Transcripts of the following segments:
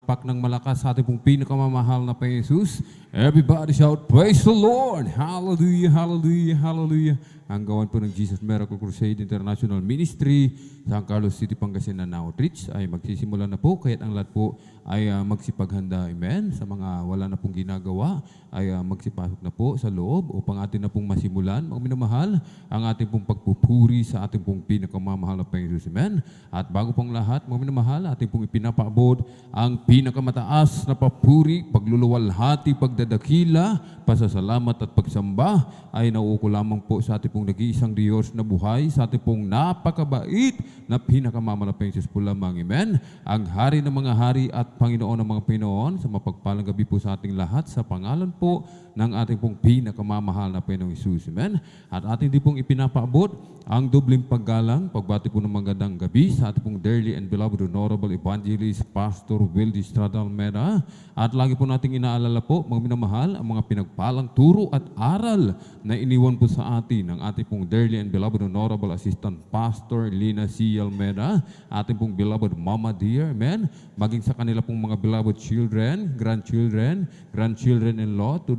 palakpak ng malakas sa ating pong pinakamamahal na Panginoon Jesus. Everybody shout, praise the Lord! Hallelujah, hallelujah, hallelujah. Ang gawan po ng Jesus Miracle Crusade International Ministry sa San Carlos City, Pangasinan Outreach ay magsisimula na po, kaya't ang lahat po ay magsipaghanda, amen. Sa mga wala na pong ginagawa ay magsipasok na po sa loob upang atin na pong masimulan, mga minamahal, ang ating pong pagpupuri sa ating pong pinakamamahal na Panginoon Jesus, amen. At bago pong lahat, mga minamahal, ating pong ipinapaabot ang pinakamataas na papuri, pagluluwalhati, pagdadakila, pasasalamat at pagsamba ay nauuko lamang po sa ating pong nag-iisang Diyos na buhay, sa ating pong napakabait na pinakamamalaking Jesus po lamang, amen. Ang hari ng mga hari at Panginoon ng mga Panginoon, sa mapagpalang gabi po sa ating lahat, sa pangalan po ng ating pong pinakamamahal na Panginoong Jesus, amen. At ating din pong ipinapaabot ang dobling paggalang, pagbati po ng magandang gabi sa ating pong dearly and beloved Honorable Evangelist Pastor Wildy Estrada Almeda. At lagi po nating inaalala po, mga minamahal, ang mga pinagpalang turo at aral na iniwan po sa atin ng ating pong dearly and beloved Honorable Assistant Pastor Lina C. Almeda, ating pong beloved Mama Dear, amen. Maging sa kanila pong mga beloved children, grandchildren-in-law, to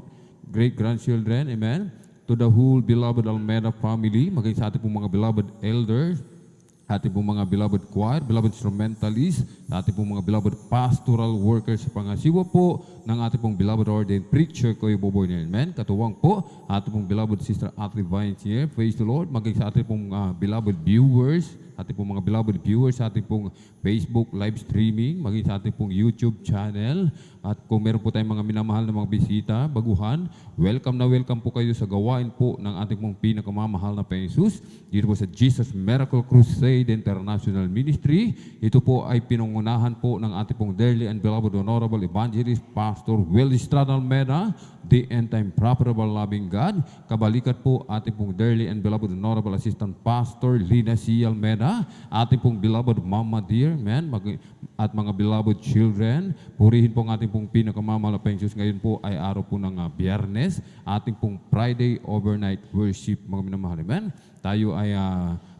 great-grandchildren, amen. To the whole beloved Almeda family, maging sa ating pong mga beloved elders, ating pong mga beloved choir, beloved instrumentalists, ating pong mga beloved pastoral workers sa pangasiwa po ng ating pong beloved ordained preacher, Kuya Boboy niya, amen. Katuwang po, ating pong beloved Sister Atri Vines here, praise the Lord, maging sa ating pong beloved viewers, ating pong mga beloved viewers sa ating pong Facebook live streaming, maging sa ating pong YouTube channel. At kung meron po tayong mga minamahal na mga bisita, baguhan, welcome na welcome po kayo sa gawain po ng ating pong pinakamamahal na Panginoon Jesus. Dito po sa Jesus Miracle Crusade International Ministry. Ito po ay pinangunahan po ng ating pong dearly and beloved Honorable Evangelist Pastor Wildy Estrada Almeda, the end-time profitable loving God. Kabalikat po ating pong dearly and beloved Honorable Assistant Pastor Lina C. Almeda, ating pong beloved Mama Dear, amen, at mga beloved children. Purihin po ang ating pong pinakamamahal na Panginoon Jesus. Ngayon po ay araw po ng Biyernes, ating pong Friday overnight worship, mga minamahal, amen. Tayo ay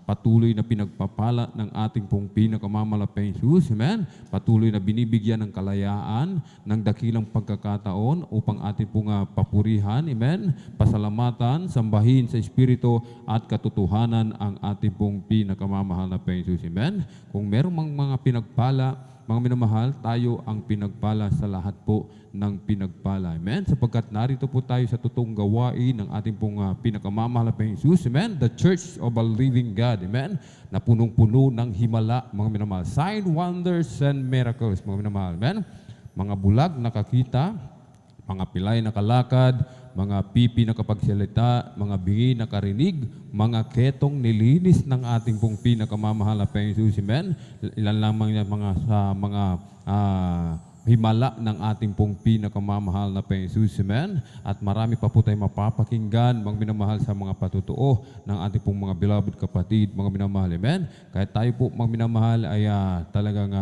patuloy na pinagpapala ng ating pong pinakamamalaking Jesus, amen. Patuloy na binibigyan ng kalayaan, ng dakilang pagkakataon upang ating pong papurihan, amen. Pasalamatan, sambahin sa Espiritu at katotohanan ang ating pong pinakamamahal na Jesus, amen. Kung merong mga pinagpala, mga minamahal, tayo ang pinagpala sa lahat po ng pinagpala. Amen? Sapagkat narito po tayo sa totoong gawain ng ating pong pinakamamahal na Jesus. Amen? The Church of a Living God. Amen? Na punong-puno ng himala, mga minamahal. Sign, wonders, and miracles, mga minamahal. Amen? Mga bulag nakakita, mga pilay nakalakad, mga pipi nakapagsalita, mga bingi nakarinig, mga ketong nilinis ng ating pong pinakamamahal na Panginoon Jesus. Amen? Ilan lamang yan sa mga himala ng ating pong pinakamamahal na Panginoon Jesus. Amen? At marami pa po tayong mapapakinggan, mga minamahal, sa mga patutuo ng ating pong mga beloved kapatid, mga minamahal. Amen? Kahit tayo po, mga minamahal, ay talagang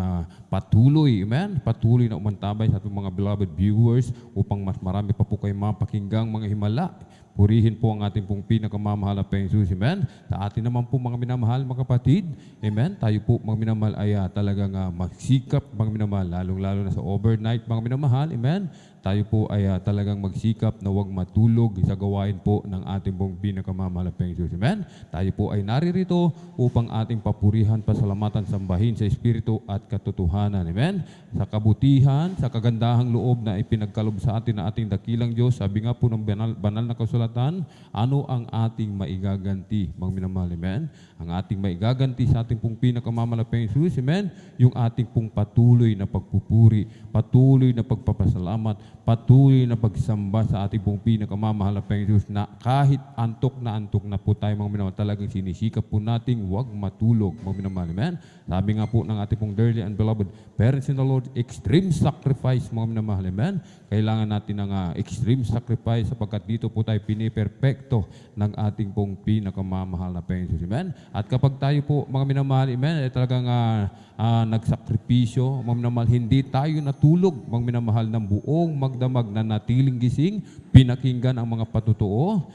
patuloy, amen? Patuloy na umantabay sa ating mga beloved viewers upang mas marami pa po kayong mapakinggang mga himala. Purihin po ang ating pong pinakamamahal na Panginoon Jesus, amen? Sa atin naman po, mga minamahal, mga kapatid, amen? Tayo po, mga minamahal, ay talagang magsikap, mga minamahal, lalong-lalo na sa overnight, mga minamahal, amen? Tayo po ay talagang magsikap na huwag matulog sa gawain po ng ating pong pinakamamahal na Panginoon Jesus, amen? Tayo po ay naririto upang ating papurihan, pasalamatan, sambahin sa Espiritu at katotohanan, amen? Sa kabutihan, sa kagandahang loob na ipinagkalob sa atin na ating dakilang Diyos, sabi nga po ng banal na kasulatan, ano ang ating maigaganti, mga minamahal, amen? Ang ating maigaganti sa ating pong pinakamamahal na Panginoon Jesus, amen? Yung ating pong patuloy na pagpupuri, patuloy na pagpapasalamat, patuloy na pagsamba sa ating pong pinakamamahal na Panginoon Jesus, na kahit antok na po tayo, mga minamahal, talagang sinisikap po nating huwag matulog, mga minamahal, amen? Sabi nga po ng ating pong dearly and beloved parents in the Lord, extreme sacrifice, mga minamahal, amen? Kailangan natin ng extreme sacrifice sapagkat dito po tayo piniperpekto ng ating pong pinakamamahal na Panginoon Jesus, amen? At kapag tayo po, mga minamahal, amen, ay talagang nagsakripisyo, mga minamahal, hindi tayo natulog, mga minamahal, ng buong magdamag na natiling gising, pinakinggan ang mga patutuo.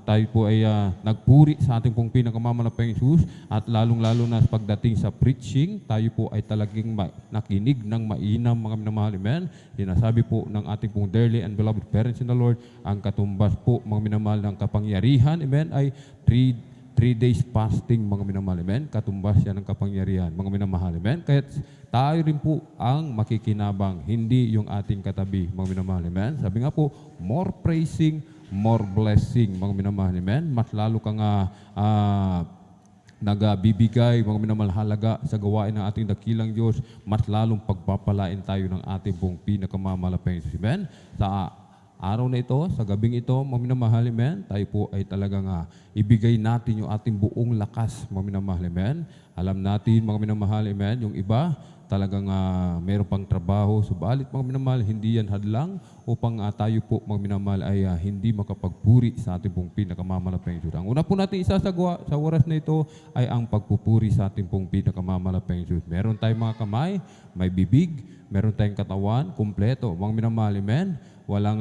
Tayo po ay nagpuri sa ating pong pinakamamalapang Jesus at lalong-lalo na pagdating sa preaching, tayo po ay talagang nakinig ng mainam mga minamahal. Amen. Sinasabi po ng ating pong dearly and beloved parents in the Lord, ang katumbas po mga minamahal ng kapangyarihan, amen, ay 3 days fasting mga minamahal. Amen. Katumbas yan ng kapangyarihan mga minamahal. Amen. Kaya tayo rin po ang makikinabang, hindi yung ating katabi mga minamahal. Amen. Sabi nga po, more praising, more blessing mga minamahal. Amen. Mas lalo kang nagbibigay mga minamahal halaga sa gawain ng ating dakilang Diyos, mas lalong pagpapalain tayo ng ating pong pinakamamalapang Jesus. Amen. Sa araw na ito, sa gabing ito, mga minamahal, amen, tayo po ay talagang ibigay natin yung ating buong lakas, mga minamahal, amen. Alam natin, mga minamahal, amen, yung iba, talagang mayroon pang trabaho, subalit, mga minamahal, hindi yan hadlang upang tayo po, mga minamahal, ay hindi makapagpuri sa ating pong pinakamamalapang Diyos. Ang una po natin isasagawa sa oras na ito ay ang pagpupuri sa ating pong pinakamamalapang Diyos. Meron tayong mga kamay, may bibig, meron tayong katawan, kumpleto, mga minamahal, amen. Wala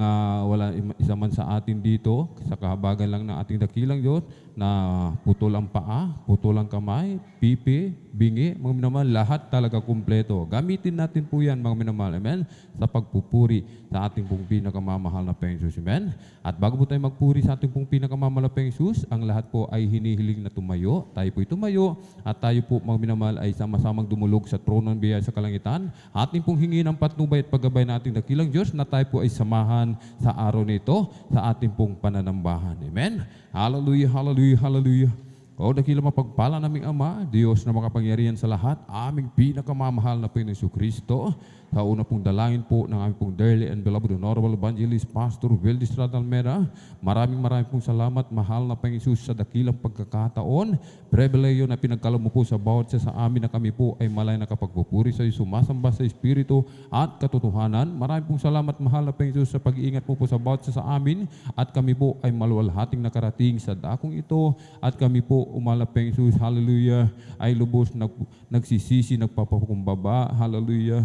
isa man sa atin dito, sa kahabagan lang ng ating dakilang Diyos, na putol ang paa, putol ang kamay, pipi, bingi, mga minamahal, lahat talaga kumpleto. Gamitin natin po yan, mga minamahal, amen, sa pagpupuri sa ating pong pinakamamahal na Panginoon Jesus, amen. At bago po tayo magpuri sa ating pong pinakamamahal na Panginoon Jesus, ang lahat po ay hinihiling na tumayo. Tayo po tumayo at tayo po, mga minamahal, ay sama-samang dumulog sa trono ng biyaya sa kalangitan. Ating pong hingin ang patnubay at paggabay na ating dakilang Diyos na tayo po ay samahan sa araw nito sa ating pong pananambahan. Amen. Hallelujah, hallelujah, hallelujah. O dakila mapagpala naming Ama, Diyos na makapangyarihan sa lahat, aming pinakamamahal na Panginoon Jesucristo. Sa una pong dalangin po ng aming pong dearly and beloved Honorable Evangelist Pastor Will Distrada Almeda, maraming pong salamat, mahal na Panginoon Jesus, sa dakilang pagkakataon, pribileyo na pinagkaloob mo po sa bawat isa sa amin na kami po ay malay nakapagpupuri sa iyo, sumasamba sa Espiritu at katotohanan. Maraming pong salamat, mahal na Panginoon Jesus, sa pag-iingat mo po sa bawat isa sa amin at kami po ay maluwalhating nakarating sa dakong ito at kami po umalapeng Jesus, hallelujah, ay lubos nagsisisi, nagpapakumbaba, hallelujah,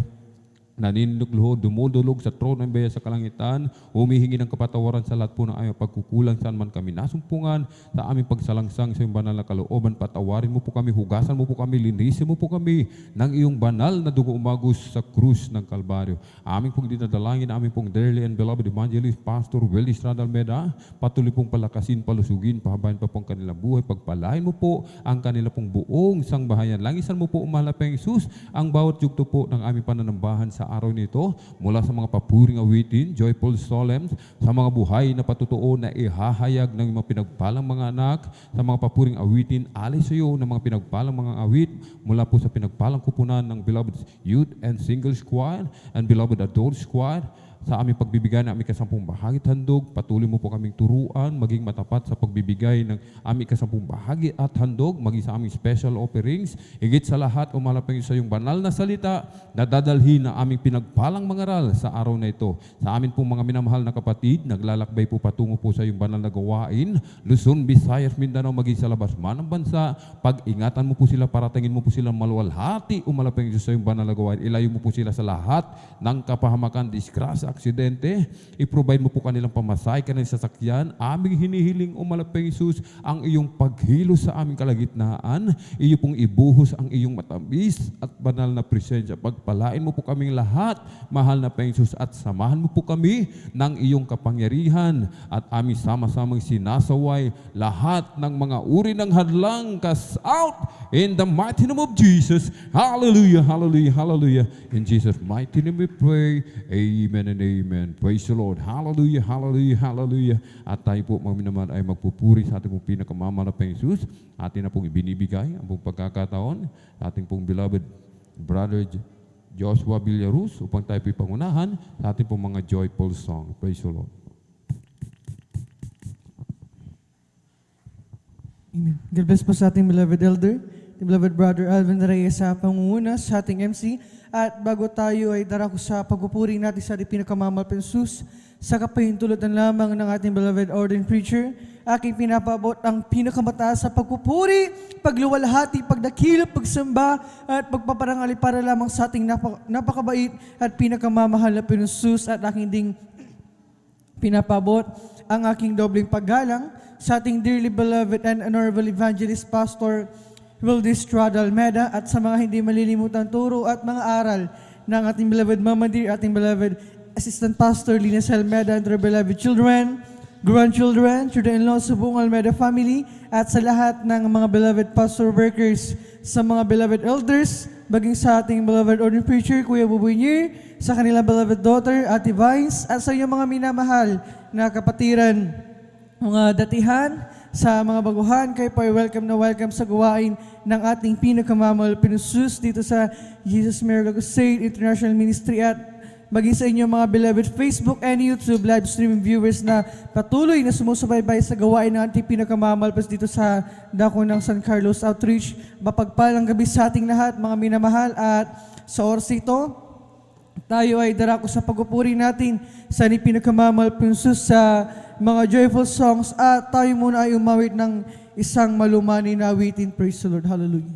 naninulog, dumudulog sa trono ng biyaya sa kalangitan, humihingi ng kapatawaran sa lahat po ng aming pagkukulang saan man kami nasumpungan, sa aming pagsalangsang sa iyong banal na kalooban, patawarin mo po kami, hugasan mo po kami, linisin mo po kami ng iyong banal na dugo umagos sa krus ng Kalbaryo. Aming pong dinadalangin, aming pong dearly and beloved Evangelist Pastor Will Distrada Almeda, patuloy pong palakasin, palusugin, pahabayan pa pong kanilang buhay, pagpalain mo po ang kanila pong buong sangbahayan. Langisan mo po, umalapeng Jesus, ang bawat yugto po ng aming pananambahan sa araw nito, mula sa mga papuring awitin, joyful solemns, sa mga buhay na patutuo na ihahayag ng mga pinagpalang mga anak, sa mga papuring awitin, alay sa iyo ng mga pinagpalang mga awit, mula po sa pinagpalang kupunan ng beloved youth and single squad and beloved adult squad, sa aming pagbibigay ng aming kasampung bahagi at handog, patuloy mo po kaming turuan, maging matapat sa pagbibigay ng aming kasampung bahagi at handog, maging sa aming special offerings, higit sa lahat, umalapang sa iyong banal na salita na dadalhin na aming pinagpalang mangaral sa araw na ito. Sa amin pong mga minamahal na kapatid, naglalakbay po patungo po sa iyong banal na gawain, Luzon, Visayas, Mindanao, maging sa labas man ng bansa, pag-ingatan mo po sila, paratangin mo po sila maluwalhati, umalapang sa iyong banal na gawain, ilayo mo po sila sa lahat ng kapahamakan, disgrasya, aksidente, i-provide mo po kanilang pamasahe, kanilang sasakyan. Aming hinihiling, umalapeng Jesus, ang iyong paghilos sa aming kalagitnaan, iyo pong ibuhos ang iyong matamis at banal na presensya. Pagpalain mo po kaming lahat, mahal na Panginoon Jesus, at samahan mo po kami ng iyong kapangyarihan at aming sama-samang sinasaway lahat ng mga uri ng hadlang, cast out in the mighty name of Jesus. Hallelujah, hallelujah, hallelujah. In Jesus' mighty name we pray. Amen and amen. Praise the Lord. Hallelujah, hallelujah, hallelujah. At tayo po, mga minamahal, ay magpupuri sa ating pong pinakamamahal na Panginoon Jesus. Atin na pong ibinibigay ang pong pagkakataon sa ating pong beloved brother Joshua Villaruz upang tayo po ipangunahan sa ating pong mga joyful song. Praise the Lord. Amen. God bless po sa ating beloved elder, beloved brother Alvin Reyes sa pangunguna sa ating MC. At bago tayo ay darako sa pagpupuri natin sa ating pinakamamahal na Jesus, sa kapahintulutan lamang ng ating beloved ordained preacher, aking pinapaabot ang pinakamataas sa pagpupuri, pagluwalhati, pagdakila, pagsamba, at pagpaparangali para lamang sa ating napakabait at pinakamamahal na Jesus, at aking ding pinapabot ang aking dobling paggalang sa ating dearly beloved and honorable evangelist pastor Wildis Strada Almeda at sa mga hindi malilimutan turo at mga aral ng ating beloved Mama Dear, ating beloved Assistant Pastor Linus Almeda and their beloved children, grandchildren, children-in-law sa buong Almeda family at sa lahat ng mga beloved pastor workers, sa mga beloved elders, baging sa ating beloved ordinary preacher, Kuya Buboy Nier, sa kanilang beloved daughter, Ate Vines, at sa iyong mga minamahal na kapatiran, mga datihan, sa mga baguhan, kayo po ay welcome na welcome sa gawain ng ating pinakamamahal pinusus dito sa Jesus Miracle Crusade International Ministry at maging sa inyong mga beloved Facebook and YouTube live streaming viewers na patuloy na sumusubaybay sa gawain ng ating pinakamamahal dito sa dako ng San Carlos Outreach. Mapagpalang gabi sa ating lahat, mga minamahal, at sa oras ito, tayo ay darako sa pagpupuri natin sa ating pinakamamahal pinusus sa mga joyful songs at tayo muna ay umawit ng isang malumani na awitin. Praise the Lord. Hallelujah.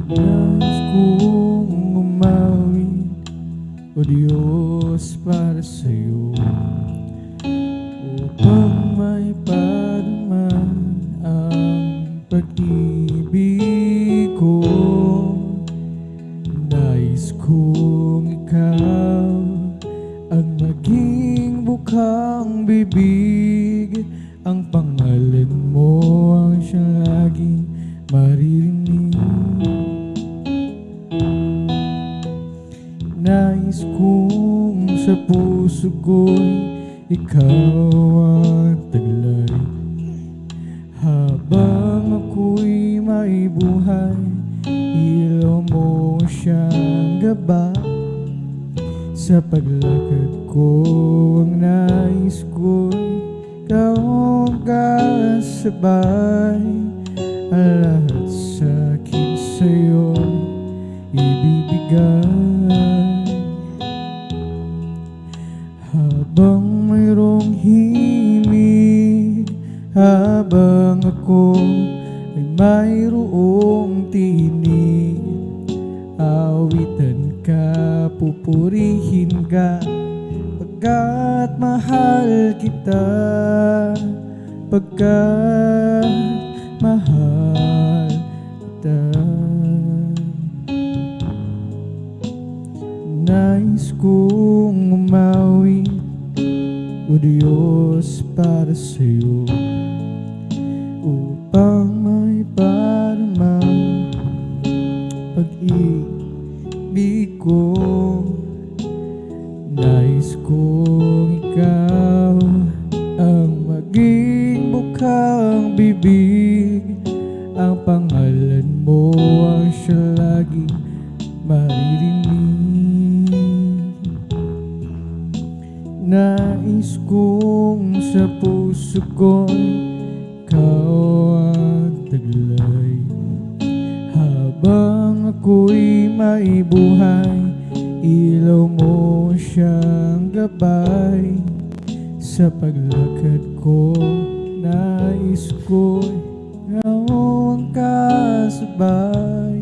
Nais kong umawit, O Diyos, para sa'yo, upang may padama ang pag-ibig ko. Nais kong ikaw ang maging bukang bibig, ang pangalan mo ang siyang laging maririnig. Nais kong sa puso ko'y ikaw ang taglay, habang ako'y may buhay, ilaw mo siyang gabay. Sa paglakad ko ang nais ko'y ikaw ang kasabay, ang lahat sa akin sa'yo'y ibibigay. Habang mayroong himig, habang ako ay mayroong tinig, awitan ka, pupurihin ka, pagkat mahal kita, pagkat mahal kita. Nais kong umawit, O Diyos, para sa'yo, upang may parama pag-ibig ko. Nais kong ikaw ang maging bukang bibig, ang pangalan mo ang siya laging maririnig. Nais kong sa puso ko'y ikaw ang taglay, habang ako'y may buhay, ilaw mo siyang gabay. Sa paglakad ko, nais ko'y ikaw ang kasabay,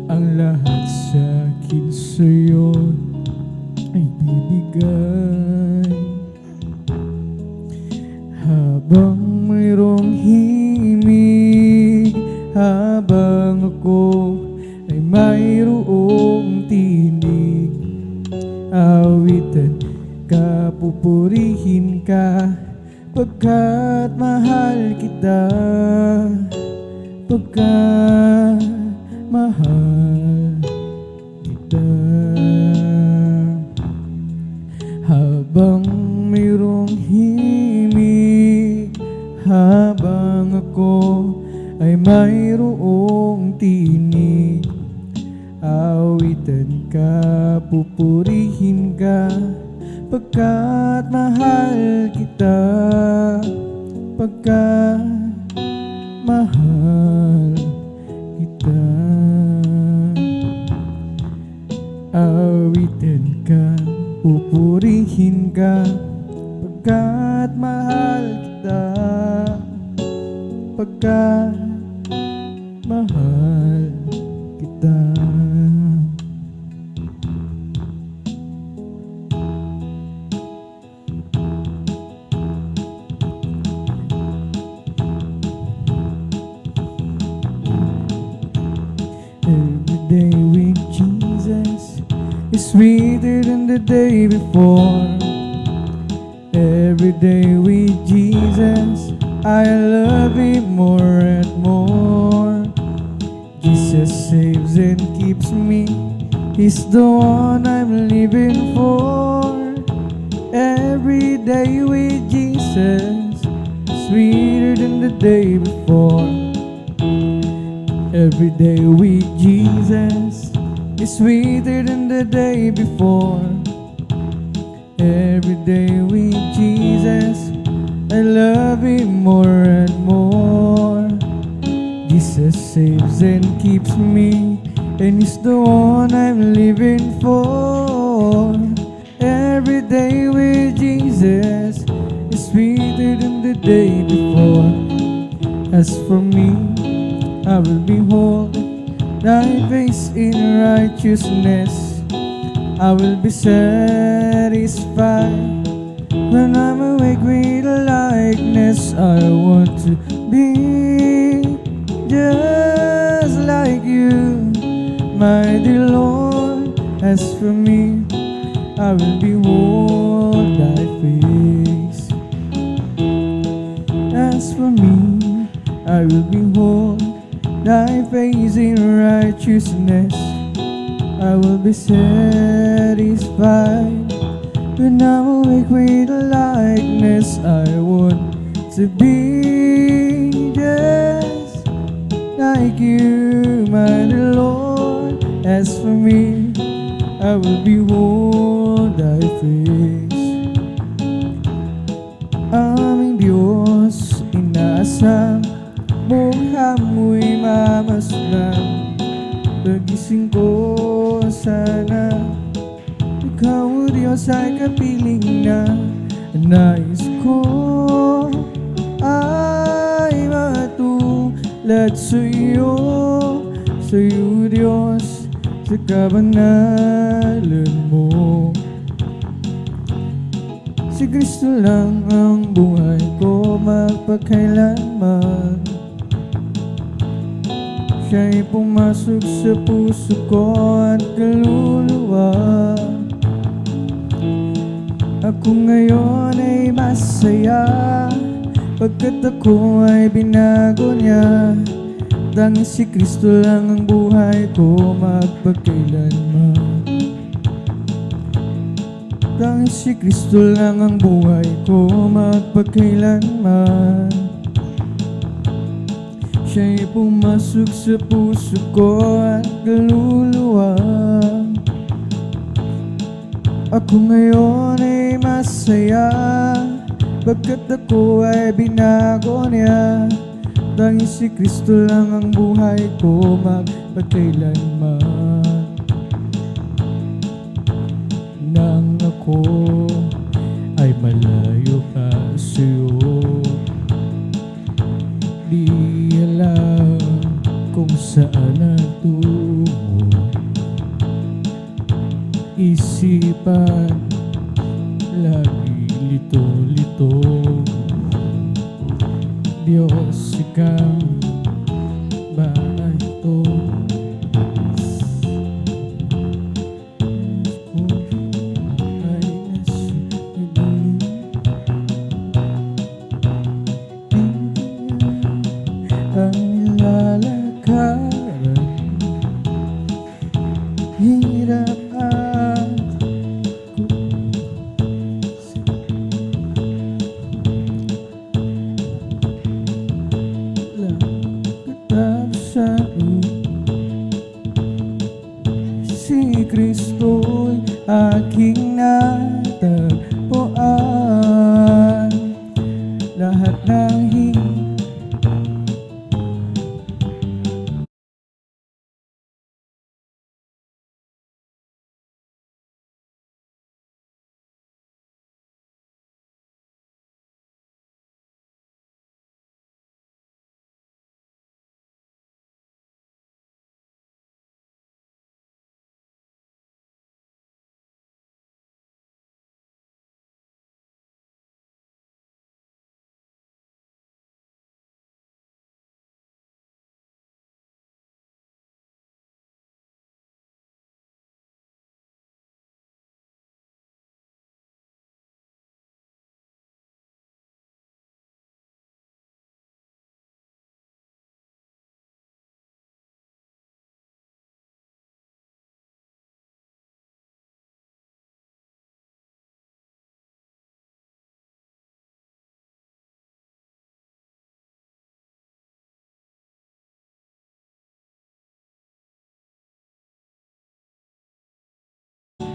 ang lahat sa akin sa'yo ay bibigay. Habang mayroong himig, habang ako ay mayroong tinig, awitan ka, pupurihin ka, pagkat mahal kita, pagkat mahal kita. Habang mayroong himig, habang ako ay mayroong tinig, Awitan ka, pupurihin ka, pagkat mahal kita, pagkat mahal kita. Awitan ka, pupurihin ka, pagkat mahal kita, pagkat mahal kita. Every day with Jesus is sweeter than the day before. Every day with Jesus, I love Him more and more. Jesus saves and keeps me, He's the one I'm living for. Every day with Jesus, sweeter than the day before. Every day with Jesus is sweeter than the day before. Every day with Jesus, I love Him more and more. Jesus saves and keeps me, and He's the one I'm living for. Every day with Jesus is sweeter than the day before. As for me, I will behold Thy face in righteousness. I will be satisfied when I'm awake with a likeness. I want to be just like You, my dear Lord. As for me, I will behold Thy face. As for me, I will behold Thy face in righteousness. I will be satisfied when I'm awake with a likeness. I want to be just like You, my dear Lord. As for me, I will behold Thy face. Aming Diyos, inaasam mukha mo'y mamasdan. Pagising ko sana, Ikaw, Diyos, ay kapiling na. Nais ko ay matulad sa iyo, Diyos, sa kabanalan mo. Si Kristo lang ang buhay ko magpakailanman. Siya'y pumasok sa puso ko at kaluluwa. Ako ngayon ay masaya, pagkat ako ay binago Niya. Tanging si Kristo lang ang buhay ko magpakailanman. Tanging si Kristo lang ang buhay ko magpakailanman. Siya'y pumasok sa puso ko at kaluluwa. Ako ngayon ay masaya, pagkat ako ay binago Niya. Tanging si Kristo lang ang buhay ko magpakailanman. Nang ako ay malayo pa sa'yo, di alam kung saan natungo. Isipan lagi lito-lito. Diyos, Ikaw ba ito? Ay nasa ilang ang nilalakaran, hirap at katapusan.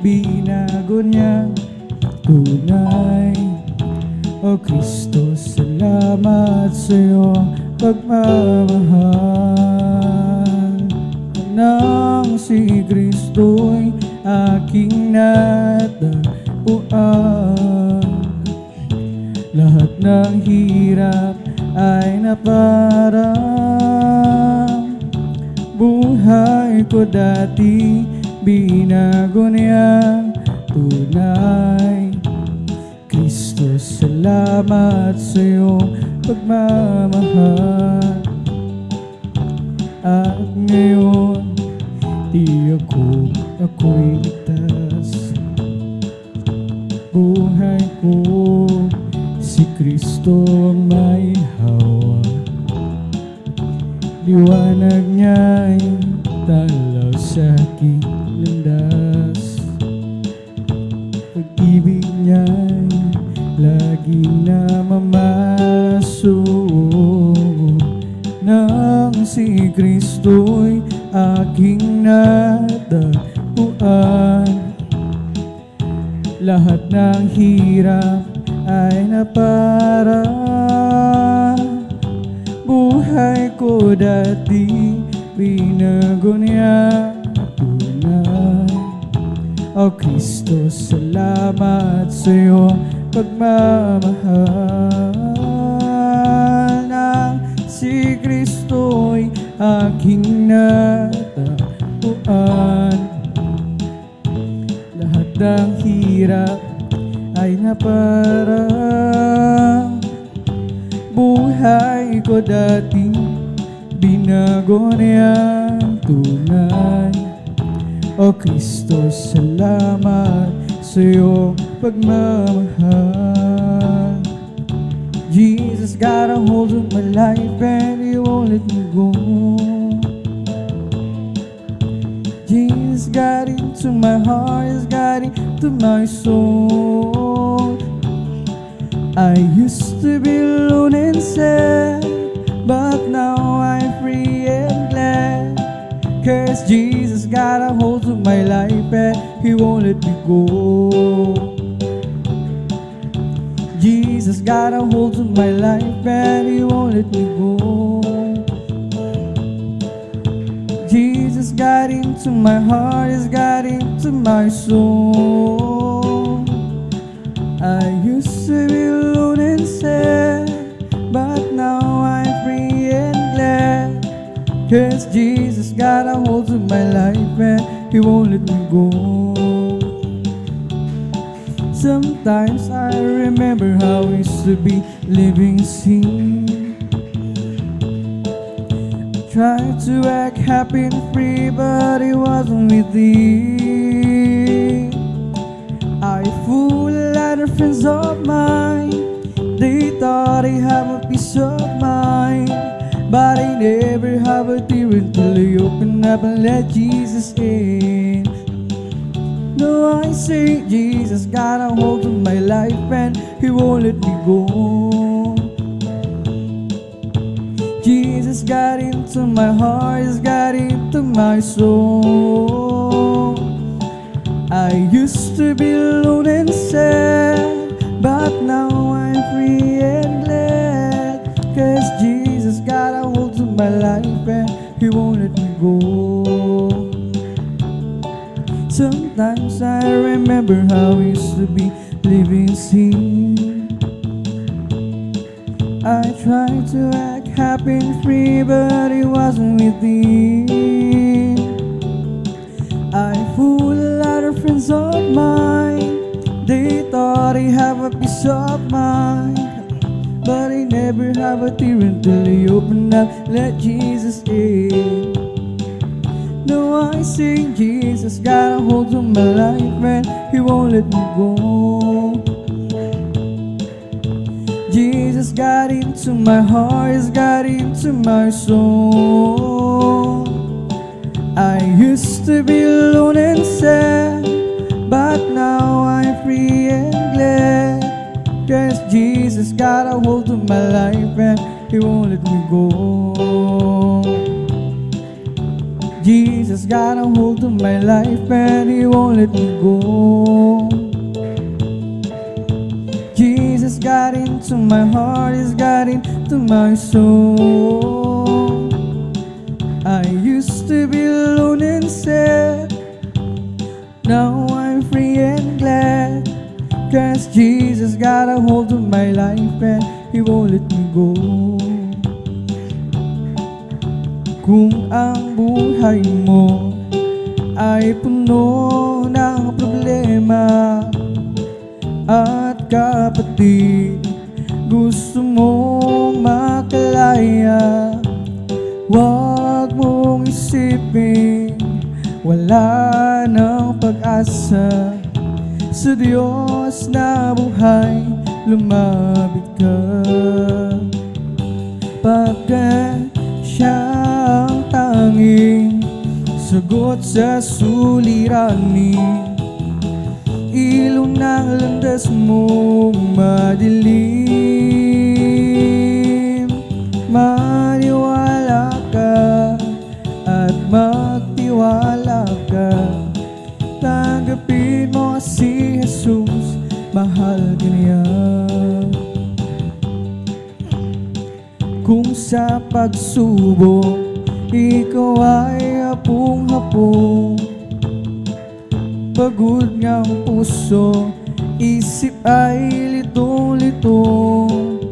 binago niya tunay. O Kristo, salamat sa iyong pagmamahal. Nang si Kristo'y aking natagpuan, lahat ng hirap ay naparang. Buhay ko dati, binago niya tunay. Kristo, salamat sa iyong pagmamahal. At ngayon, ako'y ligtas. Buhay ko, si Kristo ang may hawak. Liwanag niya'y talaw sa aking landas. Pag-ibig niya'y laging namamaso. Nang si Kristo'y aking natagpuan, lahat ng hirap ay naparang. Buhay ko dati, binago niya tunay. O Kristo, salamat sa iyong pagmamahal. Nang si Kristo'y aking natagpuan, lahat ng hirap ay naparang. Buhay ko dati, binago niya tunay. O Kristo, salamat sa iyong pagmamahal. Jesus got a hold of my life and He won't let me go. Jesus got into my heart, He's got into my soul. I used to be alone and sad, but now I'm free and glad. 'Cause Jesus got a hold of my life and He won't let me go. Jesus got a hold of my life and He won't let me go. Jesus got into my heart, He's got into my soul. I used to be alone and sad, but now I'm free and glad. 'Cause Jesus got a hold of my life and He won't let me go. Sometimes I remember how I used to be living sin. Tried to act happy and free, but it wasn't within. I fooled a lot of friends of mine. They thought I have a peace of mind, but I never have a tear until I open up and let Jesus in. No, I say Jesus got a hold of my life and He won't let me go. Jesus got into my heart, He's got into my soul. I used to be alone and sad, but now I'm free and glad. 'Cause Jesus got a hold of my life and He won't let me go. Sometimes I remember how I used to be living sin. I tried to act happy and free, but it wasn't within. I fooled a lot of friends of mine. They thought I have a peace of mind, but I never have a tear until I open up, let Jesus in. No, I sing Jesus got a hold of my life and He won't let me go. Jesus got into my heart, He's got into my soul. I used to be alone and sad, but now I'm free and glad. 'Cause Jesus got a hold of my life and He won't let me go. Jesus got a hold of my life and He won't let me go. Jesus got into my heart, He's got into my soul. I used to be alone and sad, now I'm free and glad, 'cause Jesus got a hold of my life and He won't let me go. Kung ang buhay mo ay puno ng problema at kapatid, gusto mong makalaya, huwag mong isipin wala ng pag-asa. Sa Diyos na buhay, lumapit ka, pagkat Siya ang tanging sagot sa suliranin. Ilong ng landas mong madilim, maniwala ka at magtiwala ka. Tanggapin mo si Jesus, mahal ka niya. Kung sa pagsubok ikaw ay hapong-hapong, pagod ngang puso, isip ay litong-litong,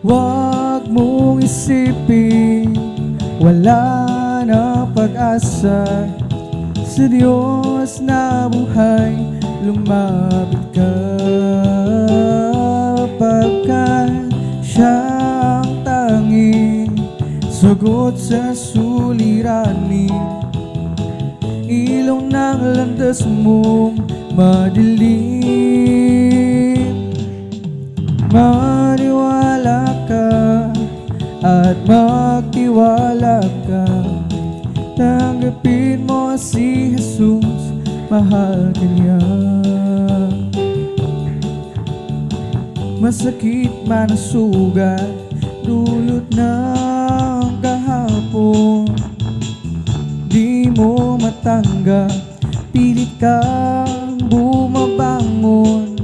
huwag mong isipin wala na pag-asa. Sa Diyos na buhay, lumapit ka, pagkat Siya ang tanging sagot sa suliranin. Ilong ng landas mong madilim, maniwala ka at magtiwala ka. Tanggapin mo si Jesus, mahal ka niya. Masakit man ang sugat, dulot ng kahapon, di mo matanggap, pilit kang bumabangon.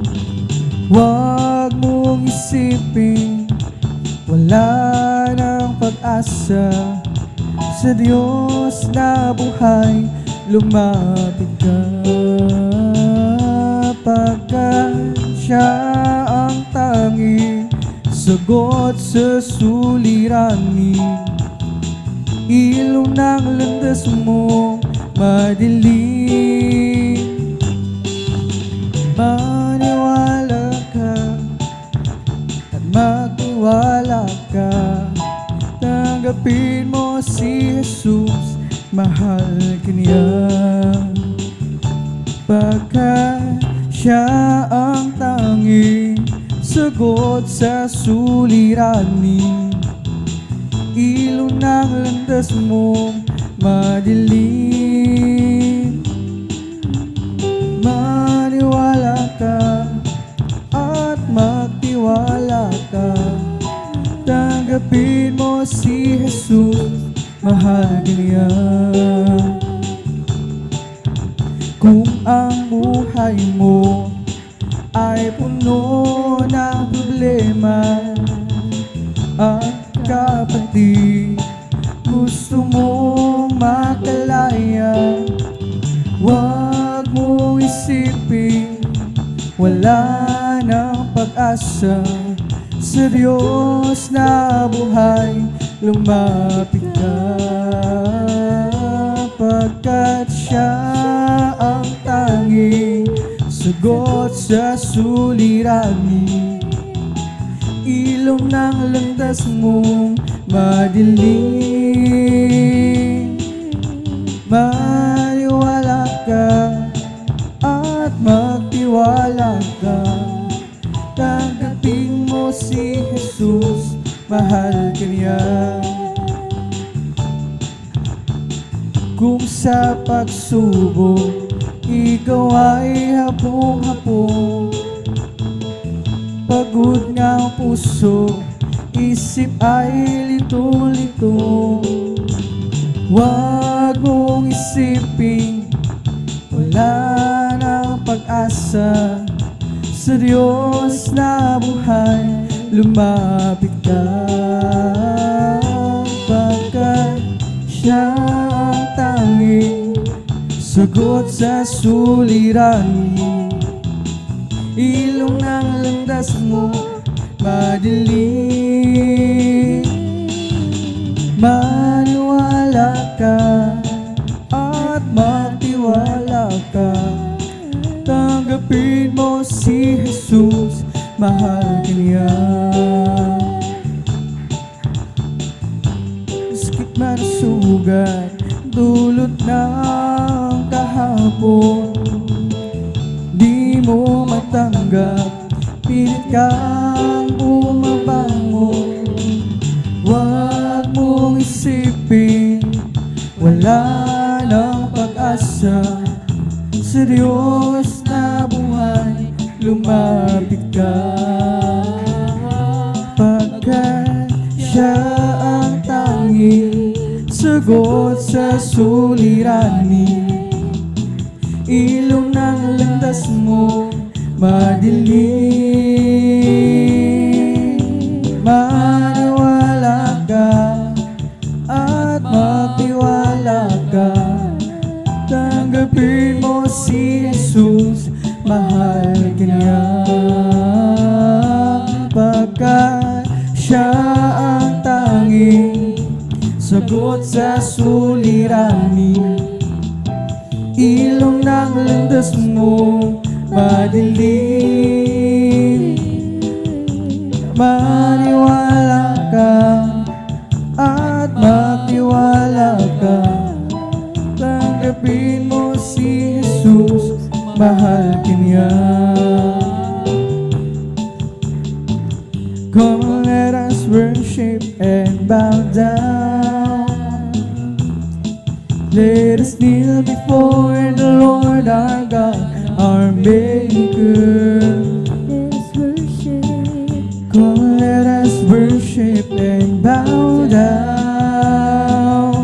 Huwag mong isipin wala ng pag-asa. Sa Diyos na buhay, lumapit ka, pagkat Siya ang tanging sagot sa suliranin. Ilong ng landas mo madilim, maniwala ka at magtiwala ka. Tanggapin mo si Jesus, mahal ka niya, pagkat Siya ang tanging sagot sa suliranin. Ilong ng landas mo madilim, maniwala ka at magtiwala ka. Tanggapin mo si Jesus, mahal ka niya. Kung ang buhay mo ay puno ng problema at kapatid, gusto mong makalaya, huwag mong isipin wala ng pag-asa. Sa Diyos na buhay, lumapit ka, pagkat Siya ang tanging sagot sa suliranin. Ilong ng landas mong madilim, maniwala ka at magtiwala ka. Tanggapin mo si Jesus, mahal ka niya. Kung sa pagsubok ikaw ay hapong-hapong, pagod nga ang puso, isip ay litong-litong, huwag mong isipin isipin wala nang pag-asa. Sa Diyos na buhay, lumapit ka, pagkat Siya ang tanging sagot sa suliranin. Ilong ng landas mo madilim, maniwala ka at magtiwala ka. Tanggapin mo si Jesus, mahal ka niya. Sakit man ang sugat, dulot ng kahapon, di mo matanggap, pilit kang bumabangon. Huwag mong isipin wala nang pag-asa. Sa Diyos na buhay, lumapit ka, pagkat Siya ang tanging sagot sa suliranin. Ilong ng landas mo madilim, maniwala ka at magtiwala ka. Tanggapin mo si Jesus, mahal ka niya, pagkat Siya ang tanging sagot sa suliranin. Ilong ng landas mo madilim, maniwala ka at magtiwala ka. Tanggapin mo si Jesus, mahal ka niya. Come let us worship and bow down. Let us kneel before the Lord our God, our Maker. Come let us worship and bow down.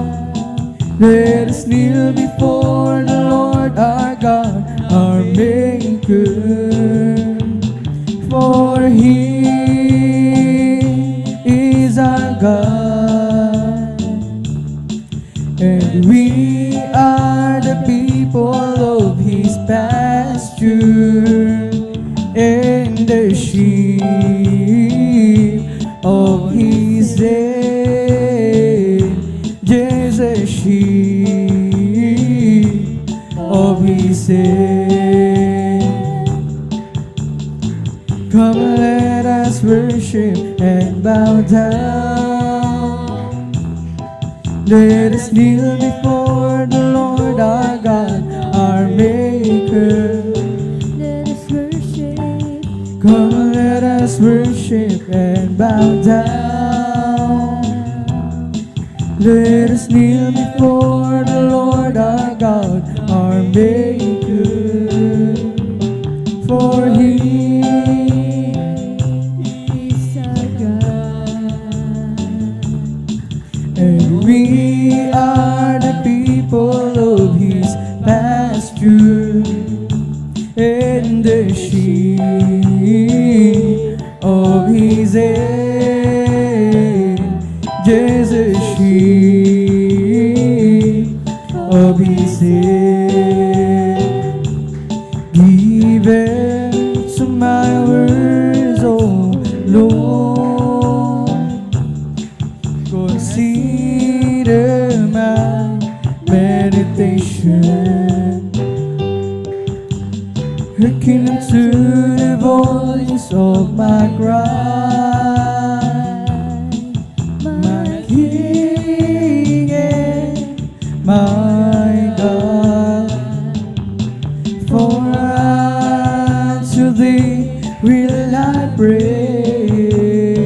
Let us kneel before the Lord our God, our Maker. For He is our God, and we are the people of His pasture, and the sheep of His hand. Just a sheep of His hand. Come let us worship and bow down. Let us kneel before the Lord our God, our Maker. Let us worship. Come let us worship and bow down. Let us kneel before the Lord our God, our Maker. For He Is our God. and we are the people of His pasture, and the sheep of His hand. Just a sheep of His hand. Give to my words, oh Lord. Consider my meditation. Hearken unto the voice of my cry, my King and my God. For unto Thee will I pray.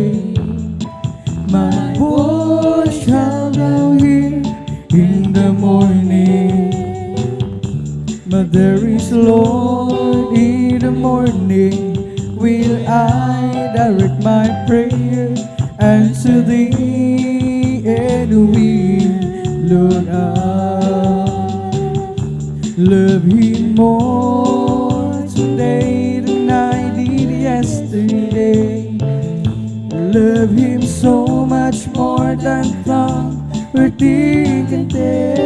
My voice shall thou hear in the morning. But there is, Lord, in the morning will I direct my prayer unto Thee, and will look up. love Him more today than I did yesterday. Love Him so much more than thought or think and tell.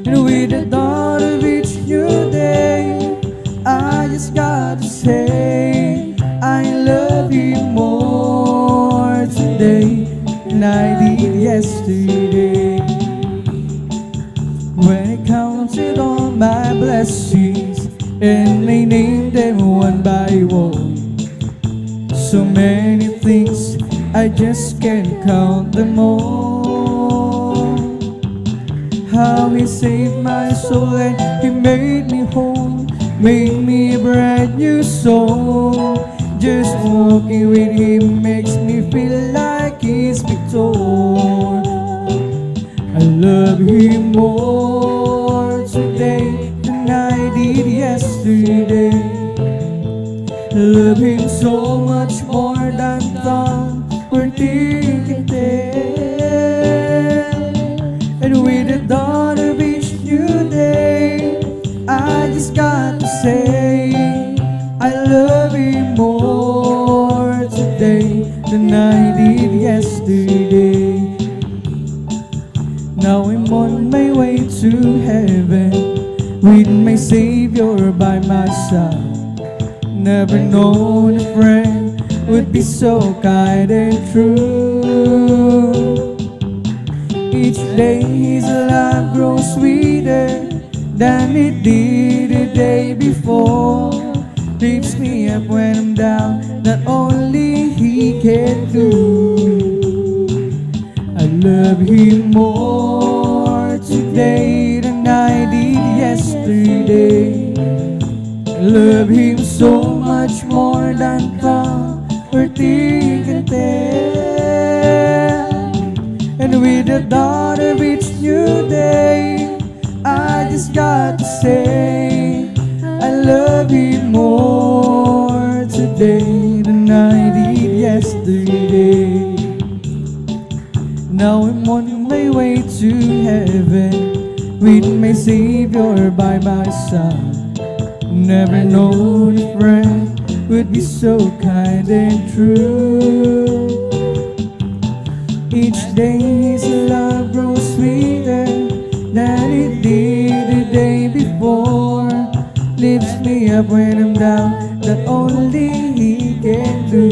And with the dawn of each new day, I just gotta say I love Him more today than I did yesterday. When I counted all my blessings and I named them one by one, so many things I just can't count them all. How He saved my soul and He made me whole, made me a brand new soul. Just walking with Him makes me feel like He's victor. I love Him more today than I did yesterday. Love Him so much more than thought or think and tell. And with the dawn of each new day, I just got to say I love Him more today than I did yesterday. Now I'm on my way to heaven with my Savior by my side. Never known a friend would be so kind and true. Each day His love grows sweeter than it did the day before. Lifts me up when I'm down, that only He can do. I love Him more today than I did yesterday. I love Him so much more than thought or think and tell. And with the dawn of each new day, I just got to say I love Him more today than I did yesterday. Now I'm on my way to heaven with my Savior by my side. Never known a friend would be so kind and true. Each day His love grows sweeter than it did the day before. Lifts me up when I'm down, that only He can do.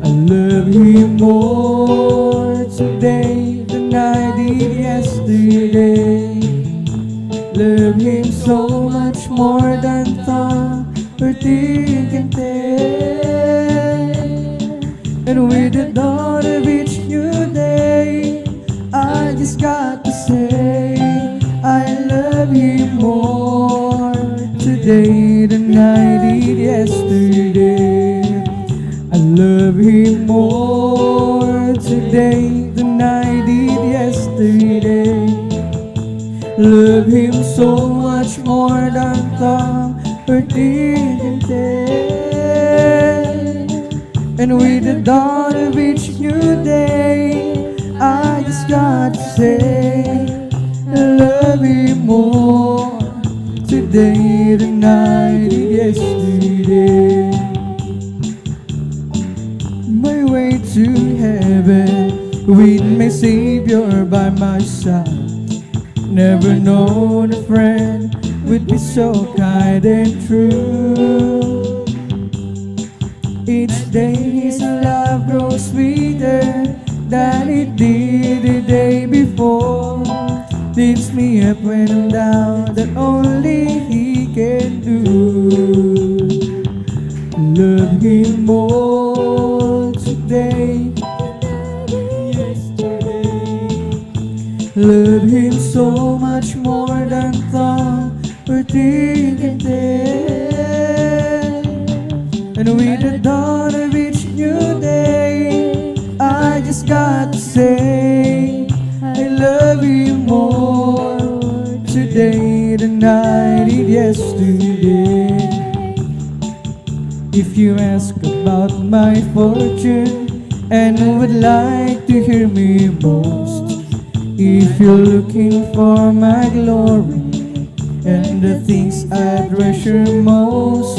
I love Him more today than I did yesterday. Love Him so much more than thought or think and tell. And with the dawn of each new day, I just got to say I love Him more today than I did yesterday. I love Him more today than I did yesterday. Love Him so much more than thought or think and tell. And with the dawn of each new day, I just got to say I love Him more today than I did yesterday. My way to heaven with my Savior by my side. Never known a friend would be so kind and true. Each day His love grows sweeter than it did the day before. Lifts me up when I'm down, that only He can do. Love Him more today than yesterday. Love Him so much more than thought or think and tell. And with the dawn of each new day, I just got to say I love Him more today than I did yesterday. If you ask about my fortune and would like to hear me boast, If you're looking for my glory and the things I treasure most,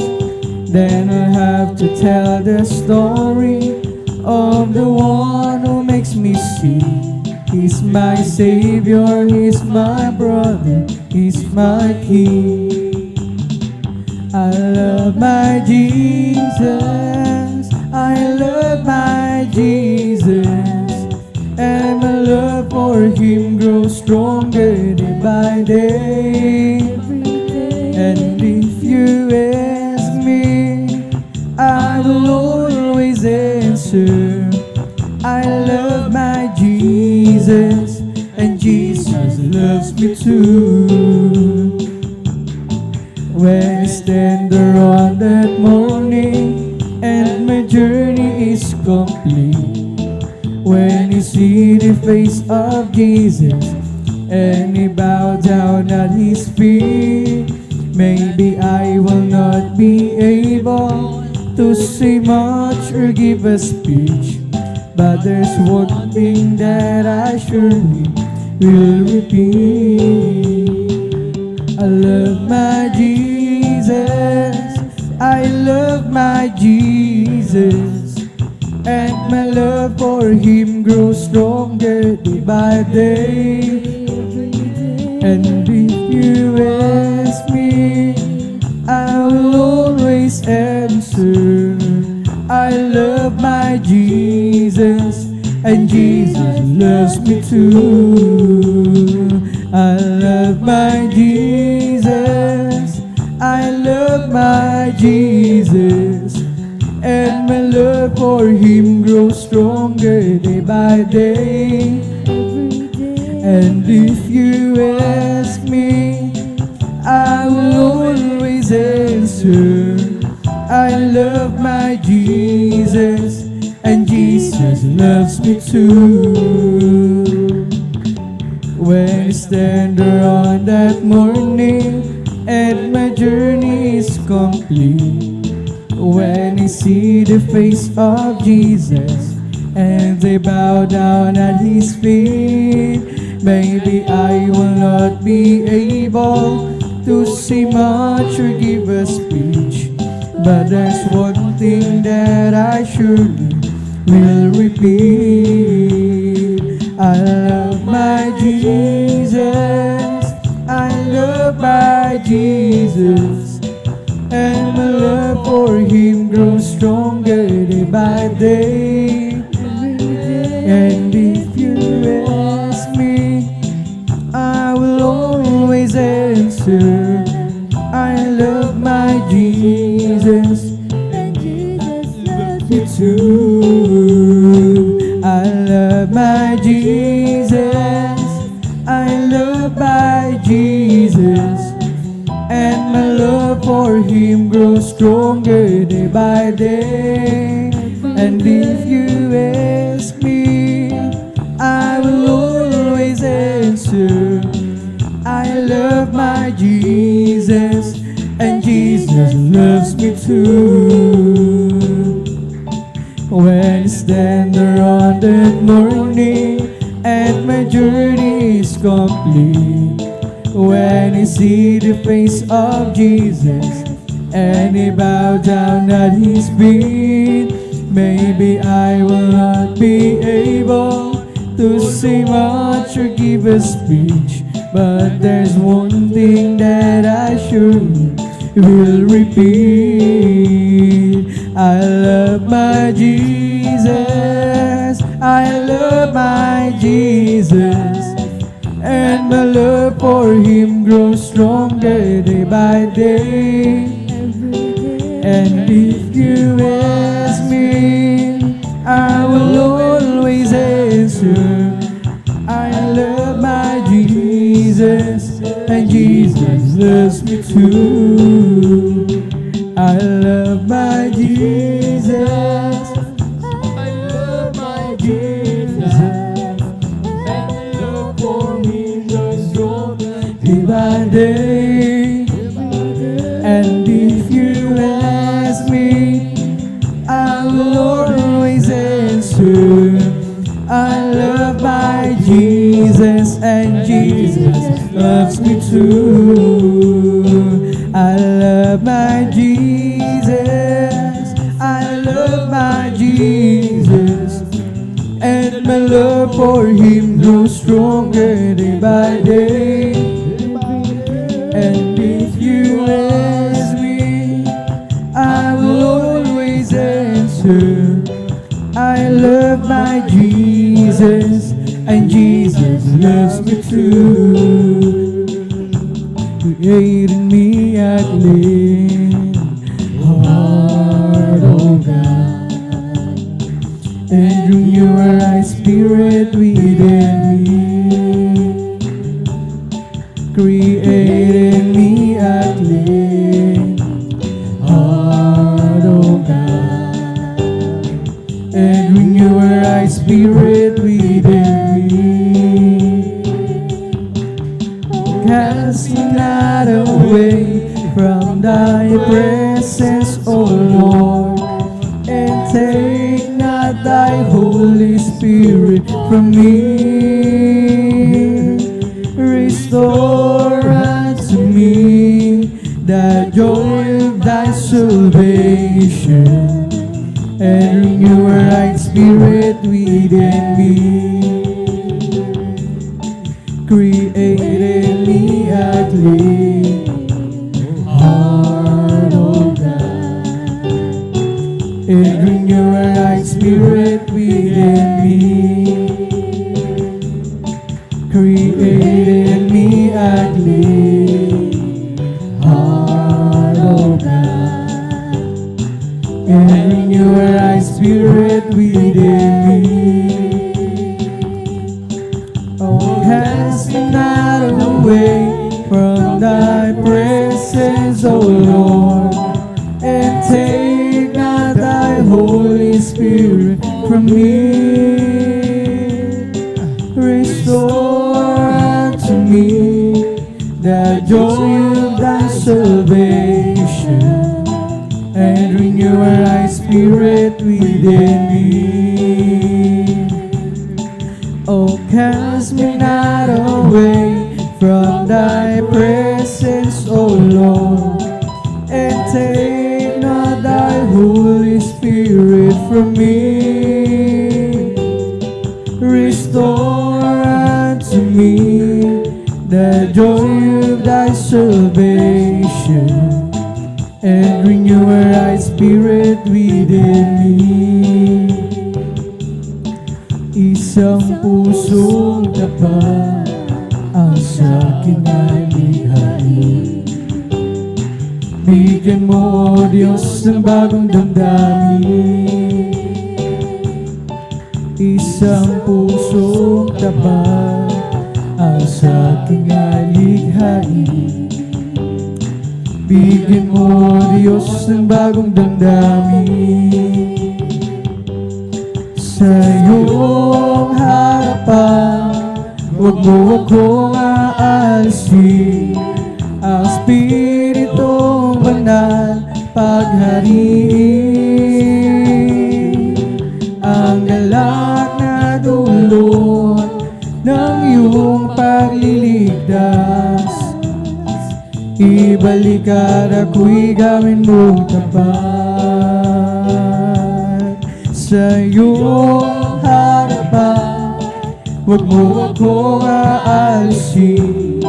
then I'll have to tell the story of the one who makes me sing. He's my Savior, He's my brother, He's my King. I love my Jesus, I love my Jesus, and my love for Him grows stronger day by day. And if you ask me, I will always answer, I love my Jesus, and Jesus loves me too. When I stand there on that morning and my journey is complete, when you see the face of Jesus and you bow down at His feet, maybe I will not be able to say much or give a speech, but there's one thing that I surely will repeat. I love my Jesus, I love my Jesus, and my love for Him grows stronger day by day. And if you ask me, I will always answer, I love my Jesus, and Jesus loves me too. I love my Jesus, I love my Jesus, and my love for Him grows stronger day by day. And if you ask me, I will always answer, I love my Jesus, and Jesus loves me too. When I stand there on that morning and my journey is complete, when I see the face of Jesus and they bow down at His feet, maybe I will not be able to say much or give a speech, but there's one thing that I surely will repeat. I love my Jesus, I love my Jesus, and my love for Him grows stronger day by day. And if you ask me, I will always answer, I love my Jesus, And Jesus loves me too. I love my Jesus, I love my Jesus, and my love for Him grows stronger day by day. And if you ask me, I will always answer, I love my Jesus, and Jesus loves me too. When I stand there on that morning and my journey is complete, when I see the face of Jesus and I bow down at His feet, maybe I will not be able to say much or give a speech, but there's one thing that I surely will repeat. I love my Jesus, I love my Jesus, and my love for Him grows stronger day by day. And if you ask me, I will always answer, I love my Jesus, and Jesus loves me too. I love my Jesus, I love my Jesus, and love for me goes stronger day by day. And if you ask me, I will always answer, I love love my Jesus, and Jesus loves me too. I love my Jesus, I love my Jesus, and my love for Him grows stronger day by day. And if you ask me, I will always answer, I love my Jesus, and Jesus loves me too. Created me a clean heart, oh God, and renew a right spirit within me. Created me a clean heart, oh God, and renew a right spirit within me. Cast me not away from thy presence, O Lord, and take not thy Holy Spirit from me. Restore unto me the joy of thy salvation, and renew a right spirit within me. Created me a clean heart, oh God, and renew a right spirit within me. Created me a clean heart, oh God, and renew a right spirit within me. Oh, cast me not away from thy presence, O Lord, and take not thy Holy Spirit from me. Restore unto me the joy of thy salvation, and renew a right spirit within me. Oh, cast me not away from thy presence, O Lord, and take not thy Holy Spirit from me. Restore unto me the joy of thy salvation, and renew a right spirit within me. Isang pusong tapat ang sa'kin ay bigay. Bigyan mo, O Diyos, ng bagong damdamin. Isang pusong tapat ang sa'king alighain. Bigyan mo, O Diyos, ng bagong damdamin. Sa iyong harapan, huwag mo akong aalisin. Ang Espiritong Banal paghariin. Ang galak na dulot ng iyong pagliligtas, ibalik at ako'y gawin mong tapat. Sa iyong harapan, huwag mo akong aalisin.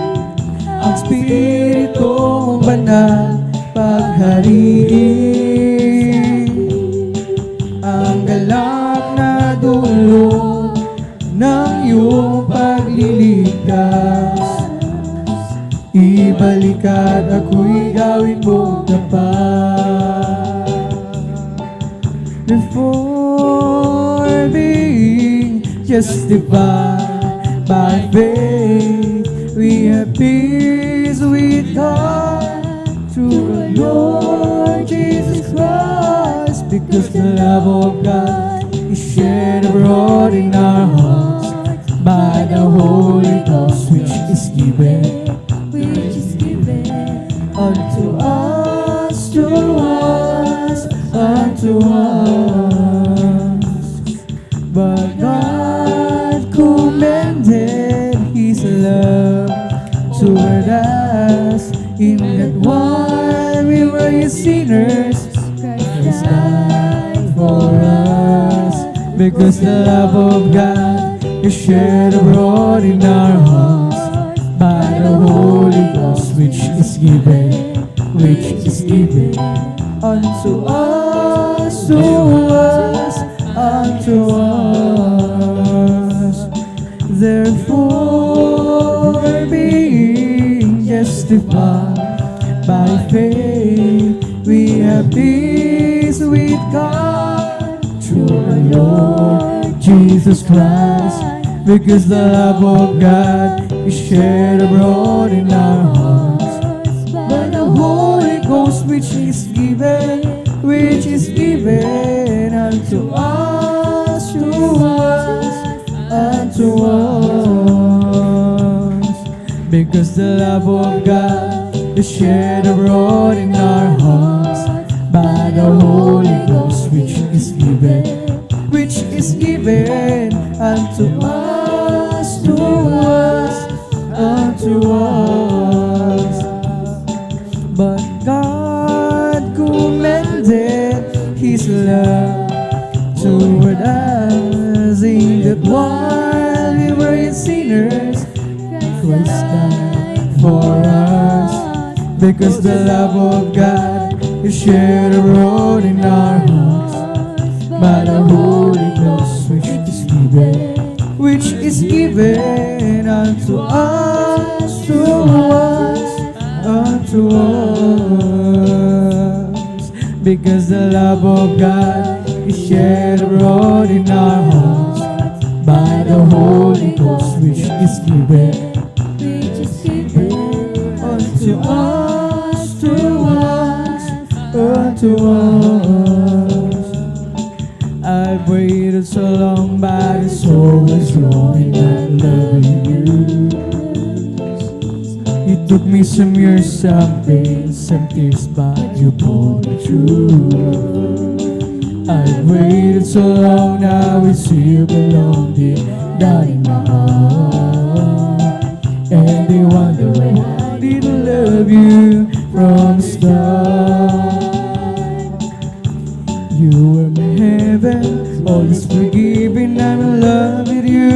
Ang Espiritong Banal paghariin. Ang galak na dulot ng iyong pagliligtas, ibalik at ako'y gawin mong tapat. Before being justified by faith, we have peace with God through the Lord Jesus Christ, because the love of God is shed abroad in our hearts by the Holy Ghost, which is given unto us, unto us. But God sinners, Christ died for us. Because the love of God is shed abroad in our hearts by the Holy Ghost, which is given unto us, unto us. Therefore, being justified by faith, we have peace with God through our Lord Jesus Christ. Because the love of God is shed abroad in our hearts by the Holy Ghost, which is given unto us, unto us. Because the love of God is shed abroad in our hearts by the Holy Ghost, which is given unto us, unto us. But God commended His love toward us, in that while we were yet sinners, Christ died for us. Because the love of God is shed abroad in our hearts by the Holy Ghost, which is given unto us, unto us. Because the love of God is shed abroad in our hearts by the Holy Ghost, which is given unto us, unto us. I've waited so long, but it's always wrong in not loving you. It took me some years, some pain, some tears, but you pulled me through. I've waited so long, now it's you belong deep down in my heart. And they wonder why I didn't love you from the start. You were my heaven, all is forgiven, I'm in love with you.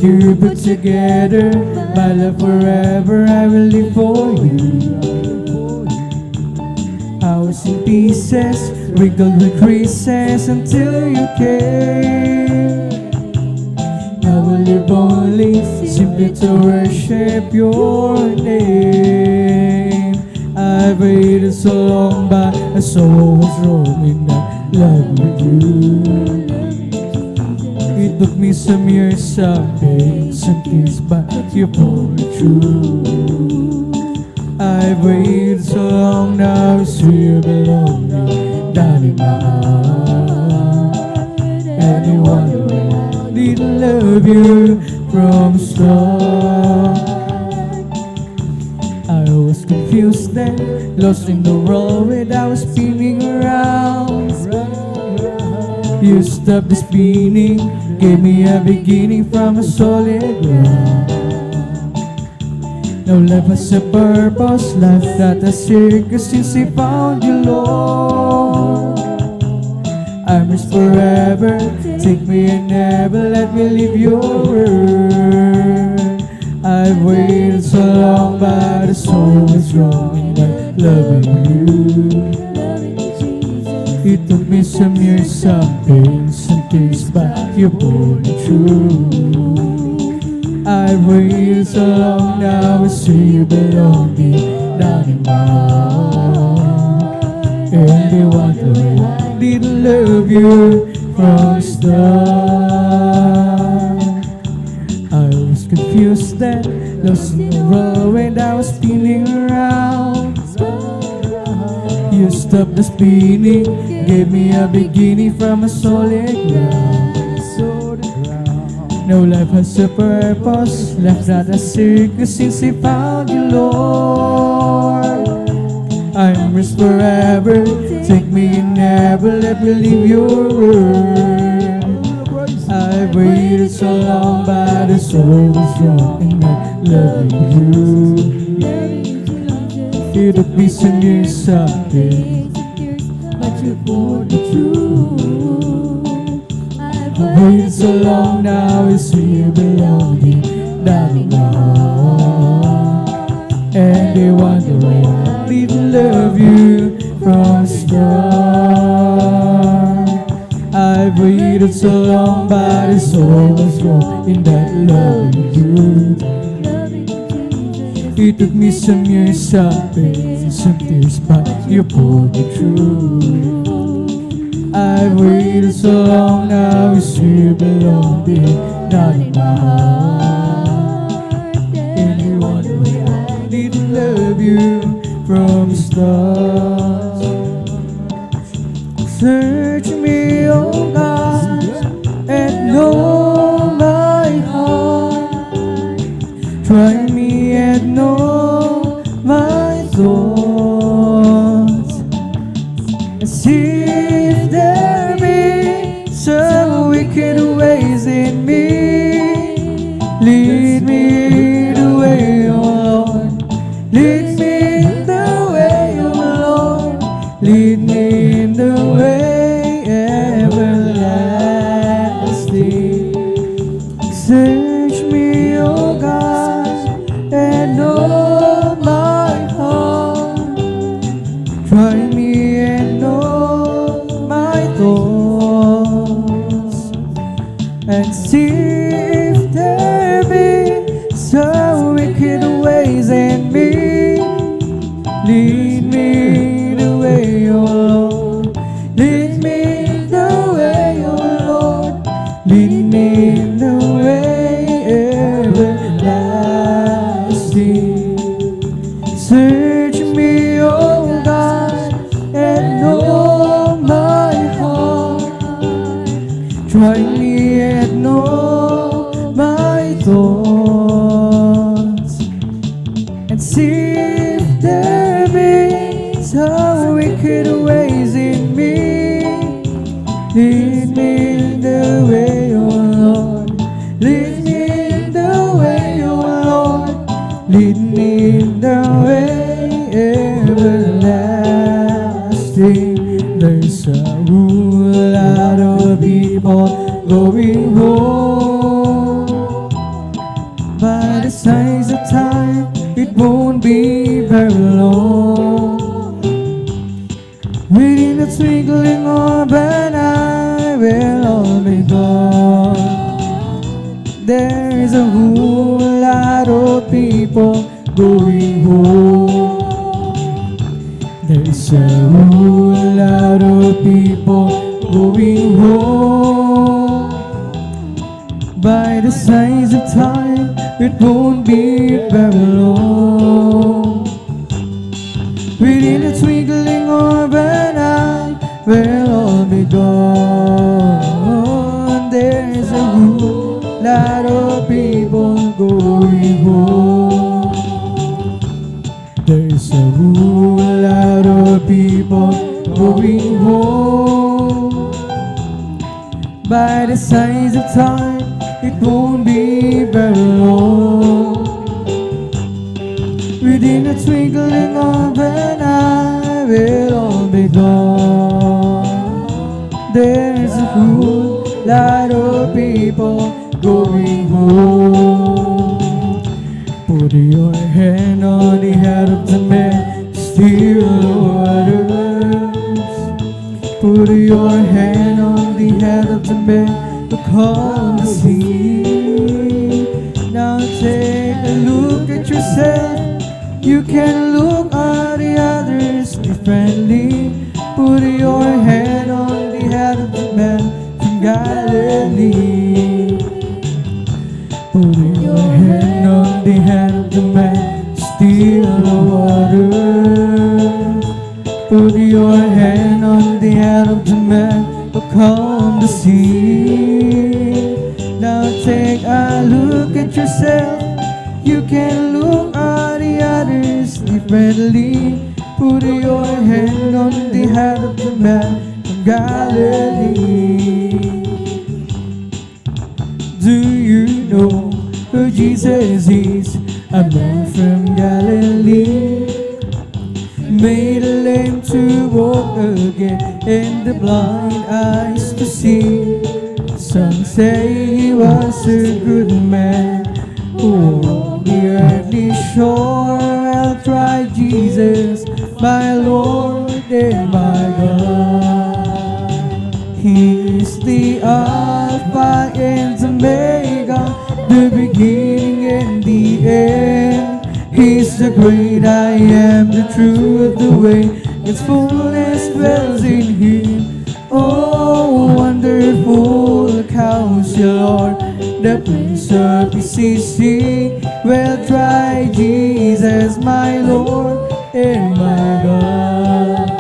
You put together my love forever, I will live for you. I was in pieces, wrinkled with creases until you came. I will live only simply to worship your name. I've waited so long, but I saw what's wrong in that love with you. It took me some years, some pain, some tears, but you pulled me through. I've waited so long, now it's you belong down in my heart. And you wonder why I didn't love you from the start. I was confused then, lost in the world where I was spinning around. You stopped the spinning, gave me a beginning from a solid ground. Now life has a purpose, life not a circus since I found you, Lord. I'm yours forever, take me and never let me leave your word. I've waited so long, but it's always wrong in not loving you. It took me some years, some pain, some tears, but you pulled me through. I've waited so long, now I see you belong deep down in my heart. And they wonder why I didn't love you from the start. I was confused then, lost in the road when I was spinning around. You stopped the spinning, gave me a beginning from a solid ground. No life has a purpose, life not a circus since I found you, Lord. I'm yours forever, take me and never let me leave your word. I've waited so long, but it's always wrong in not loving you. It took me some years of pain, but you pulled me through. I've waited so long now, it's here below me, down in my heart. And they wonder why I didn't love you from the start. I've waited so long, but it's so much wrong in that love you do. loving Jesus. It took me some years of pain, some tears, but you pulled me through. I've waited so long now, it's here below me, not in my heart. And you wonder why I didn't love you from the start. Search me, oh God, and know my heart. Try me and know my thoughts, and see if there be some wicked ways in me. Lead me the way, oh Lord. Lead me in the way, oh Lord. Lead me in the way everlasting. Search me, oh God, and know my heart. Try me and know my thoughts, and see if there be some wicked ways in me. Lead me the way, oh Lord. Lead me the way, oh Lord. Lead me in the way everlasting. Search me, oh God, and know my heart. Try me and know my thoughts, and see if there be some wicked ways in me. Lead me in the way, oh Lord. Lead me in the way, oh Lord. Lead me in the way everlasting. There's a whole lot of people going home. By the signs of time, it won't be very long. Within a twinkling of an eye, we'll all be gone. There's a whole lot of people going home. There's a whole lot of people going home. By the signs of time, it won't be very long. Within a twinkling of an eye, we'll all be gone. There's a whole lot of people going home. There's a whole lot of people going home. By the signs of time, it won't be very long. Within a twinkling of an eye, we'll all be gone. There's a whole lot of people going home. Put your hand on the head of the man, still waters. Put your hand on the head of the man, to calm the sea. Now take a look at yourself. You can look at the others differently. Put your hand on the head of the man from Galilee. Put your hand on the head of the man, still the water. Put your hand on the head of the man, to calm the sea. Now take a look at yourself. You can look at the others differently. Put your hand on the head of the man from Galilee. Do you know who Jesus is? A man from Galilee. made the lame to walk again, and the blind eyes to see. Some say he was a good man who walked the earthly shore. I'll try Jesus, my Lord and my God. He is the Alpha and Omega, the beginning and the end. He's the great I am, the truth, the way, its fullness dwells in Him. Oh, wonderful Counselor, Lord, the Prince of Peace. Well, try Jesus, my Lord and my God.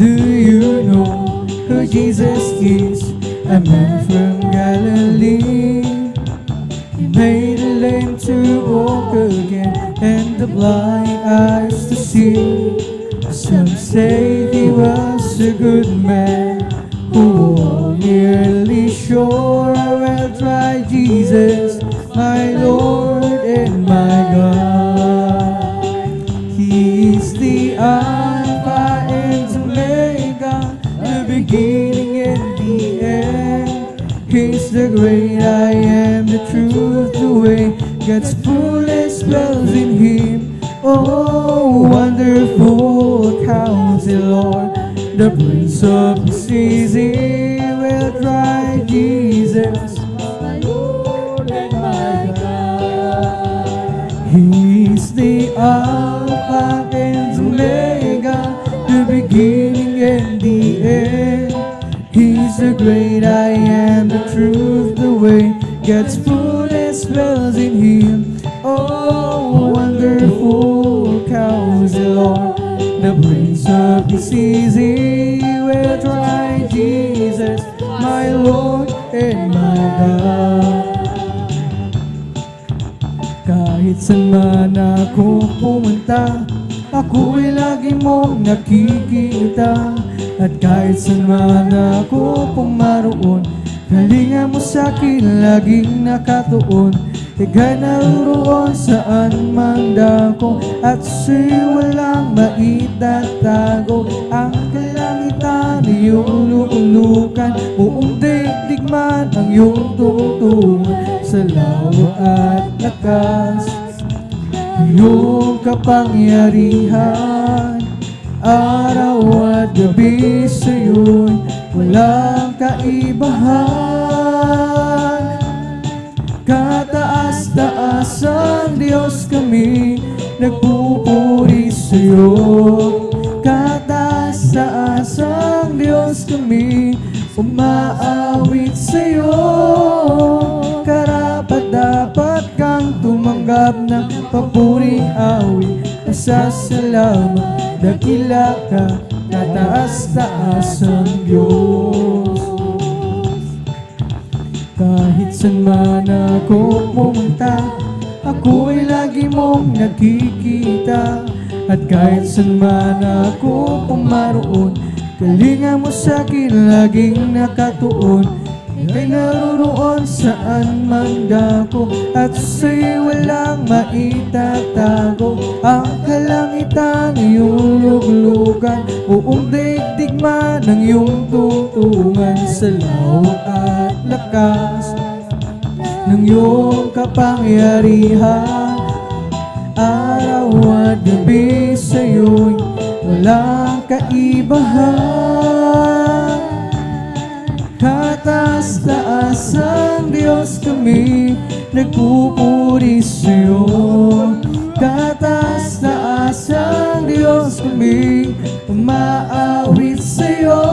Do you know who Jesus is? A man from Galilee. He made the lame to walk again, and the blind eyes to see. Some say he was a good man who walked the earthly shore. I will try Jesus, my Lord and my God. He is the Alpha and Omega, the beginning and the end. He's the great I am, the truth, the way, God's fullness dwells in Him. Oh, wonderful Counselor, Lord, the Prince of Peace. Will try Jesus, my Lord and my God. He's the Alpha and Omega, the beginning and the end. He's the great I am, the truth, the way, God's fullness dwells in Him. Oh, wonderful Counselor, Lord, the Prince of Peace. Will try Jesus, my Lord and my God. Kahit saan man ako pumunta, ako'y lagi mong nakikita. At kahit saan man ako pumaroon, kalinga mo sa'kin laging nakatuon. Ika'y naroon saan man dako, at sa'yo walang maitatago. Ang kalangitan iyong lulukan, buong daigdig man ang iyong tungtungan. Sa lawa at lakas, iyong kapangyarihan, araw at gabi sa'yo'y walang kaibahan. Kataas-taas ang Diyos kami, nagpupuri sa'yo. Kataas-taas ang Diyos kami, umaawit sa'yo. Karapat-dapat kang tumanggap ng papuring awit. Pasasalamat, dakila ka, kataas-taas ang Diyos. Kahit saan man ako pumunta, ako'y lagi mong nakikita. At kahit saan man ako pumaroon, kalinga mo sa'kin laging nakatuon. Ika'y naroon saan man dako, at sa'yo walang maitatago. Ang kalangitan iyong luglugan, buong daigdig man ang iyong tungtungan. Sa lawak at lakas ng iyong kapangyarihan, araw at gabi sa'yo'y walang kaibahan. Kataas-taas ang Diyos kami, nagpupuri sa'yo. Kataas-taas ang Diyos kami, umaawit sa'yo.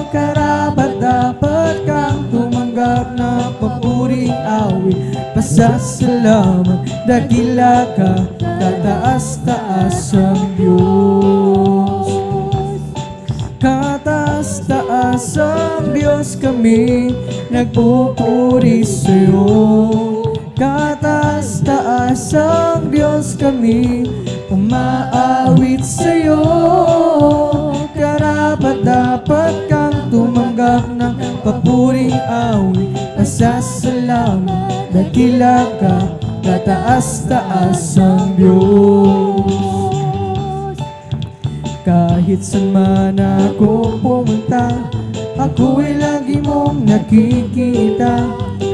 Karapat-dapat kang tumanggap na papuring awit. Pasasalamat, dakila ka, kataas-taas ang Diyos. Kataas-taas ang Diyos kami, nagpupuri sa'yo. Kataas-taas ang Diyos kami, umaawit sa'yo. Karapat-dapat kang tumanggap ng papuring awit. Pasasalamat, dakila ka, tataas-taas ang Diyos. Kahit saan man ako pumunta, ako'y lagi mong nakikita.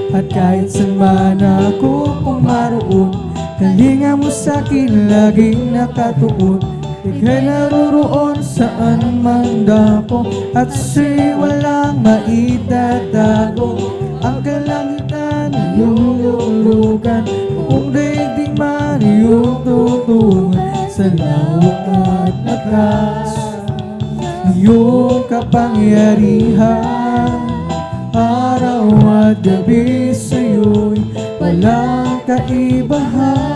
At kahit saan man ako pumaroon, kalinga mo sa'kin laging nakatuon. Ika'y naroroon saan man dako, at siya'y walang maitatago. Ang kalangitan iyong lulukan, kung daigdig man iyong tutungan. Sa lawak at lakas iyong kapangyarihan, araw at gabi sa'yo'y walang kaibahan.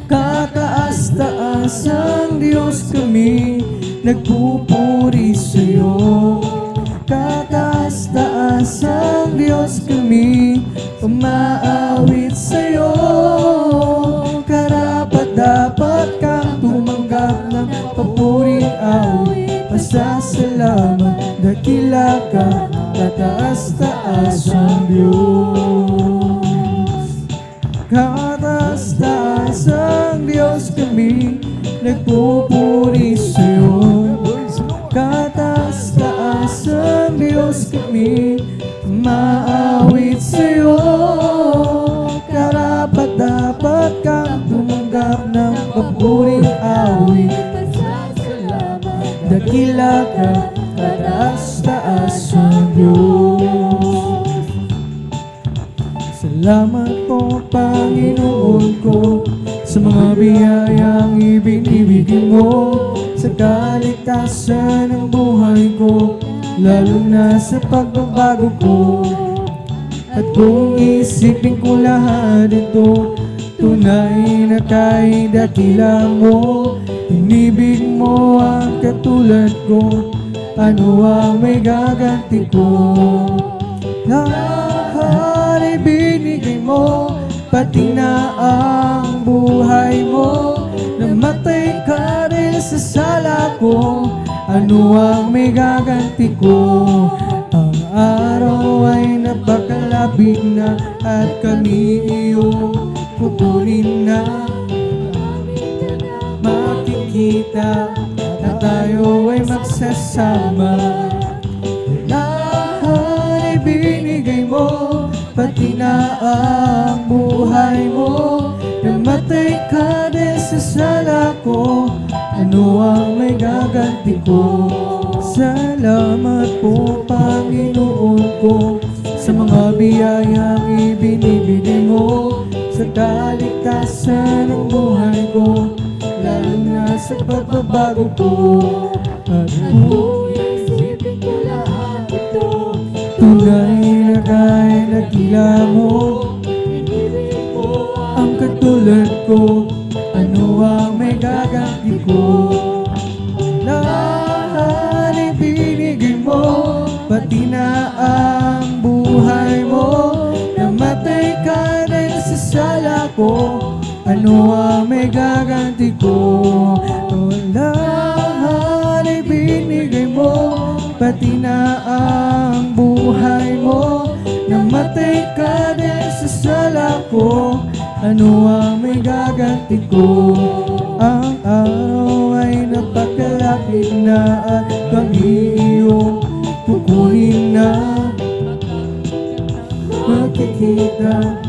Kataas-taas ang Diyos, kami nagpupuri sa'yo. Kataas-taas ang Diyos, kami umaawit sa'yo. Karapat-dapat kang tumanggap ng papuring awit. Pasasalamat, dakila ka, kataas-taas ang Diyos. Kataas-taas ang Diyos, kami nagpupuri sa'yo. Kataas-taas ang Diyos, kami maawit sa'yo. Karapat-dapat kang tumanggap ng papuring awit. Dakila ka, kataas-taas ang Diyos. Salamat po, Panginoon ko, sa mga biyayang ibinibigay mo sa kaligtasan ng buhay ko, lalo na sa pagbabago ko. At kung isipin ko lahat ito, tunay na kay dakila mo. Inibig mo ang katulad ko, ano ang may gaganti ko? Lahat ay binigay mo, pati na ang buhay mo. Namatay ka rin sa sala ko, ano ang may gaganti ko? Ang araw ay napakalapit na, at kami iyong kukunin na. Makikita na tayo ay magsasama. Lahat ay binigay mo, pati na ang buhay mo. Namatay ka din sa sala ko, ano ang may gaganti ko? Salamat po, Panginoon ko, sa mga biyayang ibinibigay mo sa kaligtasan ng buhay ko, lalo na sa pagbabago ko. At kung isipin ko lahat ito, tunay na kay dakila mo. Inibig mo ang katulad ko, ano ang may gaganti ko? Lahat ay binigay mo, pati na ang buhay mo. Namatay ka rin sa sala ko, ano ang may gaganti ko? Lahat ay binigay mo, pati na ang buhay mo. Namatay ka rin sa sala ko, ano ang may gaganti ko? Ang araw ay napakalapit na, at kami iyong kukunin na. Makikita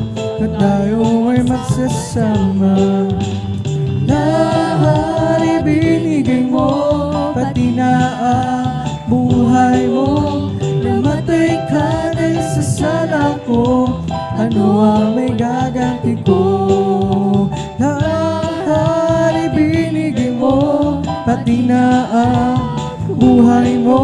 na tayo ay magsasama. Lahat ay binigay mo, pati na ang buhay mo. Namatay ka rin sa sala ko, ano ang may gaganti ko? Lahat ay binigay mo, pati na ang buhay mo.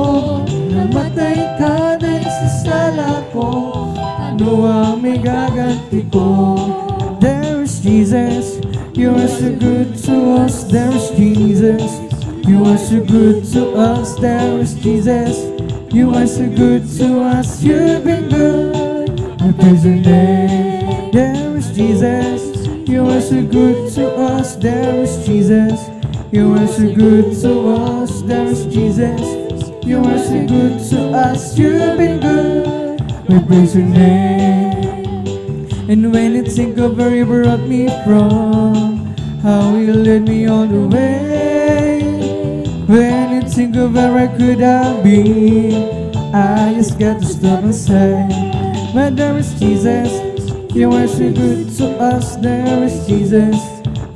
Namatay ka rin sa sala ko, ano ang may gaganti ko? There is Jesus, you are so good to us. There is Jesus, you are so good to us. There is Jesus, you are so good to us. You've been good, I praise your name. There is Jesus, you are so good to us. There is Jesus, you are so good to us. There is Jesus, you are so good to us. You've been good, we praise your name. And when it think of where you brought me from, how you led me all the way. When you think of where I could have been, I just got to stop and say, but there is Jesus, you are so good to us. There is Jesus,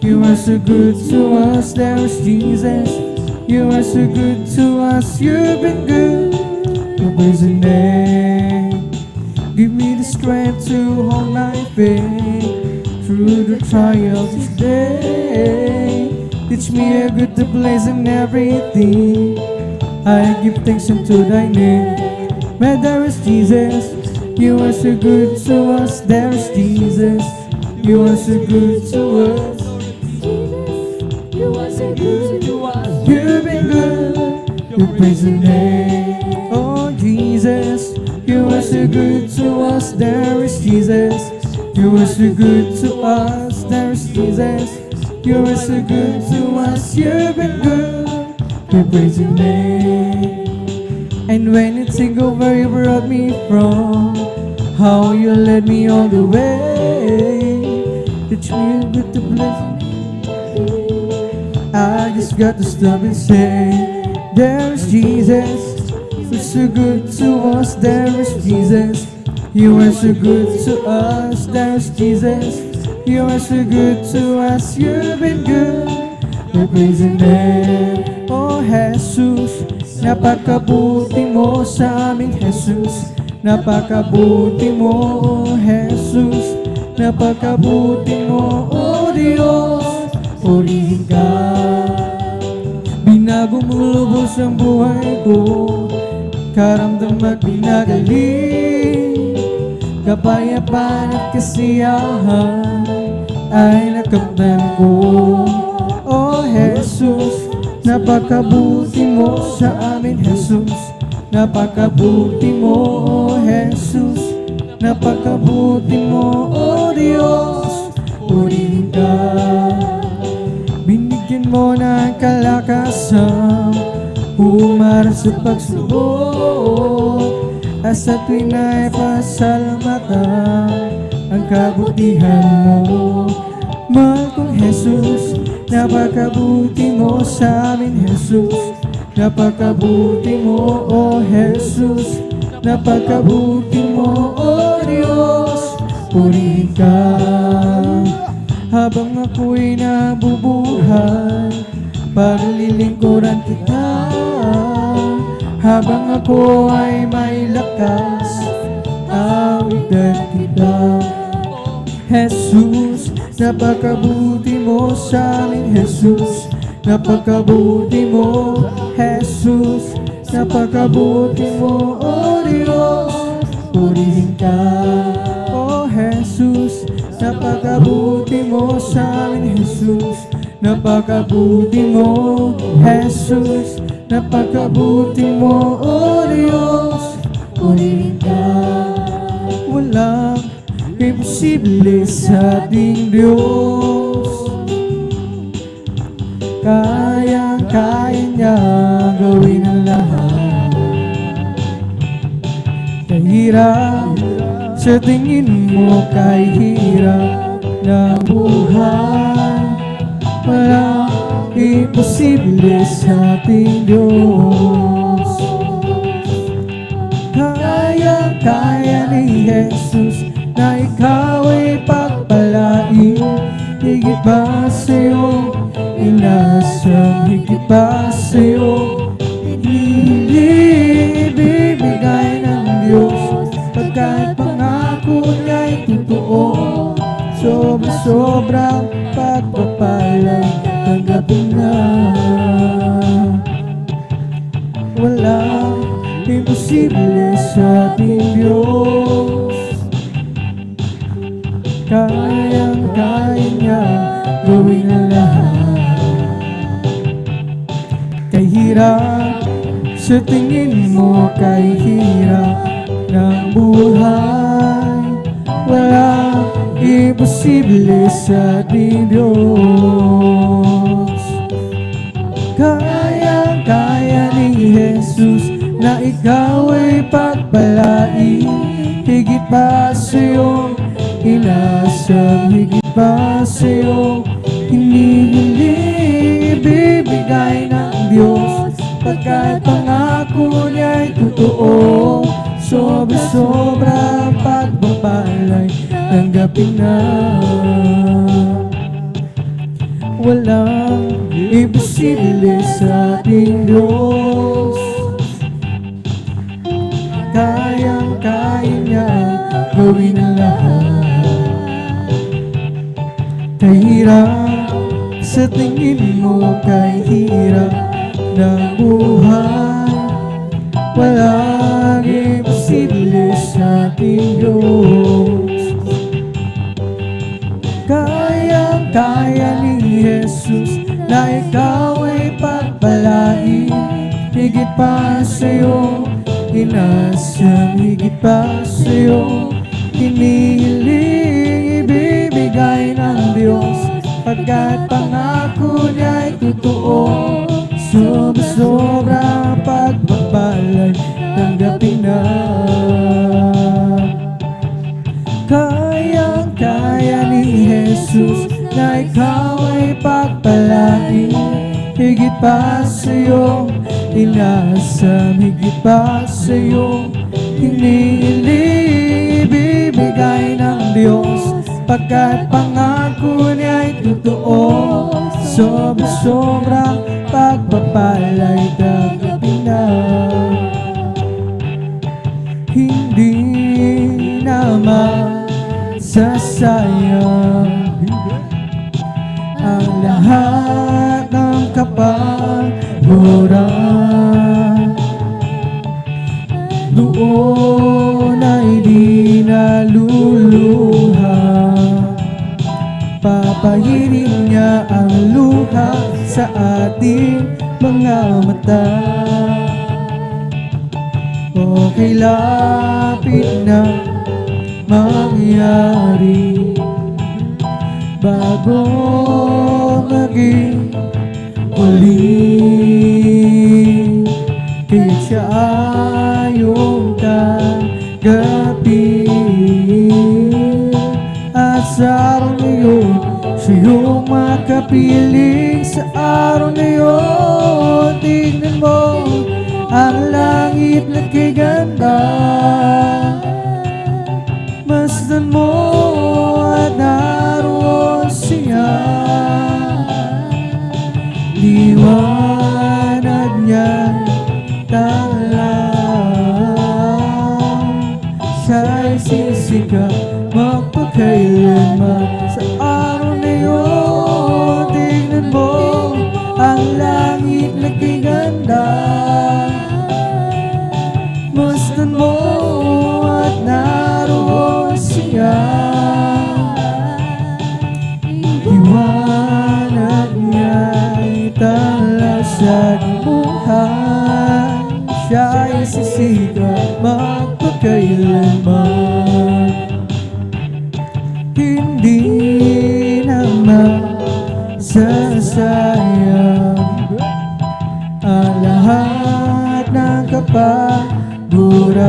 you are so good to us. There is Jesus, you are so good to us. You've been good, your praise your name. Give me the strength to hold my faith through the trials each day. Teach me a good to place in everything. I give thanks unto thy name. But there is Jesus, you are so good to us. There is Jesus, you are so good to us. You are so good to us. You've been good, you praise your name. Oh Jesus, you are so good to us. There is Jesus, you are so good to us. There is Jesus, you are so good to us. You've been good, you praise your name. And when you think of where you brought me from, how you led me all the way, teach me a good to bless. I just got to stop and say, there is Jesus, you're so good to us. There is Jesus, you are so good to us. There is Jesus, you are so good to us. You've been good, we praise your name. Oh Jesus, napakabuti mo sa amin, Jesus. Napakabuti mo, oh Jesus. Napakabuti mo, oh Diyos. Purihin ka. Binago mo lubos ang buhay ko, karamdam at binagaling. Kapayapaan at kasiyahan ay nakamtan ko. Oh Jesus, napakabuti mo sa amin, Jesus. Napakabuti mo, oh Jesus. Napakabuti mo, oh Diyos. Purihin ka. Binigyan mo ng kalakasan humarap sa pagsubok, at sa tuwing na'y pasalamatan ang kabutihan mo. Mahal kong Jesus, napakabuti mo sa amin, Jesus. Napakabuti mo, oh Jesus. Napakabuti mo, oh Diyos. Purihin ka. Habang ako'y nabubuhay, paglilingkuran kita. Habang ako ay may lakas, awitan kita. Jesus, napakabuti mo sa amin, Jesus. Napakabuti mo, Jesus. Napakabuti mo, oh Diyos. Purihin ka, oh Jesus. Napakabuti mo sa amin, Jesus. Napakabuti mo, Jesus. Napakabuti mo, oh Diyos. Purihin ka. Walang imposible sa ating Diyos. Kayang-kaya niya gawin ang lahat. Kahirap sa tingin mo, kay hirap na buhay, walang imposible sa ating Diyos. Kaya ni Jesus na ikaw ay pagpalain, higit pa sa'yo inasang, higit pa sa'yo ibibigay ng Diyos. Pagkat pangako niya'y totoo, sobra-sobrang pagpapalang tanggapin na. Walang imposible sa ating Diyos. Kayang-kaya niya gawin ang lahat. Kay hirap sa tingin mo, kay hirap ng buhay, walang imposible sa ating Diyos. Kaya-kaya ni Jesus na ikaw ay pagpalain, higit pa sa'yo inasang higit pa sa'yo. Hinihiling ibibigay ng Diyos, pagkat pangako niya'y totoo. Sobra-sobra pagpapalay, tanggapin na. Walang imposible sa ating Diyos. Kayang-kaya niya gawin ang lahat. Kahirap sa tingin mo, kahirap ng buhay, walang imposible sa ating Diyos. Kayang-kaya ni Jesus na ikaw ay pagpalain, higit pa sa'yo, inasang higit pa sa'yo. Hinihiling ibibigay ng Diyos, pagkat pangako niya'y totoo. Sobra-sobra pagpapalay, tanggapin na. Kayang-kaya ni Jesus na ikaw ay pagpalain, higit pa sa'yo, inasam higit pa sa'yo. Hinihiling ibibigay ng Diyos, pagkat pangako niya'y totoo. Sobra-sobra pagpapalay, tanggapin na. Hindi naman sasayang ang lahat ng kapagpuran. Doon ay di naluluha, papahirin niya ang luha sa ating mga mata. Okay, lapit na mangyari bago maging uli. Kaya siya ayong tanggapin, at sa araw na yun siya'y makapiling. Sa araw na yun, tignan mo ang langit na kay ganda. Masdan mo at naroon siya, liwanag niya tanglang. Siya'y sisigaw magpakailanman. Sa araw na yun, tignan mo ang langit na kay ganda. Masdan mo at naroon siya, liwanag niya'y tala sa buhay. Siya'y sisigaw magpakailanman. Hindi naman sasayang ang lahat ng kapagpuran.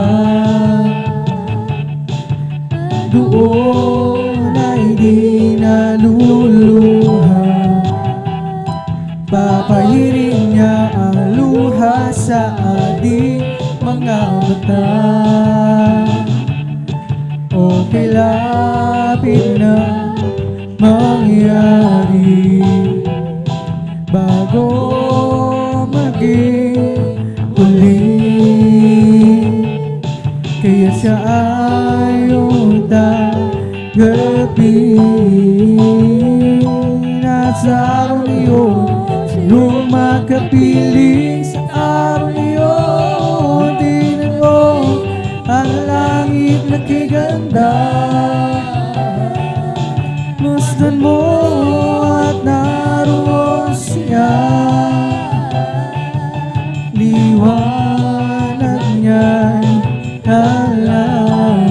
Doon ay di naluluha, papahirin niya ang luha sa ating mga mata. Okay, lapit na mangyari bago maging uli. Kaya siya ayong tanggapin, at sa araw na yun siya'y makapiling. Sa araw na yun, tingnan mo ang langit na kay ganda. Masdan mo at naroon siya, liwanag niya'y tanglang.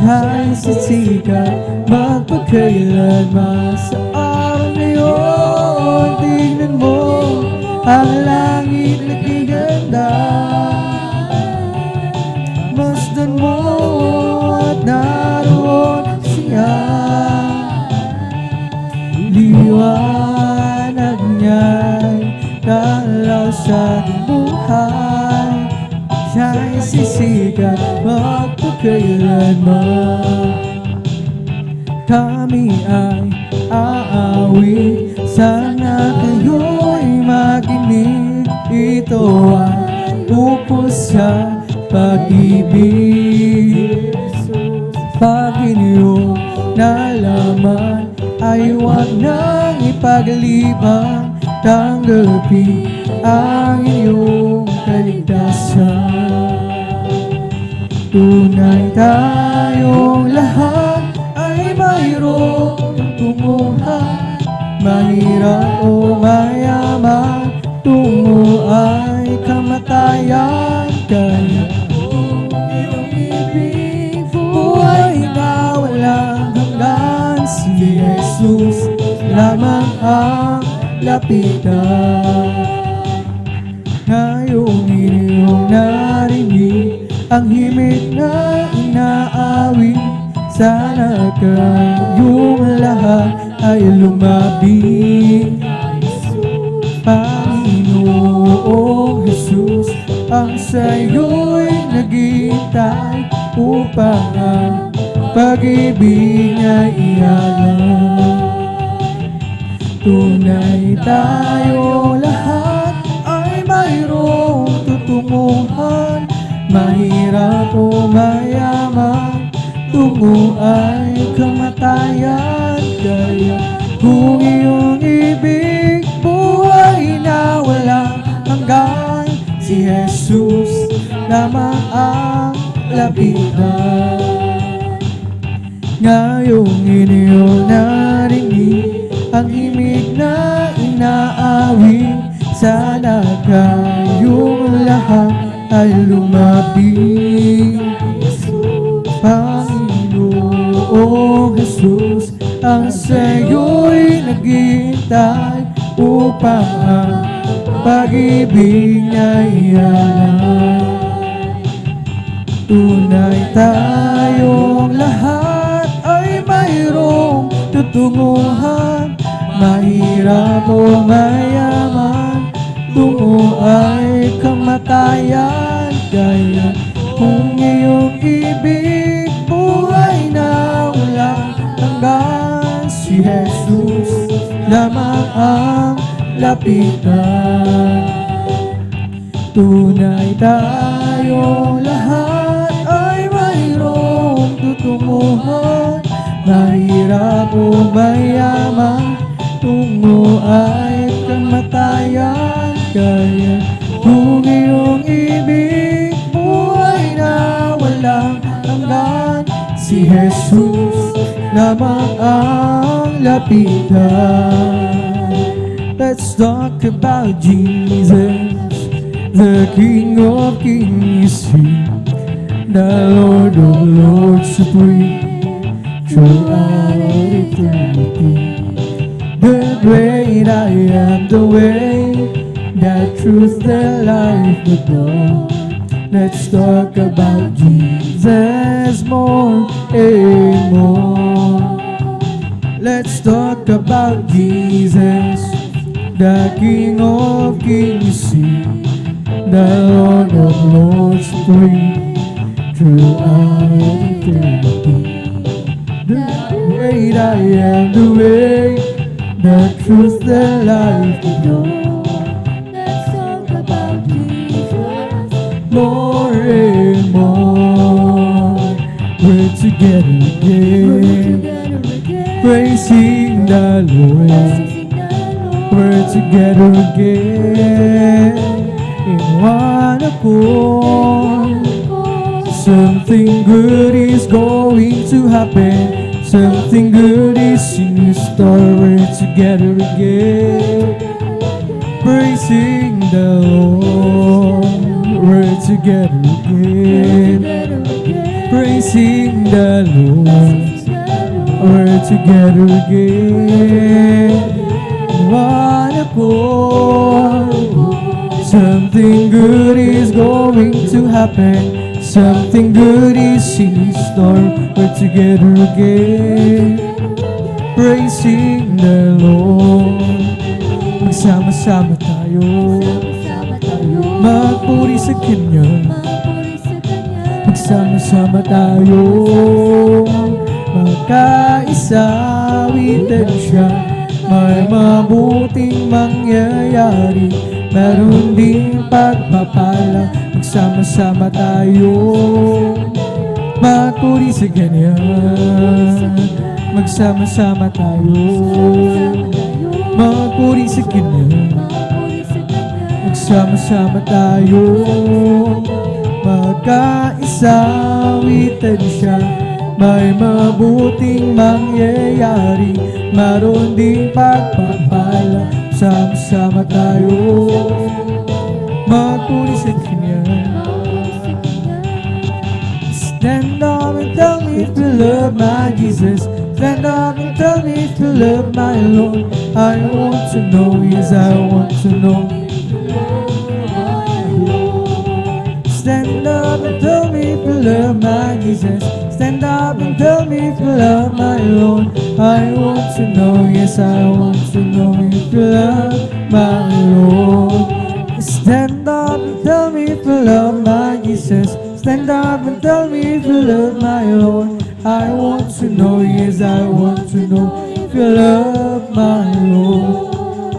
Siya'y sisigaw magpakailanman. Sa araw na yun, tingnan mo ang langit na kay ganda. Masdan mo at ka magpakailanman. Kami ay aawit, sana kayo'y makinig. Ito ay ukol sa pag-ibig. Pag inyong nalaman ay huwag nang ipaglibang. Tanggapin ang inyong kaligtasan. Tunay tayong lahat ay mayroong tunguhan. Mahirap o mayaman, tungo ay kamatayan. Kaya kung iyong ibig, buhay na walang hanggan. Si Jesus lamang ang lapitan. Ngayong inyong narinig ang himig na inaawit, sana kayong lahat ay lumapit. Panginoong Jesus, ang sa'yo'y naghihintay upang ang pag-ibig niya ialay. Tunay tayo lahat ay mayroong tutunguhan. Mahirap o mayaman, tungo ay kamatayan. Kaya kung iyong ibig, buhay na walang hanggan. Si Jesus lamang ang lapitan. Ngayong inyong narinig ang himig na inaawit, sana kayong lahat ay lumapit. Panginoong Jesus, ang sa'yo'y naghihintay upang ang pag-ibig niya ialay. Tunay tayong lahat ay mayroong tutunguhan. Mahirap o mayaman, tungo ay kamatayan. Kaya kung iyong ibig, buhay na walang hanggan. Si Jesus lamang ang lapitan. Tunay tayong lahat ay mayroong tutunguhan. Mahirap o mayaman, tungo ay kamatayan. Kaya kung iyong ibig, buhay na walang hanggan. Si Jesus lamang ang lapitan. Let's talk about Jesus, the King of Kings, the Lord of Lords, supreme throughout eternity. The great I am, the way, the truth, the life, the dawn. Let's talk about Jesus more and more. Let's talk about Jesus, the King of Kings, the Lord of Lords, supreme throughout eternity. The great I am, the way, the truth, the life, the dawn. Let's talk about Jesus. More and more, we're together again, praising the Lord. We're together again in one accord. Something good is going to happen. Something good is in store. We're together again, praising the Lord. We're together again, praising the Lord. We're together again, one accord. Something good is going to happen. Something good is in store. We're together again, praising the Lord. Magsama-sama tayo, magpuri sa Kanya. Magsama-sama tayo, magkaisa, awitin siya. May mabuting mangyayari, meron ding pagpapala. Magsama-sama tayo, maturi sa ganyan. Magsama-sama tayo, magpuri sa ganyan. Magsama-sama tayo, magkaisa, awitin siya. May mabuting mangyayari, maroon ding pagpapala. Sama-sama tayo, magpuri sa Kanya. Stand up and tell me if you love my Jesus. Stand up and tell me if you love my Lord. I want to know, yes, I want to know. Stand up and tell me if you love my Jesus. Stand up and tell me if you love my Lord. I want to know, yes, I want to know if you love my Lord. Stand up and tell me if you love my Jesus. Stand up and tell me if you love my Lord. I want to know, yes, I want to know if you love my Lord.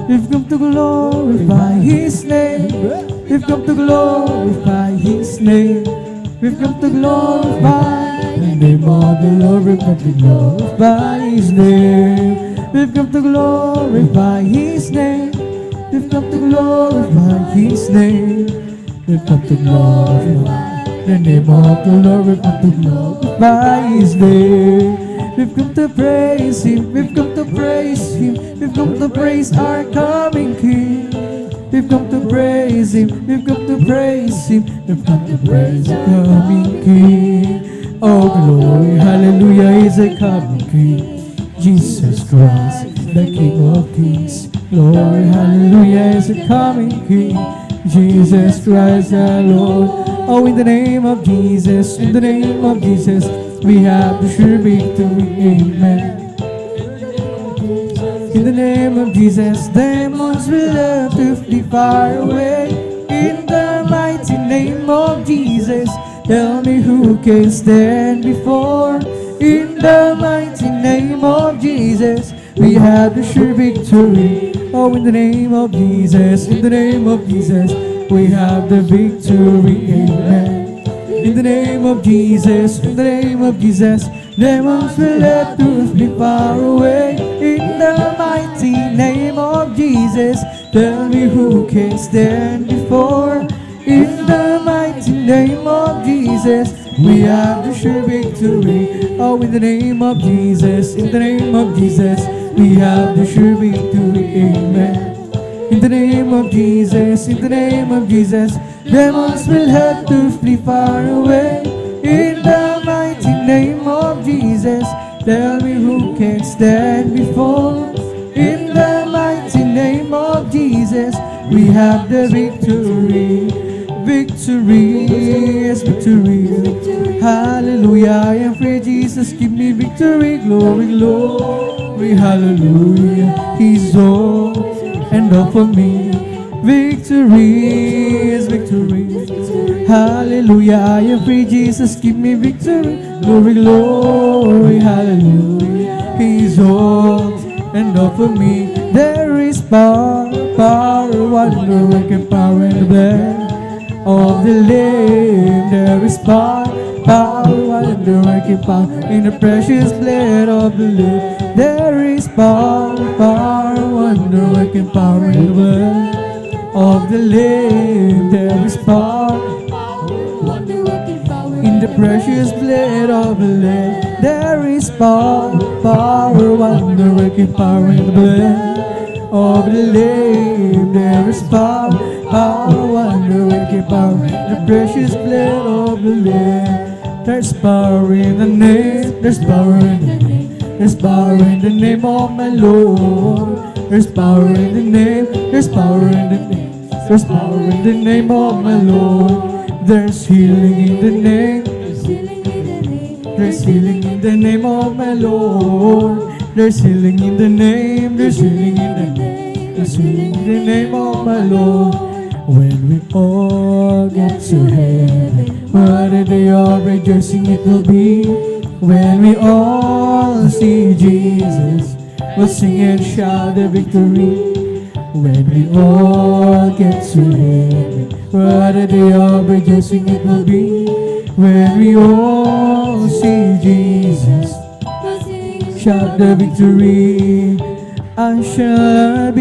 We've come to glorify His name. We've come to glorify His name. We've come to glorify the name of the Lord. We've come to glorify His name. We've come to glorify His name. We've come to glorify His name. We've come to glorify the name of the Lord. We've come to glorify His name. We've come to praise Him. We've come to praise Him. We've come to praise our coming King. We've come to praise Him. We've come to praise Him. We've come to praise our coming King. Oh glory, hallelujah, is a coming King. Jesus Christ, the King of Kings. Glory, hallelujah, is a coming King. Jesus Christ, our Lord. Oh, in the name of Jesus, in the name of Jesus, we have the sure victory. Amen. In the name of Jesus, demons will have to flee far away. In the mighty name of Jesus, tell me who can stand before. In the mighty name of Jesus, we have the sure victory. Oh, in the name of Jesus, in the name of Jesus, we have the victory. Amen. In the name of Jesus, in the name of Jesus, demons will have to flee far away. In the mighty name of Jesus, tell me who can stand before. In the mighty name of Jesus, we have the sure victory. Oh, in the name of Jesus, in the name of Jesus, we have the sure victory. Amen. In the name of Jesus, in the name of Jesus, demons will have to flee far away. In the mighty name of Jesus, tell me who can stand before. In the mighty name of Jesus, we have the victory. Victory, yes, victory. Hallelujah, I am free. Jesus, give me victory. Glory, glory, hallelujah. He's all and all for me. Victory is victory. Hallelujah, I am free. Jesus, give me victory. Glory, glory, hallelujah. He's all and all for me. There is power, power, wonder, working power in the blood of the Lamb. There is power, power, wonder, working power in the precious blood of the Lamb. There is power, power, wonder, working power in the blood of the Lamb. There is power in the precious blood of the Lamb. There is power, power, wonder, working power in the blood of the Lamb. There is power, power, wonder, working power in the precious blood of the Lamb. There's power in the name, there's power in the name, there's power in the name of my Lord. There's power in the name, there's power in the name, there's power in the name of my Lord. There's healing in the name, there's healing in the name of my Lord. There's healing in the name, there's healing in the name, there's healing in the name of my Lord. When we all get to heaven, What a day of rejoicing it will be when we all see Jesus. We'll sing and shout the victory when we all get to heaven. What a day of rejoicing it will be when we all see Jesus. Shout the victory. I shall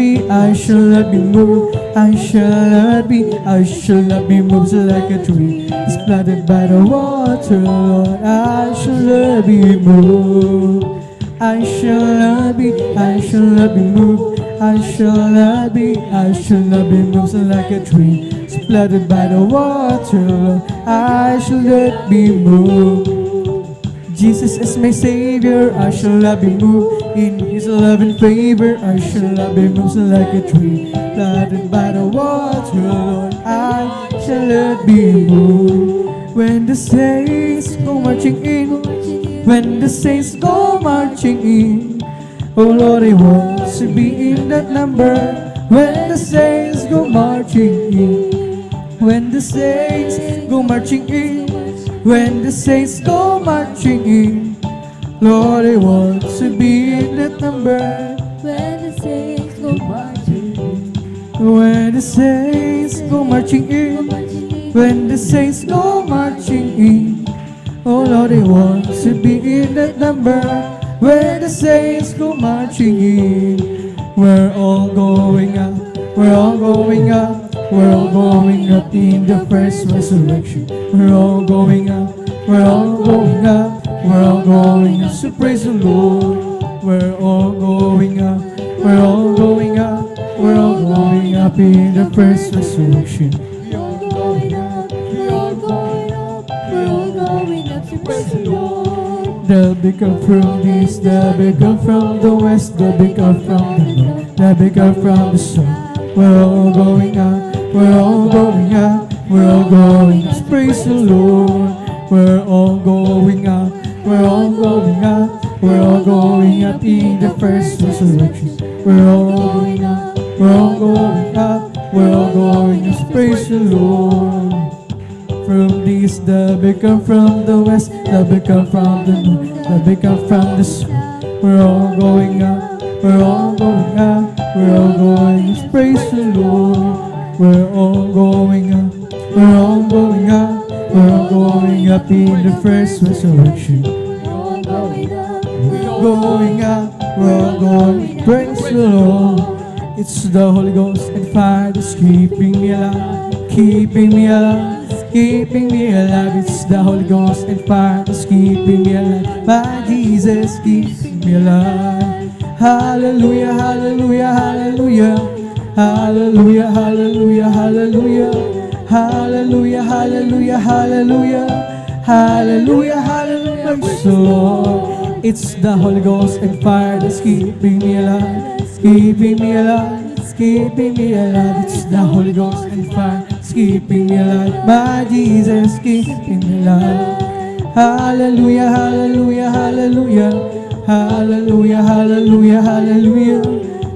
not be moved. I shall not be moved like a tree. It's planted by the water, Lord. I shall not be moved. I shall not be moved. I shall not be moved like a tree. It's planted by the water, Lord. I shall not be moved. Jesus is my Savior, I shall not be moved. In His love and favor, I shall not be moved like a tree planted by the water, Lord. I shall not be moved. When the saints go marching in, when the saints go marching in, oh Lord, I want to be in that number. When the saints go marching in, when the saints go marching in, when the saints go marching in, Lord, I want to be in that number. When the saints go marching in, When the saints go marching in, when the saints go marching in, oh Lord, I want to be in that number. When the saints go marching in, we're all going up, we're all going up. We're all going up in the first resurrection. We're all going up, we're all going up, we're all going up. So praise the Lord. We're all going up, we're all going up, we're all going up in the first resurrection. we're all going up, we're all going up, we're all going up to praise the Lord. They'll be come from the east, they'll be come from the west, they'll be come from the north, they'll be come from the south. We're all going up, we're all going up, we're all going up. Praise the Lord. We're all going up, we're all going up, we're all going up in the first resurrection. We're all going up, we're all going up, we're all going up. Praise the Lord. From the east, they'll be come from the west, they'll be come from the north, they'll be come from the south. We're all going up, we're all going up, we're all going up. Praise the Lord. We're all going up, we're all going up, we're all going up in the first resurrection. We're all going up, we're all Going up, we're all going. Praise the Lord. It's the Holy Ghost and fire that's keeping me alive, keeping me alive, keeping me alive. It's the Holy Ghost and fire that's keeping me alive. My Jesus keeping me alive. Hallelujah, hallelujah, hallelujah. Hallelujah, hallelujah, hallelujah. Hallelujah, hallelujah, hallelujah. Hallelujah, hallelujah. Praise the Lord. It's the Holy Ghost and fire that's keeping me alive, keeping me alive, keeping me alive. It's the Holy Ghost and fire that's keeping me alive. My Jesus keeping me alive. Hallelujah, hallelujah, hallelujah. Hallelujah, hallelujah, hallelujah.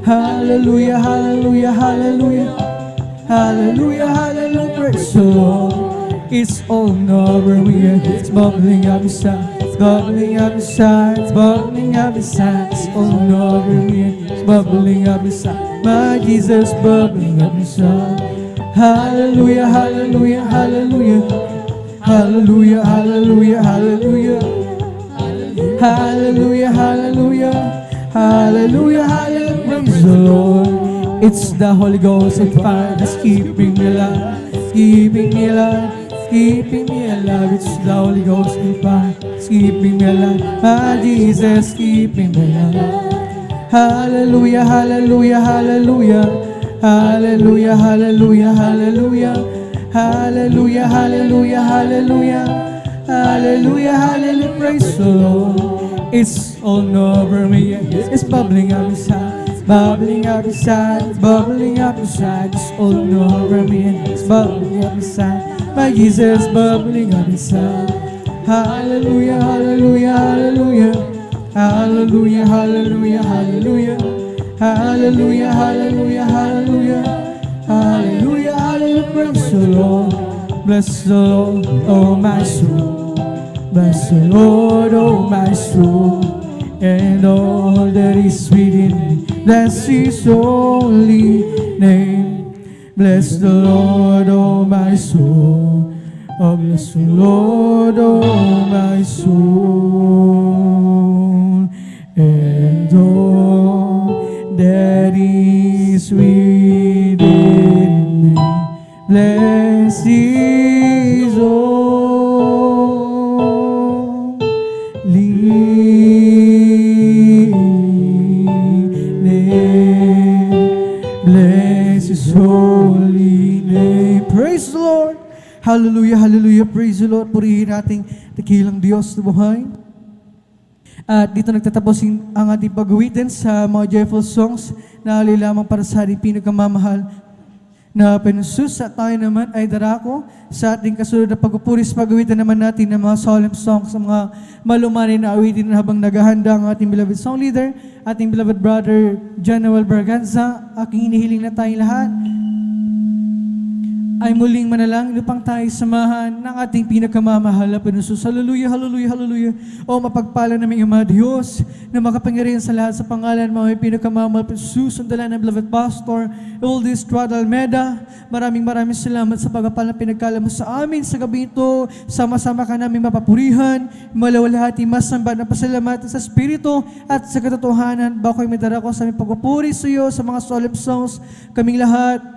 Hallelujah, hallelujah, hallelujah. Hallelujah, hallelujah. Praise the Lord. It's all over me. It's bubbling up inside. It's bubbling up inside. It's bubbling up inside. It's all over me. It's bubbling up inside. My Jesus bubbling up inside. Hallelujah, hallelujah, hallelujah. Hallelujah, hallelujah, hallelujah. Hallelujah, hallelujah. Hallelujah, hallelujah. Praise the Lord. It's the Holy Ghost and fire that's keeping me alive, keeping me alive, keeping me alive. It's the Holy Ghost and fire that's keeping me alive. My Jesus keeping me alive. Hallelujah, hallelujah, hallelujah. Hallelujah, hallelujah, hallelujah. Hallelujah, hallelujah, hallelujah. Hallelujah, hallelujah. Praise the Lord. It's all over me. It's bubbling up inside. It's bubbling up inside. It's bubbling up inside. It's all over me. It's bubbling up inside. My Jesus bubbling up inside. Hallelujah, hallelujah, hallelujah. Hallelujah, hallelujah, hallelujah. Hallelujah, hallelujah, hallelujah. Hallelujah, hallelujah. Praise the Lord. Bless the Lord, oh my soul. Bless the Lord, oh my soul, and all that is within me. Bless His holy name. Bless the Lord, oh my soul. Oh, bless the Lord, oh my soul, and all that is within me. Bless His holy name. Bless His holy name. Praise the Lord. Hallelujah, hallelujah. Praise the Lord. Purihin nating dakilang Diyos na buhay. At dito nagtatapos ang ating pag-awitin sa mga joyful songs na lamang para sa ating pinakamamahal na Pensus. At tayo naman ay darako sa ating kasunod na pagpupuris. Pag-awitin naman natin ng mga solemn songs, sa mga malumanin na awitin habang naghahanda ang ating beloved song leader, ating beloved brother John Noel Berganza. Aking hinihiling na tayong lahat ay muling manalangin upang tayo samahan ng ating pinakamamahal na Pensus. Hallelujah, hallelujah, hallelujah. O mapagpala namin ang mga Diyos na makapangyarihan sa lahat sa pangalan mga pinakamamahal Pensus, ang dala ng beloved pastor Eldis Estrada Almeda. Maraming salamat sa pagpapala na pinagkala mo sa amin sa gabi ito. Sama-sama ka namin mapapurihan, malawalhati, masamba na pasalamatan sa Espiritu at sa katotohanan. Bako'y may dara ko sa aming pagpupuri sa iyo sa mga solemn songs. Kaming lahat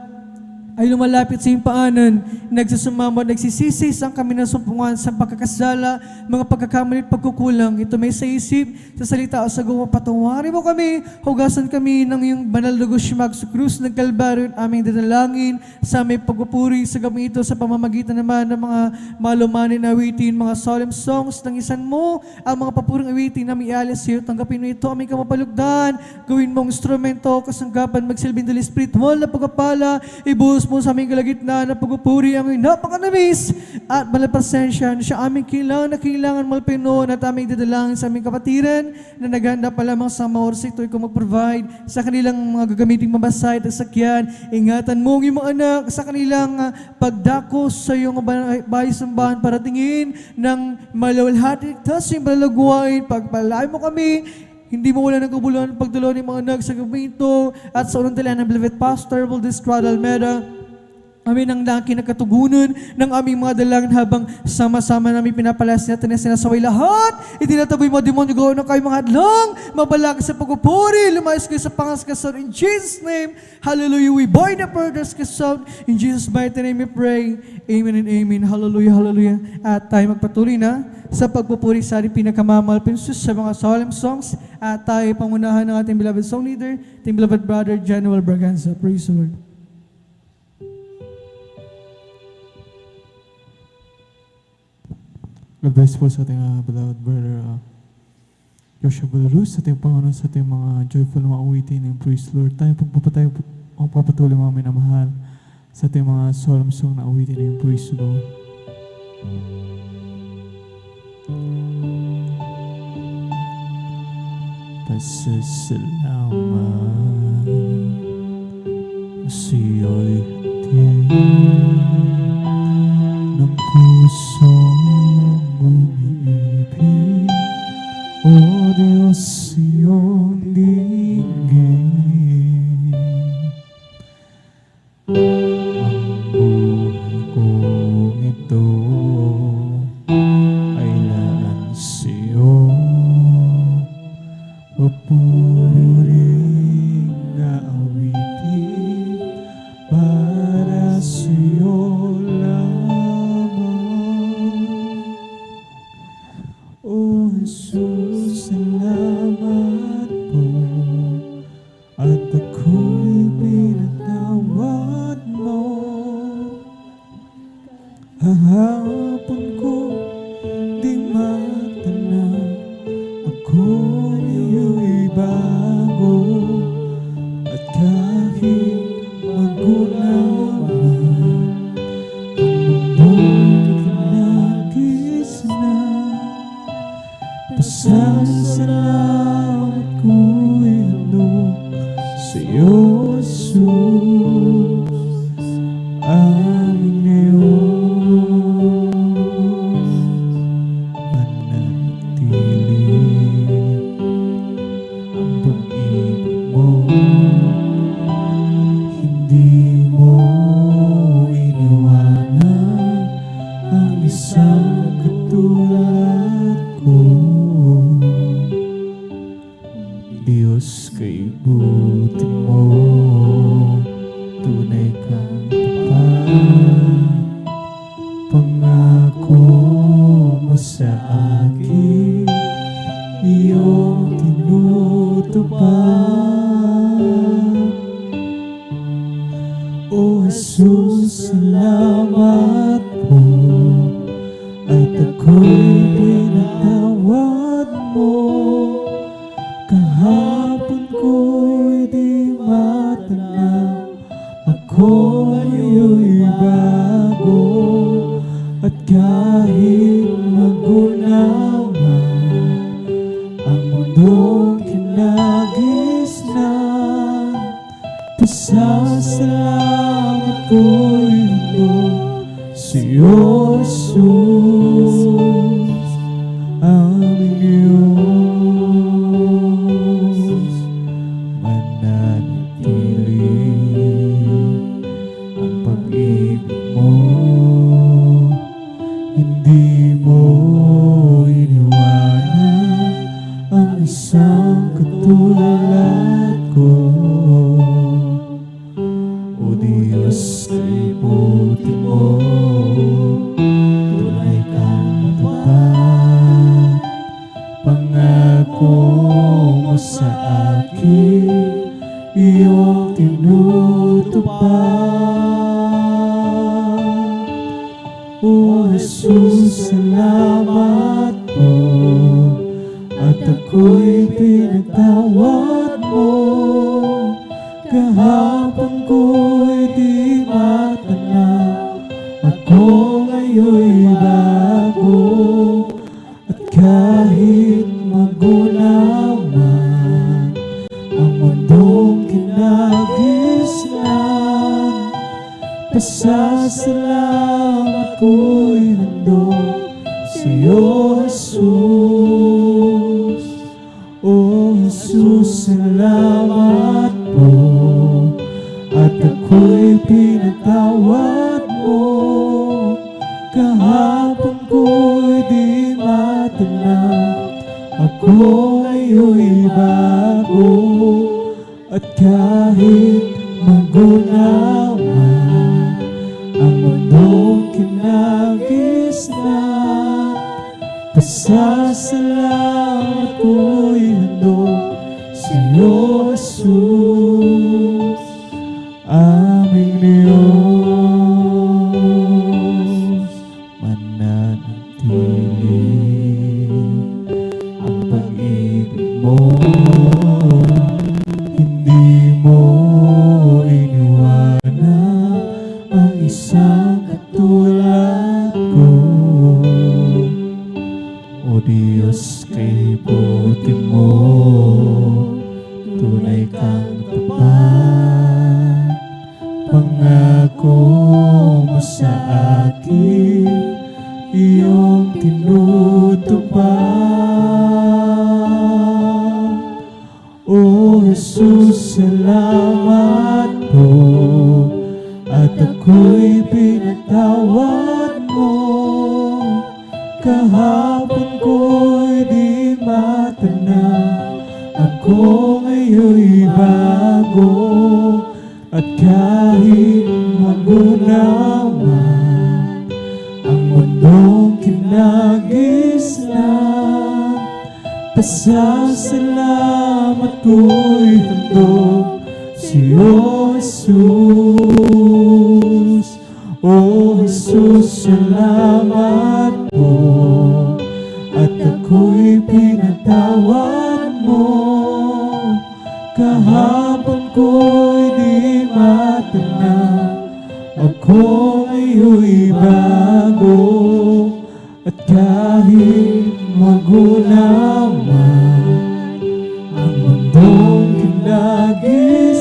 ay lumalapit sa iyong paanan, nagsusumamo, nagsisisi ang kami ng sumpungan sa pagkakasala, mga pagkakamali at pagkukulang. Ito may sa isip, sa salita o sa gawa, patawarin mo kami, hugasan kami ng iyong banal na dugo sa krus ng Kalbaryo at aming dadalangin sa aming pagpupuri sa gabi ito sa pamamagitan naman ng mga malumanin na awitin, mga solemn songs ng isan mo, ang mga papuring awitin na may alas sa iyo. Tanggapin mo ito, aming kamapalugdan, gawin mong instrumento, kasanggapan, magsilbing dali spiritual na pagpapala, ibuhos mo sa aming kalagitnaan na pagpupuri ang napakanamis at malapasensya na siya aming kailangan malpinoon at aming dadalangin sa aming kapatiran na naghanda pa lamang sa mga oras ito ikaw mag-provide sa kanilang mga gagamiting mabasay at sakyan. Ingatan mo ang iyong mga anak sa kanilang pagdakos sa iyong bahay sambahan para tingin ng malawalhati tas yung balalaguain. Pagpalain mo kami, hindi mo wala ng kabuluhan pagdalo ng mga anak sa gabi ito at sa unang tala ng beloved pastor Eldis Estrada Almeda. Amin ang laki na katugunan ng aming mga dalangin habang sama-sama namin pinapalas natin na sinasaway lahat. Itinataboy mo demonyo gawin na kayo mga hadlang. Mabalaki sa pagpupuri. Lumayas kayo sa pangaskasan. In Jesus' name, hallelujah. We bind the burdens kasound. In Jesus' mighty name we pray. Amen and amen. Hallelujah, hallelujah. At tayo magpatuloy na sa pagpupuri sa ating pinakamamahal Pensus sa mga solemn songs. At tayo pangunahan ng ating beloved song leader, ating beloved brother John Noel Berganza. Praise the Lord. God bless po sa ating beloved brother Joshua Balarus, sa ating Panginoon, sa ating mga joyful na awitin ng praise Lord. Tayo pagpapatuloy mga minamahal sa ating mga solemn song na awitin ng praise Lord. Pasasalamat sa iyo'y ng pusong umiibig, O Diyos, iyong dinggin. Ang buhay kong ito ay laan sa iyo, papuring awitin para sa iyo lamang. O Jesus, salamat po at ako'y pinatawad mo. Hahapon ko di matanaw, ako'y iyong bago, at kahit magulang man ang mundo kinagis na, pasasalamat ko'y handog sa iyo, Jesus, aming ngayon katulad ko. Diyos, kay buti mo, tunay kang tapat. Pangako mo sa akin, iyong tinutupad. O Jesus, salamat po, at ako'y pinatawad mo. Kahapon ko'y di matanaw, ako ngayon'y bago. At kahit magunaw man ang mundong kinagisnan, pasasalamat ko'y handog sa'yo, Jesus, aming Diyos. Mananatili ang pag-ibig mo, hindi mo iniwanan ang isang katulad ko. O Diyos, kay buti mo, tunay kang tapat. Pangako mo sa akin, iyong tinutupad. O Jesus, salamat po, at ako'y pinatawad mo. Kahapon ko'y di matanaw, ako ngayon'y bago. At kahit magunaw man ang mundong kinagisnan, pasasalamat ko'y handog sa'yo, Jesus. O Jesus, salamat po, at ako'y pinatawad mo. Kahapon ko'y di matanaw, ako ngayon'y bago. At kahit magunaw man ang mundong kinagisnan, pasasalamat ko'y handog sa'yo, Jesus, aming Diyos. Mananatili ang pag-ibig mo, hindi mo iniwanan ang isang katulad ko. O Diyos, kay buti mo, tunay kang tapat. Pangako mo sa akin, iyong tinutupad. O Jesus, salamat po, at ako'y pinatawad mo. Kahapon ko'y di matanaw, ako ngayon'y bago. At kahit magunaw man ang mundong kinagisnan, pasasalamat ko'y handog sa'yo, Jesus. O Jesus, salamat po, at ako'y pinatawad mo. Kahapon ko'y di matanaw, ako ngayon'y bago. At kahit magunaw man ang mundong kinagisnan,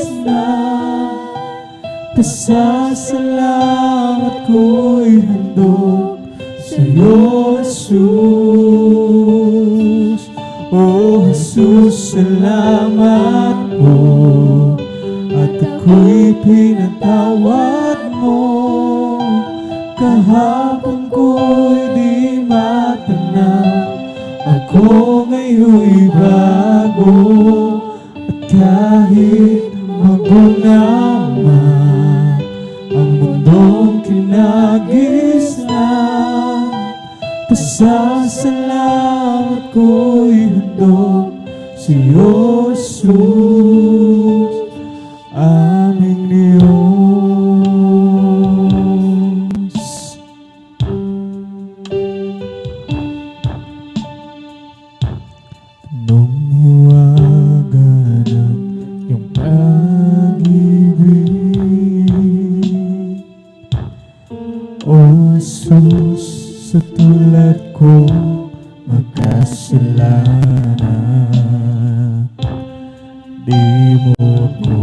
pasasalamat ko'y handog sa'yo, Jesus. O Jesus, salamat po, at ako'y pinatawad mo. Kahapon ko'y di matanaw, ko ngayon'y bago, at kahit magunaman ang mundong kinagisnan, pasasalamat ko'y handog sa iyo, Jesus, aming Diyos. Nung hiwaga ng iyong pag-ibig, O Jesus, sa tulad ko magkasalanan, di mo ako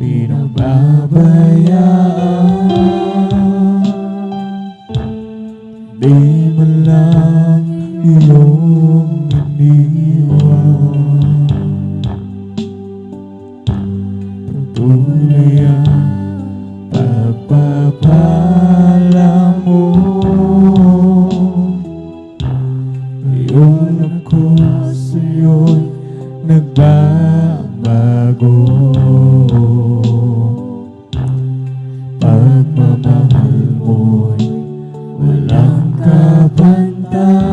pinababayaan, di man lang iyong iniwan. Patuloy ang pagpapala mo, ngayon ako sa'yo'y nagbabago. Pagmamahal mo'y walang kapantayan,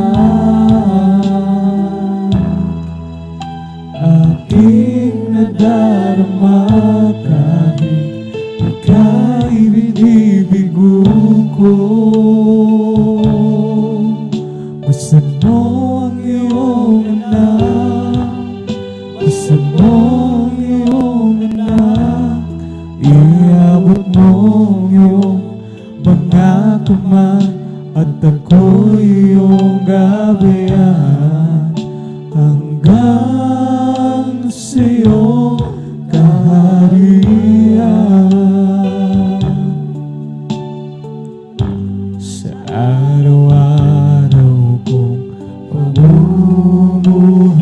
aking nadarama kahit ika'y binibigo ko. Basta mo ang iyong anak, basta mo ang iyong anak, iabot mo ang iyong mga kamay, at ako'y iyong gabayan hanggang sa iyong kaharian. Sa araw-araw kong pamumuhay,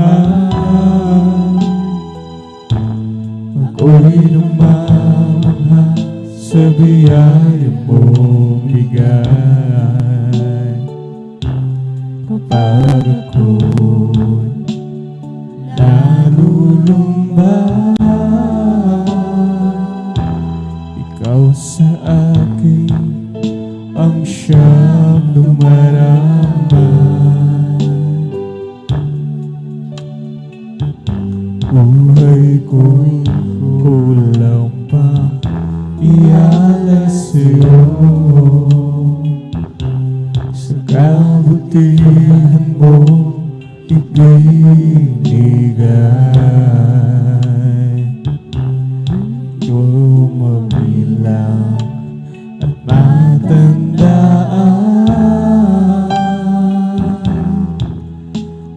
ako'y lumamangha sa biyaya mong bigay. Kapag ako'y nalulumbay, ikaw sa akin ang siyang lumaramay. Buhay ko kulang pa ialay sa'yo, sa kabutihan mo ibinigay. Iyong mabilang at matandaan,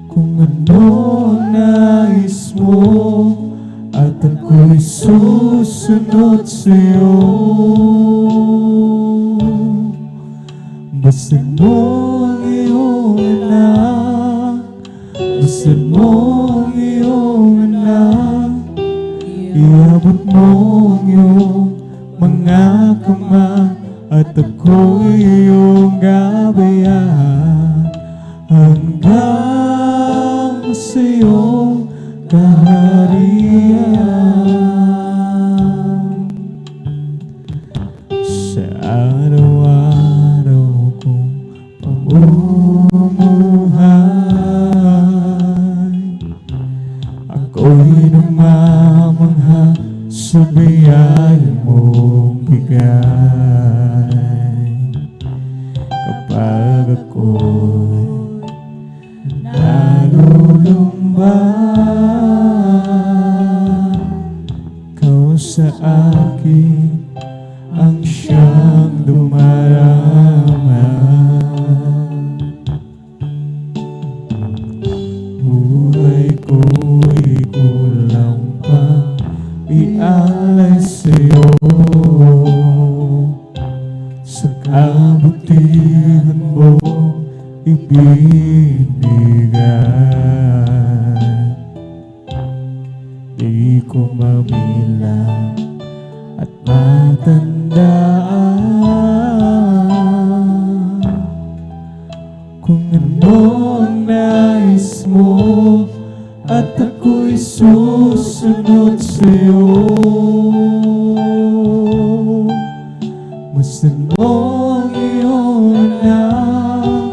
kung ano ang nais mo, at ako'y susunod sa'yo. Basta mo ang iyong anak, basta mo ang iyong anak, iabot mo ang iyong mga kamay, at ako'y iyong gabayan hanggang sa iyong kaharian. Sa araw-araw kong pamumuhay, ako'y namamangha sa biyaya mong bigay. Kapag ako'y nalulumbay, ikaw sa akin ang siyang dumaramay. Buhay ko'y kulang pa ialay sa'yo, sa kabutihan mo ibinigay. Di ko mabilang at matandaan, kung ano ang nais mo at ako'y susunod sa'yo. Masdan mo ang iyong anak,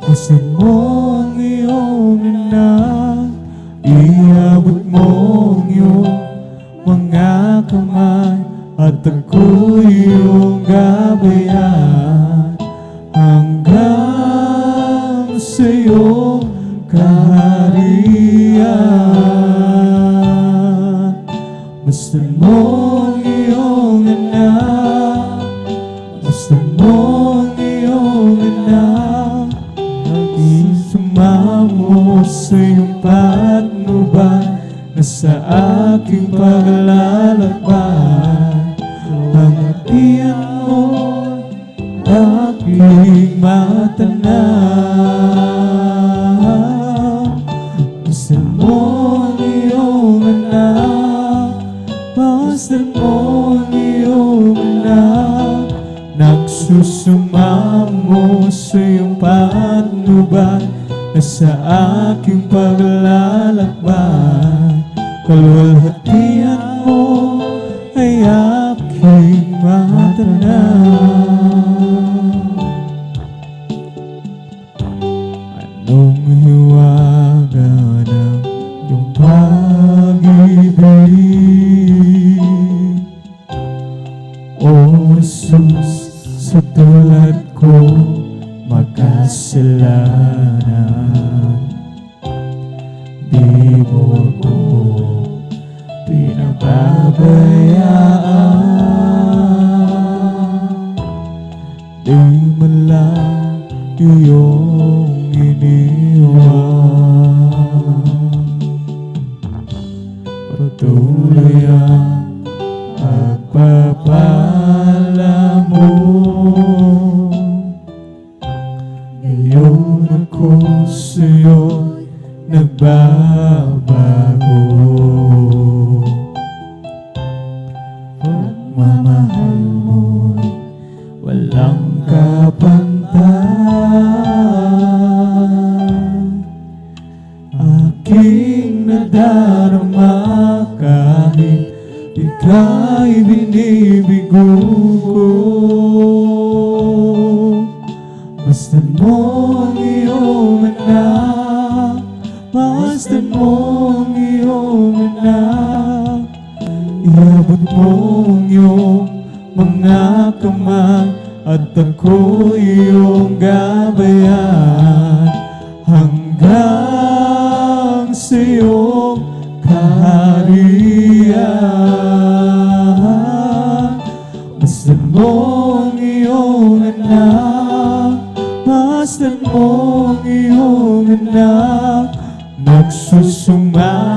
masdan mo ang iyong anak, iabot mo ang iyong mga kamay at ako'y iyong gabayan hanggang sa iyong kaharian. Masdan mo ang iyong anak, masdan mo ang iyong anak, isumamo sa iyong patnubay na sa aking paglalakbay. Hangatian mo aking matanaw. Masdan mo ang iyong anak, masdan mo ang iyong anak, nagsusumamo sa iyong patnubay na sa aking paglalakbay. Kaluwalhatian mo ay aking matanaw. Anong hiwaga ng iyong pag-ibig, O Jesus, sa tulad ko makasalanan. Di mo ako pinababayaan, di man lang iyong iniwan. Patuloy ang pagpapala mo, ngayon ako sa'yo nagbabago. Pagmamahal mo'y walang kapantay, aking nadarama kahit ika'y binibigo ko. Masdan mo ang iyong anak, masdan mo ang iyong anak, iabot mo ang iyong mga kamay at ako'y iyong gabayan hanggang sa iyong kaharian. Masdan mo ang iyong anak, masdan mo ang iyong anak, nagsusumamo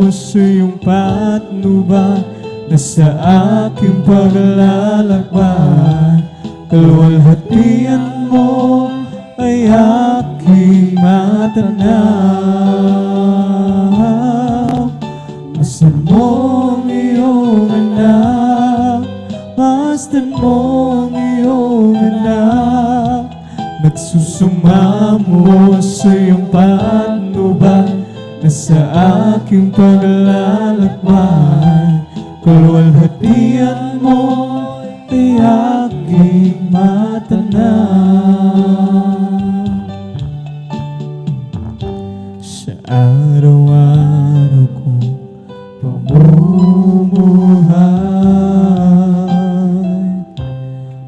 sa iyong patnubay na sa aking paglalakbay. Kaluwalhatian mo ay aking matanaw. Masdan mo ang iyong anak, masdan mo ang iyong anak, nagsusumamo sa iyong patnubay na sa aking paglalakbay. Kaluwalhatian mo ay aking matanaw. Sa araw-araw kong pamumuhay,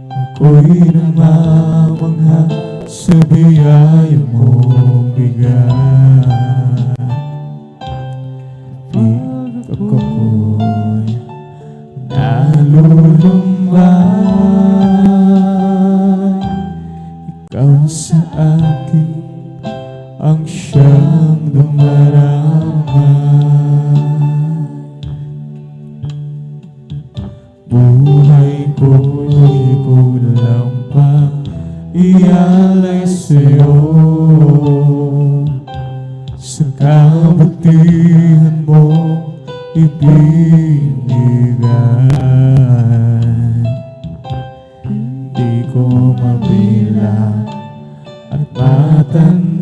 ako'y namamangha sa biyaya mong bigay. Pag ako'y nalulumbay, ikaw sa akin ang siyang dumarama. Buhay ko'y kulang pang ialay sa'yo, sa kabutihan mo ibinigay. Di ko mabilang at matandaan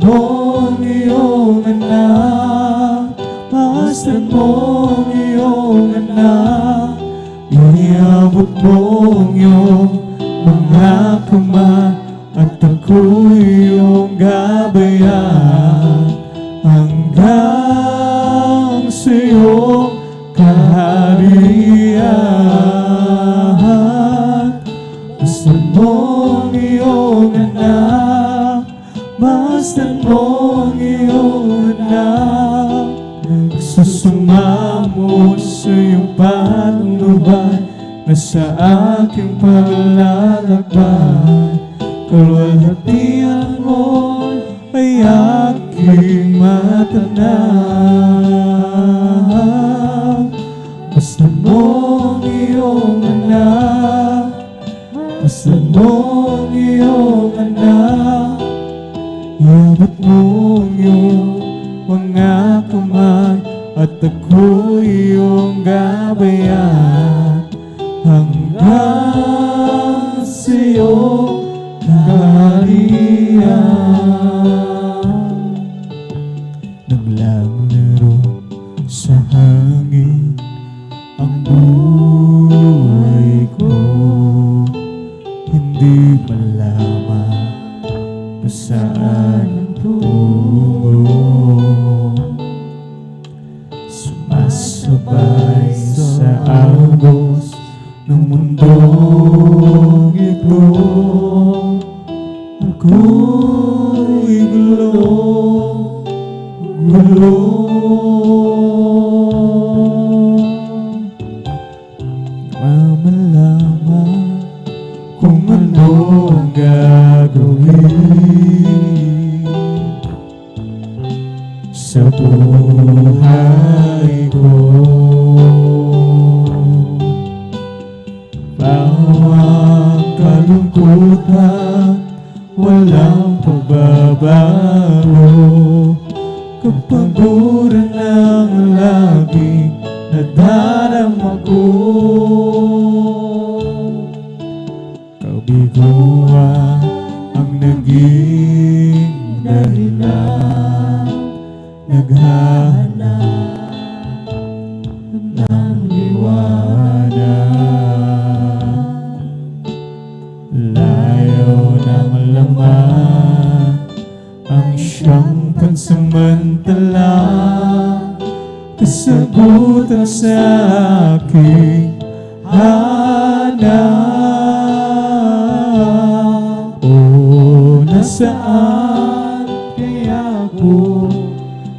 mong iyong anak, masdan mong iyong anak, iniabot mong iyong mga kamay, at ako'y iyong gabayan hanggang sa iyong kaharian. Masdan mong iyong anak, masdan mong iyong anak, nagsusumamo sa iyong patnubay na sa aking paglalakbay. Kalwalhatian mo ay aking matanaw. Masdan mong iyong anak, masdan mong iyong anak, iabot mong iyong mga kamay, at ako'y iyong gabayan hanggang sa iyong kaharian. Naglalaro sa hangin ang buhay ko, hindi malaman kung saan ang tungo. Sumasabay sa agos ng mundong ito, ako'y gulo. Mamalaman kung ano ang gagawin sa buhay ko. Bawang kalungkutan, walang pagbabago, kapaguran ng laging nadarama ko. Kabiguan ang naging dahilan, naghahanap ng liwanag. Layo ng laman ang siyang pansamantala, kasagutan sa aking hanap. O nasaan kaya ako,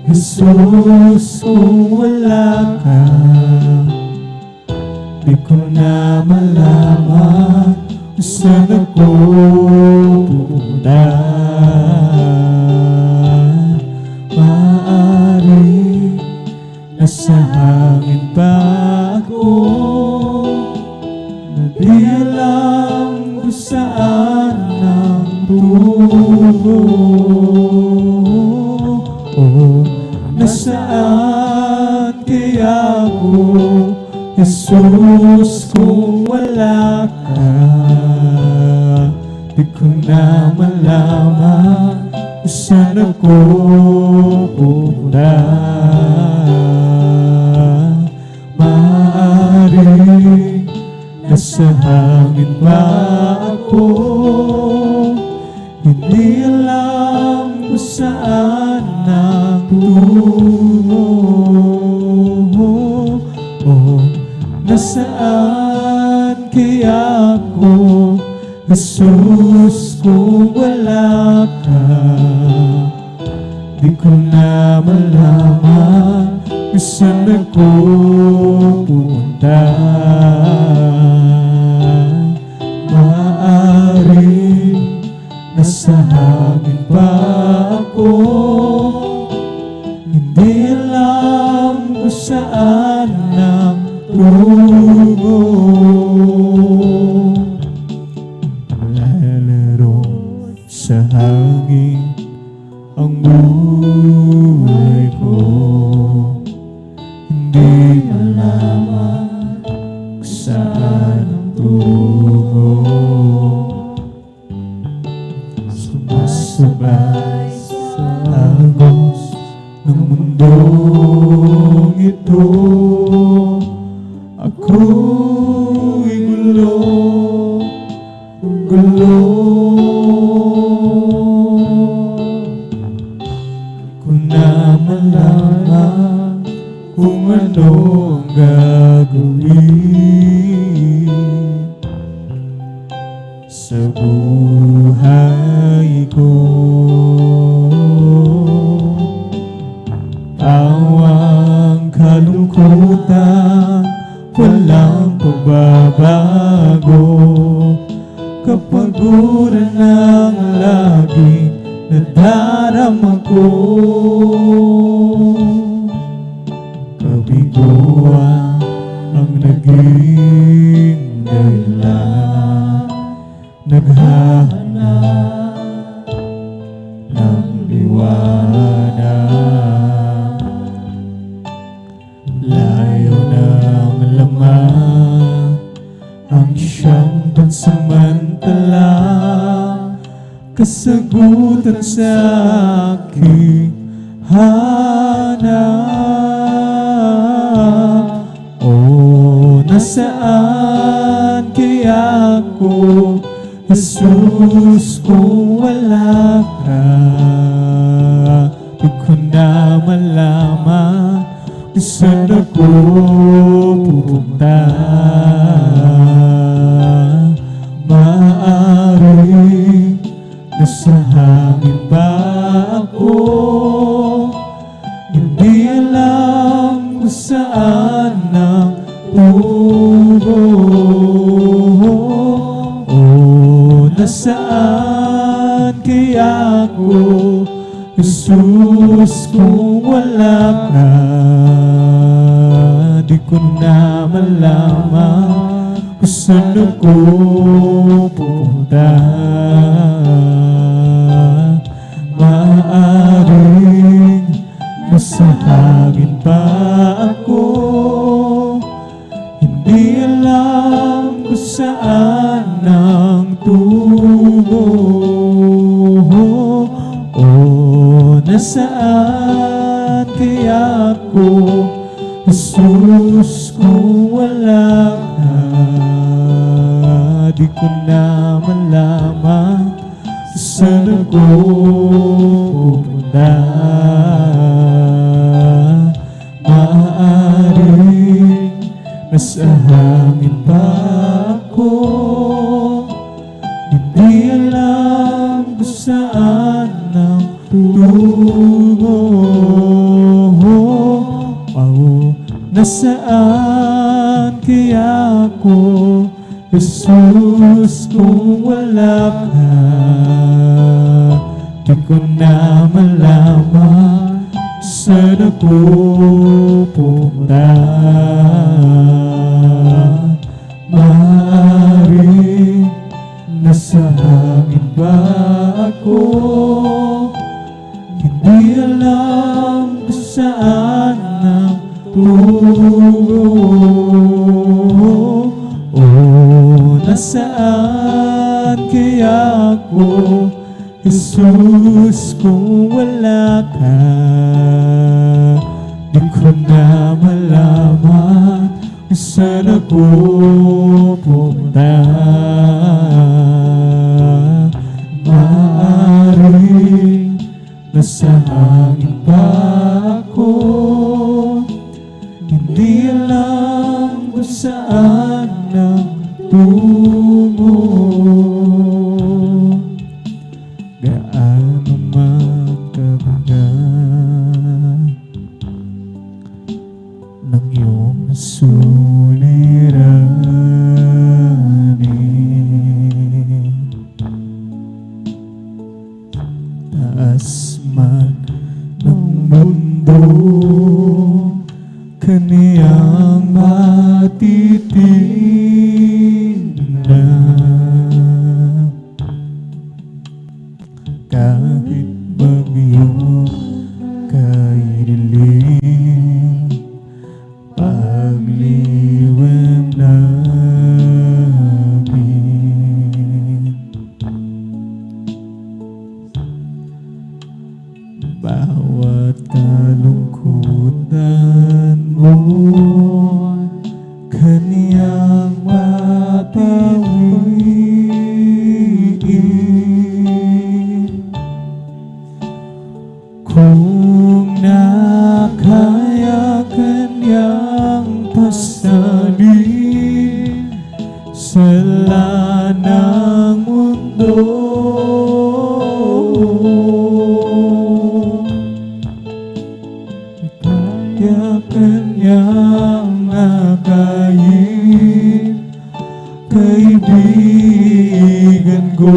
Jesus, kung wala ka? Di ko na malaman kung saan ako pupunta. Maaari nasa hangin pa ako, na di alam kung saan ang tungo. Oh, nasaan kaya ako, Jesus, kung wala ka? Di ko na malaman kung saan ako pupunta. Maaari nasa hangin pa ako, hindi alam kung saan ang tungo. Oh, nasaan kaya ako, Jesus, kung wala ka? Di ko na malaman kung saan ako pupunta. Maaari nasa hangin pa ako, hindi alam kung saan ang tungo. Lalaro sa hangin ang buhay ko, hindi malaman kung saan ang tungo. Sumasabay sa hagos ng mundong ito. Ako'y gulo, gulo. Kung na malaman kung ano ang gagawin sa buhay ko. Tawang kalungkutan, walang pagbabago. Kapaguran ang laging nadarama ko. Kabiguan ang naging dahilan, naghahanap ng liwanag. Layo ng laman ang siyang pansamantala, kasagutan sa aking hanap. O nasaan kaya ako, Jesus, kung wala ka? Di ko na malaman kung saan ako pupunta. Maaaring nasa hangin ba ako? Hindi alam kung saan ang tungo. O nasaan kaya ako, Jesus, kung wala ka? Di ko na malaman kung saan ako pupunta. Maaaring nasa hangin pa ako, hindi alam kung saan ang tungo. O nasaan kaya ako, Jesus, kung wala ka? Di ko na malaman kung saan ako pupunta. Maaaring nasa hangin pa ako, hindi alam kung saan ang tungo. Nasaan kaya ako, Jesus, kung wala ka? Di ko na malaman saan ako pupunta. Maaaring nasa hangin ba ako, hindi alam kung saan ang tungo. O nasaan kaya ako, Jesus, kung wala ka? Di ko na malaman kung saan ako pupunta. Maaaring nasa hangin pa ako, hindi alam kung saan ang tungo. Gaano magkabagal ng iyong suliranin, taas man ng mundo kaniyang matitingnan. Kahit bagyo kay dilim, pagliwanagin, bawat kalungkutan mo Kaniyang mapawiin kung nakaya Kanyang pasalin sa lanang mundo kaya Kanyang akayin kaibigan ko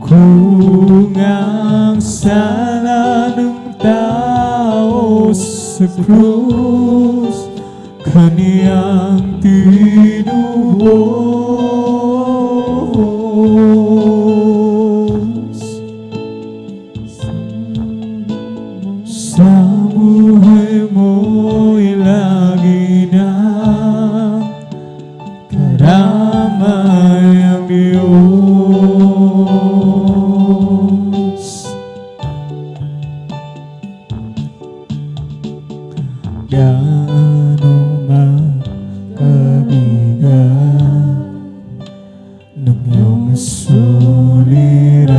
kung ang sala ng tao sa krus Kaniyang tinubos sa buhay mo'y lagi na karamay ang Diyos. Gaano nga kabigat ng iyong suliranin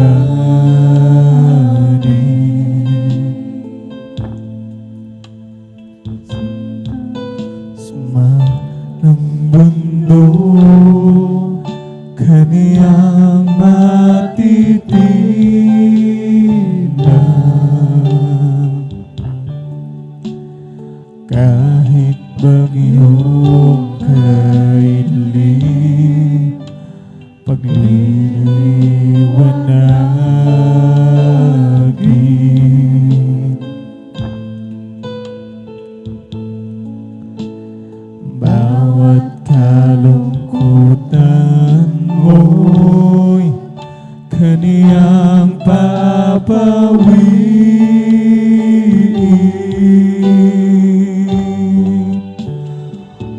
sama ng mundo Kaniyang matitinag kahit bagyong kaili pagliliwanagin bawat kalungkutan mo'y Kaniyang papawiin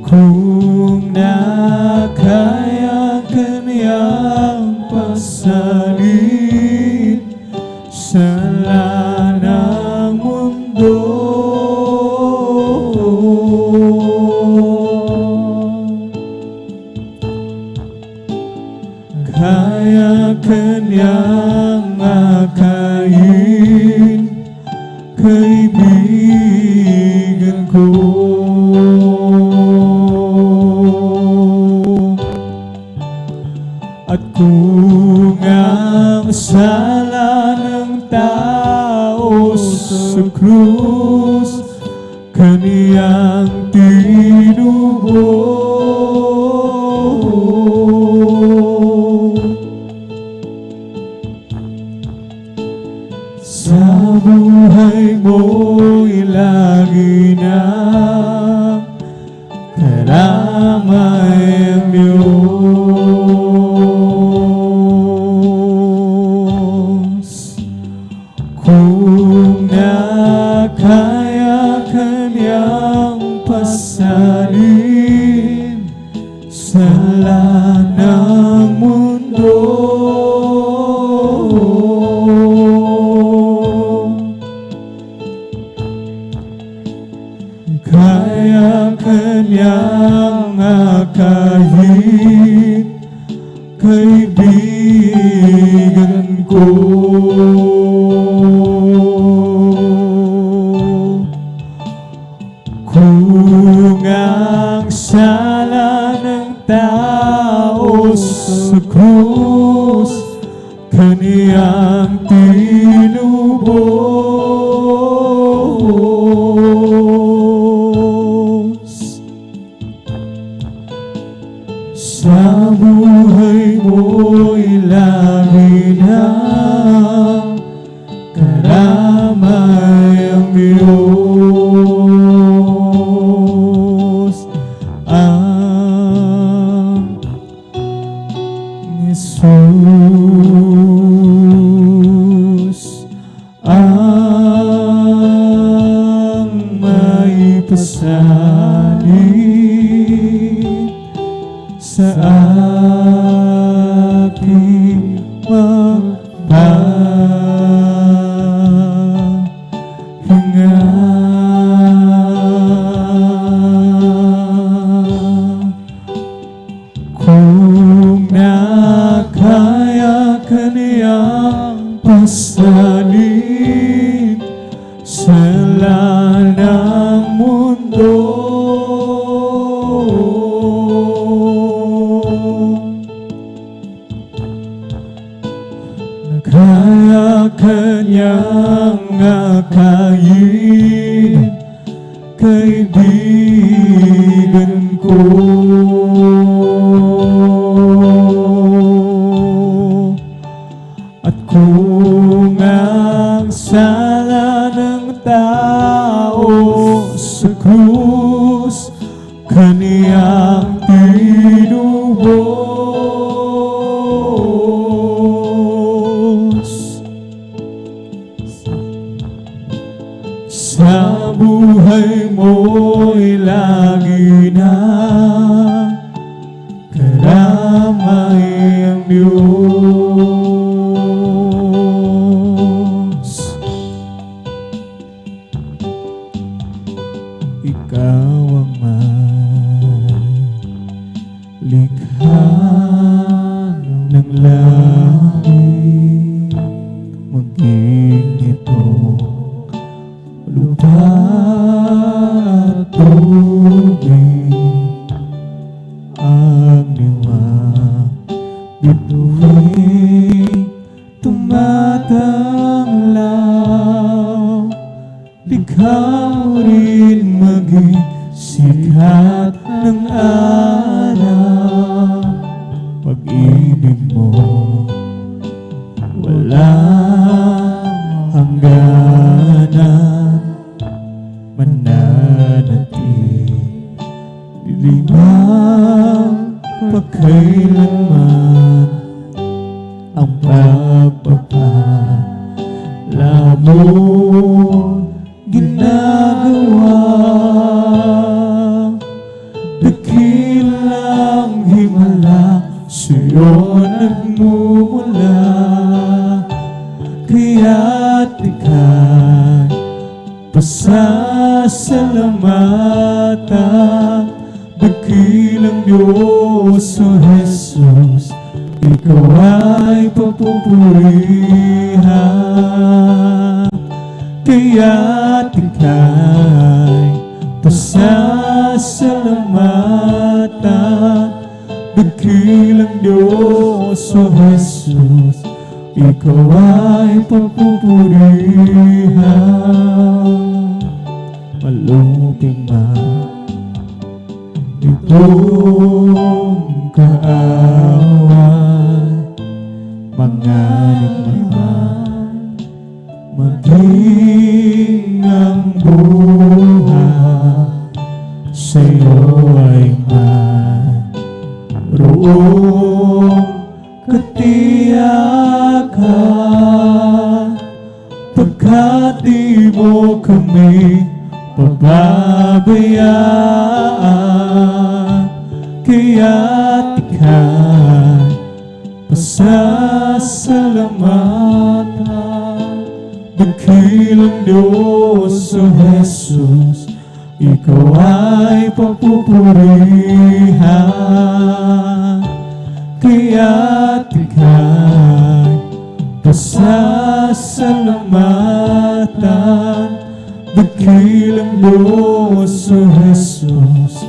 kung nakaya Kaniyang pasalin sa lanang mundo kaya Kaniyang akayin kaibigan ko at kung ang sala ng tao sa krus Kaniyang tinubos sa buhay mo'y lagi na karamay ang Diyos kung nakaya Kaniyang pasalin sa lanang mundo kaya Kaniyang akayin kaibigan ko kung ang sala ng tao sa krus Kaniyang tinubos sa buhay mo'y lagi na karamay ang Diyos ang Jesus ang maipasalin sa aking magpahinga. Kung nakaya ka niyang pasalin sa lanang mundo, nakaya ka niyang akayin, kaibigan ko. At kung ang sala ng tao sa krus kaniyang tinubos, sa buhay mo'y lagi na karamay ang Diyos. Ikaw ang may likha ng langit, maging ito lupa at tubig, ang diwa bituin tumatanglaw. Likha mo rin maging sikat ng araw. Pag-ibig mo walang hangganan, mananatili limang pagkailanman. Ang pagpapala mo ginagawa, dakilang himala sa'yo nagmumula. Kaya't ika'y pasasalamatan, dakilang Diyos o Jesus, ikaw ay papupurihan. Kaya't ika'y pasasalamatan, dakilang Diyos o Jesus, ikaw ay papupurihan. Maluping itong kaawan, manganib maging ang buhay sa'yo ay mayroong katiyakan, pagkat di mo kami pababayaan. Kaya't ika'y pasasalamatan, dakilang Diyos o Jesus, ikaw ay papupurihan. Kaya't ika'y pasasalamatan, dakilang Diyos o Jesus,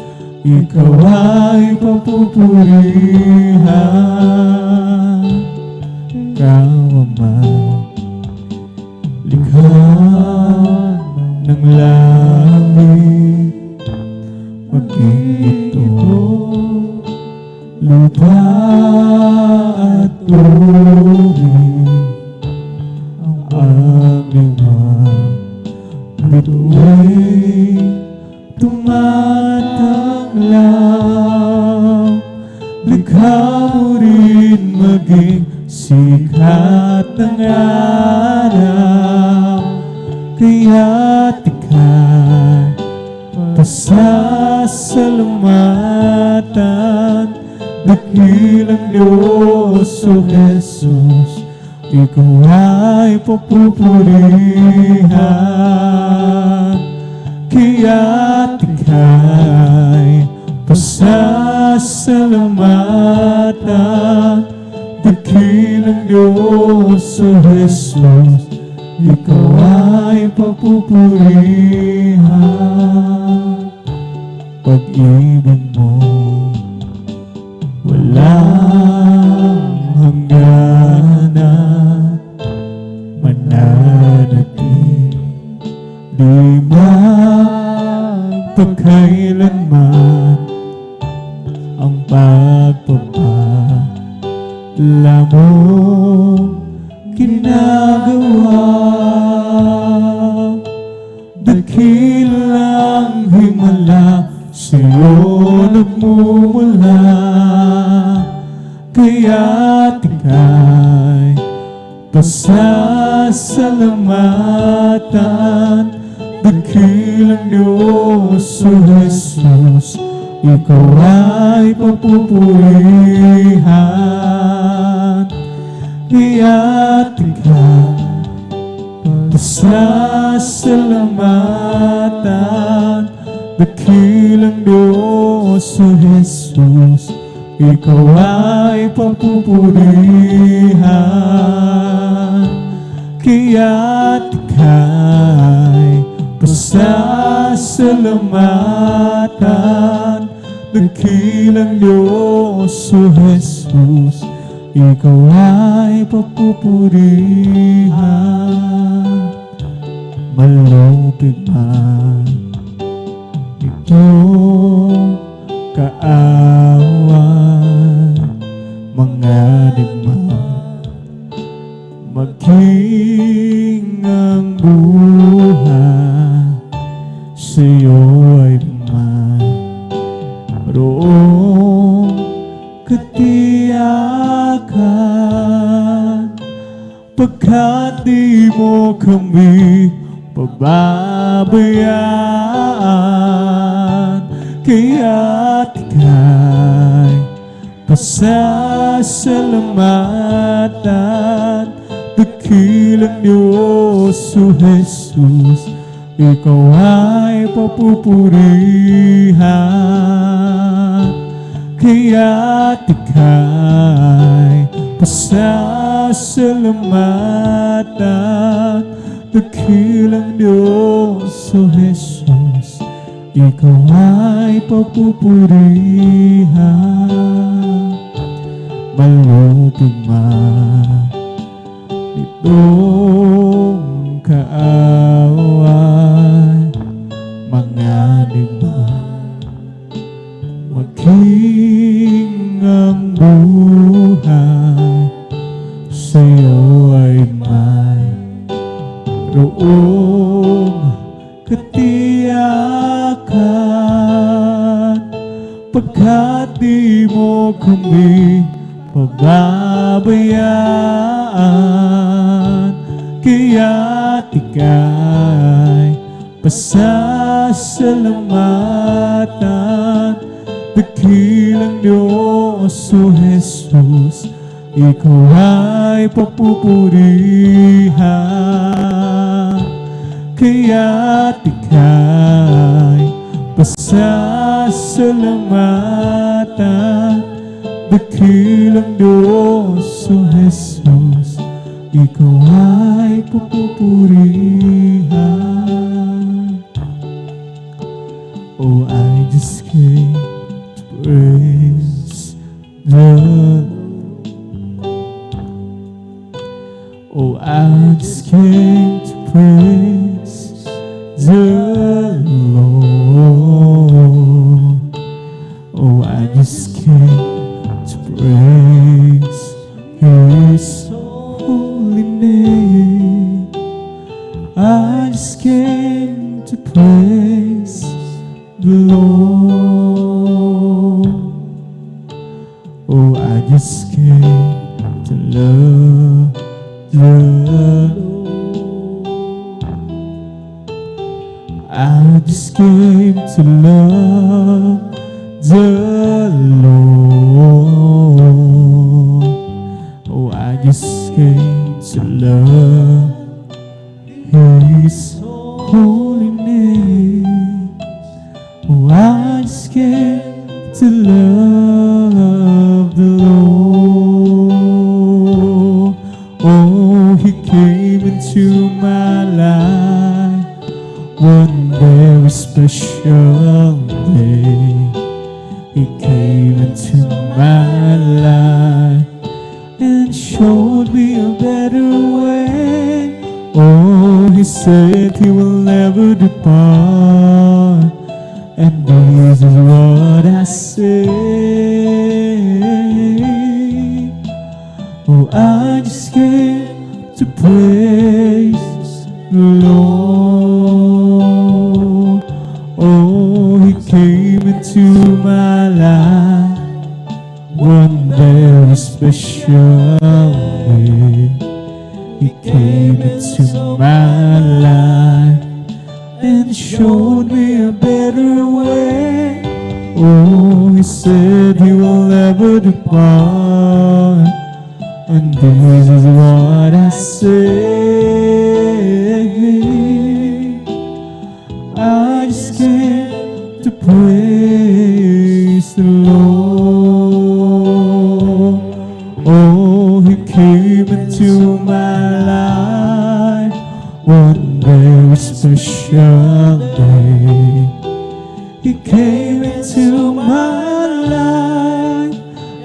ikaw ay papupurihan. Ikaw ang likha ng langit, maging ito lupa at tubig, ang liwanag bituin tumatanglaw. Likha mo rin maging sikat ng araw. Kaya't ika'y pasasalamatan, dakilang Diyos, O Jesus, Ikaw ay papupurihan. Kaya't ika'y pasasalamatan. Dakilang Diyos, O Jesus, Ikaw ay papupurihan. Pag-ibig mo walang hangganan, mananatili di magpakailanman ang pagpapala mong ginagawa. Dakilang himala sa'yo nagmumula, kaya't ika'y pasasalamatan. Dakilang Diyos, O Jesus, Ikaw ay papupurihan. Kaya't ika'y pasasalamatan. Dakilang Diyos, O Jesus, Ikaw ay papupurihan. Kaya't ika'y pasasalamatan. Dakilang Diyos, O Jesus, Ikaw ay papupurihan. Malupig man itong kaaway, mga digma, maging ang buhay sa'yo ay mayroong katiyakan. Pagkat di mo kami pababayaan, kaya't ika'y pasasalamatan. Dakilang Diyos, O Jesus, Ikaw ay papupurihan. Kaya't ika'y pasasalamatan. Dakilang Diyos, O Jesus, Ikaw ay papupurihan. Malupig man itong kaaway, mga digma, maging ang buhay sa'yo ay mayroong katiyakan. Pagkat di mo kami pababayaan, kaya't ika'y pasasalamatan. Dakilang Diyos, O Jesus, Ikaw ay papupurihan. Kaya't ika'y pasasalamatan. Dakilang Diyos, O Jesus, Ikaw ay papupurihan. Oh, I just came to praise the Lord. Oh, I just came to praise the Lord. Oh, I just came to praise His holy name. I just came to praise the Lord. Oh, I just came to love the Lord. I just came to love the Lord. came to love His holy name. Oh, I just came to love the Lord. Oh, He came into my life one very special day. He came into my life and showed me a better way. Oh, He said He will never depart, and this is what I say. Oh, I just came to praise the Lord. Oh, He came into my life one very special day. He came into my life and showed me a better way. Oh, He said He will never depart, and this is what I say. I just came to praise the Lord. Oh, He came into my life one very special day. He came into my life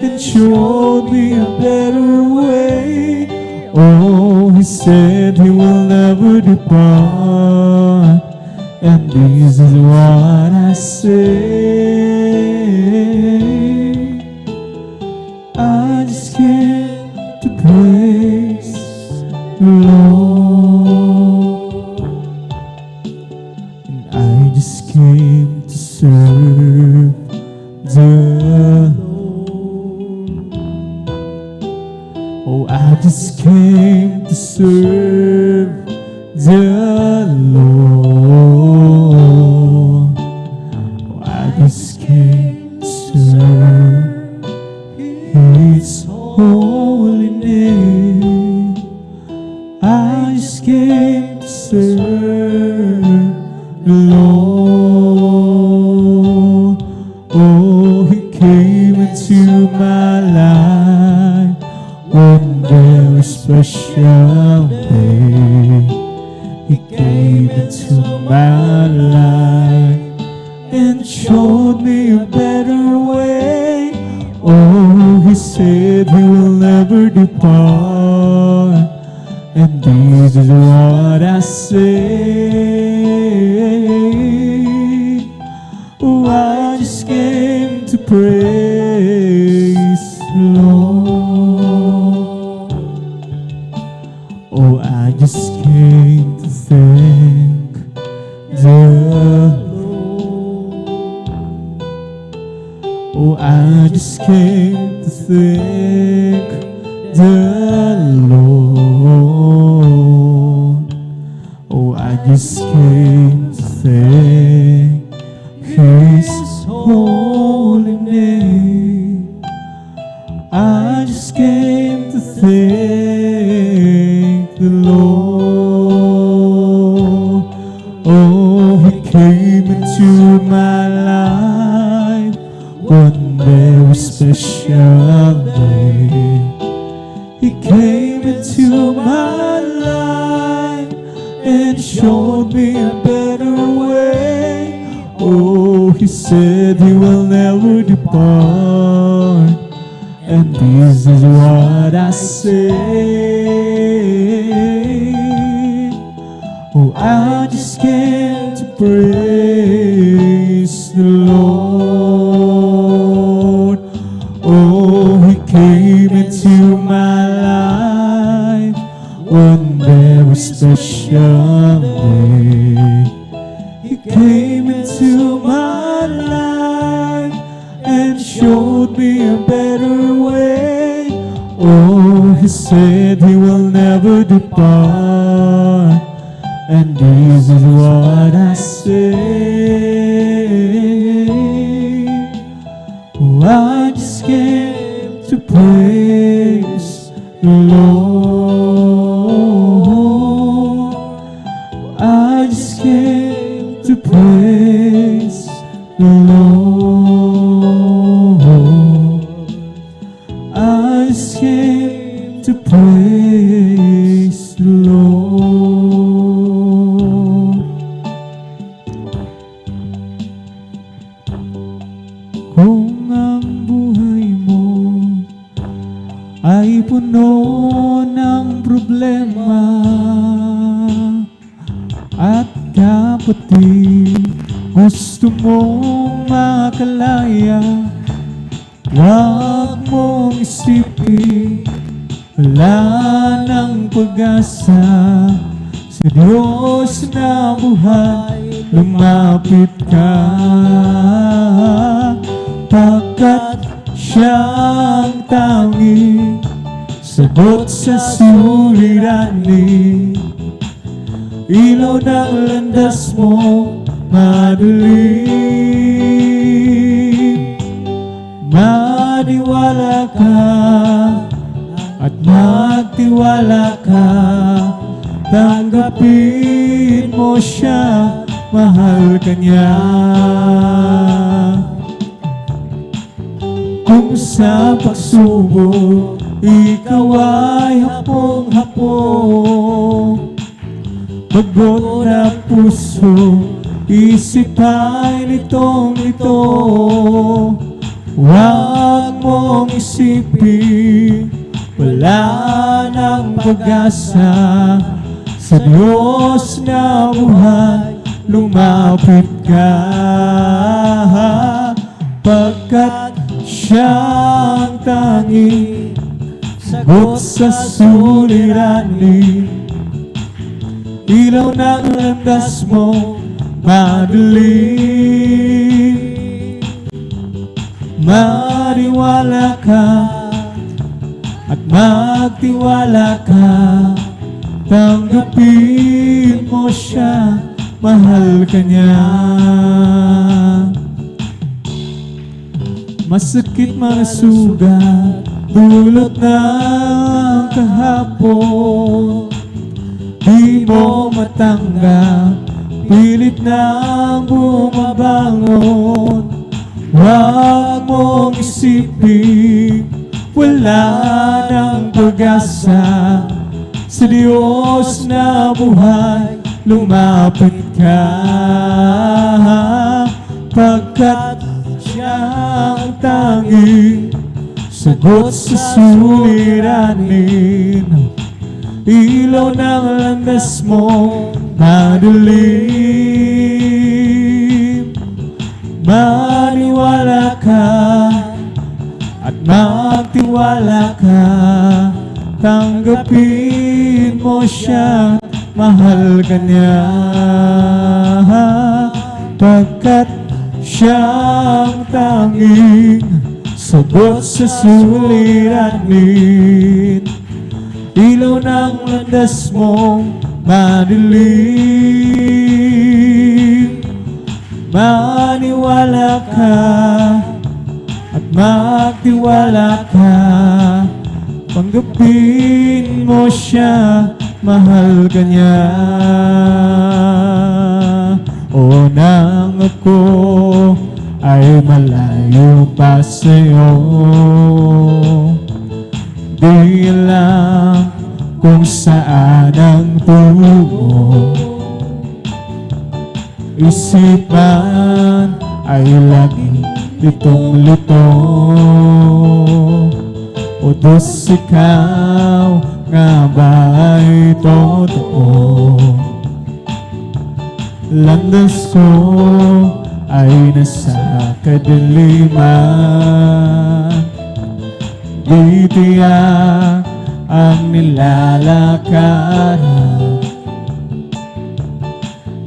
and showed me a better way. Oh, He said He will never depart, and this is what I say. I just came to praise the Lord, and I just came to serve the Lord. Oh, I just came to serve the Lord. Oh, I just came to serve His holy name. I just came to serve the Lord. Oh, He came into my life one very special day. He came into my life and showed me a better way. Oh, He said He will never depart, and this is what I say. Oh, I just came to praise the Lord. Oh, I just came to thank the Lord. Oh, I just came to thank the Lord. Oh, I just came to thank His holy name. I just came to thank the Lord. Oh, He came into my life one very special day. He came into my life and showed me a better way. Oh, He said He will never depart, and this is what I say. Oh, I just came to praise the Lord. Oh, He came into my life one very special day. He came into my life and showed me a better way. Oh, He said He will never depart, and this is what I say. Oh, I just came to praise the Lord. just came to praise the Lord. Kung ang buhay mo ay puno ng problema at kapatid, gusto mong makalaya, huwag mong isipin, wala nang pag-asa. Sa Diyos na buhay, lumapit ka, pagkat siyang tanging sagot sa suliranin. Ilaw ng landas mo madilim, maniwala ka at magtiwala ka, tanggapin mo siya, mahal ka niya. Kung sa pagsubok ikaw ay hapong-hapong, pagod na puso, isip ay litong-lito, huwag mong isipin, wala nang pag-asa. Sa Diyos na buhay, lumapit ka, pagkat siyang tanging sagot sa suliranin. Ilaw ng landas mo madilim, maniwala ka at magtiwala ka, tanggapin mo siya, mahal ka niya. Masakit mga sugat, dulot ng kahapon, di mo matanggap, pilit nang bumabangon. Huwag mong isipin, wala nang pag-asa. Sa Diyos na buhay, lumapit ka, pagkat siyang tanging sagot sa suliranin. Ilaw ng landas mo madilim, maniwala ka at magtiwala ka, tanggapin mo siya, mahal ka niya, pagkat siyang tanging sagot sa suliranin. Ilaw ng landas mo madilim, maniwala ka at magtiwala ka, tanggapin mo siya, mahal ka niya. O nang ako ay malayo pa sa'yo, di alam kung saan ang tungo. Isipan ay lagi litong-lito, o dos ikaw nga ba ay totoo? Landas ko ay nasa kadiliman, di tiyak ang nilalakaran.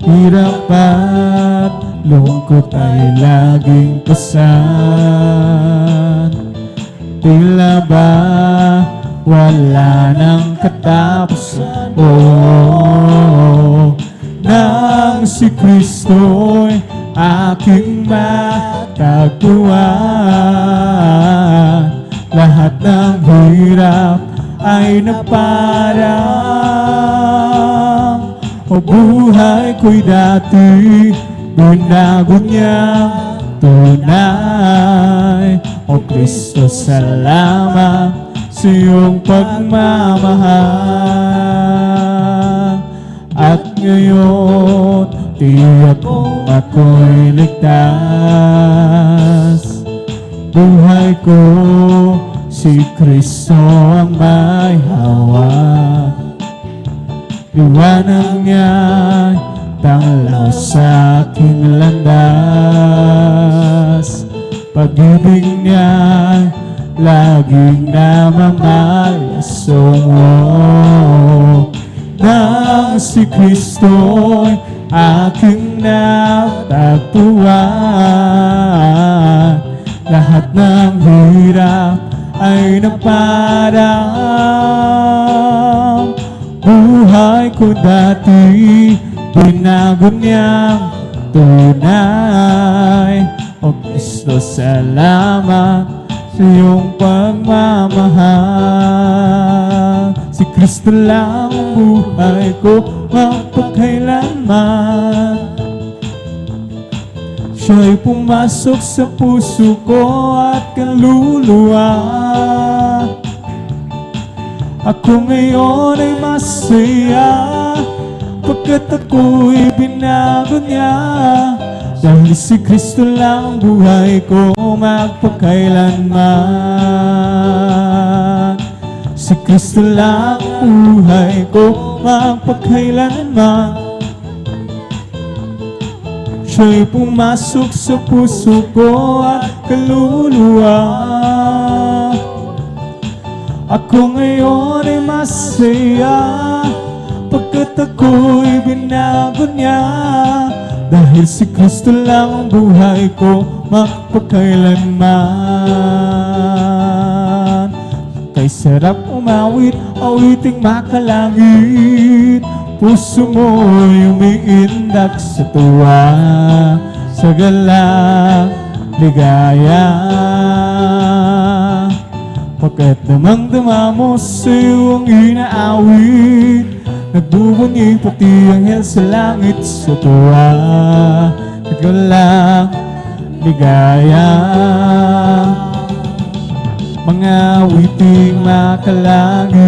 Hirap at lungkot ay laging pasan, tila ba wala nang katapusan. Nang si Kristo'y aking matagpuan, lahat ng hirap ay naparang. O buhay ko'y dati, binago niya tunay. O Kristo, salamat sa iyong pagmamahal. At ngayon, tiyak kong ako'y ligtas. Buhay ko, si Kristo ang may hawak. Liwanag niya'y tanglaw sa aking landas. Pag-ibig niya'y laging namamalasong. Nang si Kristo'y aking natagpuan, lahat ng hirap ay naparang. Buhay ko dati, binago niyang tunay. O Kristo, salamat sa iyong pagmamahal. Si Kristo lang ang buhay ko magpakailanman. Siya'y pumasok sa puso ko at kaluluwa. Ako ngayon ay masaya, pagkat ako'y binago niya. Dahil si Kristo lang ang buhay ko magpakailanman. Si Kristo lang ang buhay ko magpakailanman. Siya'y pumasok sa puso ko at kaluluwa. Ako ngayon ay masaya, pagkat ako'y binago niya. Dahil si Kristo lang ang buhay ko magpakailanman. Kay sarap umawit, awiting makalangit. Puso mo'y umiindak sa tuwa, sa galak, ligaya. Pagkat damang-dama mo sa iyong inaawit, nagbubunyi pati ang hel sa langit sa tuwa, sa galak, ligaya. Mga witing makalangit,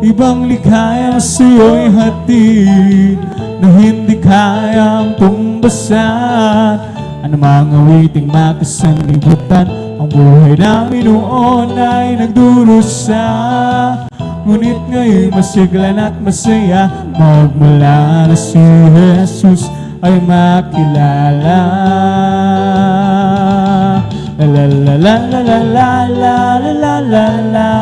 ibang likhaya sa iyo'y hatid, na hindi kayang tumbasan. Ano mga witing makasanlibutan, ang buhay namin noon ay nagdurusa. Ngunit ngayon masiglan at masaya, magmula na si Jesus ay makilala. La la la la la la la la la la la.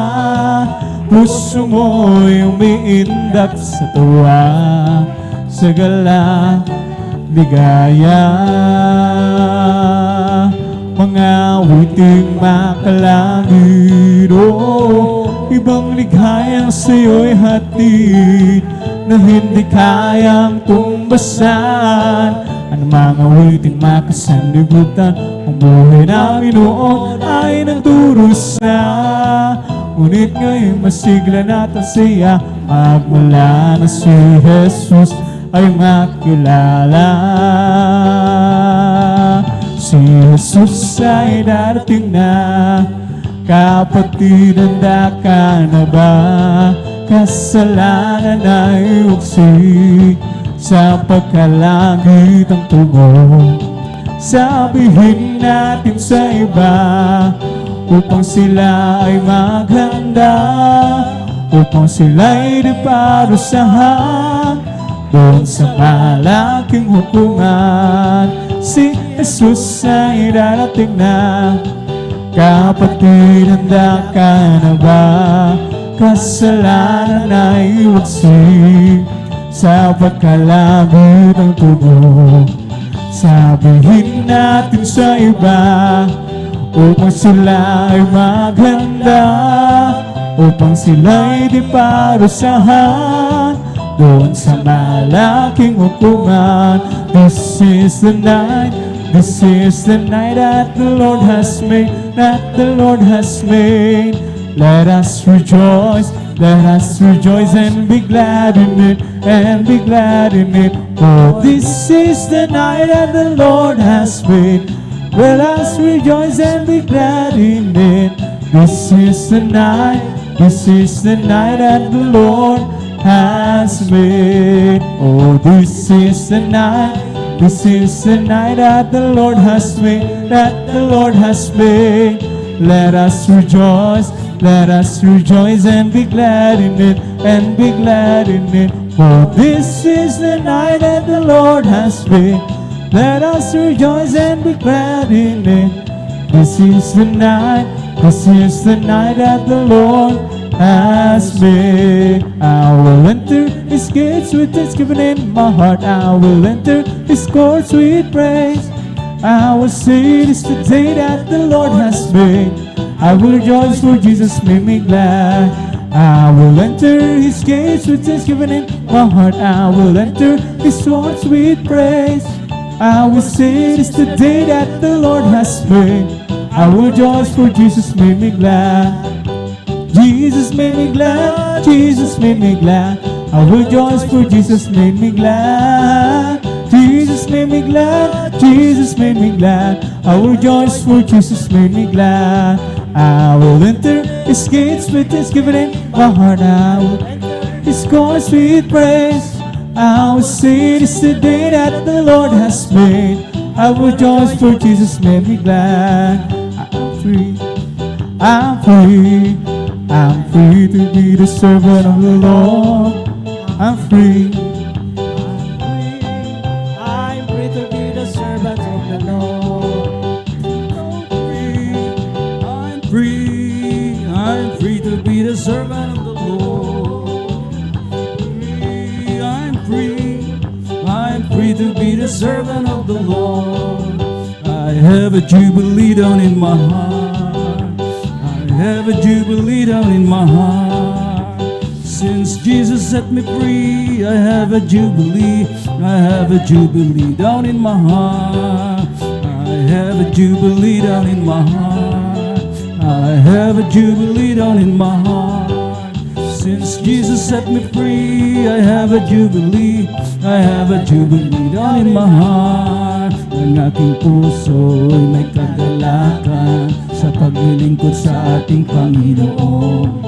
Puso mo'y umiindak sa tuwa, sa galak, ligaya. Mga witing makalangit, ibang lighayang sa'yo'y hatid, na hindi kayang tumbasan. Ang mga witing makasanlibutan, ang buhay namin noon ay nagdurusa. Ngunit ngayon masigla at siya, magmula na si Jesus ay makilala. Si Jesus ay darating na, kapatid, handa ka na ba? Kasalanan ay uksi, sa pagkalangit ang tubo. Sabihin natin sa iba, upang sila ay maghanda, upang sila'y di parusahan doon sa malaking hukuman. Si Jesus ay darating na, kapatid, handa ka na ba? Kasalanan ay uksi, sa pagkalangit ang tubo. Sabihin natin sa iba, upang sila ay maghanda, upang sila'y di parusahan doon sa malaking hukuman. This is the night, this is the night that the Lord has made, that the Lord has made. Let us rejoice and be glad in it, and be glad in it. For this is the night that the Lord has made. Let us rejoice and be glad in it. This is the night, this is the night that the Lord has made. Oh, this is the night, this is the night that the Lord has made, that the Lord has made. Let us rejoice and be glad in it, and be glad in it. For this is the night that the Lord has made. Let us rejoice and be glad in it. This is the night, this is the night that the Lord has made. I will enter His gates with thanksgiving in my heart. I will enter His courts with praise. I will say this the day that the Lord has made. I will rejoice for Jesus made me glad. I will enter His gates with thanksgiving in my heart. I will enter His courts with praise. I will say this the day that the Lord has made. I will rejoice for Jesus made me glad. Jesus made me glad, Jesus made me glad. I will rejoice for Jesus made me glad. Jesus made me glad, Jesus made me glad. I will rejoice for Jesus made me glad. I will enter His gates with thanksgiving in my heart. I will enter His courts with praise. I will say this the day that the Lord has made. I will rejoice for Jesus made me glad. I'm free, I'm free, I'm free to be the servant of the Lord. I'm free, I'm free to be the servant of the Lord. I'm free, I'm free to be the servant of the Lord. I'm free to be the servant of the Lord. I have a jubilee down in my heart. I have a jubilee down in my heart. Since Jesus set me free, I have a jubilee. I have a jubilee down in my heart. I have a jubilee down in my heart. I have a jubilee down in my heart. Since Jesus set me free, I have a jubilee. I have a jubilee down in my heart. Ang aking puso'y may kagalakan sa paglilingkod sa ating Panginoon.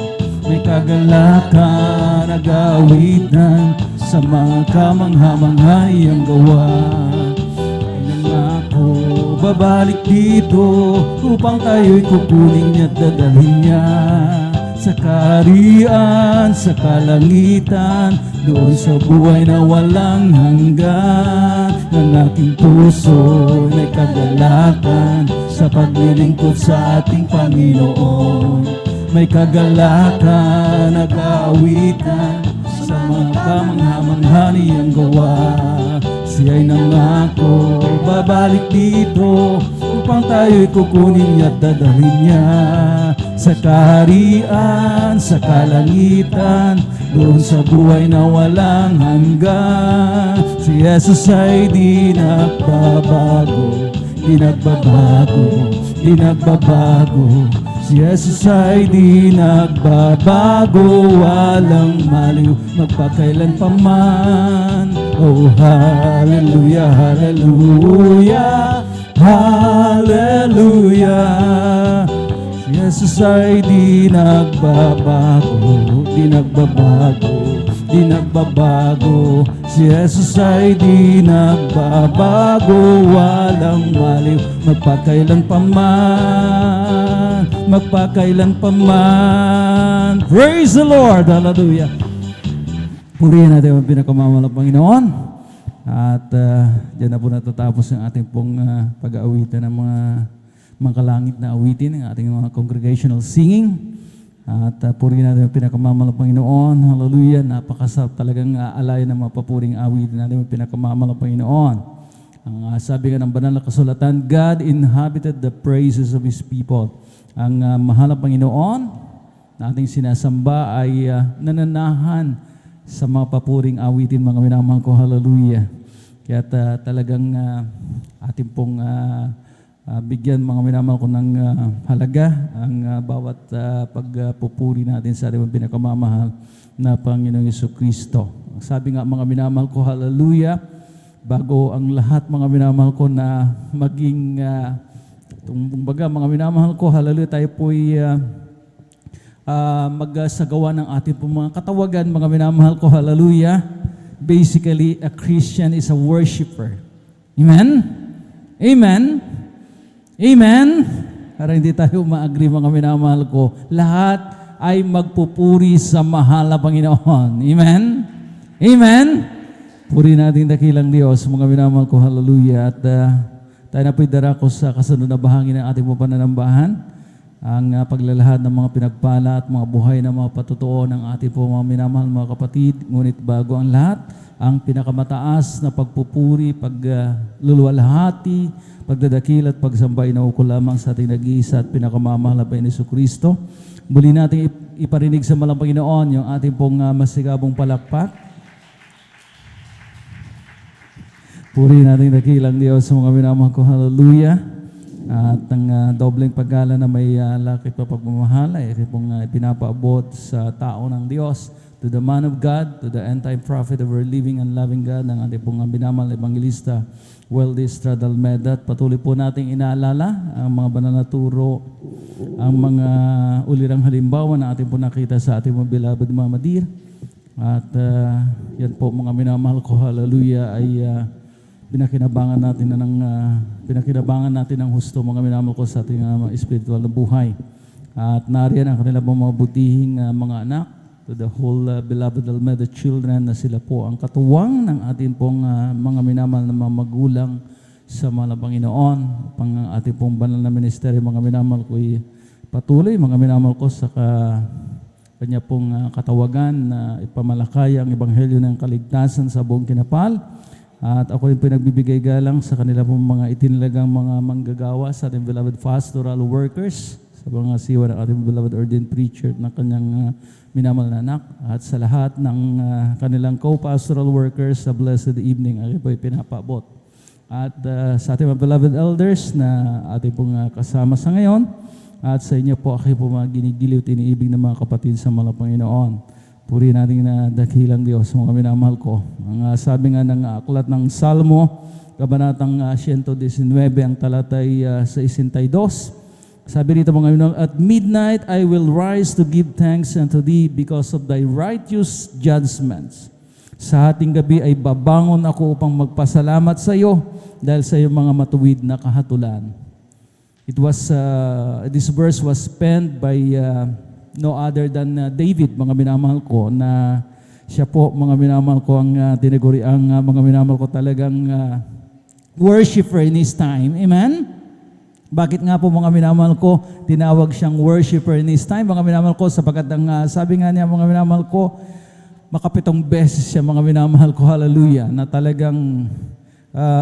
May kagalakan, nag-aawitan sa mga kamangha-mangha niyang gawa. Ako babalik dito upang tayo'y kukunin niya at dadalhin niya sa kaharian, sa kalangitan, doon sa buhay na walang hanggan. Ang aking puso may kagalakan sa paglilingkod sa ating Panginoon. May kagalakan, nag-aawitan sa mga kamangha-mangha niyang gawa. Siya'y nangako, babalik dito upang tayo'y kukunin niya at dadalhin niya sa kaharian, sa kalangitan, doon sa buhay na walang hanggan. Si Jesus ay di nagbabago, di nagbabago, di nagbabago. Si Jesus ay di nagbabago, walang maliw, magpakailan pa man. Oh, hallelujah, hallelujah, hallelujah. Si Jesus ay di nagbabago, di nagbabago, di nagbabago. Si Jesus ay di nagbabago, walang maliw, magpakailan pa man, magpakailan pa man. Praise the Lord, hallelujah. Purihin natin ang pinakamamalang Panginoon. At dyan na po natatapos ang ating pong pag-aawitan ng mga kalangit na awitin, ang ating mga congregational singing. At purihin natin ang pinakamamalang Panginoon. Hallelujah. Napakasarap talagang alayan ng mga papuring awitin natin ang pinakamamalang Panginoon. Ang sabi nga ng banal na kasulatan, God inhabited the praises of His people. Ang mahal na Panginoon na ating sinasamba ay nananahan sa mga papuring awitin, mga minamahal ko. Hallelujah. Kaya talagang ating pong bigyan, mga minamahal ko, ng halaga ang bawat pagpupuri natin sa ating pinakamamahal na Panginoong Jesucristo. Sabi nga, mga minamahal ko, hallelujah, bago ang lahat, mga minamahal ko, na maging Kumbaga, mga minamahal ko, hallelujah, tayo po'y magsagawa ng ating pong mga katawagan, mga minamahal ko, hallelujah. Basically, a Christian is a worshiper. Amen? Amen? Amen? Para hindi tayo ma-agree, mga minamahal ko, lahat ay magpupuri sa mahal na Panginoon. Amen? Amen? Puri natin dakilang Diyos, mga minamahal ko, hallelujah. At tayo na po'y darako sa kasunod na bahagi ng ating mga pananambahan, ang paglalahad ng mga pinagpala at mga buhay ng mga patutuo ng ating po mga minamahal mga kapatid. Ngunit bago ang lahat, ang pinakamataas na pagpupuri, pagluluwalhati, pagdadakil at pagsambay na uko lamang sa ating nag-iisa at pinakamamahal na Panginoon Kristo. Muli natin iparinig sa malang Panginoon yung ating pong masigabong palakpak. Puri natin dakilang Diyos sa mga minamahal ko, hallelujah. At ang dobleng paggala na may laki pa pagmamahal ay pong pinapaabot sa tao ng Diyos, to the man of God, to the end-time prophet of our living and loving God, ng ating pong binamahal evangelista, Weldy Estrada Almeda. At patuloy po nating inaalala ang mga banal na turo, ang mga ulirang halimbawa na ating po nakita sa ating mga beloved Mama Dear. At yan po mga minamahal ko, hallelujah, ay pinakinabangan natin ng husto, mga minamahal ko, sa ating spiritual na buhay. At nariyan ang kanilang mga butihing mga anak, to the whole beloved Almeda children, na sila po ang katuwang ng ating pong mga minamahal na mga magulang sa mga Panginoon. Pang ating pong banal na ministeryo, mga minamahal ko, patuloy, mga minamahal ko, sa kanya pong katawagan na ipamalakay ang ebanghelyo ng kaligtasan sa buong kinapal. At ako yung pinagbibigay galang sa kanila pong mga itinilagang mga manggagawa sa ating beloved pastoral workers, sa mga siwa ng ating beloved ordained preacher ng kanyang minamahal na anak, at sa lahat ng kanilang co-pastoral workers sa blessed evening, ako po pinapabot. At sa ating mga beloved elders na ating pong kasama sa ngayon, at sa inyo po, ako po mga ginigiliw, tiniibig ng mga kapatid sa mga Panginoon. Puri natin na dakilang Diyos, mga minamahal ko. Ang sabi nga ng aklat ng Salmo, kabanatang 119, ang talatay 62, sabi rito, mga minamahal, at midnight I will rise to give thanks unto Thee because of Thy righteous judgments. Sa ating gabi ay babangon ako upang magpasalamat sa iyo dahil sa iyong mga matuwid na kahatulan. This verse was penned by no other than David, mga minamahal ko, na siya po, mga minamahal ko, ang tinaguri ang mga minamahal ko talagang worshiper in his time. Amen? Bakit nga po, mga minamahal ko, tinawag siyang worshiper in his time, mga minamahal ko, sapagkat ang sabi nga niya, mga minamahal ko, makapitong beses siya, mga minamahal ko, hallelujah, na talagang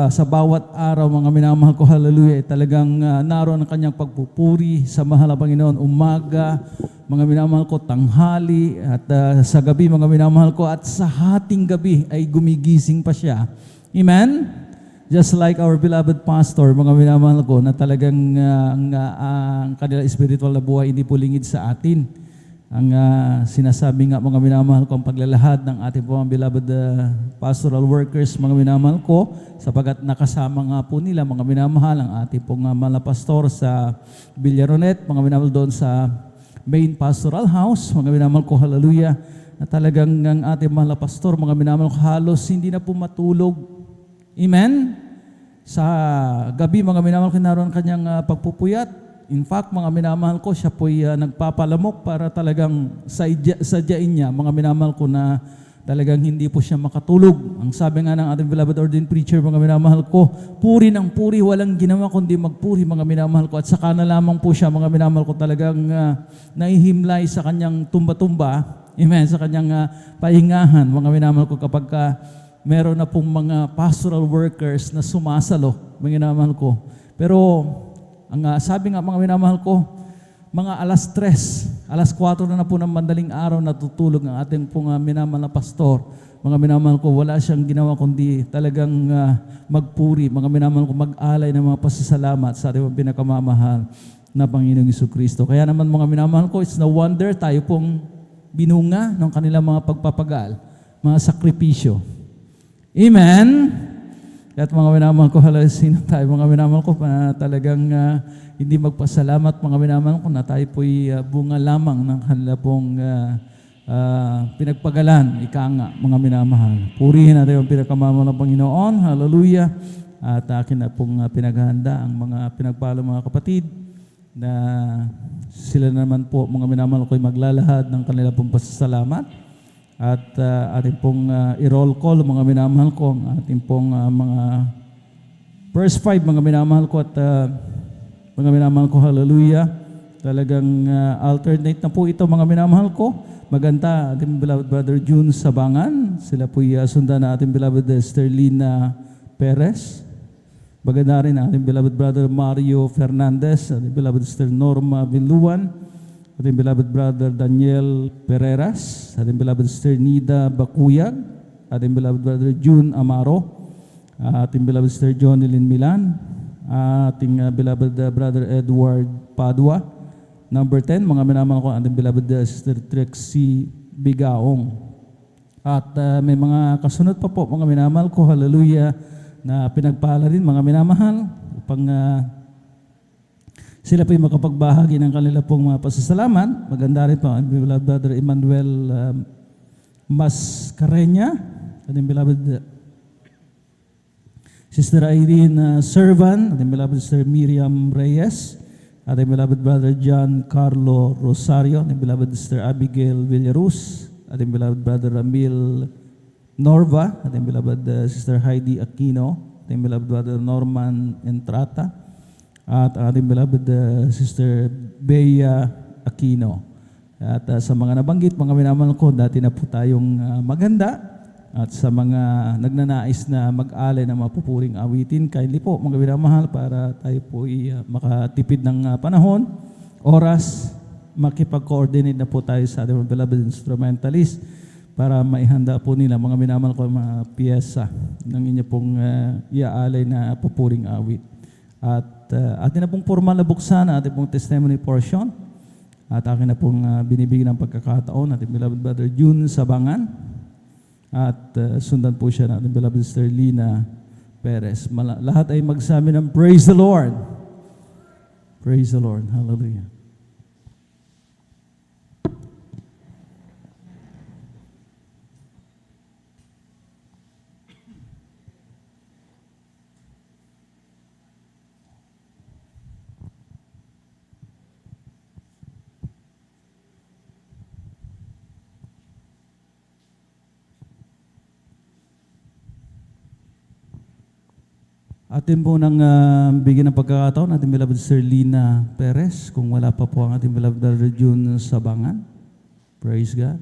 sa bawat araw, mga minamahal ko, hallelujah, talagang naroon ang kanyang pagpupuri sa mahal na Panginoon, umaga, mga minamahal ko, tanghali, at sa gabi, mga minamahal ko, at sa hating gabi ay gumigising pa siya. Amen? Just like our beloved pastor, mga minamahal ko, na talagang ang kanilang spiritual na buhay hindi po lingid sa atin. Ang sinasabi nga, mga minamahal ko, ang paglalahad ng ating mga beloved pastoral workers, mga minamahal ko, sapagat nakasama nga po nila, mga minamahal, ang ating pong mga pastor sa Villaronet, mga minamahal doon sa main pastoral house, mga minamahal ko, hallelujah, na talagang ang ating mga pastor, mga minamahal ko, halos hindi na po matulog. Amen? Sa gabi, mga minamahal ko, naroon kanyang pagpupuyat. In fact, mga minamahal ko, siya po'y nagpapalamok para talagang sadyain niya, mga minamahal ko, na talagang hindi po siya makatulog. Ang sabi nga ng ating beloved ordained preacher, mga minamahal ko, puri ng puri, walang ginawa kundi magpuri, mga minamahal ko. At saka na lamang po siya, mga minamahal ko, talagang naihimlay sa kanyang tumba-tumba, amen, sa kanyang pahingahan, mga minamahal ko, kapag meron na pong mga pastoral workers na sumasalo, mga minamahal ko. Pero ang sabi nga, mga minamahal ko, mga alas 3, alas 4 na po ng mandaling araw natutulog ang ating pong minamahal na pastor. Mga minamahal ko, wala siyang ginawa kundi talagang magpuri, mga minamahal ko, mag-alay ng mga pasasalamat sa ating pinakamamahal na Panginoong Jesucristo. Kaya naman, mga minamahal ko, it's no wonder tayo pong binunga ng kanilang mga pagpapagal, mga sakripisyo. Amen? At mga minamahal ko, sino tayo mga minamahal ko, talagang hindi magpasalamat mga minamahal ko na tayo po'y bunga lamang ng kanila pong pinagpagalan, ika nga mga minamahal. Purihin natin ang pinakamamahal ng Panginoon, hallelujah. At akin na pong pinaghahanda ang mga pinagpalo mga kapatid na sila naman po mga minamahal ko ay maglalahad ng kanila pong pasasalamat. At ating pong i-roll call mga minamahal ko, ang ating pong mga verse 5 mga minamahal ko at mga minamahal ko, hallelujah. Talagang alternate na po ito mga minamahal ko. Maganda ating beloved brother June Sabangan. Sila po sundan na ating beloved Sterlina Perez. Maganda rin ating beloved brother Mario Fernandez, ating beloved Sister Norma Viluan, ating beloved brother Daniel Pereras, ating beloved sister Nida Bakuyag, ating beloved brother June Amaro, ating beloved sister Jonilyn Milan, ating beloved brother Edward Padua. Number 10, mga minamahal ko, ating beloved sister Trixie Bigaong. At may mga kasunod pa po, mga minamahal ko, hallelujah, na pinagpala rin mga minamahal upang sila po yung makapagbahagi ng kanila pong mga pasasalamat. Maganda rin po ang beloved brother Emmanuel Mascarenya, ating beloved sister Irene Servan, ating beloved sister Miriam Reyes, ating beloved brother John Carlo Rosario, ating beloved sister Abigail Villarus, ating beloved brother Ramil Norva, ating beloved sister Heidi Aquino, ating beloved brother Norman Entrata, at ating beloved sister Bea Aquino. At sa mga nabanggit, mga minamahal ko, dati na po tayong maganda. At sa mga nagnanais na mag-alay ng mapupuring awitin, kindly po mga minamahal para tayo po makatipid ng panahon, oras, makipag-coordinate na po tayo sa ating beloved instrumentalist para maihanda po nila mga minamahal ko mga piyesa ng inyo pong iaalay na pupuring awit. At atin na pong formal na buksan ang ating pong testimony portion. At akin na pong binibigyan ng pagkakataon ating beloved brother June Sabangan. At sundan po siya ng ating beloved sister Lina Perez. Lahat ay magsabi ng praise the Lord. Praise the Lord. Hallelujah. Atin po nang bigyan ng pagkakataon ating beloved Sir Lina Perez, kung wala pa po ang ating beloved brother June Sabangan. Praise God.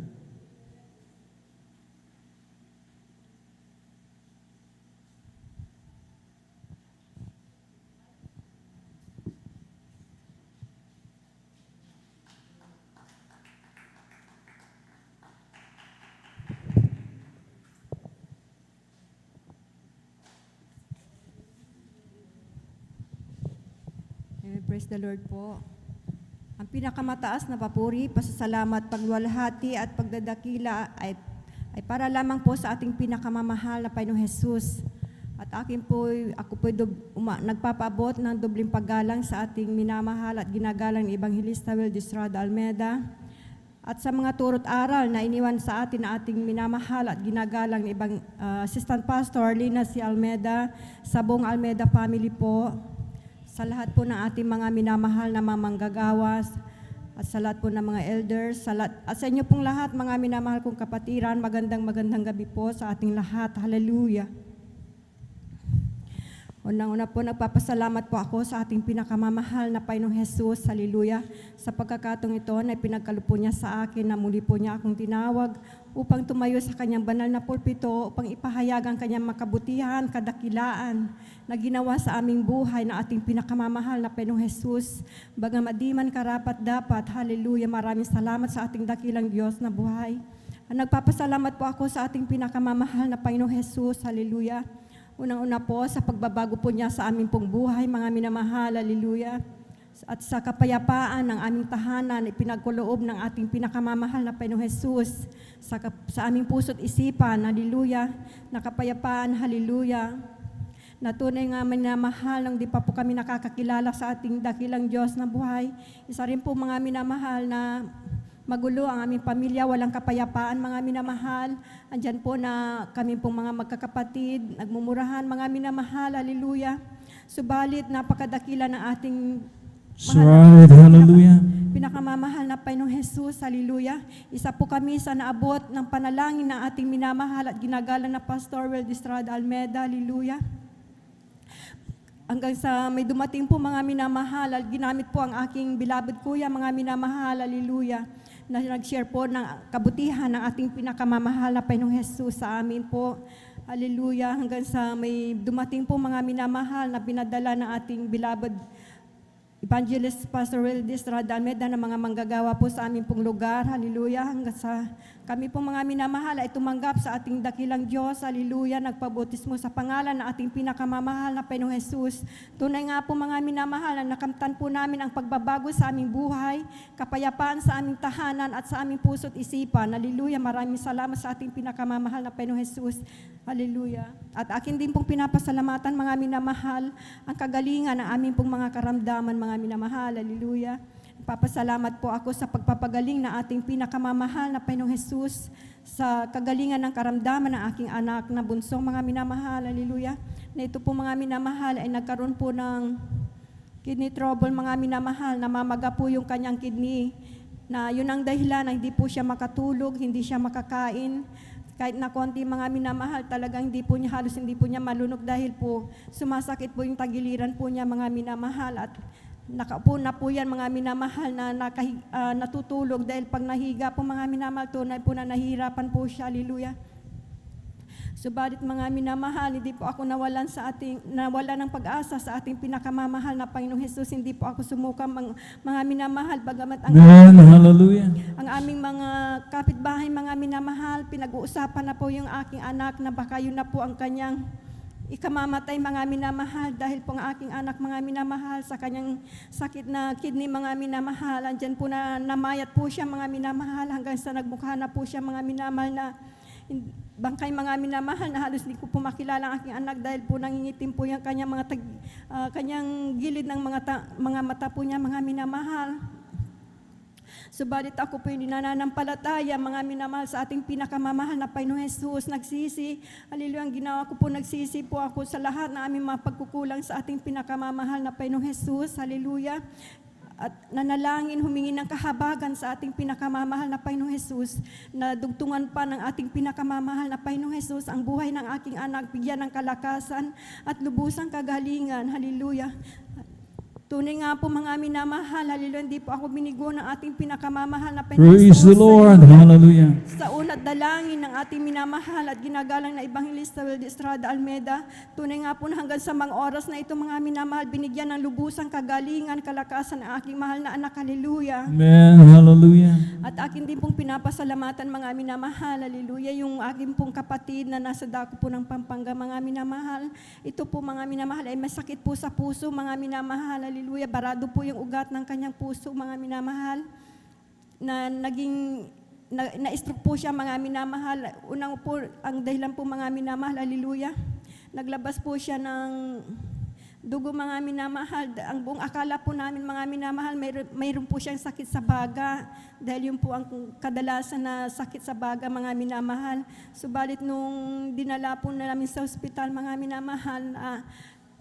Praise the Lord po. Ang pinakamataas na papuri, pasasalamat, pagluwalhati at pagdadakila ay para lamang po sa ating pinakamamahal na Panginoong Jesus. At ako po nagpapaabot ng dobling paggalang sa ating minamahal at ginagalang ni Evangelista Will Estrada Almeida. At sa mga turot aral na iniwan sa atin na ating minamahal at ginagalang ni Assistant Pastor Lina C. Almeida, sa buong Almeida family po, sa lahat po ng ating mga minamahal na mga manggagawas, at sa lahat po ng mga elders, at sa inyo pong lahat, mga minamahal kong kapatiran, magandang gabi po sa ating lahat. Hallelujah. Unang-una po, nagpapasalamat po ako sa ating pinakamamahal na Panginoong Jesus, hallelujah, sa pagkakataong ito na pinagkalupo niya sa akin na muli po niya akong tinawag upang tumayo sa kanyang banal na pulpito, upang ipahayag ang kanyang makabutihan, kadakilaan na ginawa sa aming buhay na ating pinakamamahal na Panginoong Jesus. Bagamat di man karapat dapat, hallelujah, maraming salamat sa ating dakilang Diyos na buhay. Nagpapasalamat po ako sa ating pinakamamahal na Panginoong Jesus, hallelujah. Unang-una po sa pagbabago po niya sa aming pong buhay, mga minamahal, hallelujah. At sa kapayapaan ng aming tahanan, ipinagkuloob ng ating pinakamamahal na Panginoong Jesus sa aming puso't isipan, hallelujah, na kapayapaan, hallelujah. na tunay nga minamahal nang di pa po kami nakakakilala sa ating dakilang Diyos na buhay. Isa rin po mga minamahal na magulo ang aming pamilya, walang kapayapaan mga minamahal. Andyan po na kami pong mga magkakapatid, nagmumurahan mga minamahal, hallelujah. Subalit napakadakila ng ating Surrounded, hallelujah. pinakamamahal na Panginoong Jesus, hallelujah. Isa po kami sa naabot ng panalangin ng ating minamahal at ginagalang na Pastor Wel Estrada Almeda, hallelujah. Hanggang sa may dumating po mga minamahal at ginamit po ang aking beloved kuya, mga minamahal, hallelujah, na nag-share po ng kabutihan ng ating pinakamamahal na Panginoong Jesus sa amin po. Hallelujah. Hanggang sa may dumating po mga minamahal na pinadala ng ating beloved Evangelist Pastor Wel Estrada Almeda na mga manggagawa po sa aming pong lugar. Hallelujah. Hanggang sa kami pong mga minamahal ay tumanggap sa ating dakilang Diyos. Hallelujah. Nagpabautismo sa pangalan ng ating pinakamamahal na Panginoong Jesus. Tunay nga po mga minamahal na nakamtan po namin ang pagbabago sa aming buhay, kapayapaan sa aming tahanan at sa aming puso't isipan. Hallelujah. Maraming salamat sa ating pinakamamahal na Panginoong Jesus. Hallelujah. At akin din pong pinapasalamatan mga minamahal ang kagalingan ng aming pong mga karamdaman mga minamahal. Hallelujah. Papasalamat po ako sa pagpapagaling na ating pinakamamahal na Panginoong Jesus sa kagalingan ng karamdaman ng aking anak na bunsong mga minamahal. Hallelujah. Na ito po mga minamahal ay nagkaroon po ng kidney trouble mga minamahal. Namamaga po yung kanyang kidney na yun ang dahilan na hindi po siya makatulog, hindi siya makakain. Kahit na konti mga minamahal, talagang halos hindi po niya malunok dahil po sumasakit po yung tagiliran po niya mga minamahal at nakaupo na po yan mga minamahal na natutulog dahil pag nahiga po mga minamahal, tunay po na nahihirapan po siya. Hallelujah. Subalit mga minamahal, hindi po ako nawalan ng pag-asa sa ating pinakamamahal na Panginoong Jesus. Hindi po ako sumukang mga minamahal, bagamat Amen, hallelujah. ang aming mga kapitbahay, mga minamahal, pinag-uusapan na po yung aking anak na baka yun na po ang kanyang ikamamatay mga minamahal dahil po ang aking anak mga minamahal sa kanyang sakit na kidney mga minamahal. Andyan po na namayat po siya mga minamahal hanggang sa nagmukha na po siya mga minamahal na bangkay mga minamahal na halos hindi ko po makilala ang aking anak dahil po nangingitim po yung kanyang kanyang gilid ng mga mata po niya mga minamahal. Subalit ako po yung nananampalataya, mga minamahal sa ating pinakamamahal na Panginoong Jesus, nagsisi. Hallelujah, ang ginawa ko po, nagsisi po ako sa lahat na aming mga pagkukulang sa ating pinakamamahal na Panginoong Jesus. Hallelujah. At nanalangin, humingi ng kahabagan sa ating pinakamamahal na Panginoong Jesus, na dugtungan pa ng ating pinakamamahal na Panginoong Jesus ang buhay ng aking anak, bigyan ng kalakasan at lubusang kagalingan. Hallelujah. Tunay nga po mga minamahal, hallelujah, hindi po ako binigo ng ating pinakamamahal na Panginoong Praise the Jesus. Lord, hallelujah. Sa una't dalangin ng ating minamahal at ginagalang na Evangelista Wel Estrada Almeda, tunay nga po na hanggang sa mga oras na ito mga minamahal, binigyan ng lubusang kagalingan, kalakasan ng aking mahal na anak, hallelujah. Amen, hallelujah. At akin din pong pinapasalamatan mga minamahal, hallelujah, yung aking pong kapatid na nasa dako po ng Pampanga, mga minamahal. Ito po mga minamahal ay masakit po sa puso, mga minamahal, hallelujah, barado po yung ugat ng kanyang puso, mga minamahal, na na-stroke po siya, mga minamahal. Unang po, ang dahilan po mga minamahal, hallelujah, naglabas po siya ng dugo mga minamahal. Ang buong akala po namin mga minamahal, mayroon po siyang sakit sa baga dahil yun po ang kadalasan na sakit sa baga mga minamahal. Subalit nung dinala po namin sa ospital mga minamahal,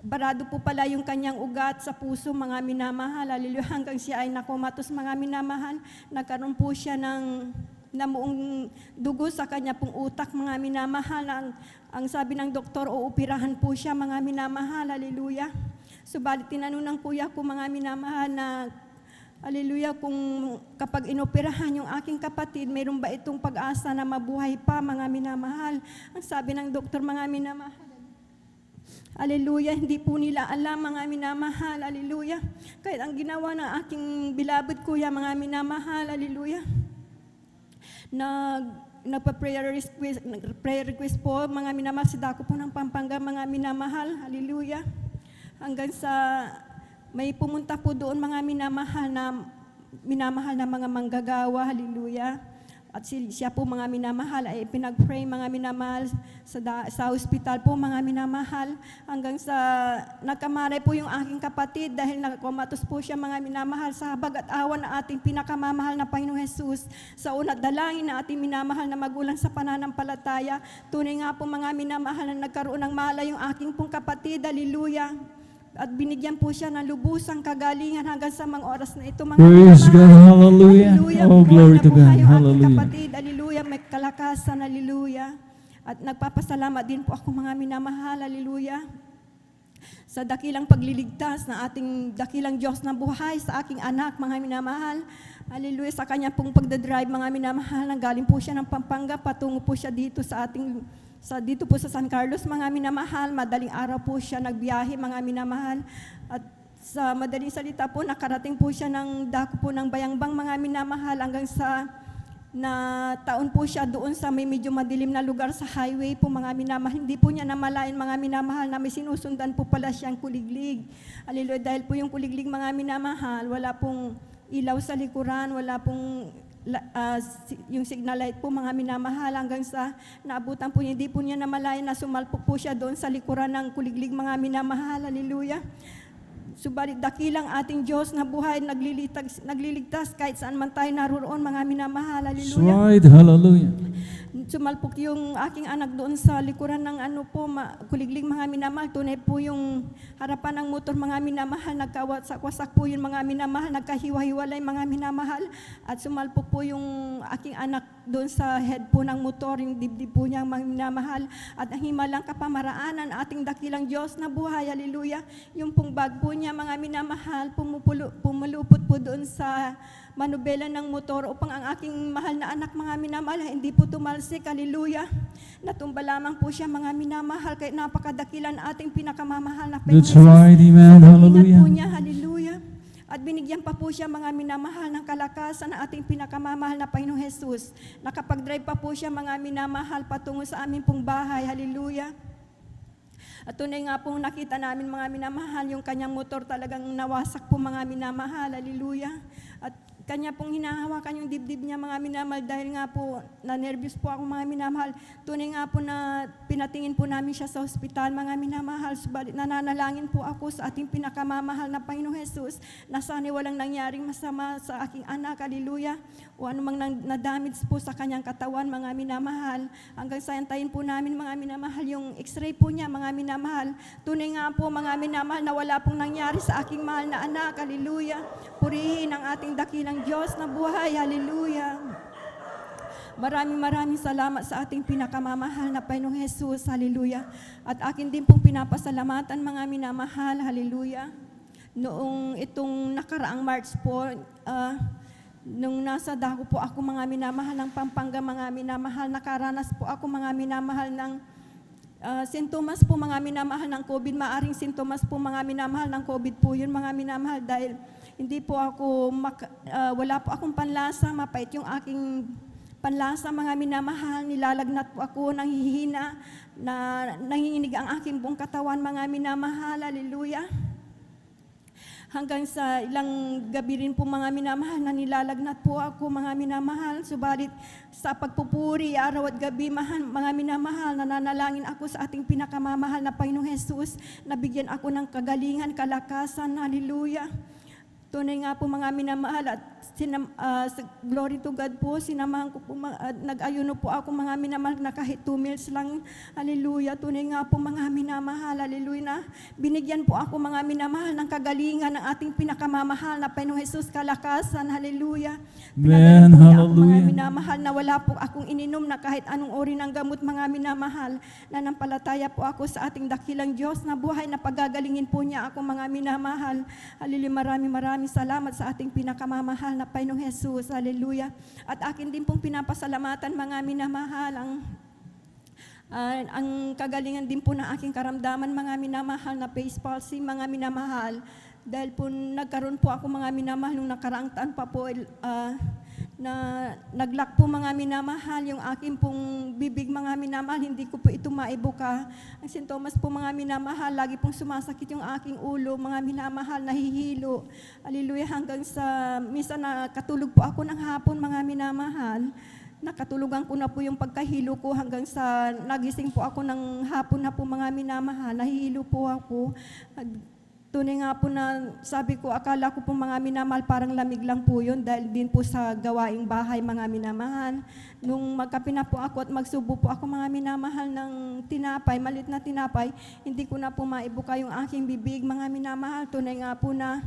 barado po pala yung kanyang ugat sa puso mga minamahal. Hallelujah, hanggang siya ay nakomatos mga minamahal. Nagkaroon po siya ng namuong dugo sa kanya pong utak mga minamahal. Ang sabi ng doktor, uupirahan po siya mga minamahal. Hallelujah. Subalit tinanong ng kuya ko mga minamahal na hallelujah, kung kapag inoperahan yung aking kapatid, mayroon ba itong pag-asa na mabuhay pa mga minamahal? Ang sabi ng doktor mga minamahal, hallelujah, hindi po nila alam mga minamahal. Hallelujah. Kahit ang ginawa ng aking beloved kuya mga minamahal, hallelujah, nagpa-prayer request po, mga minamahal, si dako po ng Pampanga, mga minamahal, hallelujah. Hanggang sa may pumunta po doon mga minamahal na mga manggagawa, hallelujah. At siya po mga minamahal ay pinag-pray mga minamahal sa hospital po mga minamahal hanggang sa nagkamaray po yung aking kapatid dahil nagkomatos po siya mga minamahal sa habag at awa na ating pinakamamahal na Panginoong Jesus. Sa una dalangin na ating minamahal na magulang sa pananampalataya, tunay nga po mga minamahal na nagkaroon ng malay yung aking pong kapatid, hallelujah. At binigyan po siya ng lubusang kagalingan hanggang sa mga oras na ito mga Praise minamahal. God, hallelujah. Hallelujah. Oh, glory to Buhay na buhay God, yung aking hallelujah. kapatid, hallelujah. May kalakasan, hallelujah. At nagpapasalamat din po ako mga minamahal, hallelujah, sa dakilang pagliligtas na ating dakilang Diyos na buhay sa aking anak, mga minamahal. Hallelujah, sa kanya pong pagdadrive, mga minamahal, nanggaling po siya ng Pampanga, patungo po siya dito dito po sa San Carlos, mga minamahal. Madaling araw po siya nagbiyahe, mga minamahal. At sa madaling salita po, nakarating po siya ng dako po ng Bayangbang, mga minamahal, hanggang sa na taon po siya doon sa may medyo madilim na lugar sa highway po mga minamahal. Hindi po niya namalayan mga minamahal na may sinusundan po pala siyang kuliglig. Hallelujah, dahil po yung kuliglig mga minamahal, wala pong ilaw sa likuran, wala pong yung signal light po mga minamahal hanggang sa naabutan po niya, hindi po niya namalayan na sumalpok po siya doon sa likuran ng kuliglig mga minamahal. Hallelujah. Subalit dakilang ating Diyos na buhay, nagliligtas kahit saan man tayo naroon, mga minamahal. That's Hallelujah. right, hallelujah. Sumalpok yung aking anak doon sa likuran ng kuliglig mga minamahal. Tunay po yung harapan ng motor mga minamahal, nagkawasak-wasak po yung mga minamahal, nagkahiwa-hiwalay mga minamahal. At sumalpok po yung aking anak doon sa head po ng motor, yung dibdib po niya mga minamahal. At ang himalang kapamaraanan ating dakilang Diyos na buhay, hallelujah. Yung pong bag po niya mga minamahal, pumulupot po doon sa manubela ng motor upang ang aking mahal na anak mga minamahal hindi po tumalsik, hallelujah. Natumba lamang po siya mga minamahal kaya napakadakilan ating pinakamamahal na Panginoon That's right, amen, Ingat hallelujah. po niya, hallelujah. At binigyan pa po siya mga minamahal ng kalakasan na ating pinakamamahal na Panginoong Jesus. Nakapag-drive pa po siya mga minamahal patungo sa aming pong bahay, hallelujah. At tunay nga pong nakita namin mga minamahal, yung kanyang motor talagang nawasak po mga minamahal, hallelujah. At kanya pong hinahawakan yung dibdib niya mga minamahal dahil nga po na-nervous po ako mga minamahal. Tunay nga po na pinatingin po namin siya sa ospital mga minamahal. Subalit nananalangin po ako sa ating pinakamamahal na Panginoong Jesus na sana walang nangyaring masama sa aking anak, hallelujah. O anumang na-damage po sa kanyang katawan mga minamahal. Hanggang sa antayin po namin mga minamahal yung x-ray po niya mga minamahal. Tunay nga po mga minamahal na wala pong nangyari sa aking mahal na anak, hallelujah. Purihin ang ating dakilang Diyos na buhay, hallelujah. Maraming salamat sa ating pinakamamahal na Panginoong Jesus, hallelujah. At akin din pong pinapasalamatan mga minamahal, hallelujah. Noong itong nakaraang March po, nung nasa dako po ako mga minamahal ng Pampanga, mga minamahal, nakaranas po ako mga minamahal ng sintomas po mga minamahal ng COVID. Maaring sintomas po mga minamahal ng COVID po yun mga minamahal dahil hindi po ako, wala po akong panlasa, mapait yung aking panlasa mga minamahal, nilalagnat po ako, nanghihina, nanginginig ang aking buong katawan mga minamahal, hallelujah. Hanggang sa ilang gabi rin po mga minamahal na nilalagnat po ako mga minamahal. Subalit sa pagpupuri araw at gabi mga minamahal, nananalangin ako sa ating pinakamamahal na Panginoong Jesus na bigyan ako ng kagalingan, kalakasan, hallelujah. Tunay nga po mga minamahal at glory to God po, sinamahan ko po, nag-ayuno po ako mga minamahal na kahit 2 meals lang, hallelujah. Tunay nga po mga minamahal, hallelujah, na binigyan po ako mga minamahal ng kagalingan ng ating pinakamamahal na Panginoong Jesus, kalakasan, hallelujah. Pinagaling po niya ako mga minamahal na wala po akong ininom na kahit anong uri ng gamot mga minamahal, nanampalataya po ako sa ating dakilang Diyos na buhay na pagagalingin po niya ako mga minamahal, hallelujah. Maraming salamat sa ating pinakamamahal na Panginoong Jesus, hallelujah. At akin din pong pinapasalamatan mga minamahal ang kagalingan din po ng aking karamdaman mga minamahal na face palsy mga minamahal. Dahil po nagkaroon po ako mga minamahal nung nakaraang taon pa po na naglock po mga minamahal yung aking pong bibig mga minamahal, hindi ko po ito maibuka. Ang sintomas po mga minamahal, lagi pong sumasakit yung aking ulo, mga minamahal, nahihilo. Hallelujah, hanggang sa minsan nakatulog po ako ng hapon mga minamahal. nakatulugan ko na po yung pagkahilo ko hanggang sa nagising po ako ng hapon na po mga minamahal. Nahihilo po ako. Tunay nga po na sabi ko, akala ko po mga minamahal parang lamig lang po yun dahil din po sa gawaing bahay mga minamahal. Nung magkape na po ako at magsubo po ako mga minamahal ng tinapay, malit na tinapay, hindi ko na po maibuka yung aking bibig mga minamahal. Tunay nga po na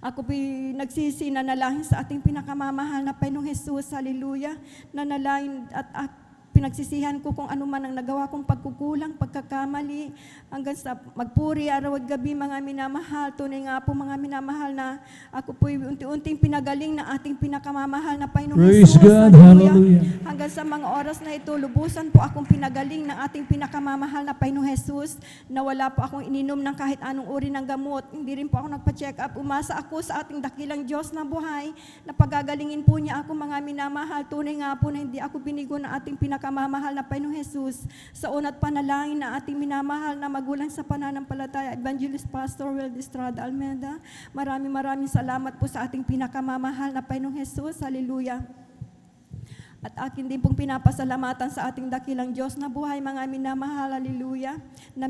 ako po nagsisi, nanalangin sa ating pinakamamahal na Panginoong Jesus, hallelujah. Nanalangin at pinagsisihan ko kung ano man ang nagawa kong pagkukulang, pagkakamali, hanggang sa magpuri araw at gabi mga minamahal. Tunay nga po mga minamahal na ako po unti-unting pinagaling ng ating pinakamamahal na Panginoong Praise Jesus. God, hallelujah. Hanggang sa mga oras na ito, lubusan po akong pinagaling ng ating pinakamamahal na Panginoong Jesus, na wala po akong ininom ng kahit anong uri ng gamot. Hindi rin po ako nagpa-check up. Umasa ako sa ating dakilang Diyos na buhay, na pagagalingin po niya ako mga minamahal. Tunay nga po na hindi ako binigo ng ating pinakamamahal na Panginoong Jesus. Sa una't panalangin na ating minamahal na magulang sa pananampalataya, Evangelist Pastor Will Estrada Almeida, maraming salamat po sa ating pinakamamahal na Panginoong Jesus. Hallelujah. At akin din pong pinapasalamatan sa ating dakilang Diyos na buhay, mga minamahal, hallelujah, na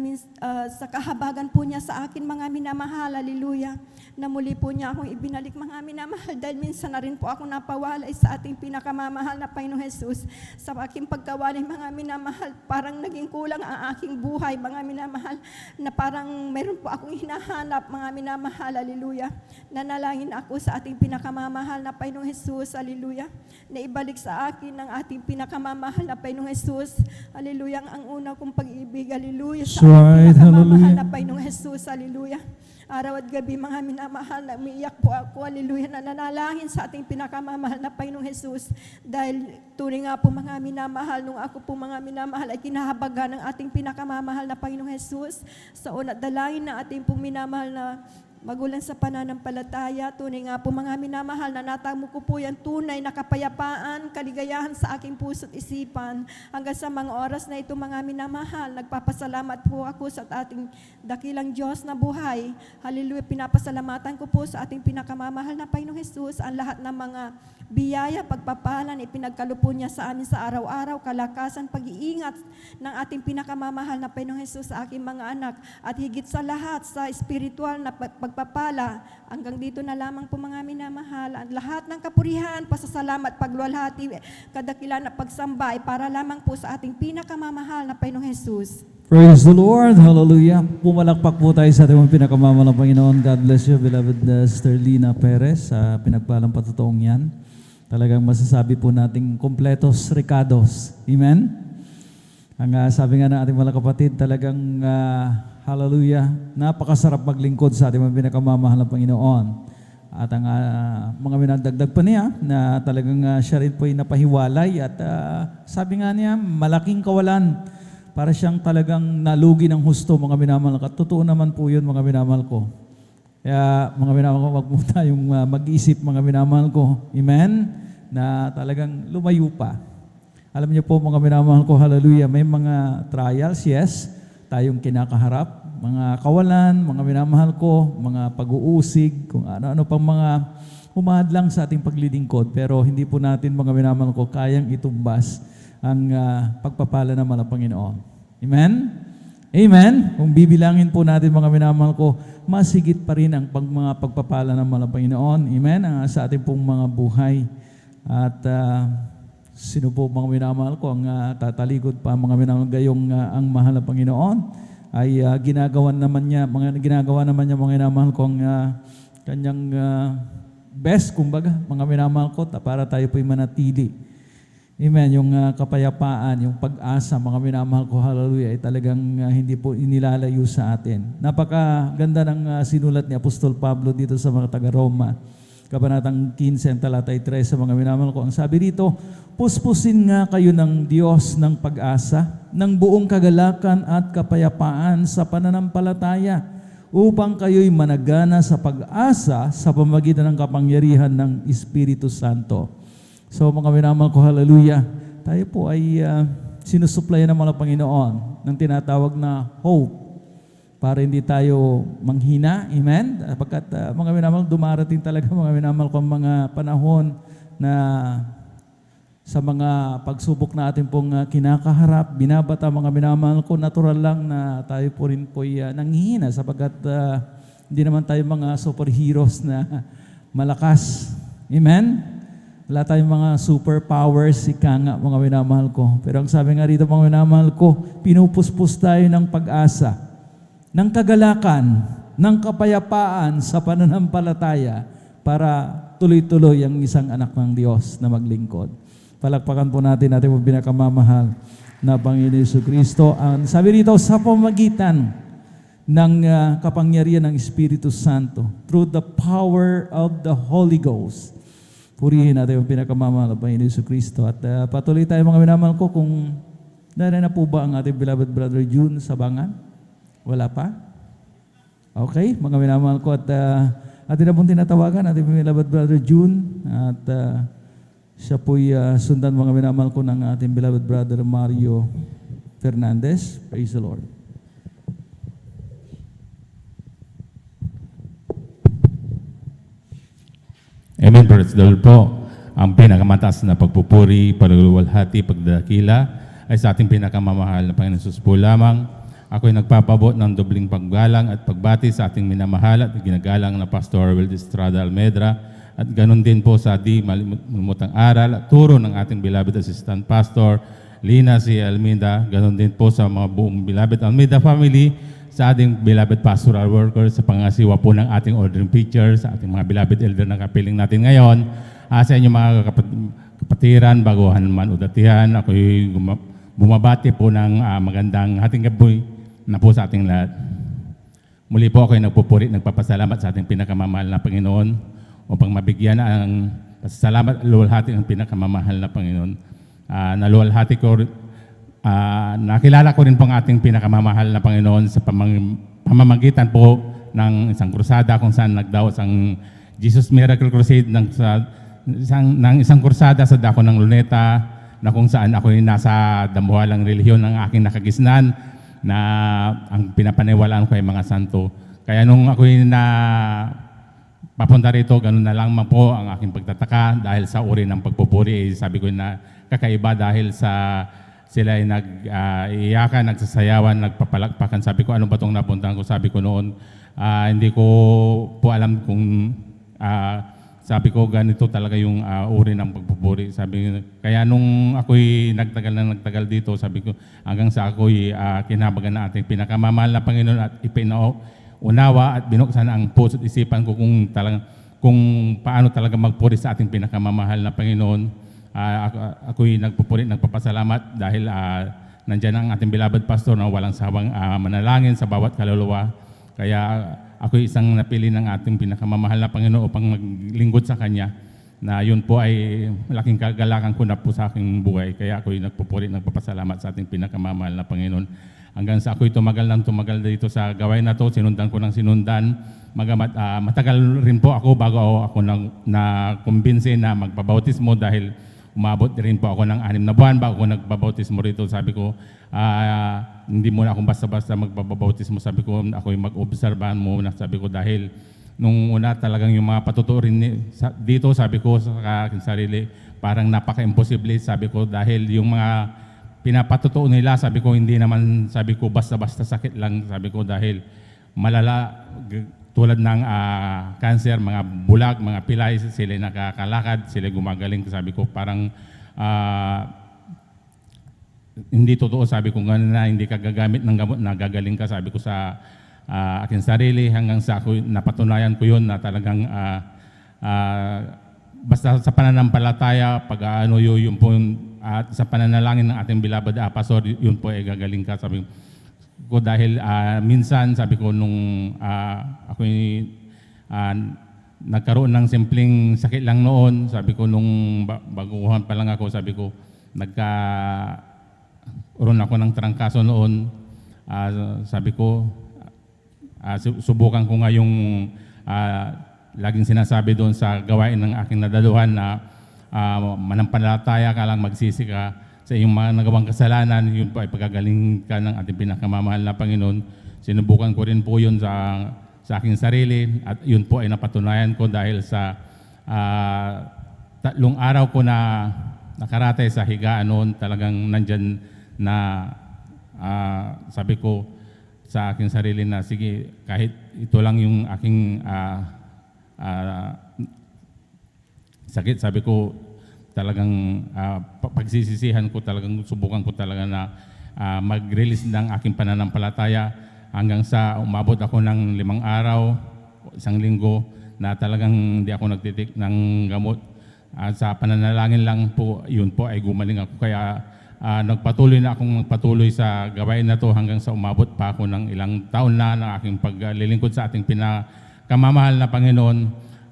sa kahabagan po niya sa akin, mga minamahal, hallelujah, na muli po niya akong ibinalik, mga minamahal, dahil minsan na rin po ako napawalay sa ating pinakamamahal na Panginoong Jesus. Sa aking pagkawalay, mga minamahal, parang naging kulang ang aking buhay, mga minamahal, na parang meron po akong hinahanap, mga minamahal, hallelujah. Nanalangin ako sa ating pinakamamahal na Panginoong Jesus, hallelujah, na ibalik sa akin ng ating pinakamamahal na Panginoong Jesus. Hallelujah, ang una kong pag-ibig, hallelujah, sa ating pinakamamahal na Panginoong Jesus, hallelujah. Araw at gabi, mga minamahal, na umiiyak po ako, hallelujah, na nanalangin sa ating pinakamamahal na Panginoong Jesus. Dahil tunay nga po mga minamahal, nung ako po mga minamahal ay kinahabagan ng ating pinakamamahal na Panginoong Jesus, sa una't dalangin na ating pong minamahal na magulang sa pananampalataya. Tunay nga po mga minamahal, na natamo ko po yan tunay na kapayapaan, kaligayahan sa aking puso't isipan. Hanggang sa mga oras na ito, mga minamahal, nagpapasalamat po ako sa ating dakilang Diyos na buhay. Hallelujah, pinapasalamatan ko po sa ating pinakamamahal na Panginoong Jesus ang lahat ng mga biyaya, pagpapalan, ipinagkalupo niya sa amin sa araw-araw, kalakasan, pag-iingat ng ating pinakamamahal na Panginoong Jesus sa aking mga anak, at higit sa lahat sa spiritual na pagpapala. Hanggang dito na lamang po mga minamahal, ang lahat ng kapurihan, pasasalamat, pagluwalhati, kadakilan at pagsamba ay para lamang po sa ating pinakamamahal na Panginoong Jesus. Praise the Lord. Hallelujah. Pumalakpak po tayo sa ating pinakamamahalang Panginoon. God bless you, beloved Sterlina Perez, sa pinagpalang patutuong yan. Talagang masasabi po nating kompletos recados. Amen? Ang sabi nga ng ating mga kapatid, talagang hallelujah, napakasarap maglingkod sa ating mga pinakamamahal na Panginoon. At ang mga minadagdag pa niya na talagang siya rin po ay napahiwalay at sabi nga niya, malaking kawalan para siyang talagang nalugi ng husto, mga minamahal. At totoo naman po yun, mga minamahal ko. Kaya mga minamahal ko, wag mo tayong mag-isip, mga minamahal ko. Amen? Na talagang lumayo pa. Alam niyo po, mga minamahal ko, hallelujah, may mga trials, yes, tayong kinakaharap, mga kawalan, mga minamahal ko, mga pag-uusig, kung ano-ano pang mga humahadlang sa ating paglilingkod. Pero hindi po natin, mga minamahal ko, kayang itumbas ang pagpapala ng mga Panginoon. Amen? Amen? Kung bibilangin po natin, mga minamahal ko, masigit pa rin ang mga pagpapala ng mga Panginoon. Amen? Sa ating pong mga buhay. At sino po, mga minamahal ko, ang tatalikod pa, mga minamahal, gayong ang mahal na Panginoon ay ginagawa naman niya, mga minamahal ko, ang kanyang best, kumbaga, mga minamahal ko, para tayo po'y manatili. Amen. Yung kapayapaan, yung pag-asa, mga minamahal ko, hallelujah, ay talagang hindi po inilalayo sa atin. Napakaganda ng sinulat ni Apostol Pablo dito sa mga taga-Roma. Kabanatang 15, talata 3, sa mga minamahal ko. Ang sabi dito, puspusin nga kayo ng Diyos ng pag-asa, ng buong kagalakan at kapayapaan sa pananampalataya, upang kayo'y managana sa pag-asa sa pamamagitan ng kapangyarihan ng Espiritu Santo. So mga minamahal ko, hallelujah, tayo po ay sinusuplayan ng mga Panginoon ng tinatawag na hope para hindi tayo manghina. Amen? Pagkat mga minamahal, dumarating talaga, mga minamahal ko, mga panahon na sa mga pagsubok na ating pong kinakaharap. Binabata mga minamahal ko, natural lang na tayo po rin po nanghihina sapagkat hindi naman tayo mga superheroes na malakas. Amen? Wala tayong mga superpowers, ika nga mga minamahal ko. Pero ang sabi nga rito mga minamahal ko, pinupuspos tayo ng pag-asa, ng kagalakan, ng kapayapaan sa pananampalataya para tuloy-tuloy ang isang anak ng Diyos na maglingkod. Palakpakan po natin ating pinakamamahal na Panginoon Jesucristo. Sabi rito, sa pamagitan ng kapangyarihan ng Espiritu Santo, through the power of the Holy Ghost. Purihin natin yung pinakamamahal na Panginoon Jesucristo. At patuloy tayo mga minamahal ko, kung narin na po ba ang ating beloved brother June Sabangan? Wala pa? Okay, mga minamahal ko. At atin na pong tinatawagan, ating beloved brother June. At siya po'y sundan mga minamahal ko ng ating beloved brother Mario Fernandez. Praise the Lord. Amen, praise the Lord po. Ang pinakamataas na pagpupuri, pagluwalhati, pagdakila ay sa ating pinakamamahal na Panginoon Jesus po lamang. Ako'y nagpapabot ng dobling paggalang at pagbati sa ating minamahal at ginagalang na Pastor Will Estrada Almedra. At ganun din po sa di malimutang aral at turo ng ating beloved assistant pastor, Lina C. Almeida. Ganun din po sa mga buong beloved Almeida family, sa ating beloved pastoral workers, sa pangasiwa po ng ating ordering preachers, sa ating mga beloved elder na kapiling natin ngayon, sa inyong mga kapatiran, baguhan man o datihan, ako'y bumabati po ng magandang hating gabi na po sa ating lahat. Muli po ako'y nagpupuri, nagpapasalamat sa ating pinakamamahal na Panginoon upang mabigyan ang pasasalamat at luwalhati ng pinakamamahal na Panginoon. Naluwalhati ko, nakilala ko rin po ang ating pinakamamahal na Panginoon sa pamamagitan po ng isang krusada kung saan nagdaos ang Jesus Miracle Crusade ng isang krusada sa dako ng Luneta, na kung saan ako nasa dambuhalang relihiyon ng aking nakagisnan na ang pinapaniwalaan ko ay mga santo. Kaya nung ako'y papunta rito, ganun na lang po ang aking pagtataka dahil sa uri ng pagpupuri. Sabi ko na kakaiba dahil sa sila ay nag-iyakan, nagsasayawan, nagpapalakpakan. Sabi ko, ano ba itong napuntahan ko? Sabi ko noon, hindi ko po alam kung, sabi ko, ganito talaga yung uri ng pagpupuri. Kaya nung ako'y nagtagal dito, sabi ko, hanggang sa ako'y kinabagan na ating pinakamamahal na Panginoon at unawa at binuksan ang puso at isipan ko kung paano talaga magpuri sa ating pinakamamahal na Panginoon. Ako'y nagpupuri, nagpapasalamat dahil nandyan ang ating beloved pastor na walang sawang manalangin sa bawat kaluluwa. Kaya ako'y isang napili ng ating pinakamamahal na Panginoon upang maglingkod sa Kanya, na yun po ay malaking kagalakan ko na po sa aking buhay. Kaya ako'y nagpupuri, nagpapasalamat sa ating pinakamamahal na Panginoon. Hanggang sa ako'y tumagal dito sa gawain na to, sinundan ko ng sinundan. Magamat matagal rin po ako bago ako na-kumbinsi na magpabautismo dahil umabot rin po ako ng 6 na buwan bago ako nagbabautismo rito. Sabi ko, hindi muna akong basta-basta magpabautismo. Sabi ko, ako'y mag-obserbahan muna. Sabi ko, dahil nung una talagang yung mga patuturin dito, sabi ko sa aking sarili, parang napaka-imposible. Sabi ko, dahil yung mga pinapatutuo nila, sabi ko, hindi naman, sabi ko, basta-basta sakit lang, sabi ko, dahil malala, tulad ng cancer, mga bulag, mga pilay, sila nakakalakad, sila gumagaling, sabi ko, parang hindi totoo, sabi ko, gano'n na, hindi ka gagamit ng gamot, nagagaling ka, sabi ko sa aking sarili, hanggang sa ako, napatunayan ko yun, na talagang basta sa pananampalataya, pag yun po at sa pananalangin ng ating beloved pastor, yun po ay gagaling ka. Sabi ko dahil minsan, sabi ko nung ako nagkaroon ng simpleng sakit lang noon, sabi ko nung baguhan pa lang ako, sabi ko nagkaroon ako ng trangkaso noon. Sabi ko subukan ko nga yung laging sinasabi doon sa gawain ng aking nadaluhan na manampalataya ka lang, magsisi ka sa iyong mga nagawang kasalanan, yun po ay pagagaling ka ng ating pinakamamahal na Panginoon. Sinubukan ko rin po yun sa aking sarili at yun po ay napatunayan ko dahil sa 3 araw ko na nakaratay sa higaan noon, talagang nandyan na sabi ko sa aking sarili na sige, kahit ito lang yung aking sakit, sabi ko talagang pagsisisihan ko, talagang subukan ko talaga na mag-release ng aking pananampalataya hanggang sa umabot ako ng 5 araw, 1 linggo na talagang hindi ako nagtitik ng gamot. Sa pananalangin lang po, yun po ay gumaling ako. Kaya nagpatuloy na akong magpatuloy sa gawain na to hanggang sa umabot pa ako ng ilang taon na ng aking paglilingkod sa ating pinakamamahal na Panginoon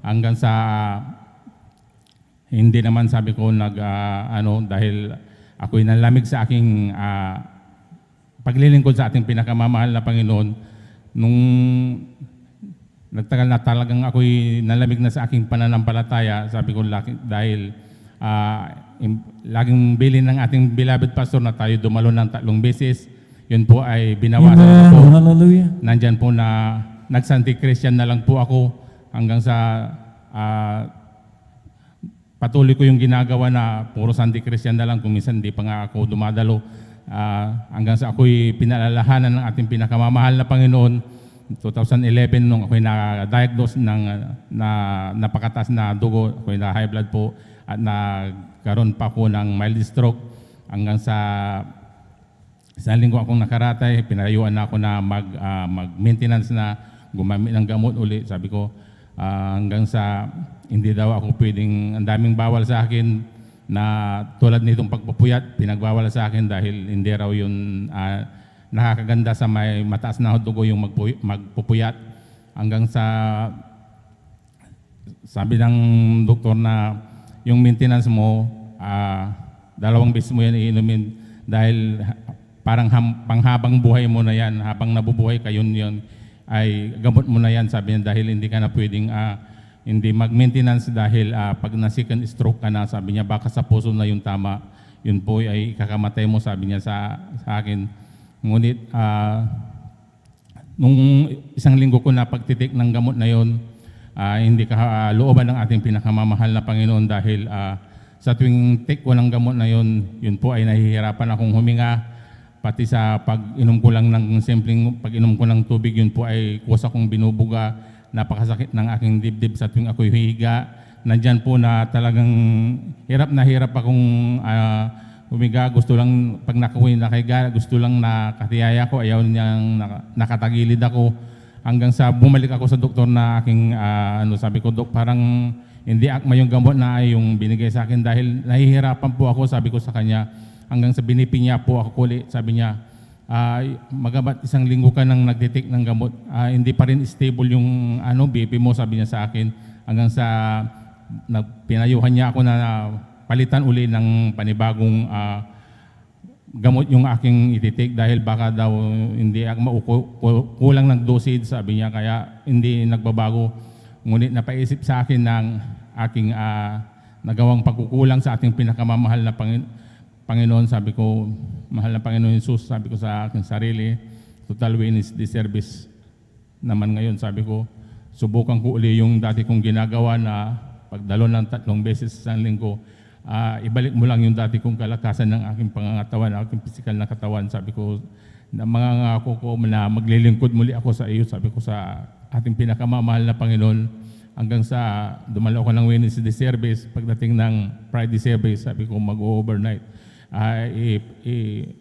hanggang sa hindi naman sabi ko dahil ako'y nalamig sa aking paglilingkod sa ating pinakamamahal na Panginoon nung nagtagal na talagang ako'y nalamig na sa aking pananampalataya. Sabi ko dahil laging bilin ng ating beloved pastor na tayo dumalo ng 3 beses. Yun po ay binawasan Amen. po. Hallelujah. Nandyan po na nagsanti Christian na lang po ako hanggang sa patuloy ko yung ginagawa na puro Santi Christian na lang, kung minsan hindi pa nga ako dumadalo. Hanggang sa ako'y pinalalahanan ng ating pinakamamahal na Panginoon. 2011 nung ako'y na-diagnose ng napakataas na dugo, ako'y na high blood po at nagkaroon pa ako ng mild stroke. Hanggang sa isang linggo akong nakaratay, pinayuan na ako na mag-maintenance na gumamit ng gamot uli. Sabi ko hanggang sa hindi daw ako pwedeng, ang daming bawal sa akin na tulad nitong pagpupuyat, pinagbawal sa akin dahil hindi raw yun nakakaganda sa may mataas na dugo yung magpupuyat. Hanggang sa sabi ng doktor na yung maintenance mo, 2 beses mo yan iinumin dahil parang panghabang buhay mo na yan, habang nabubuhay ka yun ay gamot mo na yan, sabi niya, dahil hindi ka na pwedeng hindi mag-maintenance dahil pag na-second stroke ka na, sabi niya, baka sa puso na yung tama, yun po ay kakamatay mo, sabi niya sa akin. Ngunit nung 1 linggo ko na pagtitik ng gamot na yun, hindi kalooban ng ating pinakamamahal na Panginoon dahil sa tuwing take ko ng gamot na yun, yun po ay nahihirapan akong huminga, pati sa pag-inom ko lang ng simpleng pag-inom ko ng tubig, yun po ay kusa kong binubuga. Napakasakit ng aking dibdib sa tuwing ako'y hihiga. Nandyan po na talagang hirap akong humiga. Gusto lang, pag nakahiga, gusto lang nakatiyaya ko, ayaw niyang nakatagilid ako. Hanggang sa bumalik ako sa doktor na aking, sabi ko, Dok, parang hindi akma yung gamot na yung binigay sa akin dahil nahihirapan po ako, sabi ko sa kanya. Hanggang sa binipi niya po ako ulit, sabi niya, magabat 1 linggo ka nang nagtitik ng gamot, hindi pa rin stable yung BP mo, sabi niya sa akin. Hanggang sa pinayuhan niya ako na palitan uli ng panibagong gamot yung aking ititik dahil baka daw hindi kulang ng dosage, sabi niya, kaya hindi nagbabago. Ngunit napaisip sa akin ng aking nagawang pagkukulang sa ating pinakamamahal na Panginoon. Sabi ko, mahal na Panginoon Jesus, sabi ko sa aking sarili, total witness the service naman ngayon. Sabi ko, subukan ko uli yung dati kong ginagawa na pagdalo ng 3 beses sa linggo. Ibalik mo lang yung dati kong kalakasan ng aking pangangatawan, aking pisikal na katawan. Sabi ko, na mangangako ko na maglilingkod muli ako sa iyo, sabi ko sa ating pinakamamahal na Panginoon. Hanggang sa dumalo ko ng Wednesday service, pagdating ng Friday service, sabi ko mag-overnight.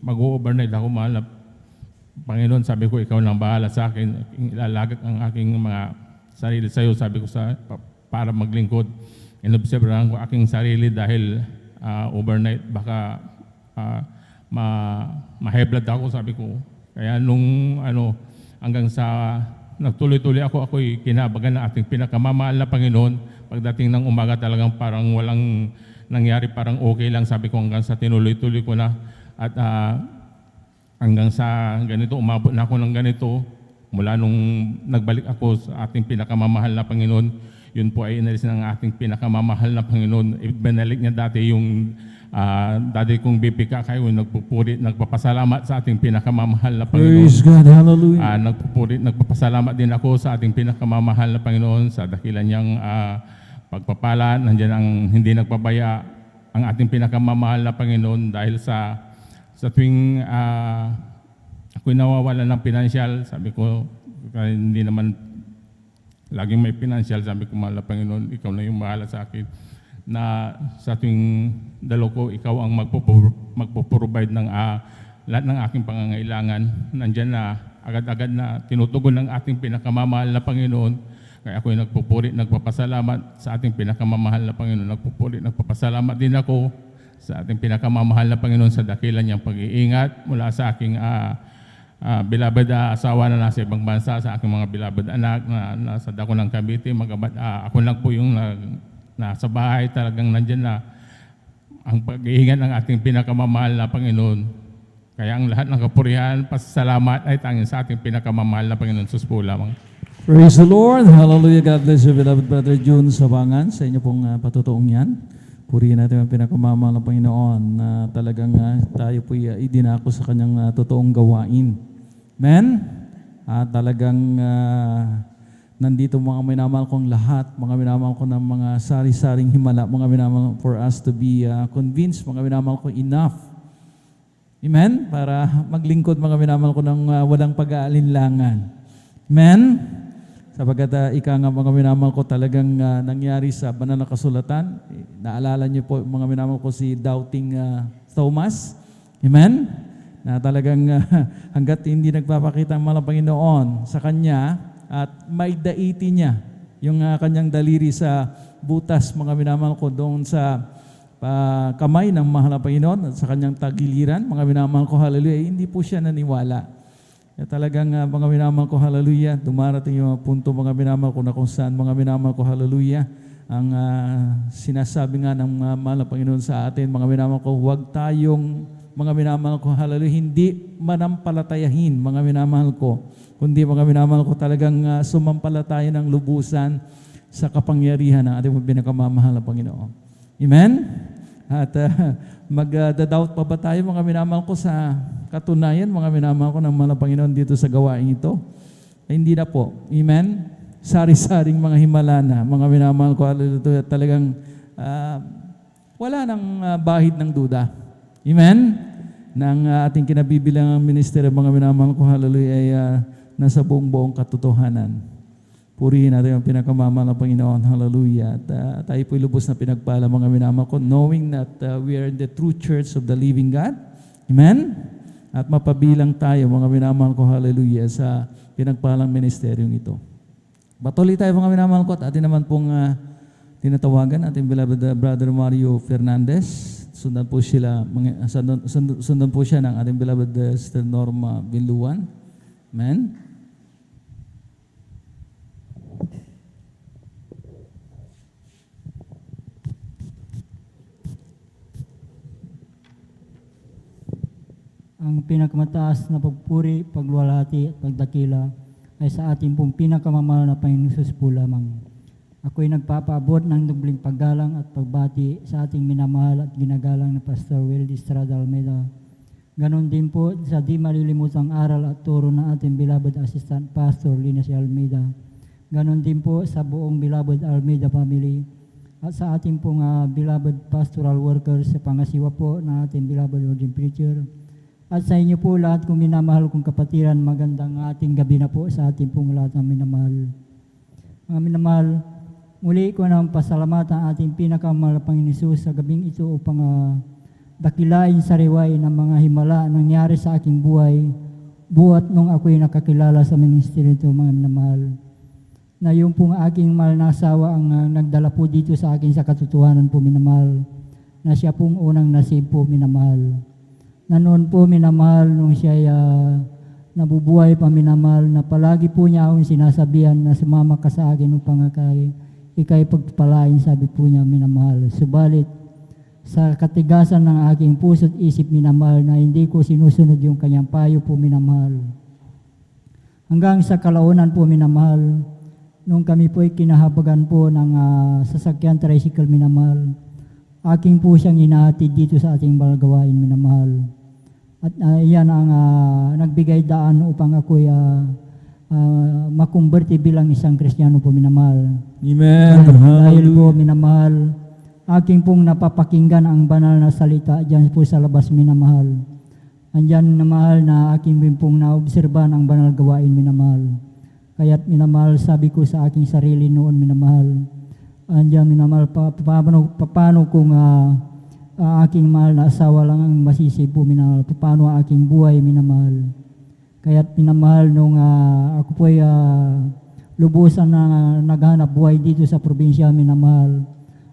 Mag-overnight ako, mahal na Panginoon, sabi ko, ikaw lang bahala sa akin, ilalagak ang aking mga sarili sa iyo, sabi ko para maglingkod. Inobserbahan ko aking sarili dahil overnight baka ma-high blood ako, sabi ko. Kaya nung hanggang sa nagtuloy-tuloy ako'y kinabagan ng ating pinakamamahal na Panginoon. Pagdating ng umaga talagang parang walang nangyari, parang okay lang, sabi ko, hanggang sa tinuloy-tuloy ko na at hanggang sa ganito, umabot na ako ng ganito mula nung nagbalik ako sa ating pinakamamahal na Panginoon. Yun po ay inalis ng ating pinakamamahal na Panginoon. Ibinalik niya dati yung dati kong bibigka kayo, nagpapasalamat sa ating pinakamamahal na Panginoon. Praise God. Hallelujah. Nagpapasalamat din ako sa ating pinakamamahal na Panginoon sa dakilan niyang pagpapala. Nandiyan ang hindi nagpabaya ang ating pinakamamahal na Panginoon dahil sa tuwing ako'y nawawalan ng pinansyal, sabi ko, hindi naman laging may pinansyal, sabi ko, mahal na Panginoon, ikaw na yung bahala sa akin, na sa tuwing dalo ko, ikaw ang magpo-provide ng lahat ng aking pangangailangan. Nandyan na, agad-agad na tinutugon ng ating pinakamamahal na Panginoon. Kaya ako'y nagpupuri, nagpapasalamat sa ating pinakamamahal na Panginoon. Nagpupuri, nagpapasalamat din ako sa ating pinakamamahal na Panginoon sa dakilan niyang pag-iingat mula sa aking beloved asawa na nasa ibang bansa, sa aking mga beloved anak na nasa dako ng Cavite. Ako lang po yung nasa bahay, talagang nandyan na ang pag-iingat ng ating pinakamamahal na Panginoon. Kaya ang lahat ng kapurihan, pasasalamat ay tanging sa ating pinakamamahal na Panginoon. Sus po lamang. Praise the Lord. Hallelujah. God bless you, beloved Brother June Sabangan, sa inyo pong patutuong yan. Purihin natin ang pinakamamahal ng Panginoon na talagang tayo po idinako sa kanyang totoong gawain. Amen? Talagang nandito mga minamahal kong lahat, mga minamahal ko ng mga sari-saring himala, mga minamahal for us to be convinced, mga minamahal ko enough. Amen? Para maglingkod mga minamahal ko ng walang pag-aalinlangan. Amen? Sapagkat ika nga mga minamahal ko talagang nangyari sa banal na kasulatan. Naalala niyo po mga minamahal ko si Doubting Thomas. Amen? Na talagang hanggat hindi nagpapakita ang mahal na Panginoon sa kanya at maidaiti niya yung kanyang daliri sa butas mga minamahal ko doon sa kamay ng mahal na Panginoon at sa kanyang tagiliran. Mga minamahal ko, hallelujah, hindi po siya naniwala. Talagang mga minamahal ko, hallelujah, dumarating yung punto mga minamahal ko na kung saan mga minamahal ko, hallelujah, ang sinasabi nga ng mahal na Panginoon sa atin, mga minamahal ko, huwag tayong mga minamahal ko, hallelujah, hindi manampalatayahin mga minamahal ko, kundi mga minamahal ko talagang sumampalataya ng lubusan sa kapangyarihan ng ating pinakamamahal na Panginoon. Amen? At magda-doubt pa ba tayo mga minamahal ko sa katunayan, mga minamahal ko ng mahal na Panginoon dito sa gawain ito? Ay, hindi na po. Amen? Sari-saring mga himala na, mga minamahal ko, talagang wala nang bahid ng duda. Amen? Nang ating kinabibilang ministeryo, mga minamahal ko, hallelujah, ay nasa buong katotohanan. Purihin natin ang pinakamamahal na Panginoon. Hallelujah. At tayo po'y lubos na pinagpala mga minamahal ko, knowing that we are in the true church of the living God. Amen? At mapabilang tayo mga minamahal ko, hallelujah, sa pinagpalang ministeryong ito. Patuloy tayo mga minamahal ko at atin naman pong tinatawagan ating beloved Brother Mario Fernandez. Sundan po siya ng ating beloved Sister Norma Binluan. Amen? Ang pinakamataas na pagpuri, pagluwalhati at pagdakila ay sa ating pong pinakamamahal na Panginoon Jesus po lamang. Ako'y nagpapaabot ng dubling paggalang at pagbati sa ating minamahal at ginagalang na Pastor Will Estrada Almeida. Ganon din po sa di malilimutang aral at turo ng ating beloved Assistant Pastor Linus Almeida. Ganon din po sa buong beloved Almeida family at sa ating pong beloved pastoral workers sa pangasiwa po ng ating beloved ordained preacher. At sa inyo po lahat kong minamahal kong kapatiran, magandang ating gabi na po sa ating pong lahat ng minamahal. Mga minamahal, muli ko ng pasalamat ang ating pinakamahal na Panginoon Hesus sa gabing ito upang dakilain sa riway ng mga himala nangyari sa aking buhay, buhat nung ako'y nakakilala sa ministeryo ito, mga minamahal. Na yung pong aking mahal na asawa ang nagdala po dito sa akin sa katotohanan po, minamahal, na siya pong unang nasib po, minamahal. Na noon po minamahal nung siya nabubuhay pa, minamahal, na palagi po niya akong sinasabihan na sumama ka sa akin upang ikay pagpalain, sabi po niya, minamahal. Subalit sa katigasan ng aking puso't isip, minamahal, na hindi ko sinusunod yung kanyang payo po, minamahal. Hanggang sa kalaunan po, minamahal, nung kami po ay kinahabagan po ng sasakyan tricycle, minamahal, aking po siyang inahatid dito sa ating balagawain, minamahal. At yan ang nagbigay daan upang ako'y makumberte bilang isang Kristiyano po, minamahal. Amen. Dahil po, minamahal, aking pong napapakinggan ang banal na salita dyan po sa labas, minamahal. Andyan, minamahal, na aking din pong naobserban ang banal gawain, minamahal. Kaya't minamahal, sabi ko sa aking sarili noon, minamahal, andyan, minamahal, paano kung aking mahal na asawa lang ang masisi po, minamahal, paano aking buhay, minamahal. Kaya't minamahal, nung ako po ay lubusan na naghanap buhay dito sa probinsya, minamahal,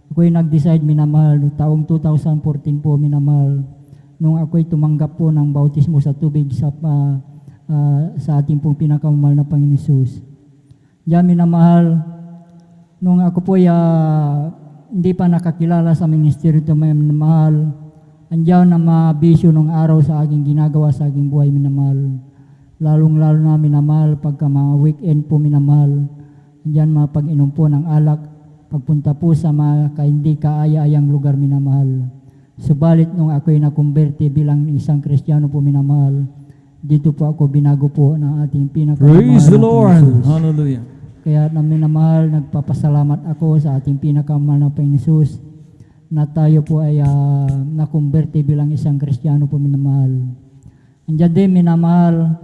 ako ay nag-decide, minamahal, noong taong 2014 po, minamahal, nung ako ay tumanggap po ng bautismo sa tubig sa ating pong pinakamamahal na Panginoon Hesus. Diyan, minamahal, nung ako po ay hindi pa nakakilala sa ministeryo ito, minamahal, andyan na mabisyo nung araw sa aking ginagawa sa aking buhay, minamahal. Lalong-lalo na, minamahal, pagka mga weekend po, minamahal, andyan mga pag-inom po ng alak, pagpunta po sa mga hindi kaaya-ayang lugar, minamahal. Subalit nung ako ay nakumberte bilang isang Kristiyano po, minamahal, dito po ako binago po ng ating pinakamamahal. Praise the na Lord. Panginoon. Hallelujah. Kaya na minamahal, nagpapasalamat ako sa ating pinakamamahal na Panginoon Hesus na tayo po ay nakumberte bilang isang Kristiyano po, minamahal. Andyan din, minamahal,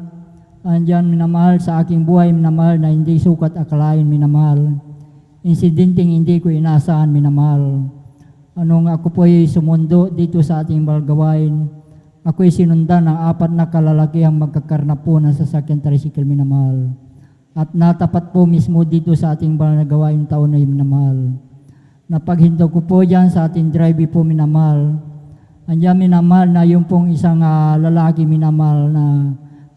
andyan, minamahal, sa aking buhay, minamahal, na hindi sukat akalain, minamahal. Insidenteng hindi ko inaasahan, minamahal. Anong ako po ay sumundo dito sa ating balgawain, ako ay sinundan ng 4 na kalalakihang magkakarnap po ng sasakyan tricycle, minamahal. At natapat po mismo dito sa ating balgawain taon na yun, minamahal. Napaghinto ko po dyan sa ating drive po, minamahal. Andiyan, minamahal, na yung pong isang lalaki, minamahal, na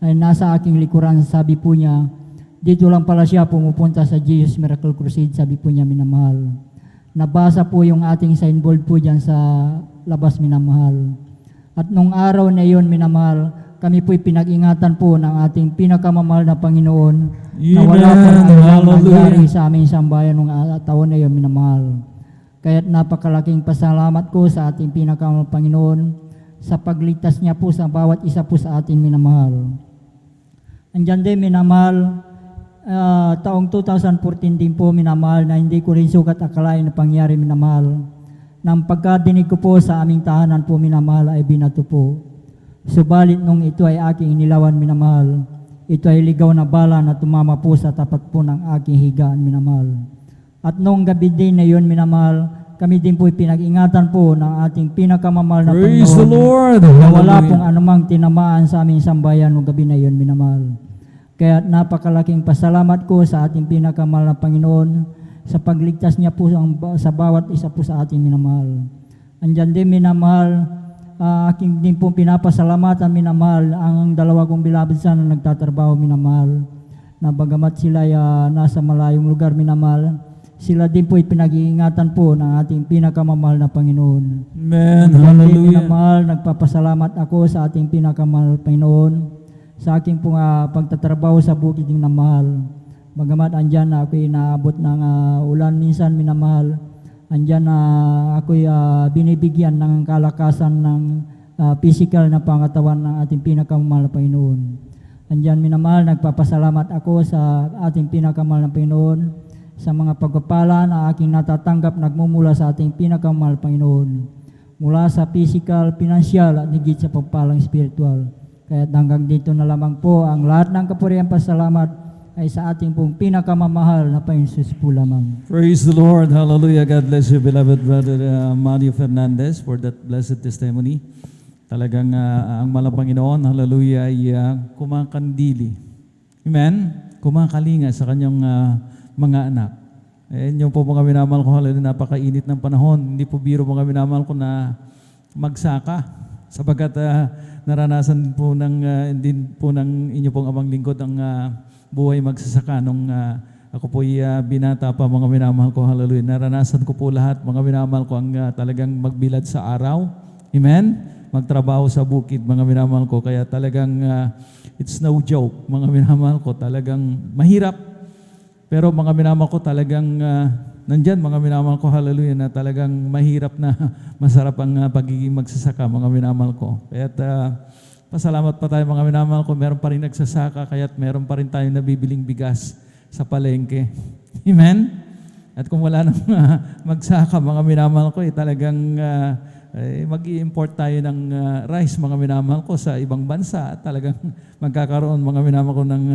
ay nasa aking likuran, sabi po niya, dito lang pala siya pumupunta sa Jesus Miracle Crusade, sabi po niya, minamahal. Nabasa po yung ating signboard po dyan sa labas, minamahal. At nung araw na iyon, minamahal, kami po'y pinag-ingatan po ng ating pinakamamahal na Panginoon na wala po nangyari sa aming sambayan nung taon na iyon, minamahal. Kaya't napakalaking pasalamat ko sa ating pinakamamahal Panginoon sa pagligtas niya po sa bawat isa po sa atin, minamahal. Andyan din, minamahal, taong 2014 din po, minamahal, na hindi ko rin sukat akalain na pangyari, minamahal. Nang pagkadinig ko po sa aming tahanan po, minamahal, ay binato po. Subalit nung ito ay aking inilawan, minamahal, ito ay ligaw na bala na tumama po sa tapat po ng aking higaan, minamahal. At nung gabi din na yun, minamahal, kami din po pinag-ingatan po ng ating pinakamamahal na Praise the Panginoon Lord. na wala Hallelujah. pong anumang tinamaan sa aming sambayan nung gabi na yun, minamahal. Kaya napakalaking pasalamat ko sa ating pinakamahal na Panginoon sa pagligtas niya po sa bawat isa po sa ating minamahal. Andyan din, minamahal, aking din po pinapasalamatan, minamahal, ang dalawa kong beloved son na nagtatrabaho, minamahal, na bagamat sila nasa malayong lugar, minamahal, sila din po pinag-iingatan po ng ating pinakamamahal na Panginoon. Amen. Andyan din, Hallelujah. minamahal, nagpapasalamat ako sa ating pinakamamahal na Panginoon sa aking pong pagtatrabaho sa bukid, minamahal. Bagamat andyan na ako'y naabot ng ulan minsan, minamahal, andyan na ako'y binibigyan ng kalakasan ng physical na pangatawan ng ating pinakamamahal na Panginoon. Andyan, minamahal, nagpapasalamat ako sa ating pinakamamahal na Panginoon sa mga pagpapala na aking natatanggap nagmumula sa ating pinakamamahal na Panginoon. Mula sa physical, financial at higit sa pagpalang spiritual. Kaya hanggang dito na lamang po ang lahat ng kapurihan pasalamat ay sa ating pong pinakamamahal na Panginoon Jesus po lamang. Praise the Lord. Hallelujah. God bless you, beloved brother Mario Fernandez, for that blessed testimony. Talagang ang malang Panginoon, hallelujah, ay kumakandili. Amen? Kumakalinga sa kanyang mga anak. Yun po mga minamahal ko, hallelujah, napakainit ng panahon. Hindi po biro mga minamahal ko na magsaka. Sapagkat naranasan po din po ng inyo pong amang lingkod ang buhay magsasaka nung ako po binata pa, mga minamahal ko, hallelujah. Naranasan ko po lahat, mga minamahal ko, ang talagang magbilad sa araw. Amen? Magtrabaho sa bukid, mga minamahal ko. Kaya talagang it's no joke, mga minamahal ko. Talagang mahirap. Pero mga minamahal ko, talagang nandyan, mga minamahal ko, hallelujah, na talagang mahirap na masarap ang pagiging magsasaka, mga minamahal ko. Kaya pasalamat pa tayo, mga minamahal ko, meron pa rin nagsasaka, kaya't meron pa rin tayong nabibiling bigas sa palengke. Amen? At kung wala nang magsaka, mga minamahal ko, talagang mag-i-import tayo ng rice, mga minamahal ko, sa ibang bansa. At talagang magkakaroon, mga minamahal ko, ng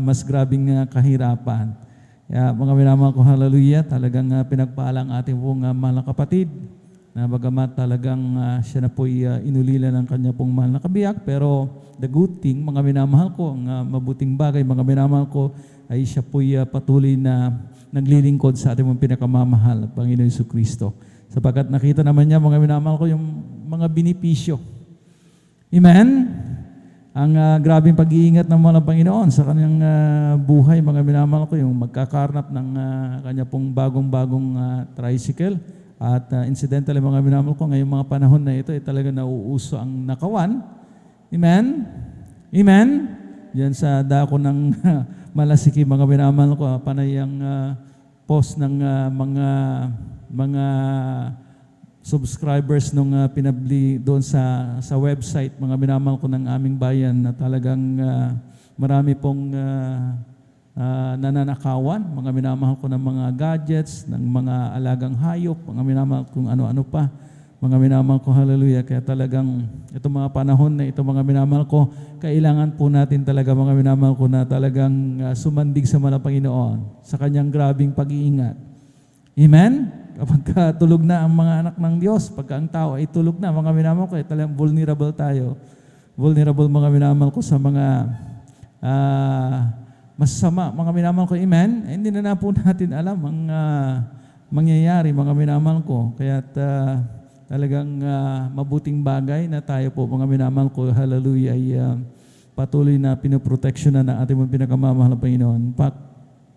mas grabing kahirapan. Kaya mga minamahal ko, hallelujah, talagang pinagpaalang ating pong mahal na kapatid, na bagamat talagang siya na po'y inulila ng kanya pong mahal na kabiyak, pero the good thing, mga minamahal ko, ang mabuting bagay, mga minamahal ko, ay siya po'y patuloy na naglilingkod sa ating mga pinakamamahal na Panginoon Jesucristo. Sapagkat nakita naman niya, mga minamahal ko, yung mga benepisyo. Amen? Ang grabing pag-iingat ng mga Panginoon sa kanyang buhay, mga minamahal ko, yung magkakarnap ng kanya pong bagong-bagong tricycle. At incidentally, mga minamahal ko, ngayong mga panahon na ito, talaga nauuso ang nakawan. Amen? Amen? Diyan sa dako ng Malasiki, mga minamahal ko, panay ang post ng mga subscribers nung pinabli doon sa website, mga minamahal ko, ng aming bayan, na talagang marami pong nananakawan, mga minamahal ko, ng mga gadgets, ng mga alagang hayop, mga minamahal kung ano-ano pa. Mga minamahal ko, hallelujah. Kaya talagang itong mga panahon na ito, mga minamahal ko, kailangan po natin talaga, mga minamahal ko, na talagang sumandig sa mga Panginoon sa kanyang grabing pag-iingat. Amen? Kapag tulog na ang mga anak ng Diyos, pagka ang tao ay tulog na, mga minamahal ko, talagang vulnerable tayo. Vulnerable, mga minamahal ko, sa mga masama, mga minamahal ko. Amen? Hindi na po natin alam ang mangyayari, mga minamahal ko. Kaya talagang mabuting bagay na tayo po, mga minamahal ko, hallelujah, ay patuloy na pinoproteksyonan ng ating mga pinakamamahal na Panginoon.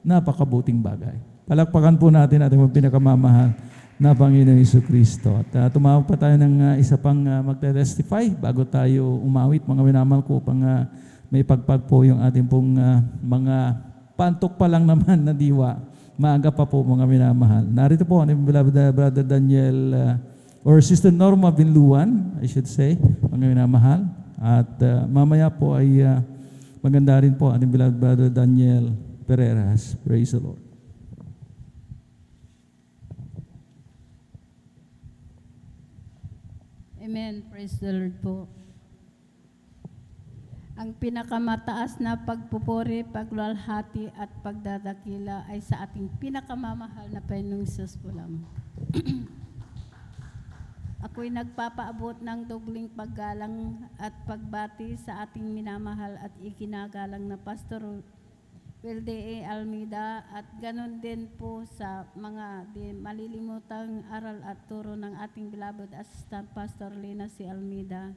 Napakabuting bagay. Palakpakan po natin ating mga pinakamamahal na Panginoon Jesucristo. At tumawag pa tayo ng isa pang magte-testify bago tayo umawit, mga minamahal ko, upang may pagpag po yung ating pong mga pantok pa lang naman na diwa. Maaga pa po, mga minamahal. Narito po, ang beloved Brother Daniel, or Sister Norma Binluan, I should say, mga minamahal. At mamaya po ay maganda rin po ang beloved Brother Daniel Pereras. Praise the Lord. Amen. Praise the Lord po. Ang pinakamataas na pagpupuri, pagluwalhati at pagdadakila ay sa ating pinakamamahal na Panginoong Hesus po lamang. Ako'y nagpapaabot ng dubling paggalang at pagbati sa ating minamahal at ikinagalang na Pastor Wilde A. Almeida, at ganon din po sa mga malilimutang aral at turo ng ating beloved Assistant Pastor Lina C. Almeida.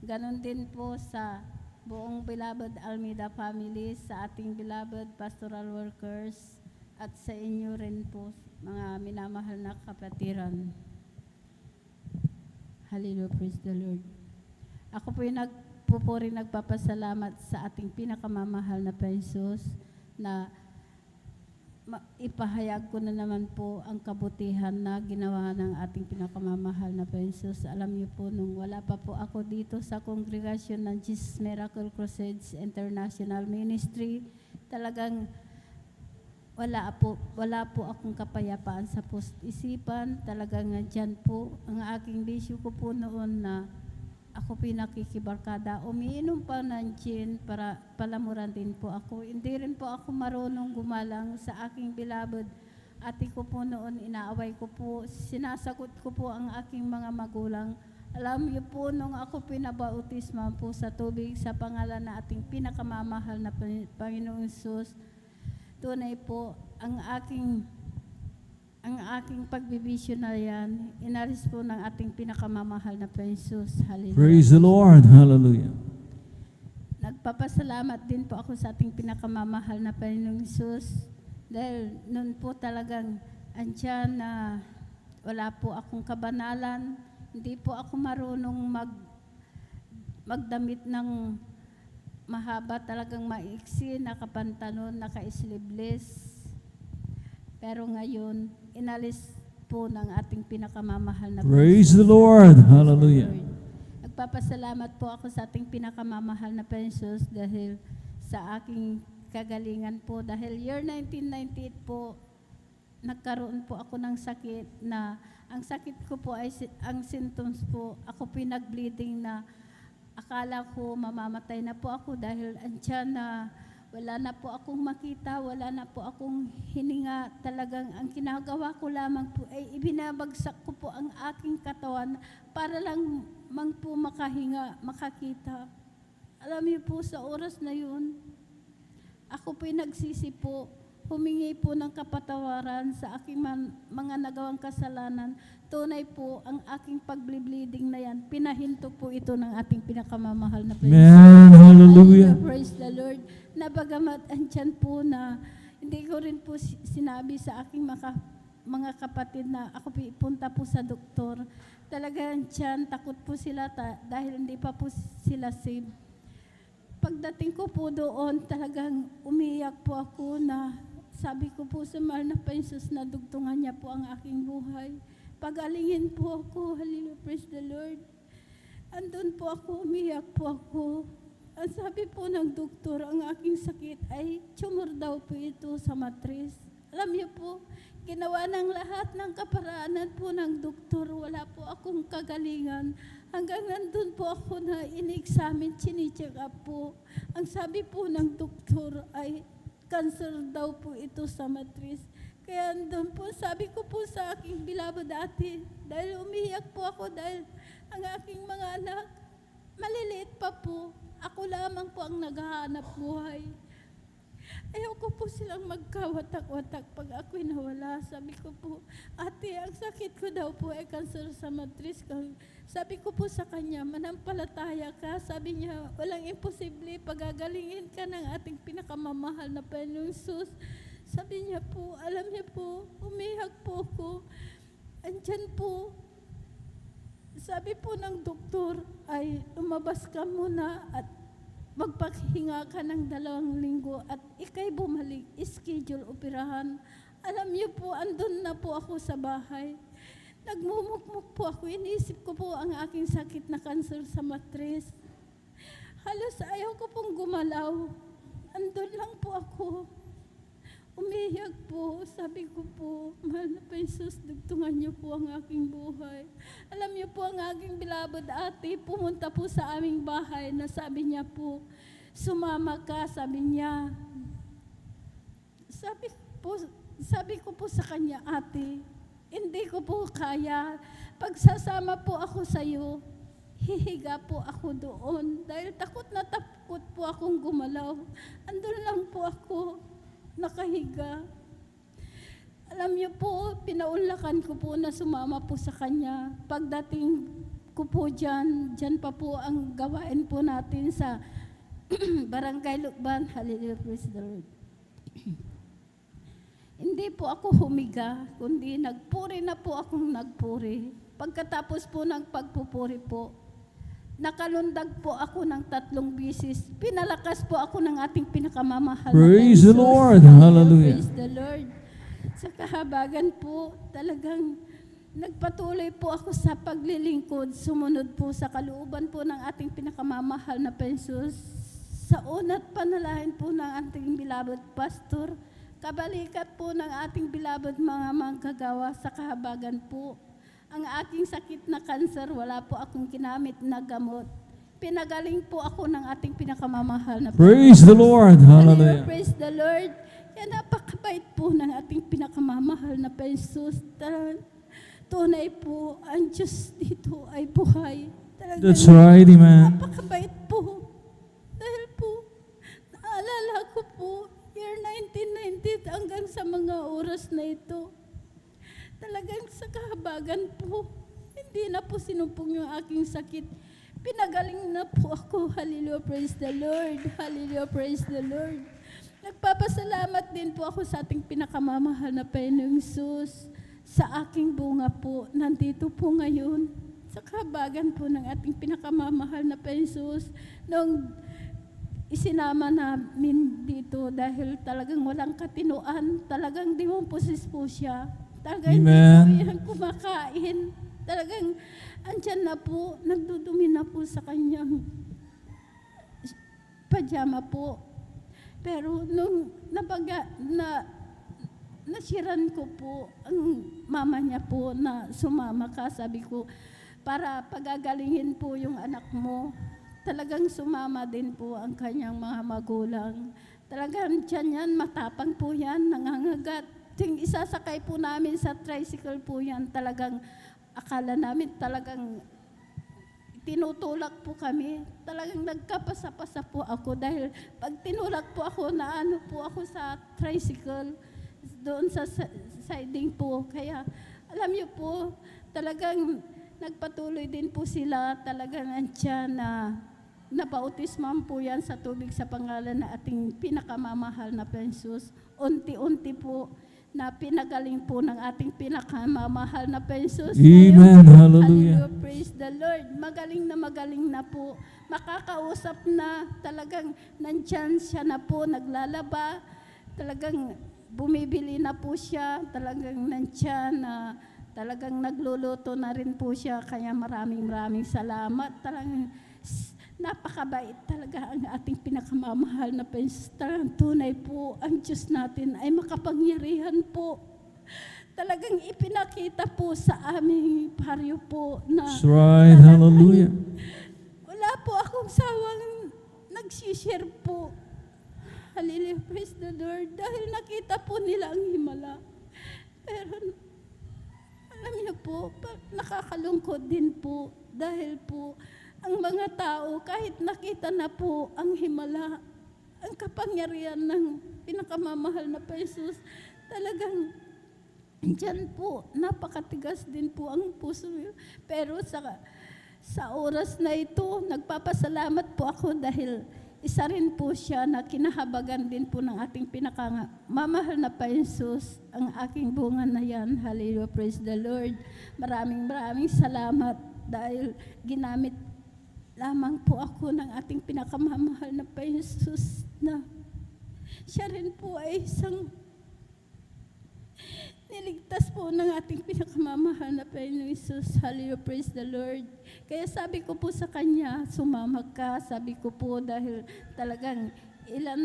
Ganon din po sa buong beloved Almeida family, sa ating beloved pastoral workers, at sa inyo rin po, mga minamahal na kapatiran. Hallelujah, praise the Lord. Ako po yung nagpapasalamat sa ating pinakamamahal na Panginoon na ipahayag ko na naman po ang kabutihan na ginawa ng ating pinakamamahal na Panginoon. Alam niyo po, nung wala pa po ako dito sa kongregasyon ng Jesus Miracle Crusades International Ministry, talagang wala po akong kapayapaan sa isipan. Talagang dyan po ang aking bisyo ko po noon, na ako pinakikibarkada. Umiinom pa ng gin para palamuran din po ako. Hindi rin po ako marunong gumalang sa aking beloved. Ate ko po noon, inaaway ko po, sinasagot ko po ang aking mga magulang. Alam niyo po, nung ako pinabautisma po sa tubig sa pangalan na ating pinakamamahal na Panginoong Hesus, tunay po, ang aking pagbibisyo na yan, inalis po ng ating pinakamamahal na Panginoon. Hallelujah. Praise the Lord. Hallelujah. Nagpapasalamat din po ako sa ating pinakamamahal na Panginoong Hesus, dahil noon po talagang andyan na wala po akong kabanalan, hindi po ako marunong magdamit ng mahaba, talagang maiksi, nakapantalon, naka-sleeveless. Pero ngayon, inalis po ng ating pinakamamahal na Praise the Lord. Hallelujah. Nagpapasalamat po ako sa ating pinakamamahal na Panginoon dahil sa aking kagalingan po. Dahil year 1998 po, nagkaroon po ako ng sakit na ang sakit ko po ay ang symptoms po, ako pinag-bleeding na akala ko mamamatay na po ako dahil andyan na wala na po akong makita, wala na po akong hininga. Talagang ang ginagawa ko lamang po ay ibinabagsak ko po ang aking katawan para lang po makahinga, makakita. Alam niyo po sa oras na yun, ako po'y nagsisi po, humingi po ng kapatawaran sa aking mga nagawang kasalanan. Tunay po ang aking pag-bleeding na yan. Pinahinto po ito ng ating pinakamamahal na Panginoon. Amen. Hallelujah. Praise the Lord. Na bagamat andyan po na hindi ko rin po sinabi sa aking mga kapatid na ako punta po sa doktor. Talagang andyan, takot po sila dahil hindi pa po sila saved. Pagdating ko po doon, talagang umiyak po ako na sabi ko po sa mahal na Panginoon na dugtungan niya po ang aking buhay. Pagalingin po ako, hallelujah, praise the Lord. Andun po ako, umiyak po ako. Ang sabi po ng doktor, ang aking sakit ay tumor daw po ito sa matris. Alam niyo po, ginawa ng lahat ng kaparaanan po ng doktor, wala po akong kagalingan. Hanggang nandun po ako na in-examine, chine-check up po. Ang sabi po ng doktor ay cancer daw po ito sa matris. Kaya doon po, sabi ko po sa aking beloved ate, dahil umiyak po ako dahil ang aking mga anak, maliliit pa po. Ako lamang po ang naghahanap buhay. Ayoko po silang magkawatak-watak pag ako'y nawala. Sabi ko po, ate, ang sakit ko daw po ay cancer sa matris. Sabi ko po sa kanya, manampalataya ka. Sabi niya, walang imposible, pagagalingin ka ng ating pinakamamahal na Panginoong Sus. Sabi niya po, alam niya po, umihag po ako. Andyan po, sabi po ng doktor ay lumabas ka muna at magpahinga ka ng 2 linggo at ikay bumalik, schedule operahan. Alam niyo po, andun na po ako sa bahay. Nagmumukmuk po ako, iniisip ko po ang aking sakit na cancer sa matris. Halos ayaw ko pong gumalaw. Andun lang po ako. Umiyak po, sabi ko po, mahal na Panginoon, dugtungan niyo po ang aking buhay. Alam niyo po, ang aking beloved ate, pumunta po sa aming bahay na sabi niya po, sumama ka, sabi niya. Sabi ko po sa kanya, ate, hindi ko po kaya. Pagsasama po ako sa iyo, hihiga po ako doon. Dahil takot na takot po akong gumalaw. Andun lang po ako. Nakahiga. Alam niyo po, pinaunlakan ko po na sumama po sa kanya. Pagdating ko po dyan pa po ang gawain po natin sa Barangay Lukban. Hallelujah, praise the Lord. Hindi po ako humiga, kundi nagpuri na po akong nagpuri. Pagkatapos po ng pagpupuri po, nakalundag po ako ng 3 bisis. Pinalakas po ako ng ating pinakamamahal. Praise the Lord. Hallelujah. Praise the Lord. Sa kahabagan po, talagang nagpatuloy po ako sa paglilingkod. Sumunod po sa kalooban po ng ating pinakamamahal na Panginoon. Sa una't panalangin po ng ating beloved pastor, kabalikat po ng ating beloved mga manggagawa sa kahabagan po. Ang aking sakit na cancer, wala po akong ginamit na gamot. Pinagaling po ako ng ating pinakamamahal na Praise the Lord. Hallelujah. Praise the Lord. Kaya napakabait po ng ating pinakamamahal na Jesus. Tunay po, ang Diyos dito ay buhay. Talagang That's right, amen. napakabait po. Dahil po, naalala ko po, year 1990 hanggang sa mga oras na ito. Talagang sa kahabagan po, hindi na po sinumpong yung aking sakit. Pinagaling na po ako. Hallelujah, praise the Lord. Hallelujah, praise the Lord. Nagpapasalamat din po ako sa ating pinakamamahal na Panginoong Jesus. Sa aking bunga po, nandito po ngayon. Sa kahabagan po ng ating pinakamamahal na Panginoong Jesus. Nung isinama namin dito dahil talagang walang katinuan, talagang dimumpusis po siya. Talagang Amen. hindi po yan kumakain. Talagang andyan na po, nagdudumi na po sa kanyang pajama po. Pero nung nashiran ko po ang mama niya po na sumama ka. Sabi ko, para pagagalingin po yung anak mo. Talagang sumama din po ang kanyang mga magulang. Talagang tiyan yan, matapang po yan, nangangagat. Ting isasakay po namin sa tricycle po yan, talagang akala namin talagang tinutulak po kami. Talagang nagkapasa-pasa po ako dahil pag tinulak po ako, naano po ako sa tricycle doon sa siding po. Kaya alam niyo po, talagang nagpatuloy din po sila. Talagang andyan na napautismam po yan sa tubig sa pangalan na ating pinakamamahal na Jesus. Unti-unti po na pinagaling po ng ating pinakamamahal na Jesus. Amen. Hallelujah. Praise the Lord. Magaling na po. Makakausap na. Talagang nandyan siya na po, naglalaba. Talagang bumibili na po siya. Talagang nandyan na talagang nagluluto na rin po siya. Kaya maraming salamat. Talagang napakabait talaga ang ating pinakamamahal na Jesus. Talagang tunay po ang Diyos natin ay makapangyarihan po. Talagang ipinakita po sa aming paryo po na That's right. Hallelujah. wala po akong sawang nagsishare po. Hallelujah, praise the Lord. Dahil nakita po nila ang himala. Pero alam niyo po, nakakalungkot din po dahil po ang mga tao, kahit nakita na po ang himala, ang kapangyarihan ng pinakamamahal na Jesus, talagang dyan po, napakatigas din po ang puso. Pero sa oras na ito, nagpapasalamat po ako dahil isa rin po siya na kinahabagan din po ng ating pinakamamahal na Jesus, ang aking bunga na yan. Hallelujah, praise the Lord. Maraming salamat dahil ginamit lamang po ako ng ating pinakamamahal na Jesus na siya rin po ay isang niligtas po ng ating pinakamamahal na Jesus. Hallelujah, praise the Lord. Kaya sabi ko po sa kanya, sumama ka. Sabi ko po dahil talagang ilan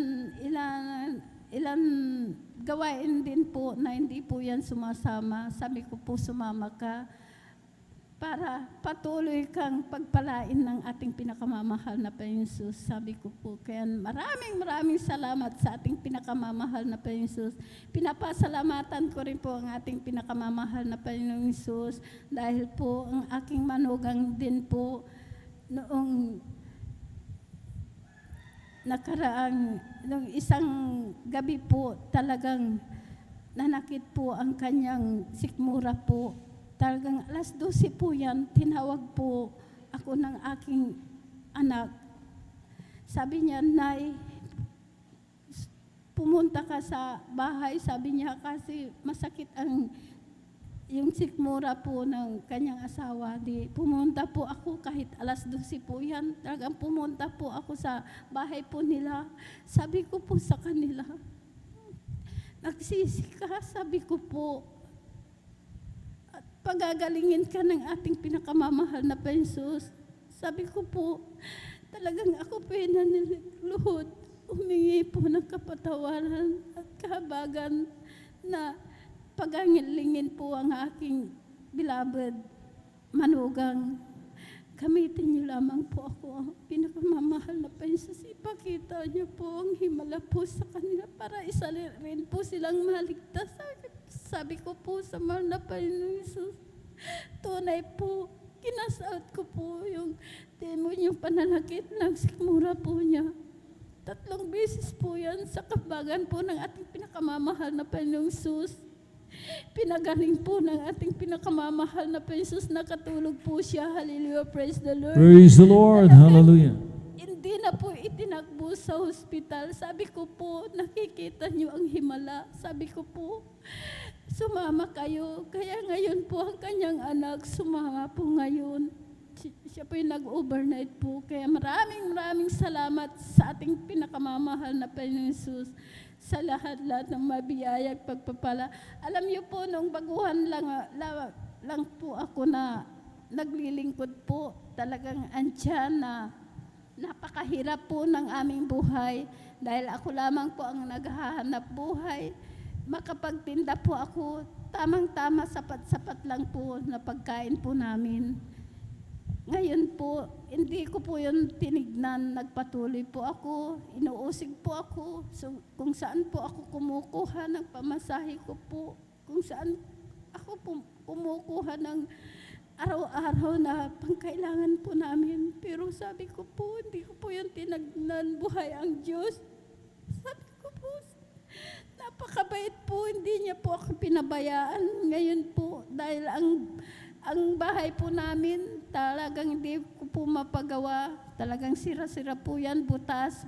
gawain din po na hindi po yan sumasama. Sabi ko po, sumama ka para patuloy kang pagpalain ng ating pinakamamahal na Jesus. Sabi ko po, kaya maraming salamat sa ating pinakamamahal na Jesus. Pinapasalamatan ko rin po ang ating pinakamamahal na Panginoong Jesus dahil po ang aking manugang din po noong nakaraang, noong isang gabi po talagang nanakit po ang kanyang sikmura po. Talagang alas 12 po yan, tinawag po ako ng aking anak. Sabi niya, Nay, pumunta ka sa bahay. Sabi niya kasi masakit yung sikmura po ng kanyang asawa. Pumunta po ako kahit alas 12 po yan. Talagang pumunta po ako sa bahay po nila. Sabi ko po sa kanila, nagsisi ka, sabi ko po, pagagalingin ka ng ating pinakamamahal na Jesus. Sabi ko po, talagang ako po naniluluhod, humingi po ng kapatawaran at kahabagan na pagangilingin po ang aking beloved manugang. Gamitin niyo lamang po ako, pinakamamahal na Jesus. Ipakita niyo po ang himala po sa kanila para isa rin po silang maligtas. Sabi ko po sa mahal na Panginoon Jesus, tunay po, kinasaot ko po yung demonyong pananakit ng sikmura po niya. 3 beses po yan sa kabagan po ng ating pinakamamahal na Panginoong Jesus. Pinagaling po ng ating pinakamamahal na Jesus, nakatulog po siya. Hallelujah, praise the Lord. Praise the Lord. Hallelujah. Hindi na po itinakbo sa hospital. Sabi ko po, nakikita niyo ang himala. Sabi ko po, sumama kayo. Kaya ngayon po ang kanyang anak sumama po ngayon. Siya po yung nag-overnight po. Kaya maraming salamat sa ating pinakamamahal na Panginoon Jesus sa lahat ng mabiyaya at pagpapala. Alam niyo po, nung baguhan lang po ako na naglilingkod po, talagang andyan na napakahirap po ng aming buhay dahil ako lamang po ang naghahanap buhay. makapagtinda po ako. Tamang-tama, sapat-sapat lang po na pagkain po namin. Ngayon po, hindi ko po yun tinignan. Nagpatuloy po ako, inuusig po ako. So, kung saan po ako kumukuha ng pamasahe ko po, kung saan ako po kumukuha ng araw-araw na pangkailangan po namin. Pero sabi ko po, hindi ko po yun tinignan. Buhay ang Diyos. Sabi ko po, napakabait po, hindi niya po ako pinabayaan. Ngayon po, dahil ang bahay po namin, talagang hindi ko po mapagawa. Talagang sira-sira po yan, butas,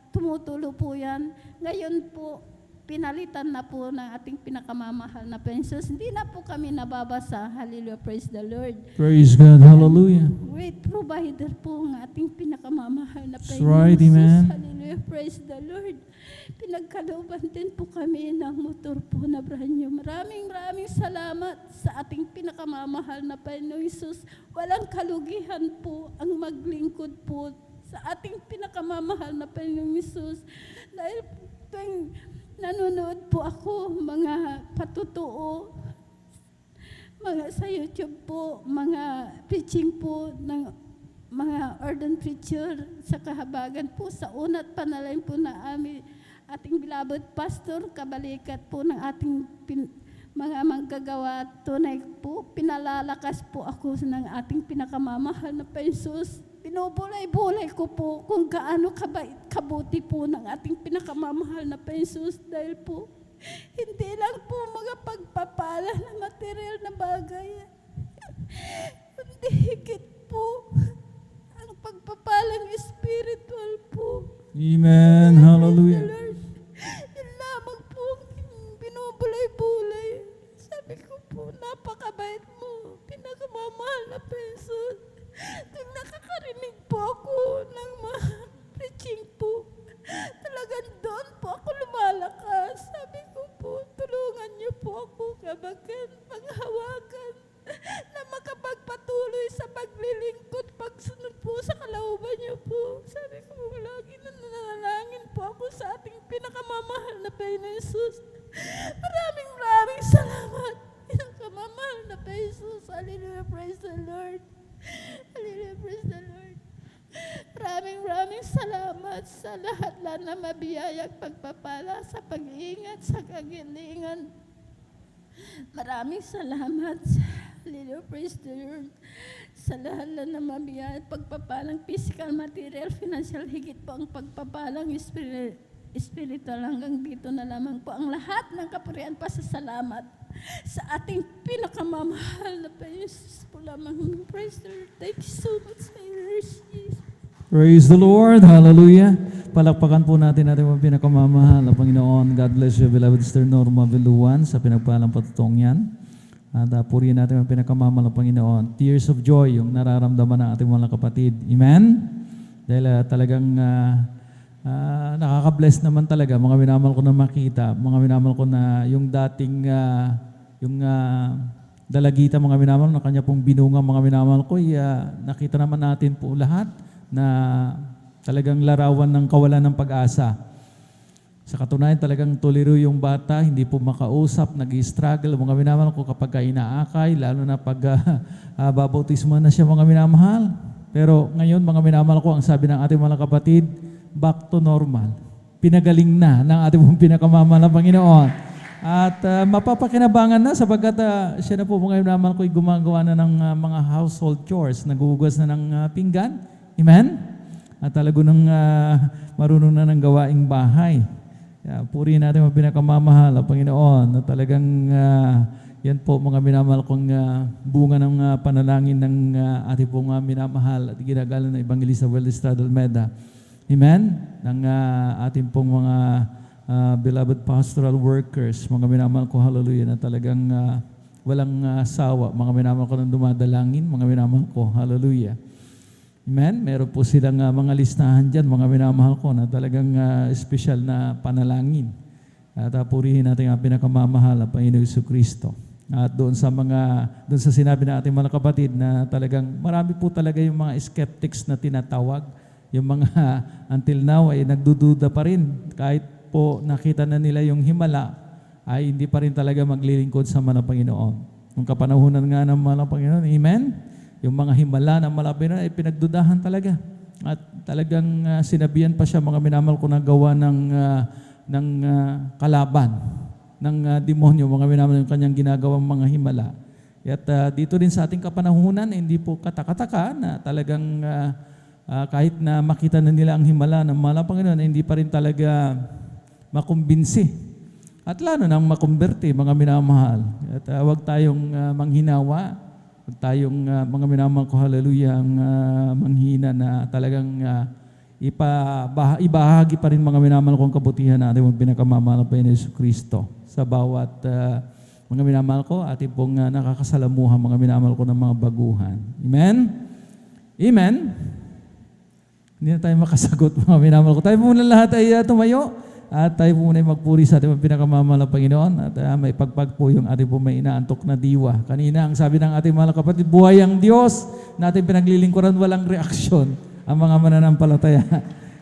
tumutulo po yan. Ngayon po, pinalitan na po ng ating pinakamamahal na pensos. Hindi na po kami nababasa. Hallelujah, praise the Lord. Praise God. Hallelujah. Great provider po ng ating pinakamamahal na That's pensos. right, amen. Hallelujah, praise the Lord. Pinagkalooban din po kami ng motor po na brand new. Maraming salamat sa ating pinakamamahal na Panginoong Hesus. Walang kalugihan po ang maglingkod po sa ating pinakamamahal na Panginoong Hesus. Dahil tuwing nanonood po ako, mga patutuo, mga sa YouTube po, mga preaching po ng mga ordained preacher sa kahabagan po, sa unat panalangin po na ating beloved pastor, kabalikat po ng ating mga manggagawa tunay po, pinalalakas po ako ng ating pinakamamahal na pensos. Binubulay-bulay ko po kung gaano kabuti po ng ating pinakamamahal na pensos dahil po hindi lang po mga pagpapala na material na bagay. Hindi higit po ang pagpapalang spiritual po. Amen. Hallelujah. Yun lamang po binubulay-bulay. Sabi ko po, napakabait mo, pinakamamahal na pensos. Tuwing nakakarinig po ako ng mga preaching po, talagang doon po ako lumalakas. Sabi ko po, tulungan niyo po ako kabagan, panghawakan, na makapagpatuloy sa paglilingkod, pagsunod po sa kalooban niyo po. Sabi ko, lagi na nanalangin po ako sa ating pinakamamahal na Panginoon Hesus. Maraming salamat, pinakamamahal na Panginoon Hesus. Hallelujah, praise the Lord. Hallelujah, praise the Lord. Maraming salamat sa lahat na mabiyayang pagpapala, sa pag-iingat, sa kagilingan. Maraming salamat. Hallelujah, praise the Lord. Sa lahat na mabiyayang pagpapalang physical, material, financial, higit po ang pagpapalang spiritual. Hanggang dito na lamang po ang lahat ng kapurihan, pasasalamat sa ating pinakamamahal na Panginoon po lamang. Praise the Lord. Thank you so much, my Lord Jesus. Praise the Lord. Hallelujah. Palakpakan po natin ating mga pinakamamahal na Panginoon. God bless you, beloved Sister Norma Viluan, sa pinagpalang patutong yan. At purihin natin ang pinakamamahal na Panginoon. Tears of joy, yung nararamdaman ng ating mga kapatid. Amen? Dahil talagang nakaka-bless naman talaga. Mga minamahal ko na makita. Mga minamahal ko na yung dating dalagita, mga minamahal na kanya pong binunga, mga minamahal ko, nakita naman natin po lahat na talagang larawan ng kawalan ng pag-asa. Sa katunayan, talagang tuliro yung bata, hindi po makausap, nag-i-struggle. Mga minamahal ko kapag inaakay, lalo na pag babautismo na siya, mga minamahal. Pero ngayon, mga minamahal ko, ang sabi ng ating mga kapatid, back to normal. Pinagaling na ng ating pinakamamahal na Panginoon. At mapapakinabangan na sapagkat siya na po, mga minamahal ko, gumagawa na ng mga household chores, naguhugas na ng pinggan. Amen? At talago nang marunong na ng gawaing bahay. Purihin natin ang pinakamamahal na Panginoon na talagang yan po mga minamahal kong bunga ng panalangin ng ating pong minamahal at ginagalan ng Evangelista Well Estrada Almeda. Amen? Ng ating pong mga beloved pastoral workers, mga minamahal ko, hallelujah, na talagang walang sawa, mga minamahal ko ng dumadalangin, mga minamahal ko, hallelujah. Amen? Meron po silang mga listahan dyan, mga minamahal ko, na talagang special na panalangin. At purihin natin ang pinakamamahal na Panginoon Jesucristo. At doon sa sinabi na ating mga kapatid na talagang marami po talaga yung mga skeptics na tinatawag. Yung mga until now ay nagdududa pa rin. Kahit po nakita na nila yung himala, ay hindi pa rin talaga maglilingkod sa mahal na Panginoon. Nung kapanahunan nga ng mahal na Panginoon, amen? Yung mga himala ng mahal na Panginoon ay pinagdudahan talaga. At talagang sinabihan pa siya, mga minamahal ko, na gawa ng kalaban, ng demonyo, mga minamahal, yung kanyang ginagawang mga himala. At dito din sa ating kapanahunan, hindi po katakataka na talagang kahit na makita na nila ang himala ng mahal na Panginoon, hindi pa rin talaga makumbinsi. At lalo nang makumberte, mga minamahal. At huwag tayong manghinawa, huwag tayong mga minamahal ko, hallelujah, manghina na talagang ibahagi pa rin, mga minamahal ko, ang kabutihan natin ng pinakamamahal pa ni Yesu Kristo sa bawat mga minamahal ko, ating pong nakakasalamuhan, mga minamahal ko, ng mga baguhan. Amen? Amen? Hindi na tayo makasagot, mga minamahal ko. Tayo muna lahat ay tumayo. At tayo po muna magpuri sa ating pinakamamahal na Panginoon. At may pagpag po yung ating po may inaantok na diwa. Kanina, ang sabi ng ating mahal na kapatid, buhay ang Diyos na ating pinaglilingkuran, walang reaksyon ang mga mananampalataya.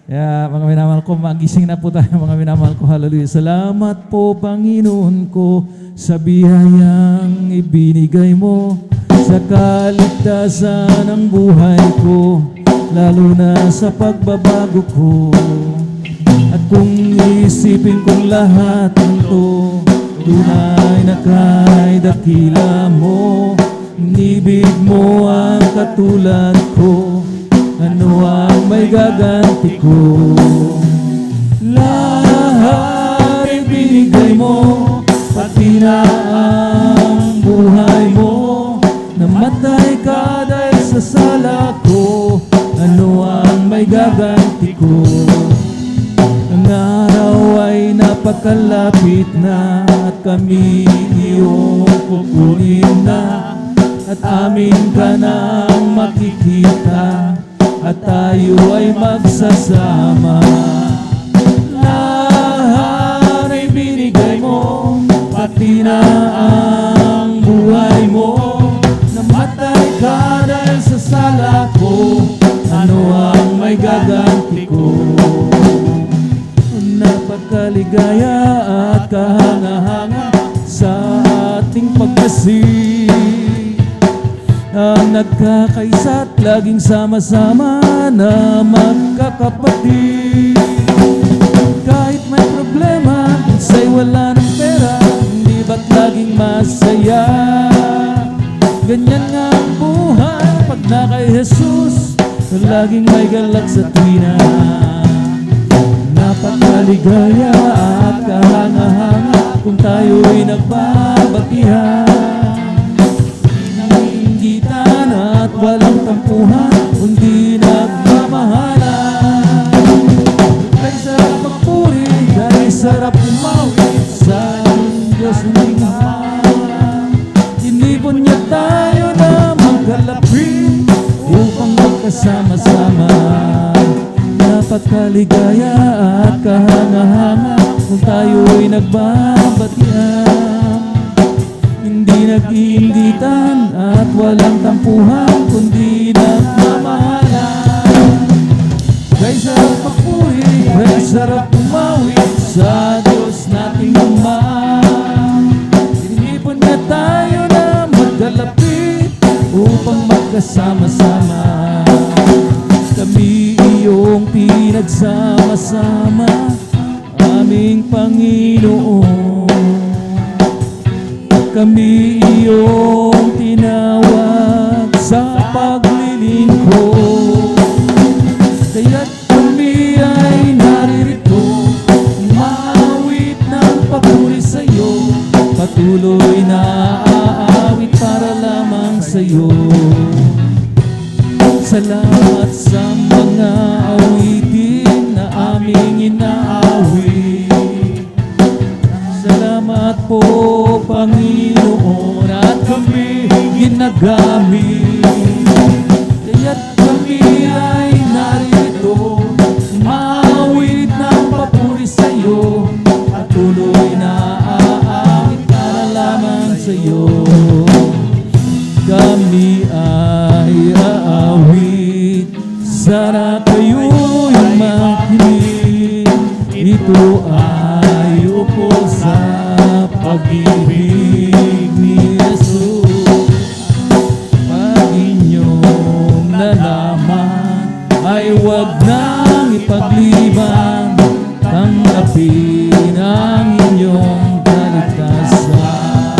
Kaya mga minamahal ko, magising na po tayo, mga minamahal ko, hallelujah. Salamat po, Panginoon ko, sa biyayang ibinigay mo sa kaligtasan ng buhay ko, lalo na sa pagbabago ko. At kung isipin kong lahat nito, tunay na kay dakila mo, inibig mo ang katulad ko, ano ang may gaganti ko? Lahat ay binigay mo, pati na ang buhay mo, namatay ka dahil sa sala ko, ano ang may gaganti ko? Ang araw ay napakalapit na at kami iyong kukunin na, at amin ka nang makikita at tayo ay magsasama. Lahat ay binigay mo, pati na ang buhay mo, namatay ka dahil sa sala ko, ano ang may gaganti ko? Napakaligaya at kahanga-hanga sa ating pagkasing, ang nagkakaisa at laging sama-sama na magkakapatid. Kahit may problema, minsa'y wala ng pera, hindi ba't laging masaya? Ganyan nga ang buhay pag na kay Jesus, laging may galak sa tuwina. Napakaligaya at kahanga-hanga kung tayo'y nagbabatihan, nanginggitan at walang tampuhan, kundi nagmamahalan. Kay sarap magpuri, kay sarap umawit sa Diyos ng mahal. Inibon niya tayo na magkalapit upang magkasama-sama. Napakaligaya at kahanga-hanga kung tayo'y nagbabatian, hindi nag-iingitan at walang tampuhan, kundi nagmamahalan. Kay sarap magpuri, kay sarap umawit sa Diyos nating Ama. Inipon niya tayo na magkalapit upang magkasama-sama. Kami iyong pinagsama-sama, aming Panginoon. Kami iyong tinawag sa paglilingkod, kaya't kami ay naririto, maawit ng papuri sa iyo, patuloy na aawit para lamang sa iyo. Salamat sa mga awitin na aming inaawit. Salamat po, Panginoon, at kami ginagamit. Kaya't kami ay narito, maawit ng papuri sa iyo, at tuloy na aawit para lamang sa iyo. Kami ay aawit, sana kayo'y makinig. Ito ay ukol sa pag-ibig ni Jesus. Pag inyong nalaman ay huwag nang ipagliban, tanggapin ang inyong kaligtasan.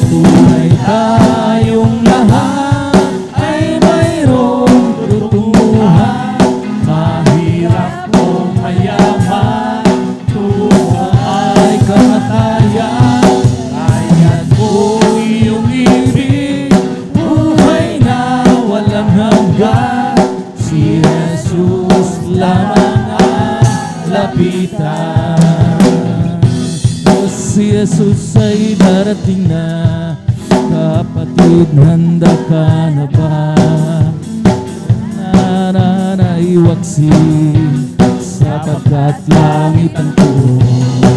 Tunay tayong lahat ay mayroong tutunguhan, mahirap o mayaman, tungo ay kamatayan. Kaya't ko iyong ibig, buhay na walang hanggan, si Jesus lamang ang lapitan. O si Jesus ay darating na, kapatid, handa ka na ba? Nananaiwaksi sapagkat langit ang tuon.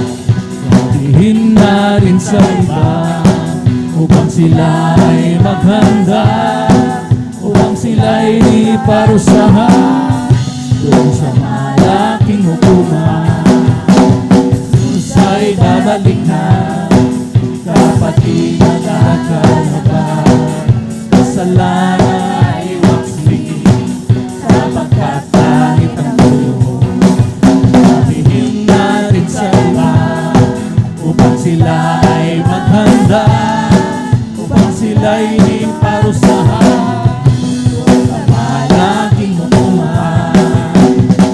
Sabihin na rin sa iba upang sila ay maghanda, upang sila ay di parusahan doon sa malaking hukuman. Sa'y babalik na, kapatid, handa ka na ba? Kasalanan ay waksi sapagkat langit ang tuon. Sabihin na rin sa iba upang sila ay maghanda, upang sila ay di parusahan sa malaking hukuman,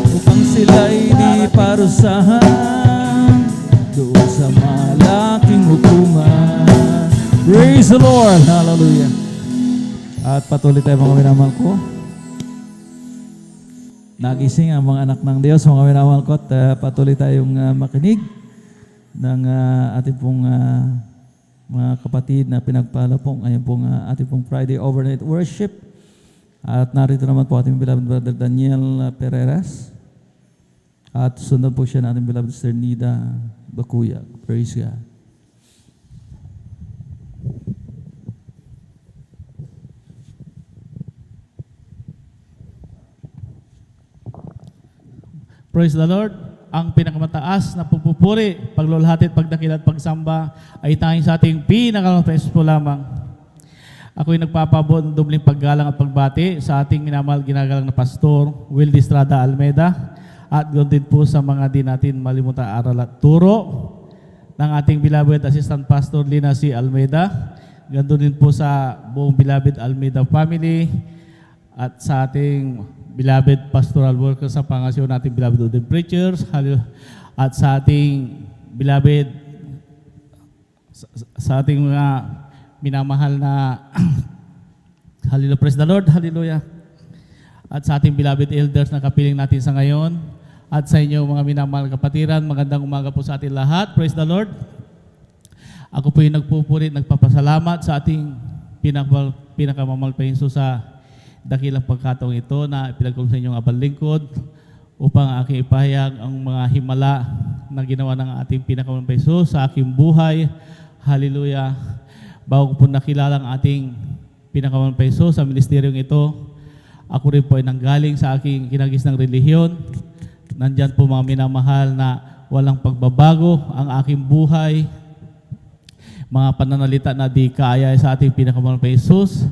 upang sila ay di parusahan doon sa malaking hukuman. Praise the Lord! Hallelujah! At patuloy tayo mga minamahal ko. Nagising ang mga anak ng Diyos, mga minamahal ko, at patuloy tayong makinig ng ating pong mga kapatid na pinagpala pong ngayon pong ating pong Friday Overnight Worship. At narito naman po ating beloved brother Daniel Pereras. At sundan po siya ng ating beloved sister Nida Bakuyag. Praise God. Praise the Lord. Ang pinakamataas na pupupuri, paglulhati at pagdakil at pagsamba ay tanging sa ating pinakamalapes po lamang. Ako'y nagpapabot ng dubling paggalang at pagbati sa ating minamahal ginagalang na Pastor Will Distrada Almeida, at ganoon din po sa mga di natin malimutan aral at turo ng ating beloved Assistant Pastor Lina C. Almeida, ganoon din po sa buong beloved Almeida family, at sa ating beloved pastoral workers sa pangasyon nating beloved Udin Preachers, at sa ating beloved, sa ating mga minamahal na hallelujah, praise the Lord, hallelujah, at sa ating beloved elders na kapiling natin sa ngayon, at sa inyo mga minamahal kapatiran, magandang umaga po sa ating lahat, praise the Lord. Ako po yung nagpupuri, nagpapasalamat sa ating pinakamamahal pa Hesus sa dakilang pagkataong ito na pinagkulong sa inyong abal lingkod upang aking ipahayag ang mga himala na ginawa ng ating pinakamamahal pa Hesus sa aking buhay. Hallelujah. Bago ko po nakilala ang ating pinakamamahal pa Hesus sa ministeryong ito, ako rin po ay nanggaling sa aking kinagis ng relihiyon. Nandyan po mga minamahal na walang pagbabago ang aking buhay, mga pananalita na di kaya sa ating pinakamamahal pa Hesus.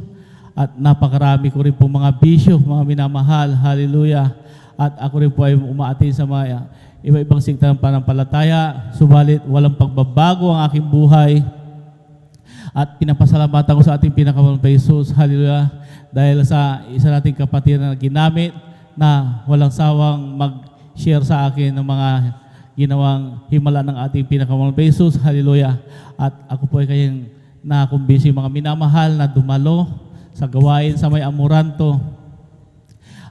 At napakarami ko rin po mga bisyo, mga minamahal. Hallelujah. At ako rin po ay umaatin sa mga iba-ibang sikta ng panampalataya. Subalit, walang pagbabago ang aking buhay. At pinapasalamatan ko sa ating pinakamamahal pa Hesus. Hallelujah. Dahil sa isa nating kapatid na ginamit na walang sawang mag-share sa akin ng mga ginawang himala ng ating pinakamamahal pa Hesus. Hallelujah. At ako po ay kayang nakumbisi mga minamahal na dumalo sa gawain sa may Amoranto.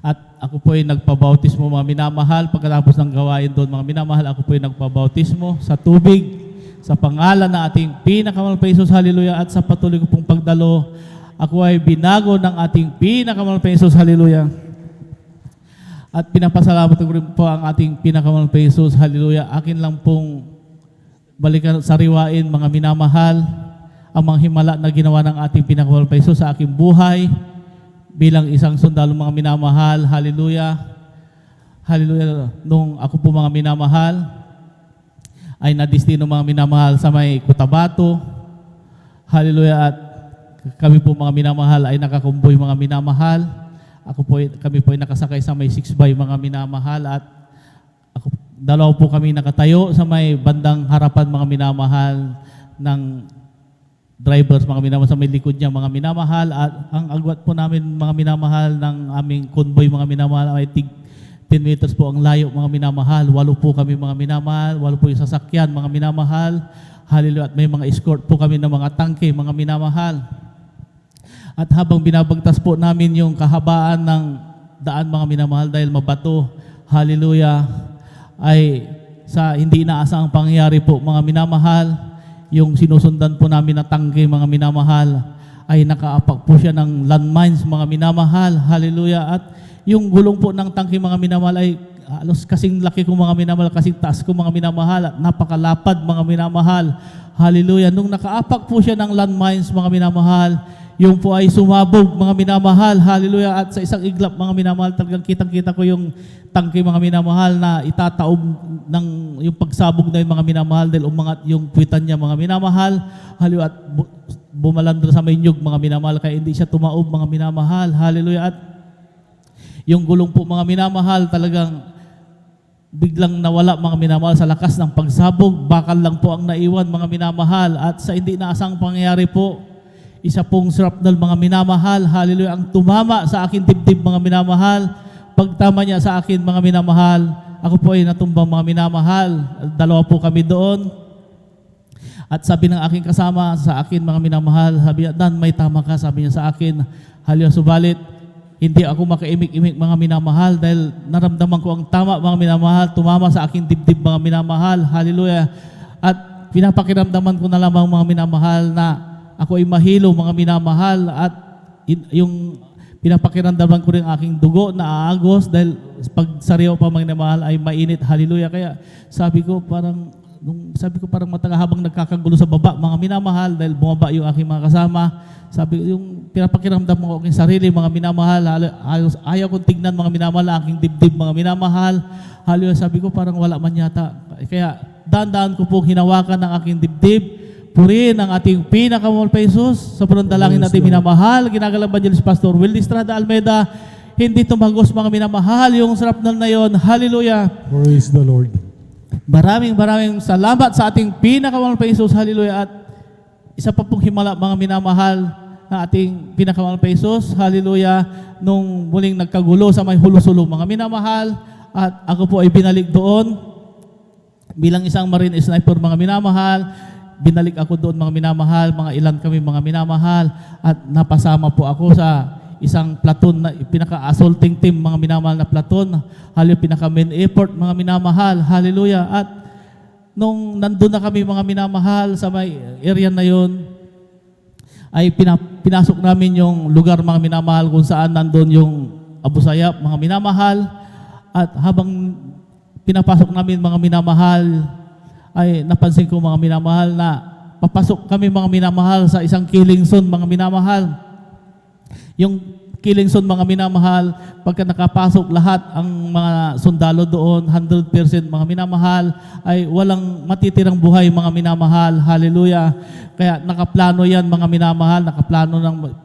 At ako po ay nagpabautismo mga minamahal. Pagkatapos ng gawain doon mga minamahal, ako po ay nagpabautismo sa tubig sa pangalan ng ating pinakamamahal pa Hesus. Hallelujah. At sa patuloy ko pong pagdalo, ako ay binago ng ating pinakamamahal pa Hesus. Hallelujah. At pinapasalamat ko rin po ang ating pinakamamahal pa Hesus. Hallelujah. Akin lang pong balikan sariwain mga minamahal ang mga himala na ginawa ng ating pinakamamahal pa Hesus sa aking buhay bilang isang sundalo mga minamahal. Hallelujah. Hallelujah. Nung ako po mga minamahal ay nadistino mga minamahal sa may Cotabato. Hallelujah. At kami po mga minamahal ay nakakumboy mga minamahal. Kami po ay nakasakay sa may 6x mga minamahal at dalawa po kami nakatayo sa may bandang harapan mga minamahal ng drivers mga minamahal sa may likod niya mga minamahal at ang agwat po namin mga minamahal ng aming convoy mga minamahal ay 10 meters po ang layo mga minamahal. 8 po kami mga minamahal, 8 po yung sasakyan mga minamahal. Hallelujah. At may mga escort po kami ng mga tangke mga minamahal. At habang binabagtas po namin yung kahabaan ng daan mga minamahal dahil mabato, hallelujah, ay sa hindi inaasahang pangyayari po mga minamahal, yung sinusundan po namin na tangke mga minamahal, ay nakaapak po siya ng landmines mga minamahal, hallelujah. At yung gulong po ng tangke mga minamahal ay halos kasing laki ko mga minamahal, kasing taas ko mga minamahal, at napakalapad mga minamahal, hallelujah. Nung nakaapak po siya ng landmines mga minamahal, yung po ay sumabog mga minamahal, hallelujah. At sa isang iglap mga minamahal, talagang kitang-kita ko yung tangke mga minamahal na itataob ng yung pagsabog na yung mga minamahal dahil umangat yung puwitan niya mga minamahal, hallelujah. At bumalandra sa may nyug mga minamahal kaya hindi siya tumaob mga minamahal, hallelujah. At yung gulong po mga minamahal talagang biglang nawala mga minamahal sa lakas ng pagsabog, bakal lang po ang naiwan mga minamahal. At sa hindi inaasang pangyayari po, isa pong shrapnel mga minamahal, hallelujah, ang tumama sa akin dibdib mga minamahal. Pagtama niya sa akin mga minamahal, ako po ay natumbang mga minamahal. 2 po kami doon. At sabi ng aking kasama sa akin mga minamahal, sabi niya, Dan, may tama ka, sabi niya sa akin, hallelujah, subalit hindi ako makaimik-imik mga minamahal dahil naramdaman ko ang tama mga minamahal, tumama sa aking dibdib mga minamahal, hallelujah. At pinapakiramdaman ko na lamang mga minamahal na ako ay mahilo mga minamahal at yung pinapakiramdaman ko rin aking dugo na aagos dahil pag sariwa pa mga minamahal ay mainit, hallelujah. Kaya sabi ko parang matagal habang nagkakagulo sa baba mga minamahal dahil bumaba yung aking mga kasama. Sabi yung pinapakiramdam ko aking sarili mga minamahal, ayaw kong tignan mga minamahal aking dibdib mga minamahal, hallelujah. Sabi ko parang wala man yata. Kaya daan-daan ko pong hinawakan ng aking dibdib. Purihin ang ating pinakamahal pa Jesus. Sa panalangin natin minamahal, ginagalang Evangelist Pastor Will Estrada Almeida, hindi tumagos mga minamahal yung shrapnel na yon. Hallelujah. Praise the Lord. Maraming salamat sa ating pinakamahal pa Jesus. Hallelujah. At isa pa pong himala mga minamahal na ating pinakamahal pa Jesus. Hallelujah. Nung muling nagkagulo sa may hulusulo mga minamahal, at ako po ay binalik doon bilang isang marine sniper mga minamahal. Binalik ako doon mga minamahal, mga ilan kami mga minamahal, at napasama po ako sa isang platoon na pinaka-assaulting team mga minamahal na platoon, hallelujah, pinaka-main effort mga minamahal, hallelujah. At nung nandun na kami mga minamahal sa may area na yon, ay pinasok namin yung lugar mga minamahal kung saan nandun yung Abu Sayyaf mga minamahal. At habang pinapasok namin mga minamahal, ay napansin ko mga minamahal na papasok kami mga minamahal sa isang killing zone mga minamahal. Yung killing zone mga minamahal, pagka nakapasok lahat ang mga sundalo doon, 100% mga minamahal, ay walang matitirang buhay mga minamahal, hallelujah. Kaya nakaplano yan mga minamahal,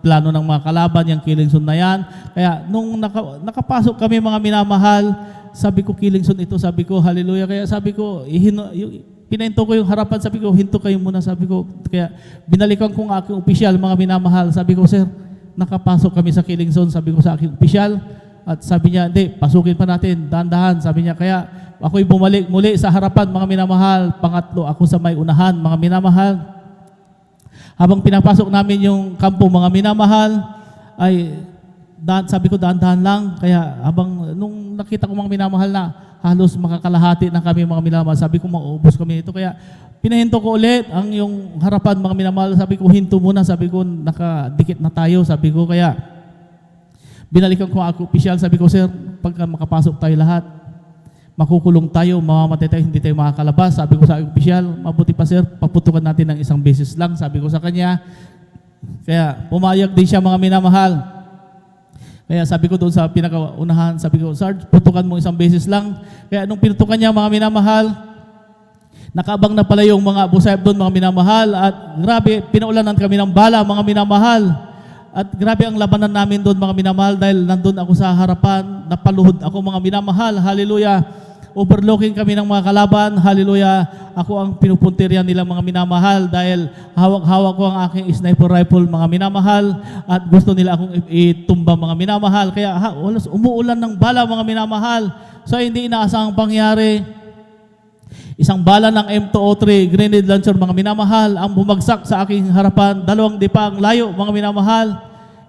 plano ng mga kalaban, yung killing zone na yan. Kaya nung nakapasok kami mga minamahal, sabi ko killing zone ito, sabi ko hallelujah. Kaya sabi ko, pinahinto ko yung harapan, sabi ko, hinto kayo muna, sabi ko. Kaya binalikan ko ang aking opisyal, mga minamahal. Sabi ko, sir, nakapasok kami sa killing zone, sabi ko sa aking opisyal. At sabi niya, hindi, pasukin pa natin, dahan-dahan. Sabi niya, kaya ako'y bumalik muli sa harapan, mga minamahal. Pangatlo, ako sa may unahan, mga minamahal. Habang pinapasok namin yung kampo, mga minamahal, ay sabi ko, dahan-dahan lang. Kaya habang, nung nakita ko mga minamahal na, halos makakalahati na kami mga minamahal. Sabi ko, maubos kami nito. Kaya pinahinto ko ulit ang yung harapan mga minamahal. Sabi ko, hinto muna. Sabi ko, nakadikit na tayo. Sabi ko, kaya binalikan ko ako opisyal. Sabi ko, sir, pagka makapasok tayo lahat, makukulong tayo, mamamatay tayo, hindi tayo makakalabas. Sabi ko sa opisyal, mabuti pa sir, paputukan natin ng isang beses lang. Sabi ko sa kanya. Kaya pumayag din siya mga minamahal. Kaya sabi ko doon sa pinakaunahan, sabi ko, Sarge, putukan mo isang beses lang. Kaya nung pinutukan niya mga minamahal, Nakaabang na pala yung mga Abu Sayyaf doon, mga minamahal. At grabe, pinaulanan kami ng bala, mga minamahal. At grabe ang labanan namin doon, mga minamahal, dahil nandun ako sa harapan, napaluhod ako, mga minamahal. Hallelujah. Overlooking kami ng mga kalaban. Hallelujah. Ako ang pinupuntiryan nilang mga minamahal dahil hawak-hawak ko ang aking sniper rifle, mga minamahal. At gusto nila akong itumba, mga minamahal. Kaya umuulan ng bala, mga minamahal. So hindi inaasahang pangyari. Isang bala ng M203 grenade launcher, mga minamahal, ang bumagsak sa aking harapan, 2 dipang layo, mga minamahal.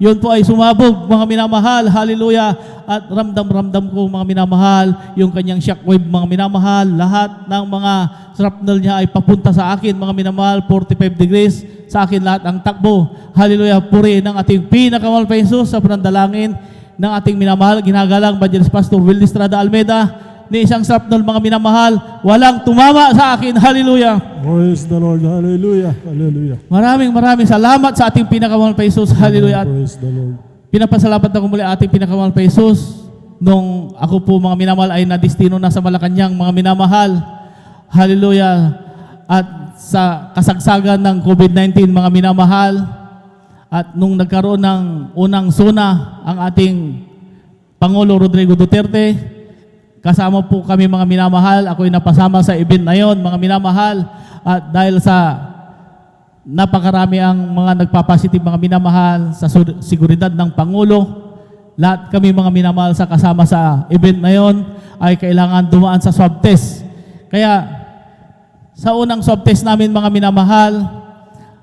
Yun po ay sumabog, mga minamahal. Hallelujah. At ramdam-ramdam ko, mga minamahal, yung kanyang shockwave, mga minamahal. Lahat ng mga shrapnel niya ay papunta sa akin, mga minamahal. 45 degrees sa akin lahat ang takbo. Hallelujah. Puri ng ating pinakamahal pa Jesus sa panandalangin ng ating minamahal, ginagalang Evangelist Pastor Will Estrada Almeida. Ni isang shrapnel, mga minamahal, walang tumama sa akin. Hallelujah. Praise the Lord. Hallelujah. Hallelujah. Maraming salamat sa ating pinakamahal pa Jesus. Hallelujah. At Praise the Lord. pinapasalamat ako muli ating pinakamahal pa Jesus. Nung ako po, mga minamahal, ay nadistino na sa Malacanang, mga minamahal. Hallelujah. At sa kasagsagan ng COVID-19, mga minamahal, at nung nagkaroon ng unang suna ang ating Pangulo Rodrigo Duterte, kasama po kami, mga minamahal. Ako'y napasama sa event na yon, mga minamahal. At dahil sa napakarami ang mga nagpapositive, mga minamahal, sa seguridad ng Pangulo, lahat kami, mga minamahal, sa kasama sa event na yon ay kailangan dumaan sa swab test. Kaya sa unang swab test namin, mga minamahal,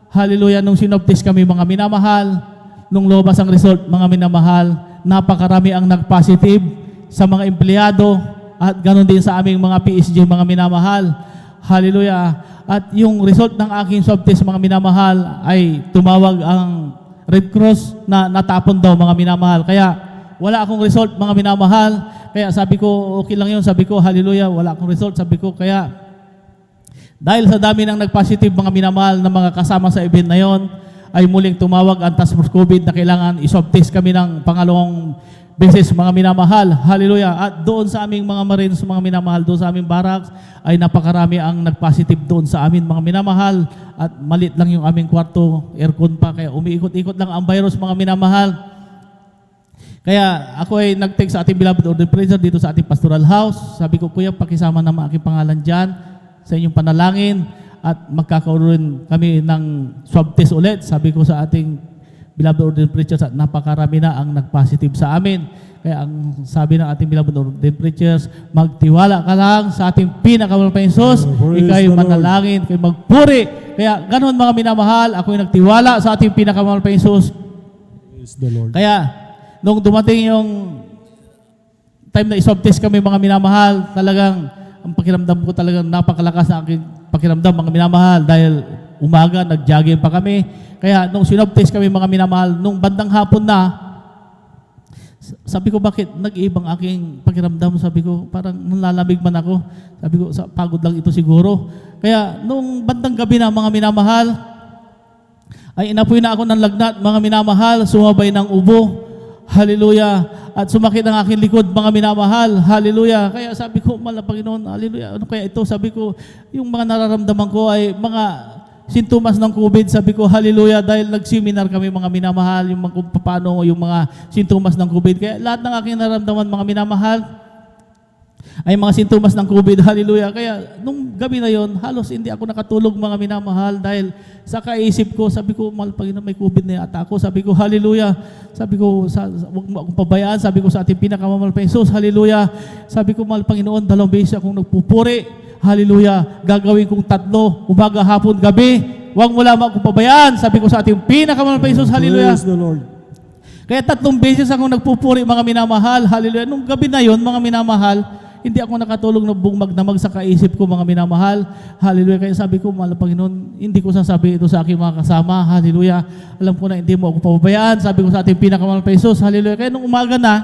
hallelujah, nung sinob test kami, mga minamahal, nung lumabas ang result, mga minamahal, napakarami ang nagpositive sa mga empleyado at ganoon din sa aming mga PSG, mga minamahal. Hallelujah. At yung result ng aking swab test, mga minamahal, ay tumawag ang Red Cross na natapon daw, mga minamahal. Kaya wala akong result, mga minamahal. Kaya sabi ko, okay lang yun. Sabi ko, hallelujah, wala akong result. Sabi ko, kaya dahil sa dami ng nagpositive, mga minamahal, na mga kasama sa event na yon, ay muling tumawag ang Task Force COVID na kailangan iswab test kami ng pangalawang beses, mga minamahal. Hallelujah. At doon sa aming mga Marines, mga minamahal, doon sa aming barracks, ay napakarami ang nagpositive doon sa amin, mga minamahal. At malit lang yung aming kwarto, aircon pa, kaya umiikot-ikot lang ang virus, mga minamahal. Kaya ako ay nag-text sa ating beloved order preacher dito sa ating pastoral house. Sabi ko, Kuya, pakisama naman aking pangalan dyan sa inyong panalangin at magkakaroon kami ng swab test ulit. Sabi ko sa ating beloved ordained preachers at napakarami na ang nag-positive sa amin. Kaya ang sabi ng ating beloved ordained preachers, magtiwala ka lang sa ating pinakamahal pa Jesus. Ika'y manalangin, ika'y magpuri. Kaya ganoon, mga minamahal, ako'y nagtiwala sa ating pinakamahal pa Jesus. Praise the Lord. Kaya nung dumating yung time na iswab test kami, mga minamahal, talagang ang pakiramdam ko talagang napakalakas na aking pakiramdam, mga minamahal, dahil umaga, nag-jogging pa kami. Kaya nung sinob test kami, mga minamahal, nung bandang hapon na, sabi ko, bakit nag-iibang aking pakiramdam? Sabi ko, parang nalalamig man ako. Sabi ko, pagod lang ito siguro. Kaya nung bandang gabi na, mga minamahal, ay inapoy na ako ng lagnat, mga minamahal, sumabay ng ubo. Hallelujah. At sumakit ang aking likod, mga minamahal. Hallelujah. Kaya sabi ko, mahal na Panginoon, hallelujah. Ano kaya ito? Sabi ko, yung mga nararamdaman ko ay mga sintomas ng COVID. Sabi ko, hallelujah, dahil nag-seminar kami, mga minamahal, yung kung paano yung mga sintomas ng COVID. Kaya lahat ng aking nararamdaman, mga minamahal, ay mga sintomas ng COVID. Hallelujah. Kaya nung gabi na yon, halos hindi ako nakatulog, mga minamahal, dahil sa kaisip ko, sabi ko, mahal Panginoon, may COVID na yata ako. Sabi ko, hallelujah. Sabi ko, huwag mo akong pabayaan. Sabi ko sa ating pinakamamahal pa Jesus, hallelujah. Sabi ko, mahal Panginoon, 2 beses akong nagpupuri. Hallelujah. Gagawin kong 3, umaga, hapon, gabi. Huwag mo lamang akong pabayaan. Sabi ko sa ating pinakamahal pa Jesus, hallelujah. Praise the Lord. Kaya 3 beses akong nagpupuri, mga minamahal. Hallelujah. Nung gabi na yon, mga minamahal, hindi ako nakatulog na buong magdamag sa kaisip ko, mga minamahal. Hallelujah. Kaya sabi ko, mahal Panginoon, hindi ko sasabi ito sa aking mga kasama. Hallelujah. Alam ko na hindi mo ako pababayaan. Sabi ko sa ating pinakamahal pa Jesus, hallelujah. Kaya nung umaga na,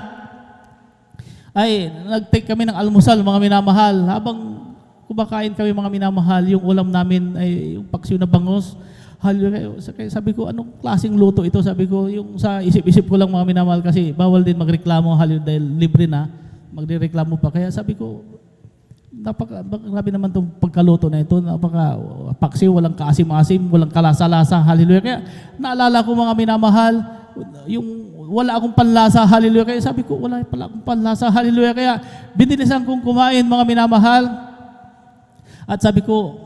ay nag-take kami ng almusal, mga minamahal. Habang kumakain kami, mga minamahal, yung ulam namin ay yung paksiw na bangus. Hallelujah. Kaya sabi ko, anong klaseng luto ito? Sabi ko, yung sa isip-isip ko lang, mga minamahal, kasi bawal din magreklamo, hallelujah, dahil libre na, magreklamo pa. Kaya sabi ko, Grabe naman itong pagkaluto na ito. Paksiw, walang kaasim-asim, walang kalasa-lasa. Hallelujah. Kaya naalala ko mga minamahal, yung wala akong panlasa. Hallelujah. Kaya sabi ko, wala pala akong panlasa. Hallelujah. Kaya binilisan kong kumain mga minamahal. At sabi ko,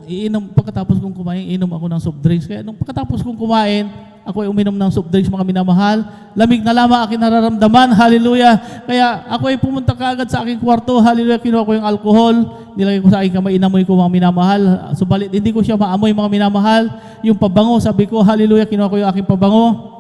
pagkatapos kong kumain, inom ako ng soft drinks. Kaya nung pagkatapos kong kumain, ako ay uminom ng soft drinks, mga minamahal. Lamig na lamang aking nararamdaman. Hallelujah. Kaya ako ay pumunta kaagad sa aking kwarto. Hallelujah. Kinuha ko yung alcohol. Nilagay ko sa aking kamay. Inamoy ko mga minamahal. Subalit, hindi ko siya maamoy mga minamahal. Yung pabango, sabi ko, hallelujah. Kinuha ko yung aking pabango.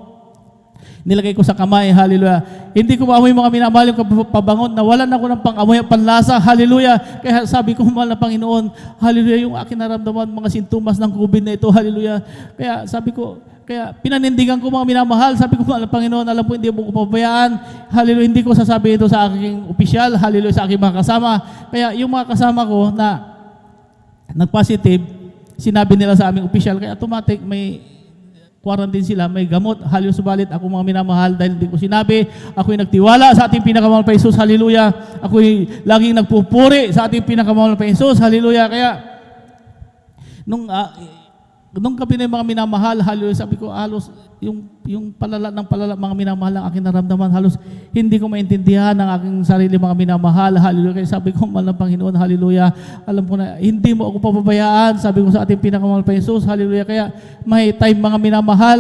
Nilagay ko sa kamay, hallelujah. Hindi ko maamoy mga minamahal yung pabangon, nawalan ako ng pang-amoy at panlasa, hallelujah. Kaya sabi ko, mahal na Panginoon, hallelujah, yung akin naramdaman, mga sintomas ng COVID na ito, hallelujah. Kaya sabi ko, kaya pinanindigan ko mga minamahal, sabi ko, mahal na Panginoon, alam po, hindi mo ko pabayaan, hallelujah, hindi ko sasabihin ito sa aking opisyal, hallelujah, sa aking mga kasama. Kaya yung mga kasama ko na nag-positive, sinabi nila sa aming opisyal, kaya automatic may quarantine sila, may gamot. Hallelujah, subalit ako mga minamahal dahil hindi ko sinabi, ako'y nagtiwala sa ating pinakamahal pa Jesus, hallelujah. Ako'y laging nagpupuri sa ating pinakamahal pa Jesus, hallelujah. Kaya nung gabi na yung mga minamahal, hallelujah, sabi ko, halos yung palala ng palala mga minamahal ang aking naramdaman, halos hindi ko maintindihan ang aking sarili mga minamahal, hallelujah. Kaya sabi ko, mahal ng Panginoon, hallelujah, alam ko na hindi mo ako papabayaan, sabi ko sa ating pinakamahal pa Jesus, hallelujah. Kaya may time mga minamahal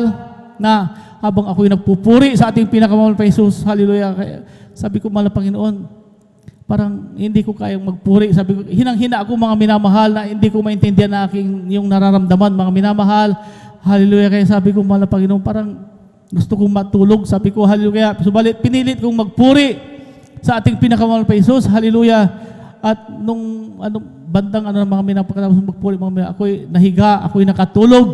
na habang ako'y nagpupuri sa ating pinakamahal pa Jesus, hallelujah. Kaya sabi ko, mahal ng Panginoon, parang hindi ko kayang magpuri. Sabi ko, hinang-hina ako mga minamahal na hindi ko maintindihan na aking yung nararamdaman mga minamahal. Hallelujah. Kaya sabi ko, mahal na Panginoon, parang gusto kong matulog. Sabi ko, hallelujah. Subalit, pinilit kong magpuri sa ating pinakamahal pa Jesus. Hallelujah. At nung bandang mga minapagkatapos magpuri, ako'y nahiga, ako'y nakatulog.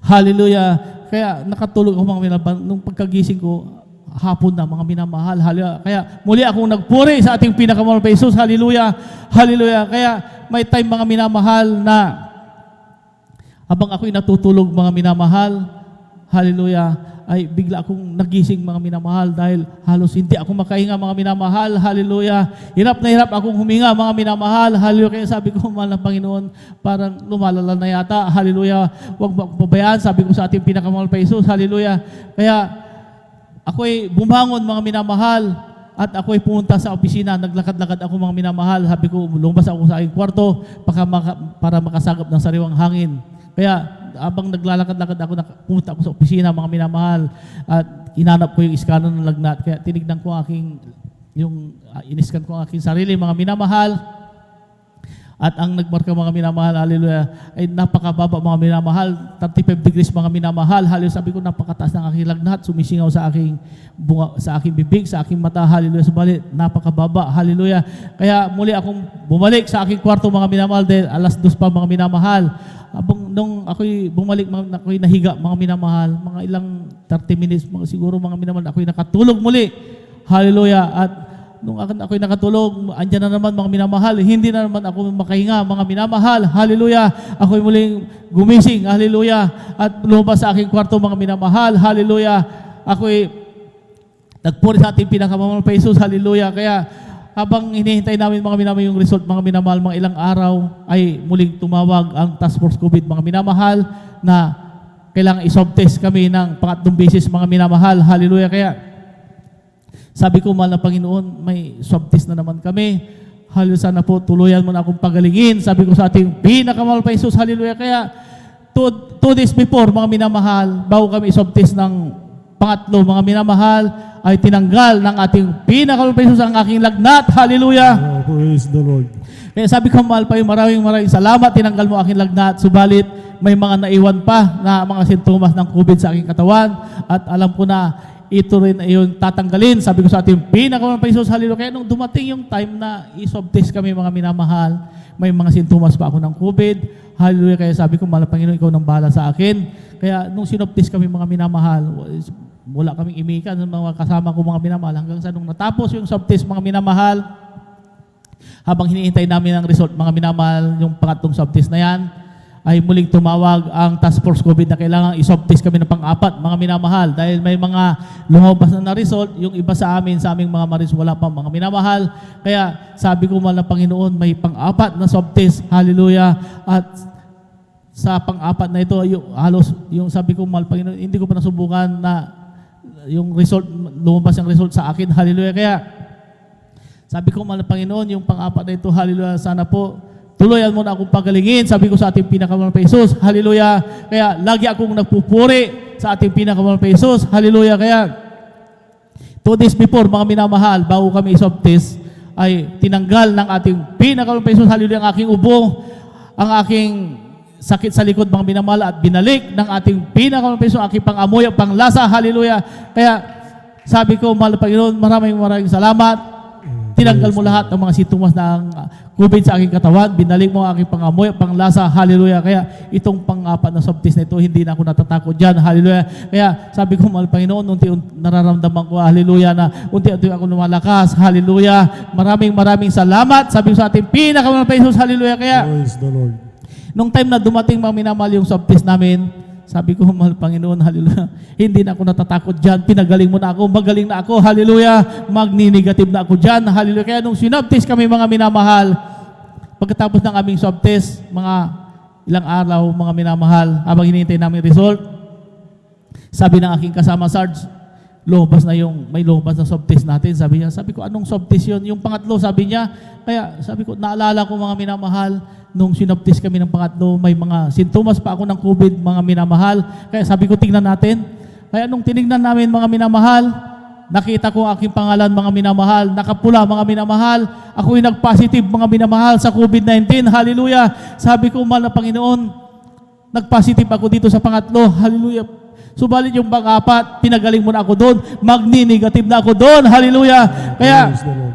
Hallelujah. Kaya nakatulog ako mga minamahal. Nung pagkagising ko, hapon na mga minamahal, hallelujah. Kaya muli akong nagpuri sa ating pinakamahal pa Jesus, hallelujah, hallelujah. Kaya may time mga minamahal na habang ako'y natutulog mga minamahal, hallelujah, ay bigla akong nagising mga minamahal dahil halos hindi ako makahinga mga minamahal, hallelujah. Hirap na hirap akong huminga mga minamahal, hallelujah. Kaya sabi ko, mahal ng Panginoon, parang lumalala na yata, hallelujah. Huwag mo akong pabayaan, sabi ko sa ating pinakamahal pa Jesus, hallelujah. Kaya ako'y bumangon mga minamahal at ako'y pumunta sa opisina. Naglakad-lakad ako mga minamahal. Sabi ko, lumabas ako sa aking kwarto para makasagap ng sariwang hangin. Kaya habang naglalakad-lakad ako, pumunta ako sa opisina mga minamahal at inanap ko yung iskana ng lagnat. Kaya tinignan ko iniskan ko ang aking sarili mga minamahal. At ang nagmarka mga minamahal, hallelujah, ay napakababa mga minamahal, 35 degrees mga minamahal, hallelujah. Sabi ko, napakataas ng aking lagnat, sumisingaw sa aking bunga, sa aking bibig, sa aking mata, hallelujah. Subalit, napakababa, hallelujah. Kaya muli akong bumalik sa aking kwarto mga minamahal dahil alas 2 pa mga minamahal. Nung ako'y bumalik, ako'y nahiga mga minamahal, mga ilang 30 minutes, siguro mga minamahal, ako'y nakatulog muli, hallelujah. At nung ako'y nakatulog, andyan na naman mga minamahal, hindi na naman ako makahinga mga minamahal, hallelujah. Ako'y muling gumising, hallelujah. At lumabas sa aking kwarto mga minamahal, hallelujah. Ako'y nagpuri sa ating pinakamamahal pa Jesus, hallelujah. Kaya habang hinihintay namin mga minamahal yung result mga minamahal, mga ilang araw ay muling tumawag ang Task Force COVID mga minamahal na kailangan i-swab test kami ng pangatlong beses mga minamahal, hallelujah. Kaya sabi ko, mahal na Panginoon, may swab test na naman kami. Hallelujah, sana po tuluyan mo na akong pagalingin. Sabi ko sa ating pinakamahal pa Jesus, hallelujah. Kaya 2 days before, mga minamahal, bago kami swab test ng pangatlo, mga minamahal, ay tinanggal ng ating pinakamahal pa Jesus ang aking lagnat. Hallelujah. Oh, praise the Lord. Kaya sabi ko, mahal pa, maraming salamat, tinanggal mo aking lagnat. Subalit, may mga naiwan pa na mga sintomas ng COVID sa aking katawan. At alam ko na, ito rin ay yung tatanggalin. Sabi ko sa ating pinakamahal pa Jesus, hallelujah. Kaya nung dumating yung time na i-swab test kami mga minamahal, may mga sintomas pa ako ng COVID, hallelujah. Kaya sabi ko, mahal na Panginoon, ikaw nang bahala sa akin. Kaya nung sinwab test kami mga minamahal, wala kaming imikan ng mga kasama ko mga minamahal. Hanggang sa nung natapos yung swab test mga minamahal, habang hinihintay namin ang result mga minamahal, yung pangatlong swab test na yan, ay muling tumawag ang Task Force COVID na kailangan i-swab test kami ng pang-apat, mga minamahal. Dahil may mga lumabas na result, yung iba sa aming mga maris wala pa, mga minamahal. Kaya sabi ko mahal na Panginoon, may pang-apat na swab test. Hallelujah. At sa pang-apat na ito, halos yung sabi ko mahal Panginoon, hindi ko pa nasubukan na yung result, lumabas ang result sa akin. Hallelujah. Kaya sabi ko mahal na Panginoon, yung pang-apat na ito, hallelujah, sana po tuluyan mo na akong pagalingin. Sabi ko sa ating pinakamahal na Jesus, hallelujah. Kaya lagi akong nagpupuri sa ating pinakamahal na Jesus, hallelujah. Kaya 2 days before, mga minamahal, bago kami i-swab test, ay tinanggal ng ating pinakamahal na Jesus, hallelujah, ang aking ubo, ang aking sakit sa likod, mga minamahal, at binalik ng ating pinakamahal na Jesus, ang aking pang-amoy at panglasa, hallelujah. Kaya sabi ko, mahal na Panginoon, maraming salamat. Tinanggal mo lahat ng mga sintomas ng COVID sa aking katawan, binalik mo ang aking pangamoy, panglasa, hallelujah. Kaya itong pang-apat na swab test na ito, hindi na ako natatakot dyan, hallelujah. Kaya sabi ko, mahal Panginoon, unti-unti nararamdaman ko, hallelujah, na unti-unti ako lumalakas, hallelujah. Maraming salamat, sabi ko sa ating pinakamahal na Jesus, hallelujah. Kaya, Praise the Lord. nung time na dumating mga minamahal yung swab test namin, sabi ko, mahal Panginoon, hallelujah, hindi na ako natatakot dyan, pinagaling mo na ako, magaling na ako, hallelujah, magni-negative na ako dyan, hallelujah. Kaya nung swab test kami mga minamahal, pagkatapos ng aming swab test, mga ilang araw, mga minamahal, habang hinihintay namin result, sabi ng aking kasama, Sarge, may lumabas na swab test natin, sabi ko, anong swab test yun? Yung pangatlo, sabi niya, kaya sabi ko, naalala ko mga minamahal, nung sinabtis kami ng pangatlo, may mga sintomas pa ako ng COVID, mga minamahal. Kaya sabi ko, tingnan natin. Kaya nung tinignan namin, mga minamahal, nakita ko aking pangalan, mga minamahal, nakapula, mga minamahal. Ako'y nag-positive, mga minamahal, sa COVID-19. Hallelujah. Sabi ko, mahal na Panginoon, nag-positive ako dito sa pangatlo. Hallelujah. Subalit yung pang-apat, pinagaling mo na ako doon. Magni-negative na ako doon. Hallelujah. Kaya, Praise the Lord.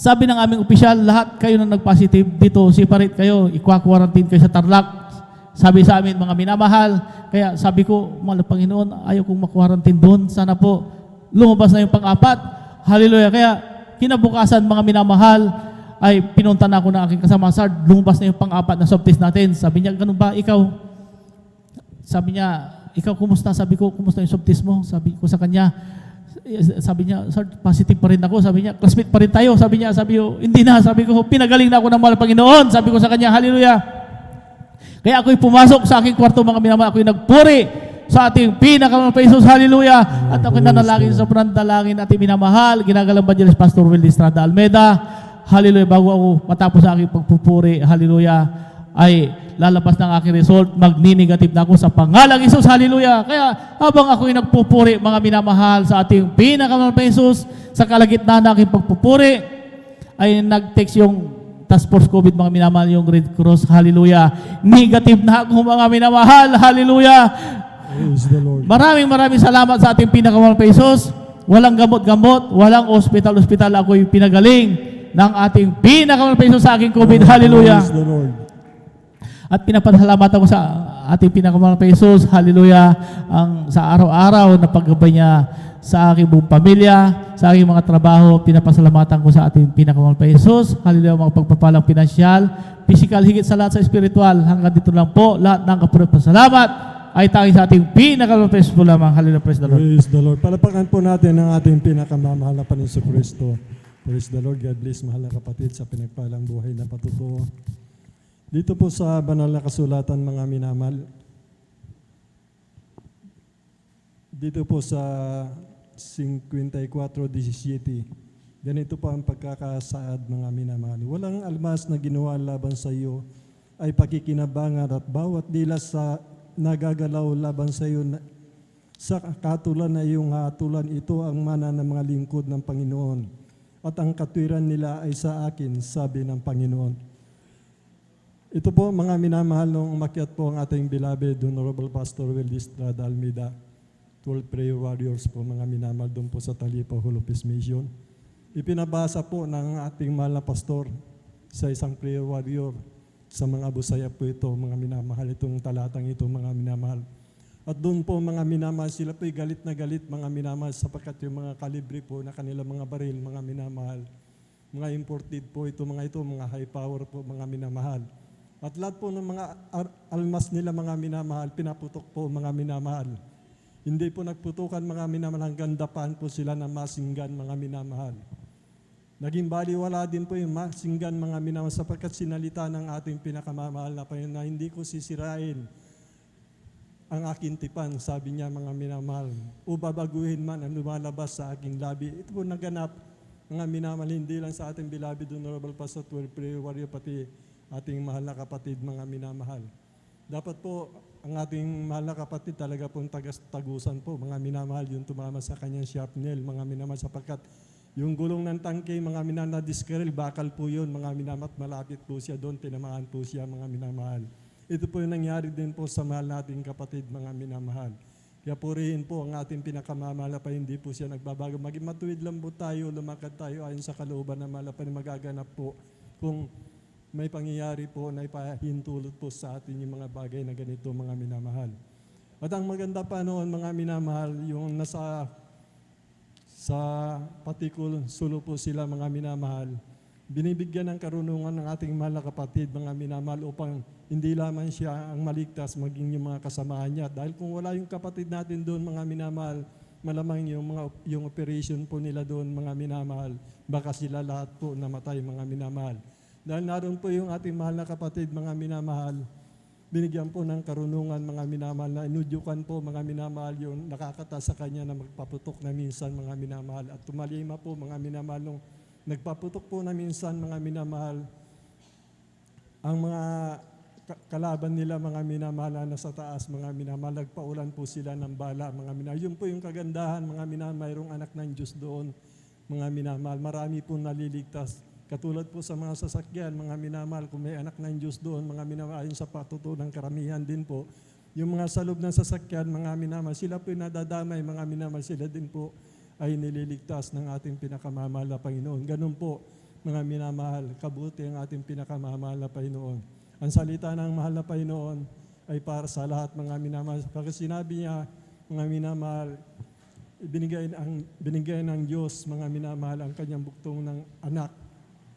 sabi ng aming opisyal, lahat kayo na nag-positive dito, separate kayo, i-quarantine kayo sa Tarlac. Sabi sa amin, mga minamahal, kaya sabi ko, mahal na Panginoon, ayaw kong ma-quarantine doon. Sana po, lumabas na yung pang-apat. Hallelujah. Kaya, kinabukasan, mga minamahal, ay pinunta na ako ng aking kasama, Sard, lumabas na yung pang-apat na swab test natin. Sabi niya, ganun ba, ikaw? Sabi niya, ikaw, kumusta? Sabi ko, kumusta yung swab test mo? Sabi ko sa kanya, sabi niya, Sir, positive pa rin ako. Sabi niya, classmate pa rin tayo. Sabi niya, hindi na. Sabi ko, pinagaling na ako ng mahal Panginoon. Sabi ko sa kanya, hallelujah. Kaya ako'y pumasok sa aking kwarto, mga minamahal. Ako'y nagpuri sa ating pinakamahal na Jesus, hallelujah. At ako'y nanalangin sa panandalangin ating minamahal. Ginagalang Evangelist Pastor Will Estrada Almeida. Hallelujah. Bago ako matapos sa aking pagpupuri, hallelujah, ay lalabas ng aking result, magni-negative na ako sa pangalang Jesus, hallelujah. Kaya habang ako'y nagpupuri, mga minamahal, sa ating pinakamahal na Jesus, sa kalagitnaan ng aking pagpupuri, ay nag-text yung Task Force COVID, mga minamahal, yung Red Cross, hallelujah. Negative na ako, mga minamahal, hallelujah. Praise the Lord. Maraming salamat sa ating pinakamahal na Jesus. Walang gamot-gamot, walang hospital, ako'y pinagaling ng ating pinakamahal na Jesus sa aking COVID, hallelujah. Praise the Lord. At pinapasalamat ako sa ating pinakamahal na Jesus, hallelujah, sa araw-araw na paggabay niya sa aking buong pamilya, sa aking mga trabaho, pinapasalamatan ko sa ating pinakamahal na Jesus, hallelujah, mga pagpapalang pinansyal, physical, higit sa lahat sa spiritual. Hanggang dito lang po, lahat ng kapasalamat ay tanging sa ating pinakamahal na Jesus po lamang, hallelujah, praise the Lord. Praise the Lord. Palapakan po natin ang ating pinakamamahal na Panginoon Kristo. Praise the Lord. God bless, mahal na kapatid, sa pinagpalang buhay na patutuo. Dito po sa banal na kasulatan, mga minamahal, dito po sa 54:17, ganito po ang pagkakasaad, mga minamahal. Walang almas na ginawa laban sa iyo ay pakikinabangan, at bawat dilas sa nagagalaw laban sa iyo sa katulan na iyong hatulan, ito ang mana ng mga lingkod ng Panginoon, at ang katwiran nila ay sa akin, sabi ng Panginoon. Ito po, mga minamahal, nung umakyat po ang ating beloved Honorable Pastor Will Estrada Almeida, 12 Prayer Warriors po, mga minamahal, doon po sa Talipa, Holopes Mission. Ipinabasa po ng ating mahal na pastor sa isang prayer warrior sa mga busaya po ito, mga minamahal, itong talatang ito, mga minamahal. At doon po, mga minamahal, sila po'y galit na galit, mga minamahal, sapagkat yung mga kalibre po na kanilang mga baril, mga minamahal, mga imported po ito, mga high power po, mga minamahal, At lahat po ng mga almas nila mga minamahal, pinaputok po mga minamahal. Hindi po nagputukan mga minamahal, hanggang dapaan po sila ng masinggan mga minamahal. Naging baliwala din po yung masinggan mga minamahal sapagkat sinalita ng ating pinakamamahal na Panginoon na hindi ko sisirain ang aking tipan, sabi niya mga minamahal. O babaguhin man ang lumalabas sa aking labi. Ito po naganap mga minamahal, hindi lang sa ating beloved Honorable Pastor Prayer Warrior, pati ating mahal na kapatid mga minamahal. Dapat po ang ating mahal na kapatid talaga pong tagusan po mga minamahal yung tumama sa kanyang shrapnel mga minamahal sapagkat yung gulong ng tangke mga minamahal na diskaril, bakal po yun mga minamahal, malapit po siya doon, tinamaan po siya mga minamahal. Ito po yung nangyari din po sa mahal nating kapatid mga minamahal. Kaya purihin po ang ating pinakamamahal pa, hindi po siya nagbabago. Maging matuwid lang po tayo, lumakad tayo ayon sa kalooban ng mahal pa na magaganap po kung may pangyayari po na ipahintulot po sa atin yung mga bagay na ganito mga minamahal. At ang maganda pa noon mga minamahal, yung nasa sa patikul sulo po sila mga minamahal, binibigyan ng karunungan ng ating mahal na kapatid mga minamahal upang hindi lamang siya ang maligtas maging yung mga kasamahan niya. Dahil kung wala yung kapatid natin doon mga minamahal, malamang yung operation po nila doon mga minamahal, baka sila lahat po namatay mga minamahal. Dahil naroon po yung ating mahal na kapatid mga minamahal, binigyan po ng karunungan mga minamahal na inudyukan po mga minamahal yung nakakata sa kanya na magpaputok na minsan mga minamahal. At tumalima po mga minamahal nung nagpaputok po na minsan mga minamahal, ang mga kalaban nila mga minamahal na sa taas mga minamahal, nagpaulan po sila ng bala mga minamahal. Yun po yung kagandahan mga minamahal, mayroong anak ng Diyos doon mga minamahal. Marami po naliligtas. Katulad po sa mga sasakyan, mga minamahal, kung may anak ng Diyos doon, mga minamahal, ayon sa patutunang karamihan din po, yung mga sa loob ng sasakyan, mga minamahal, sila po yung nadadamay, mga minamahal, sila din po ay nililigtas ng ating pinakamamahal na Panginoon. Ganun po, mga minamahal, kabuti ang ating pinakamamahal na Panginoon. Ang salita ng mahal na Panginoon ay para sa lahat, mga minamahal. Kasi sinabi niya, mga minamahal, binigay ng Diyos, mga minamahal, ang kanyang buktong ng anak,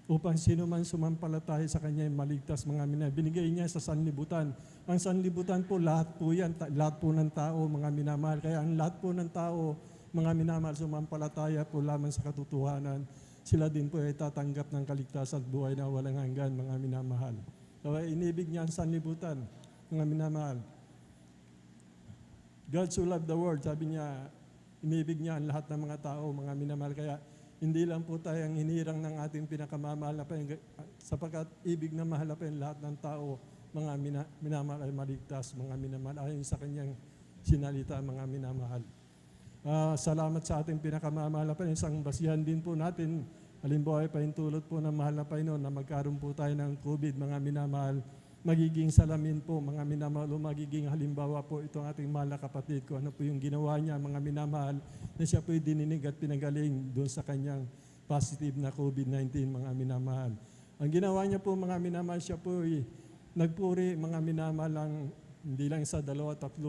upang sino man sumampalataya sa kanya maligtas mga minamahal. Binigay niya sa sanlibutan. Ang sanlibutan po, lahat po yan, lahat po ng tao, mga minamahal. Kaya ang lahat po ng tao, mga minamahal, sumampalataya po lamang sa katotohanan, sila din po ay tatanggap ng kaligtasan at buhay na walang hanggan, mga minamahal. Kaya inibig niya ang sanlibutan, mga minamahal. God so loved the world, sabi niya, inibig niya ang lahat ng mga tao, mga minamahal. Kaya hindi lang po tayo ang hinirang ng ating pinakamamahal na Panginoon, sapagkat ibig na mahal na Panginoon lahat ng tao, mga minamahal ay maligtas, mga minamahal, ayon sa kanyang sinalita, mga minamahal. Salamat sa ating pinakamamahal na Panginoon. Isang basihan din po natin, halimbawa ay pahintulot po ng mahal na Panginoon na magkaroon po tayo ng COVID, mga minamahal, magiging salamin po, mga minamahal, o magiging halimbawa po itong ating mahal na kapatid ko. Ano po yung ginawa niya, mga minamahal, na siya po dininig at pinagaling doon sa kanyang positive na COVID-19, mga minamahal. Ang ginawa niya po, mga minamahal, siya po nagpuri, mga minamahal, lang, hindi lang sa 2, 3,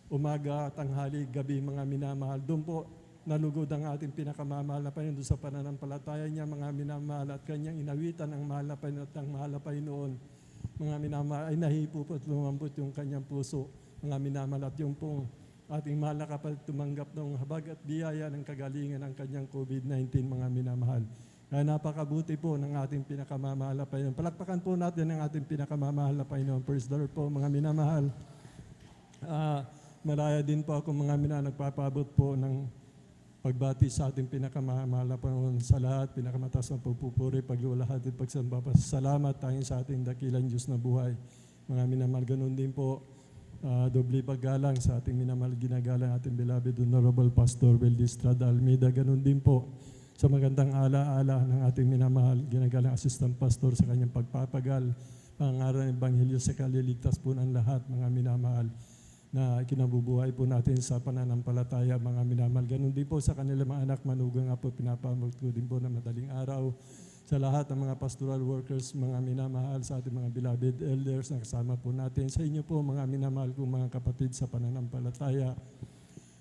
umaga, tanghali, gabi, mga minamahal. Doon po nalugod ang ating pinakamamahal na Panginoon doon sa pananampalataya niya, mga minamahal, at kanyang inawitan ang mahal na Panginoon at ang mahal na Panginoon. Mga minamahal, ay nahipo po at lumambot yung kanyang puso, mga minamahal, at yung pong ating mahal na kapatid tumanggap ng habag at biyaya ng kagalingan ng kanyang COVID-19, mga minamahal. Kaya napakabuti po ng ating pinakamamahal na Panginoon. Palakpakan po natin ang ating pinakamamahal na Panginoon. Praise the Lord po, mga minamahal. Malaya din po ako, mga minamahal, nagpapabot po ng pagbati sa ating pinakamamahal na Panginoon sa lahat, pinakamataas na pagpupuri, paglulahat at pagsamba. Salamat tayo sa ating dakilang Diyos na buhay. Mga minamahal, ganun din po, doble paggalang sa ating minamahal, ginagalang ating beloved Honorable Pastor Weldy Estrada Almeida. Ganun din po sa magandang alaala ng ating minamahal, ginagalang Assistant Pastor sa kanyang pagpapagal, pangaral ng Ebanghelyo sa kaliligtas po ng lahat, mga minamahal, na kinabubuhay po natin sa pananampalataya, mga minamahal. Ganun din po sa kanilang mga anak, manugang nga po, pinapamag ko din po na madaling araw sa lahat ng mga pastoral workers, mga minamahal, sa ating mga beloved elders na kasama po natin. Sa inyo po, mga minamahal kong mga kapatid sa pananampalataya,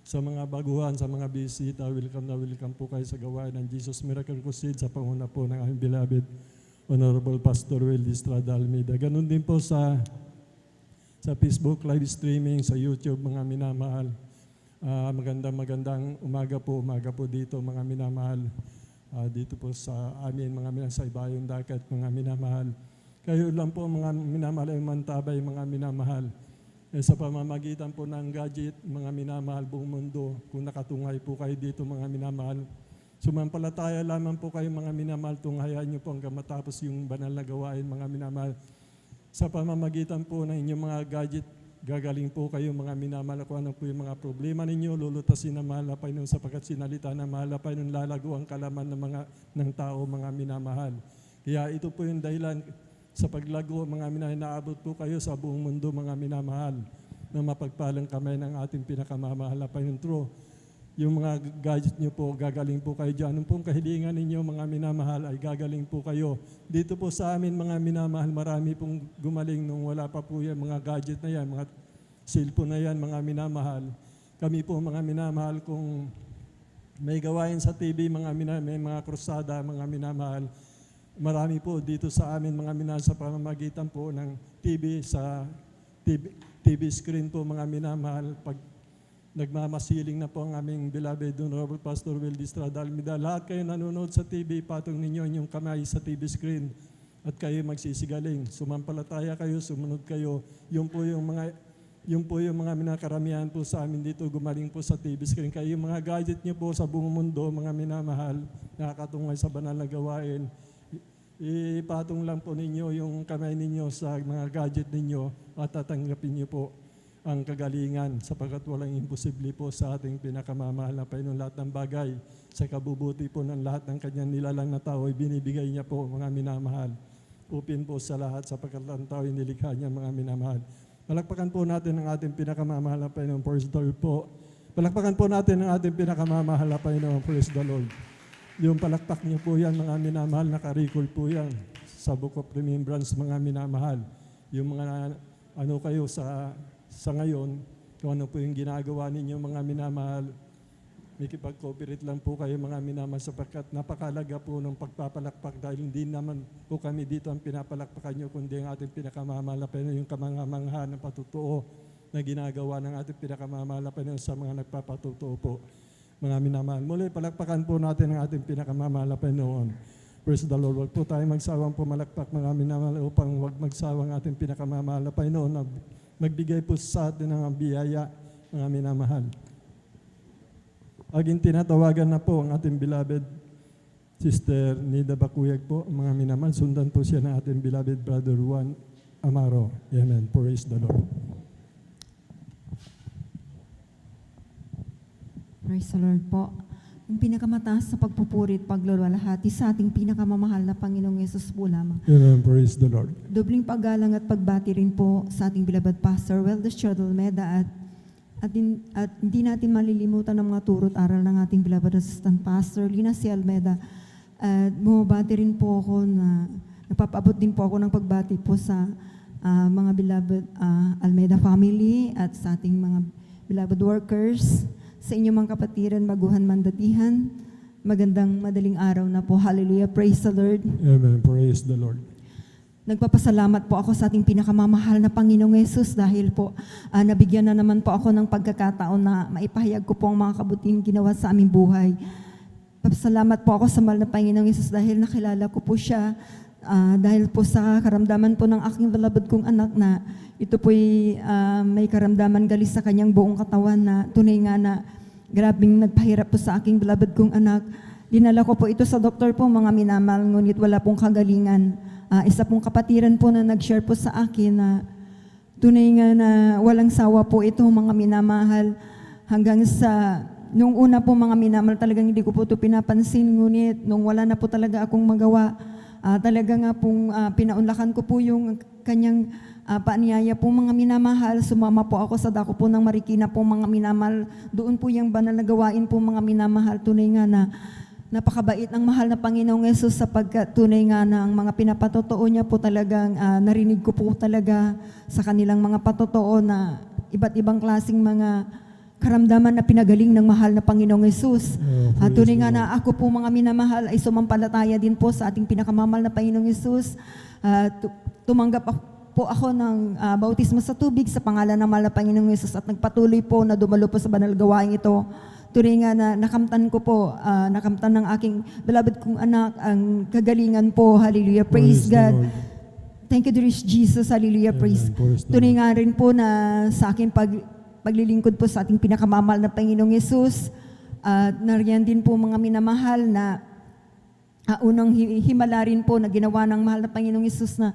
sa mga baguhan, sa mga bisita, welcome na welcome po kayo sa gawain ng Jesus Miracle Crusade sa panguna po ng aming beloved Honorable Pastor Will Estrada Almeida. Ganun din po sa Facebook live streaming, sa YouTube, mga minamahal. Magandang umaga po dito, mga minamahal. Dito po sa amin, mga minamahal, sa Ibayong Dagat, mga minamahal. Kayo lang po, mga minamahal, ay mantabay, mga minamahal. Sa pamamagitan po ng gadget, mga minamahal, buong mundo, kung nakatunghay po kayo dito, mga minamahal, sumampalataya lamang po kayo, mga minamahal, tunghayan niyo po hanggang matapos yung banal na gawain, mga minamahal. Sa pamamagitan po ng inyong mga gadget, gagaling po kayo, mga minamahal, kung ano po yung mga problema ninyo, lulutasin na mahal na Panginoon, sapagkat sinalita na mahal na Panginoon, lalago ang kalaman ng tao, mga minamahal. Kaya ito po yung dahilan sa paglago, mga minamahal, naabot po kayo sa buong mundo, mga minamahal, na mapagpalang kamay ng ating pinakamamahal na Panginoon. True, yung mga gadget nyo po, gagaling po kayo dyan. Anong pong kahilingan ninyo, mga minamahal, ay gagaling po kayo. Dito po sa amin, mga minamahal, marami pong gumaling nung wala pa po yan, mga gadget na yan, mga cellphone na yan, mga minamahal. Kami po, mga minamahal, kung may gawain sa TV, mga minamahal, may mga krusada, mga minamahal, marami po dito sa amin, mga minamahal, sa pamamagitan po ng TV, sa TV screen po, mga minamahal, pag nagmamasiling na po ang aming beloved Honorable Pastor Will Estrada Almeida. Lahat kayo nanonood sa TV, patong ninyo inyong kamay sa TV screen at kayo magsisigaling. Sumampalataya kayo, sumunod kayo. Yung po yung mga minakaramihan po sa amin dito, gumaling po sa TV screen. Kayo yung mga gadget nyo po sa buong mundo, mga minamahal, nakakatungay sa banal na gawain. Ipatong lang po ninyo yung kamay ninyo sa mga gadget ninyo at tatanggapin nyo po ang kagalingan, sapagkat walang imposible po sa ating pinakamamahal na Panginoon. Lahat ng bagay sa kabubuti po ng lahat ng kanyang nilalang na tao ay binibigay niya po, mga minamahal. Upin po sa lahat, sapagkat ang tao ay nilikha niya, mga minamahal. Palakpakan po natin ang ating pinakamamahal na Panginoon. Praise the Lord po. Palakpakan po natin ang ating pinakamamahal na Panginoon. Praise the Lord. Yung palakpak niyo po yan, mga minamahal, nakarikol po yan sa Book of Remembrance, mga minamahal. Yung mga kayo sa ngayon, kung ano po yung ginagawa ninyo, mga minamahal, may kipag-cooperate lang po kayo, mga minamahal, sapagkat napakalaga po ng pagpapalakpak dahil hindi naman po kami dito ang pinapalakpakan nyo, kundi ang ating pinakamamahal na Panginoon, yung kamangha-mangha ng patutuo na ginagawa ng ating pinakamamahal na Panginoon sa mga nagpapatutuo po, mga minamahal. Muli, palakpakan po natin ang ating pinakamamahal na Panginoon. Praise the Lord. Huwag po tayo magsawang pumalakpak, mga minamahal, upang huwag magsawang ating pinakamamahal na Panginoon na magbigay po sa atin ng biyaya, mga minamahal. Aging tinatawagan na po ang ating beloved Sister Nida Bakuyag po, mga minamahal. Sundan po siya ng ating beloved Brother Juan Amaro. Amen. Praise the Lord. Praise the Lord po. Ang pinakamataas sa pagpupuri at pagluluwalhati sa ating pinakamamahal na Panginoong Yesus po lamang. Amen. Praise the Lord. Dobling paggalang at pagbati rin po sa ating beloved Pastor Will Estrada Almeida at hindi natin malilimutan ang mga turo at aral ng ating beloved Assistant Pastor Lina C. Almeida. At bumabati rin po ako nagpapaabot din po ako ng pagbati po sa mga beloved Almeida family at sa ating mga beloved workers, sa inyong mga kapatiran, maguhan, mandatihan. Magandang madaling araw na po. Hallelujah. Praise the Lord. Amen. Praise the Lord. Nagpapasalamat po ako sa ating pinakamamahal na Panginoong Yesus dahil po nabigyan na naman po ako ng pagkakataon na maipahayag ko po ang mga kabutihang ginawa sa aming buhay. Papasalamat po ako sa mahal na Panginoong Yesus dahil nakilala ko po siya, dahil po sa karamdaman po ng aking beloved kong anak na ito po'y may karamdaman galis sa kanyang buong katawan na tunay nga na grabing nagpahirap po sa aking beloved kong anak. Dinala ko po ito sa doktor po, mga minamahal, ngunit wala pong kagalingan. Isa pong kapatiran po na nag-share po sa akin na tunay nga na walang sawa po ito, mga minamahal. Hanggang sa, nung una po mga minamahal, talagang hindi ko po ito pinapansin, ngunit nung wala na po talaga akong magawa, talaga nga pong pinaunlakan ko po yung kanyang paanyaya po, mga minamahal. Sumama po ako sa dako po ng Marikina po, mga minamahal. Doon po yung banal na gawain po, mga minamahal. Tunay nga na napakabait ng mahal na Panginoong Yesus, sapagkat tunay nga na ang mga pinapatotoo niya po talagang narinig ko po talaga sa kanilang mga patotoo na iba't ibang klaseng mga karamdaman na pinagaling ng mahal na Panginoong Yesus. At praise tunay the nga Lord. na ako po mga minamahal ay sumampalataya din po sa ating pinakamamahal na Panginoong Yesus. Tumanggap po ako ng bautismo sa tubig sa pangalan ng mahal na Panginoong Yesus at nagpatuloy po na dumalo po sa banal gawain ito. Tunay nga na nakamtan ko po, nakamtan ng aking beloved kong anak ang kagalingan po. Hallelujah. Praise the God. Lord. Thank you, dear Jesus. Hallelujah. Amen. Praise. Praise the Tunay nga rin po na sa aking paglilingkod po sa ating pinakamamahal na Panginoong Yesus. At nariyan din po mga minamahal na unang himala rin po na ginawa ng mahal na Panginoong Yesus na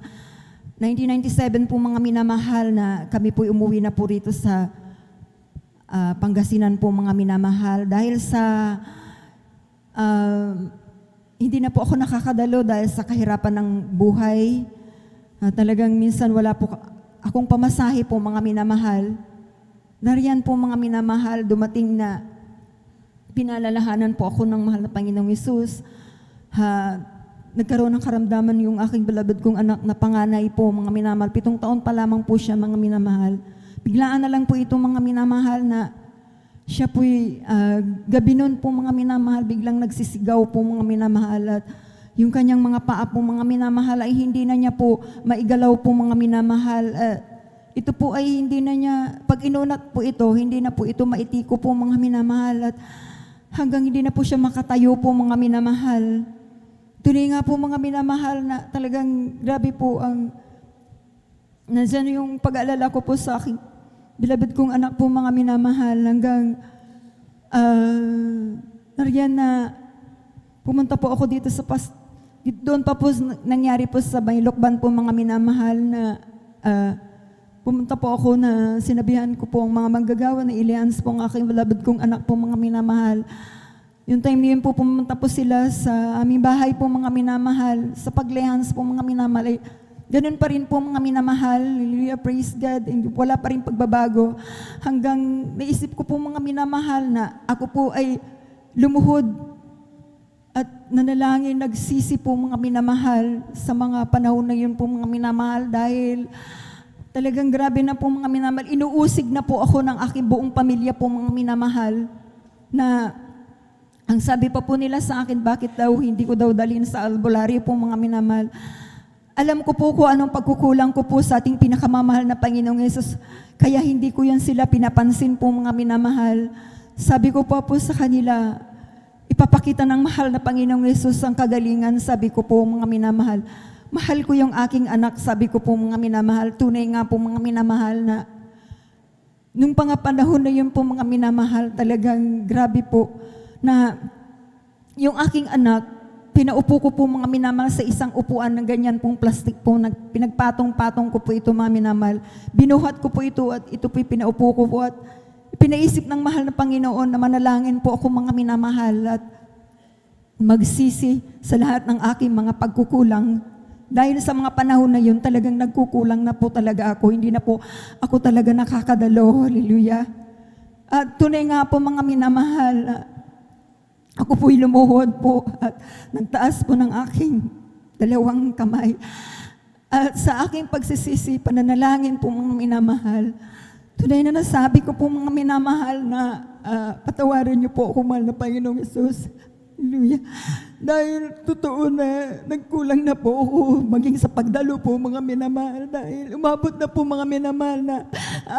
1997 po mga minamahal na kami po umuwi na po rito sa Pangasinan po mga minamahal. Dahil sa hindi na po ako nakakadalo dahil sa kahirapan ng buhay. Talagang minsan wala po akong pamasahe po mga minamahal. Nariyan po mga minamahal, dumating na pinalalahanan po ako ng mahal na Panginoong Yesus. Nagkaroon ng karamdaman yung aking beloved kong anak na panganay po mga minamahal. 7 taon pa lamang po siya mga minamahal. Biglaan na lang po ito mga minamahal na siya po'y gabi noon po mga minamahal, biglang nagsisigaw po mga minamahal at yung kanyang mga paa po mga minamahal ay hindi na niya po maigalaw po mga minamahal. Ito po ay hindi na niya, pag inunat po ito, hindi na po ito maitiko po mga minamahal at hanggang hindi na po siya makatayo po mga minamahal. Tunay nga po mga minamahal na talagang grabe po ang nandiyan yung pag-aalala ko po sa aking beloved kong anak po mga minamahal hanggang nariyan na pumunta po ako dito sa doon pa po nangyari po sa Baylokban po mga minamahal na pumunta po ako na sinabihan ko po ang mga manggagawa na Ilians po ang aking beloved kong anak po mga minamahal. Yung time niyon po pumunta po sila sa aming bahay po mga minamahal, sa paglehans po mga minamahal. Ganun pa rin po mga minamahal, hallelujah, praise God, wala pa rin pagbabago. Hanggang naisip ko po mga minamahal na ako po ay lumuhod at nanalangin, nagsisi po mga minamahal sa mga panahon na yun po mga minamahal dahil talagang grabe na po mga minamahal. Inuusig na po ako ng aking buong pamilya po mga minamahal na ang sabi pa po nila sa akin, bakit daw hindi ko daw dalhin sa albularyo po mga minamahal. Alam ko po kung anong pagkukulang ko po sa ating pinakamamahal na Panginoong Yesus. Kaya hindi ko yan sila pinapansin po mga minamahal. Sabi ko po sa kanila, ipapakita ng mahal na Panginoong Yesus ang kagalingan. Sabi ko po mga minamahal, mahal ko yung aking anak. Sabi ko po mga minamahal, tunay nga po mga minamahal na nung panahon na yun po mga minamahal, talagang grabe po na yung aking anak, pinaupo ko po mga minamahal sa isang upuan ng ganyan pong plastic po, pinagpatong-patong ko po ito mga minamahal. Binuhat ko po ito at ito po'y pinaupo ko po at pinaisip ng mahal na Panginoon na manalangin po ako mga minamahal at magsisi sa lahat ng aking mga pagkukulang. Dahil sa mga panahon na yun, talagang nagkukulang na po talaga ako. Hindi na po ako talaga nakakadalo. Hallelujah. At tunay nga po mga minamahal, ako po'y lumuhod po at nagtaas po ng aking 2 kamay. At sa aking pagsisisi, pananalangin po mga minamahal, tunay na nasabi ko po mga minamahal na patawarin niyo po ako, mahal na Panginoong Yesus. Hallelujah. Dahil totoo na nagkulang na po ako maging sa pagdalo po mga minamahal. Dahil umabot na po mga minamahal na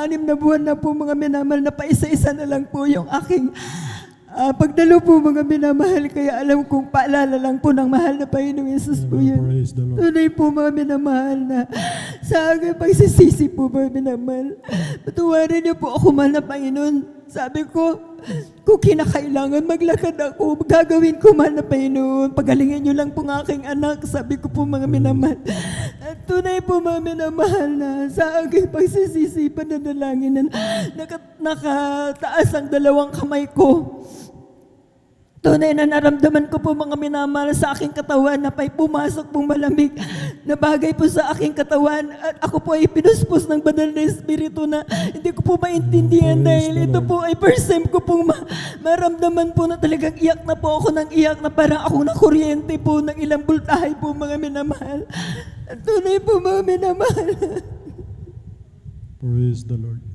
6 na buwan na po mga minamahal na paisa-isa na lang po yung aking pagdalo po mga minamahal, kaya alam kong paalala lang po ng mahal na Panginoong Yesus po yun. Praise the Lord. Tunay po mga minamahal na sa aking pagsisisi po mga minamahal. Patawarin niyo po ako, mahal na Panginoon. Sabi ko, kung kinakailangan maglakad ako, gagawin ko, mahal na Panginoon. Pagalingin niyo lang po ng aking anak. Sabi ko po mga minamahal. At tunay po mga minamahal na sa aking pagsisisi, pananalangin na nakataas ang 2 kamay ko. Tunay na naramdaman ko po mga minamahal sa aking katawan na may pumasok pong malamig na bagay po sa aking katawan at ako po ay pinuspos ng banal na Espiritu na hindi ko po maintindihan dahil ito po ay first time ko pong maramdaman po na talagang iyak na po ako ng iyak na parang ako na kuryente po ng ilang bultahe po mga minamahal. At tunay po mga minamahal. Praise the Lord.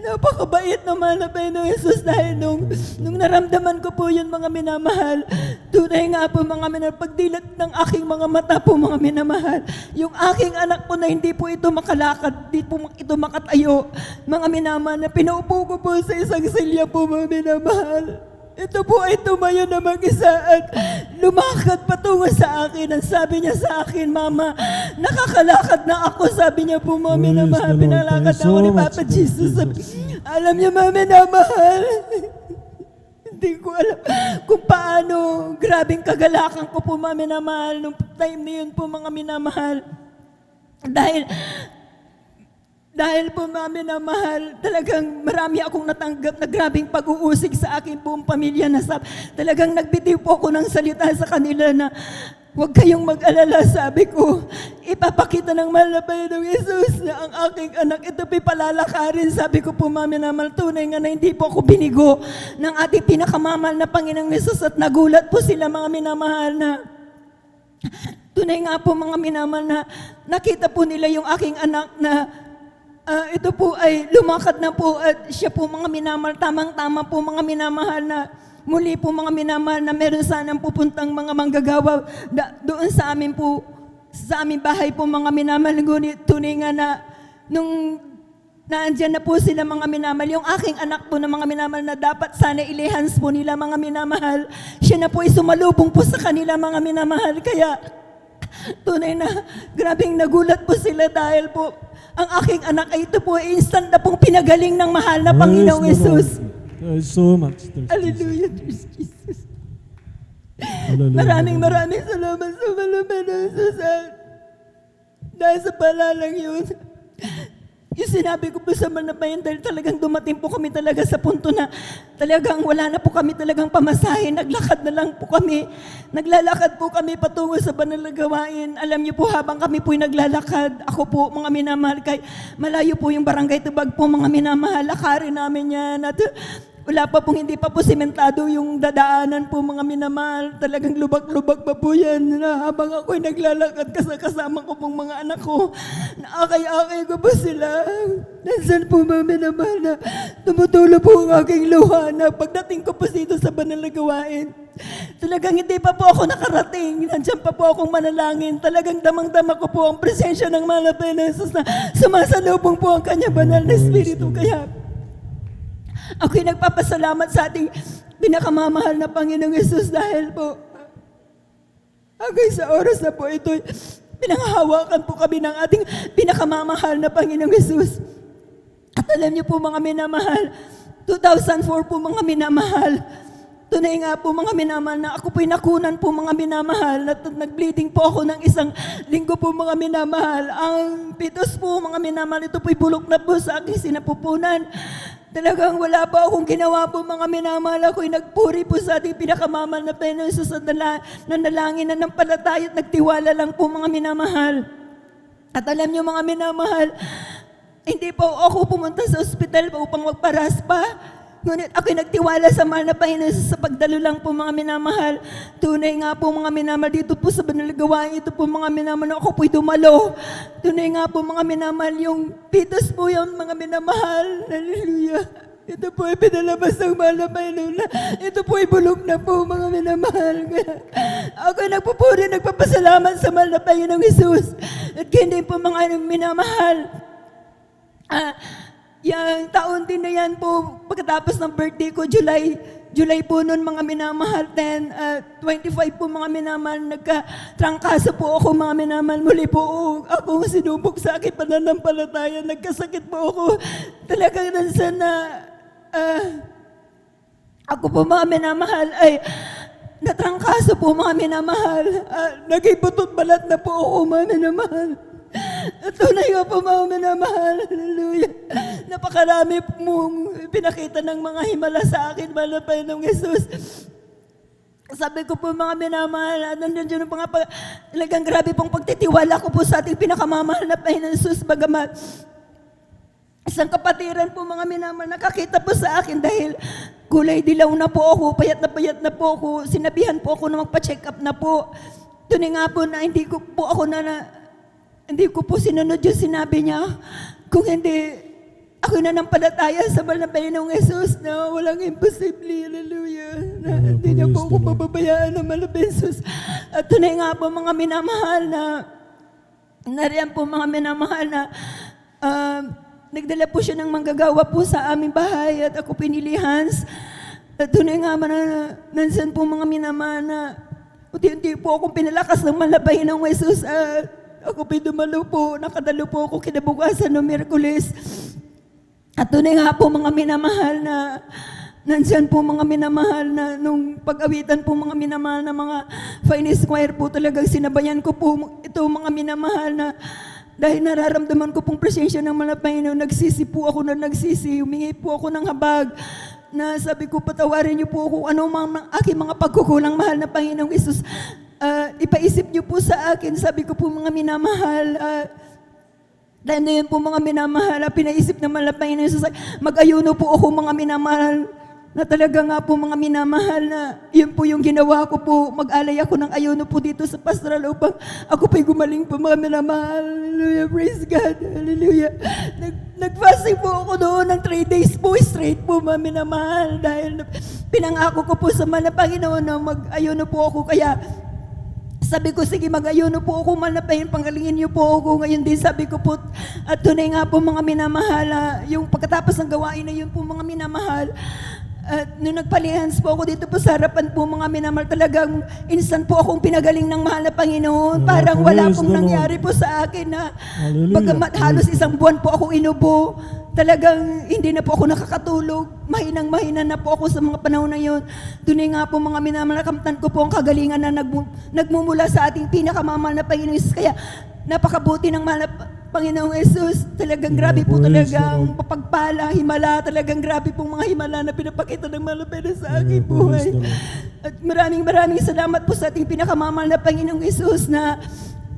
Napakabait naman na Panginoong Jesus dahil nung naramdaman ko po yun mga minamahal, tunay nga po mga minamahal, pagdilat ng aking mga mata po mga minamahal, yung aking anak po na hindi po ito makalakad, hindi po ito makatayo, mga minamahal, na pinaupo ko po sa isang silya po mga minamahal. Ito po ay tumayo na mag-isa at lumakad patungo sa akin. Ang sabi niya sa akin, Mama, nakakalakad na ako. Sabi niya po, mga minamahal, pinalakad na ako ni Papa Jesus. Alam niyo, mga minamahal, hindi ko alam kung paano. Grabing kagalakan ko po, mga minamahal, nung time na yun po, mga minamahal. Dahil po mami na mahal, talagang marami akong natanggap na grabing pag-uusig sa aking buong pamilya na talagang nagbitiw po ako ng salita sa kanila na huwag kayong mag-alala, sabi ko. Ipapakita ng mahal na Panginoong Jesus na ang aking anak, ito po'y palalakarin. Sabi ko po mami na mahal, tunay nga na hindi po ako binigo ng ating pinakamamahal na Panginoong Jesus at nagulat po sila mga minamahal na tunay nga po mga minamahal na nakita po nila yung aking anak na ito po ay lumakad na po at siya po mga minamahal, tamang-tama po mga minamahal na muli po mga minamahal na meron sanang pupuntang mga manggagawa doon sa amin po, sa aming bahay po mga minamahal. Ngunit tunay nga na nung naandyan na po sila mga minamahal, yung aking anak po na mga minamahal na dapat sana ilihans po nila mga minamahal, siya na po ay sumalubong po sa kanila mga minamahal. Kaya tunay na grabing nagulat po sila dahil po ang aking anak ay ito po instant na pong pinagaling ng mahal na Panginoong Jesus. So much. Hallelujah, Jesus. Maraming salamat sa mahal na Panginoong Jesus. Dahil sa palalang yun, yung sinabi ko po sa mahal na Panginoon, dahil talagang dumating po kami talaga sa punto na talagang wala na po kami talagang pamasahin. Naglakad na lang po kami. Naglalakad po kami patungo sa banal na gawain. Alam niyo po, habang kami po'y naglalakad, ako po, mga minamahal, kay malayo po yung barangay Tubag po, mga minamahal, lakarin namin yan. At wala pa pong, hindi pa po simentado yung dadaanan po, mga minamahal. Talagang lubak-lubak pa po yan. Na habang ako'y naglalakad, kasama ko pong mga anak ko, naakay-akay ko po sila. Nandiyan po, mga minamahal, na tumutulo po ang aking luha na pagdating ko po dito sa banal na gawain. Talagang hindi pa po ako nakarating. Nandiyan pa po akong manalangin. Talagang damang-dama ko po ang presensya ng mahal na Panginoon Jesus na sumasalubong po ang kanya banal na Espiritu. Kaya ako'y nagpapasalamat sa ating pinakamamahal na Panginoong Jesus dahil po hanggang sa oras na po ito, pinanghahawakan po kami ng ating pinakamamahal na Panginoong Jesus. At alam niyo po mga minamahal, 2004 po mga minamahal, tunay nga po mga minamahal na ako po'y nakunan po mga minamahal at nag-bleeding po ako ng 1 linggo po mga minamahal. Ang pitos po mga minamahal, ito po'y bulok na po sa aking sinapupunan. Talagang wala pa akong ginawa po mga minamahal. Ako'y nagpuri po sa ating pinakamamahal na Panginoon Jesus at nanalangin na ng palataya at nagtiwala lang po mga minamahal. At alam niyo mga minamahal, hindi po ako pumunta sa ospital upang magparas pa. Ngunit ako'y nagtiwala sa mahal na Panginoon sa pagdalo lang po mga minamahal. Tunay nga po mga minamahal, dito po sa banal na gawain, ito po mga minamahal, ako po'y dumalo. Tunay nga po mga minamahal, yung pitos po yung mga minamahal. Hallelujah. Ito po ay pinalabas ng mahal na Panginoon na ito po ay bulok na po mga minamahal. Kaya ako nagpupuri, nagpapasalamat sa mahal na Panginoong Jesus. At hindi po mga minamahal. Yung taon din na yan po, pagkatapos ng birthday ko, July po noon mga minamahal, 25 po mga minamahal, nagkatrangkasa po ako mga minamahal. Muli po ako sinubok sa akin pananampalataya, nagkasakit po ako. Talagang nansan na ako po mga minamahal ay natrangkasa po mga minamahal. Naging butot balat na po ako mga minamahal. At tunay nga po mga minamahal, hallelujah. Napakarami mong pinakita ng mga himala sa akin, mahal na Panginoong Jesus. Sabi ko po mga minamahal, nandiyan po nga talagang grabe pong pagtitiwala ko po sa ating pinakamamahal na Panginoong Jesus. Bagamat isang kapatiran po mga minamahal, nakakita po sa akin dahil kulay dilaw na po ako, payat na po ako, sinabihan po ako na magpa-check up na po. Tunay nga po na hindi ko po sinunod yung sinabi niya. Kung hindi, ako nanampalataya sa mahal na Panginoong Jesus na walang imposible. Hallelujah. Na hindi niya po ako pababayaan ng mahal na Jesus. At tunay nga po mga minamahal na nariyan po mga minamahal na nagdala po siya ng manggagawa po sa aming bahay at ako pinilihan. At tunay nga man na nansan po mga minamahal na unti-unti po akong pinalakas ng mahal na Panginoong Jesus. At ako pinumalo po, nakadalo po ako kinabukasan ng Miyerkules. At tunay nga po mga minamahal na nandyan po mga minamahal na nung pag-awitan po mga minamahal na mga finest choir po talagang sinabayan ko po ito mga minamahal na dahil nararamdaman ko pong presensya ng mga Panginoon, nagsisi po ako na nagsisi, humingi po ako ng habag na sabi ko patawarin niyo po ako ano mga aking mga pagkukulang mahal na Panginoong Isus. Ipaisip niyo po sa akin, sabi ko po mga minamahal, dahil na yun po mga minamahal, pinaisip naman na Panginoon Jesus, mag-ayuno po ako mga minamahal, na talaga nga po mga minamahal na yun po yung ginawa ko po, mag-alay ako ng ayuno po dito sa pastoral upang ako po'y gumaling po mga minamahal. Hallelujah, praise God, hallelujah. Nag-fasting po ako doon ng 3 days po, straight po mga minamahal, dahil pinangako ko po sa mga Panginoon na mag-ayuno po ako, kaya sabi ko, sige, mag-ayuno po ako, manapayin, panggalingin niyo po ako. Ngayon din, sabi ko po, at tunay nga po mga minamahal, yung pagkatapos ng gawain na yun po mga minamahal, at nung nagpalihans po ako dito po sa harapan po mga minamahal, talagang instant po akong pinagaling ng mahal na Panginoon. Parang wala pong nangyari po sa akin na bagamat halos 1 buwan po ako inubo, talagang hindi na po ako nakakatulog. Mahinang-mahina na po ako sa mga panahon na yun. Tunay nga po mga minamahal, nakamtan ko po ang kagalingan na nagmumula sa ating pinakamamahal na Panginoon Jesus. Kaya napakabuti ng mahal na Panginoong Jesus. Talagang grabe po talagang papagpala, himala. Talagang grabe pong mga himala na pinapakita ng mahal na Panginoon sa aking buhay. At maraming salamat po sa ating pinakamamahal na Panginoong Jesus na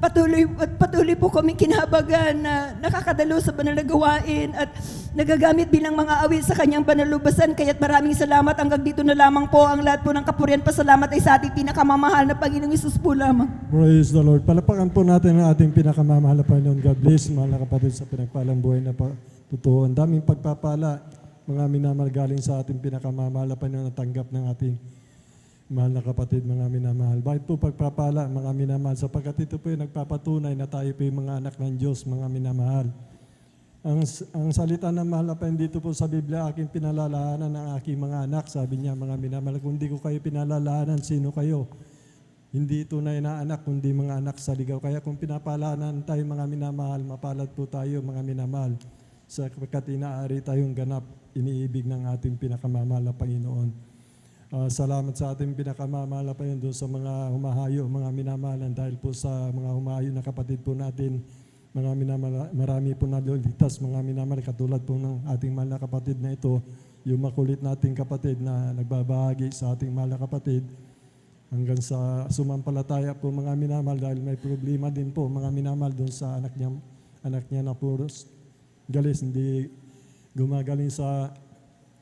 patuloy po kami kinahabagan na nakakadalo sa banal na gawain at nagagamit bilang mga awit sa kanyang banalubasan. Kaya't maraming salamat. Hanggang dito na lamang po ang lahat po ng kapurian. Pasalamat ay sa ating pinakamamahal na Panginoong Isus po lamang. Praise the Lord. Palapakan po natin ang ating pinakamamahal na Panginoon. God bless, mahal na kapatid, sa pinagpalang buhay na totoo. Ang daming pagpapala, mga minamahal, galing sa ating pinakamamahal na Panginoon na tanggap ng ating mahal na kapatid, mga minamahal. Bakit po pagpapala, mga minamahal? Sapagkat ito po yung nagpapatunay na tayo po yung mga anak ng Diyos, mga minamahal. Ang salita ng mahal na Panginoon dito po sa Biblia, aking pinalalahanan ng aking mga anak. Sabi niya, mga minamahal, kung di ko kayo pinalalahanan, sino kayo? Hindi tunay na anak, kundi mga anak sa ligaw. Kaya kung pinapalahanan tayo, mga minamahal, mapalad po tayo, mga minamahal. Sapagkat inaari tayong ganap, iniibig ng ating pinakamamahal na Panginoon. Salamat sa ating pinakamamahal na Panginoon doon sa mga humahayo, mga minamahalan, dahil po sa mga humahayo na kapatid po natin, mga minamahal, marami po naluligtas, mga minamahal, katulad po ng ating mahal na kapatid na ito, yung makulit nating kapatid na nagbabahagi sa ating mahal na kapatid, hanggang sa sumampalataya po mga minamahal, dahil may problema din po mga minamahal doon sa anak niya na puros galis, hindi gumagaling sa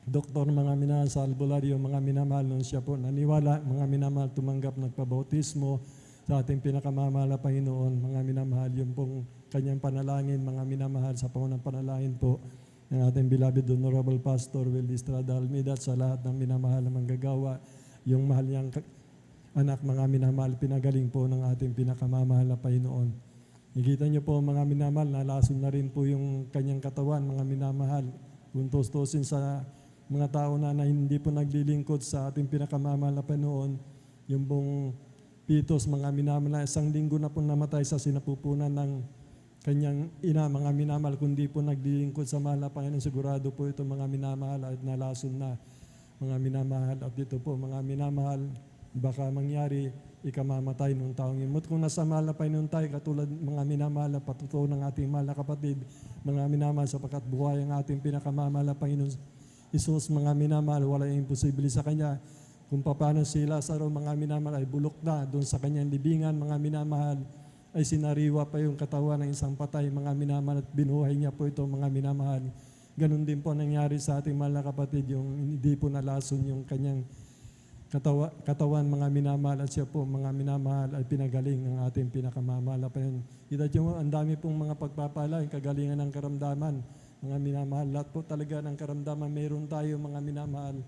doktor, mga minamahal, sa albularyo, mga minamahal, nung siya po naniwala, mga minamahal, tumanggap, nagpabautismo sa ating pinakamamahal na Panginoon, mga minamahal, yung pong kanyang panalangin, mga minamahal, sa pangunang panalangin po ng ating beloved Honorable Pastor Will Estrada Almeida, sa lahat ng minamahal na manggagawa, yung mahal niyang anak, mga minamahal, pinagaling po ng ating pinakamamahal na Panginoon. Nakita niyo po, mga minamahal, nalason na rin po yung kanyang katawan, mga minamahal, kung tustusin sa mga tao na hindi po naglilingkod sa ating pinakamamahal na Panginoon, yung pong Pitos, mga minamahal, na 1 linggo na po namatay sa sinapupunan ng kanyang ina, mga minamahal, kundi po naglilingkod sa mahal na Panginoon, sigurado po ito, mga minamahal, at nalason na, mga minamahal. At ito po, mga minamahal, baka mangyari ikamamatay nung taong yun. Kung nasa mahal na Panginoon tayo, katulad mga minamahal na patutuo ng ating mahal na kapatid, mga minamahal, sapagkat buhay ang ating pinakamamahal na Panginoon Isus, mga minamahal, wala yung imposible sa Kanya. Kung paano si Lazaro, mga minamahal, ay bulok na doon sa kanyang libingan, mga minamahal, ay sinariwa pa yung katawan ng isang patay, mga minamahal, at binuhay niya po ito, mga minamahal. Ganun din po nangyari sa ating mahal na kapatid, yung hindi po nalason yung kanyang katawan, mga minamahal, at siya po, mga minamahal, ay pinagaling ng ating pinakamamahal na Panginoon. Kita nyo, ang dami pong mga pagpapala, yung kagalingan ng karamdaman, mga minamahal. Lahat po talaga ng karamdaman meron tayo, mga minamahal.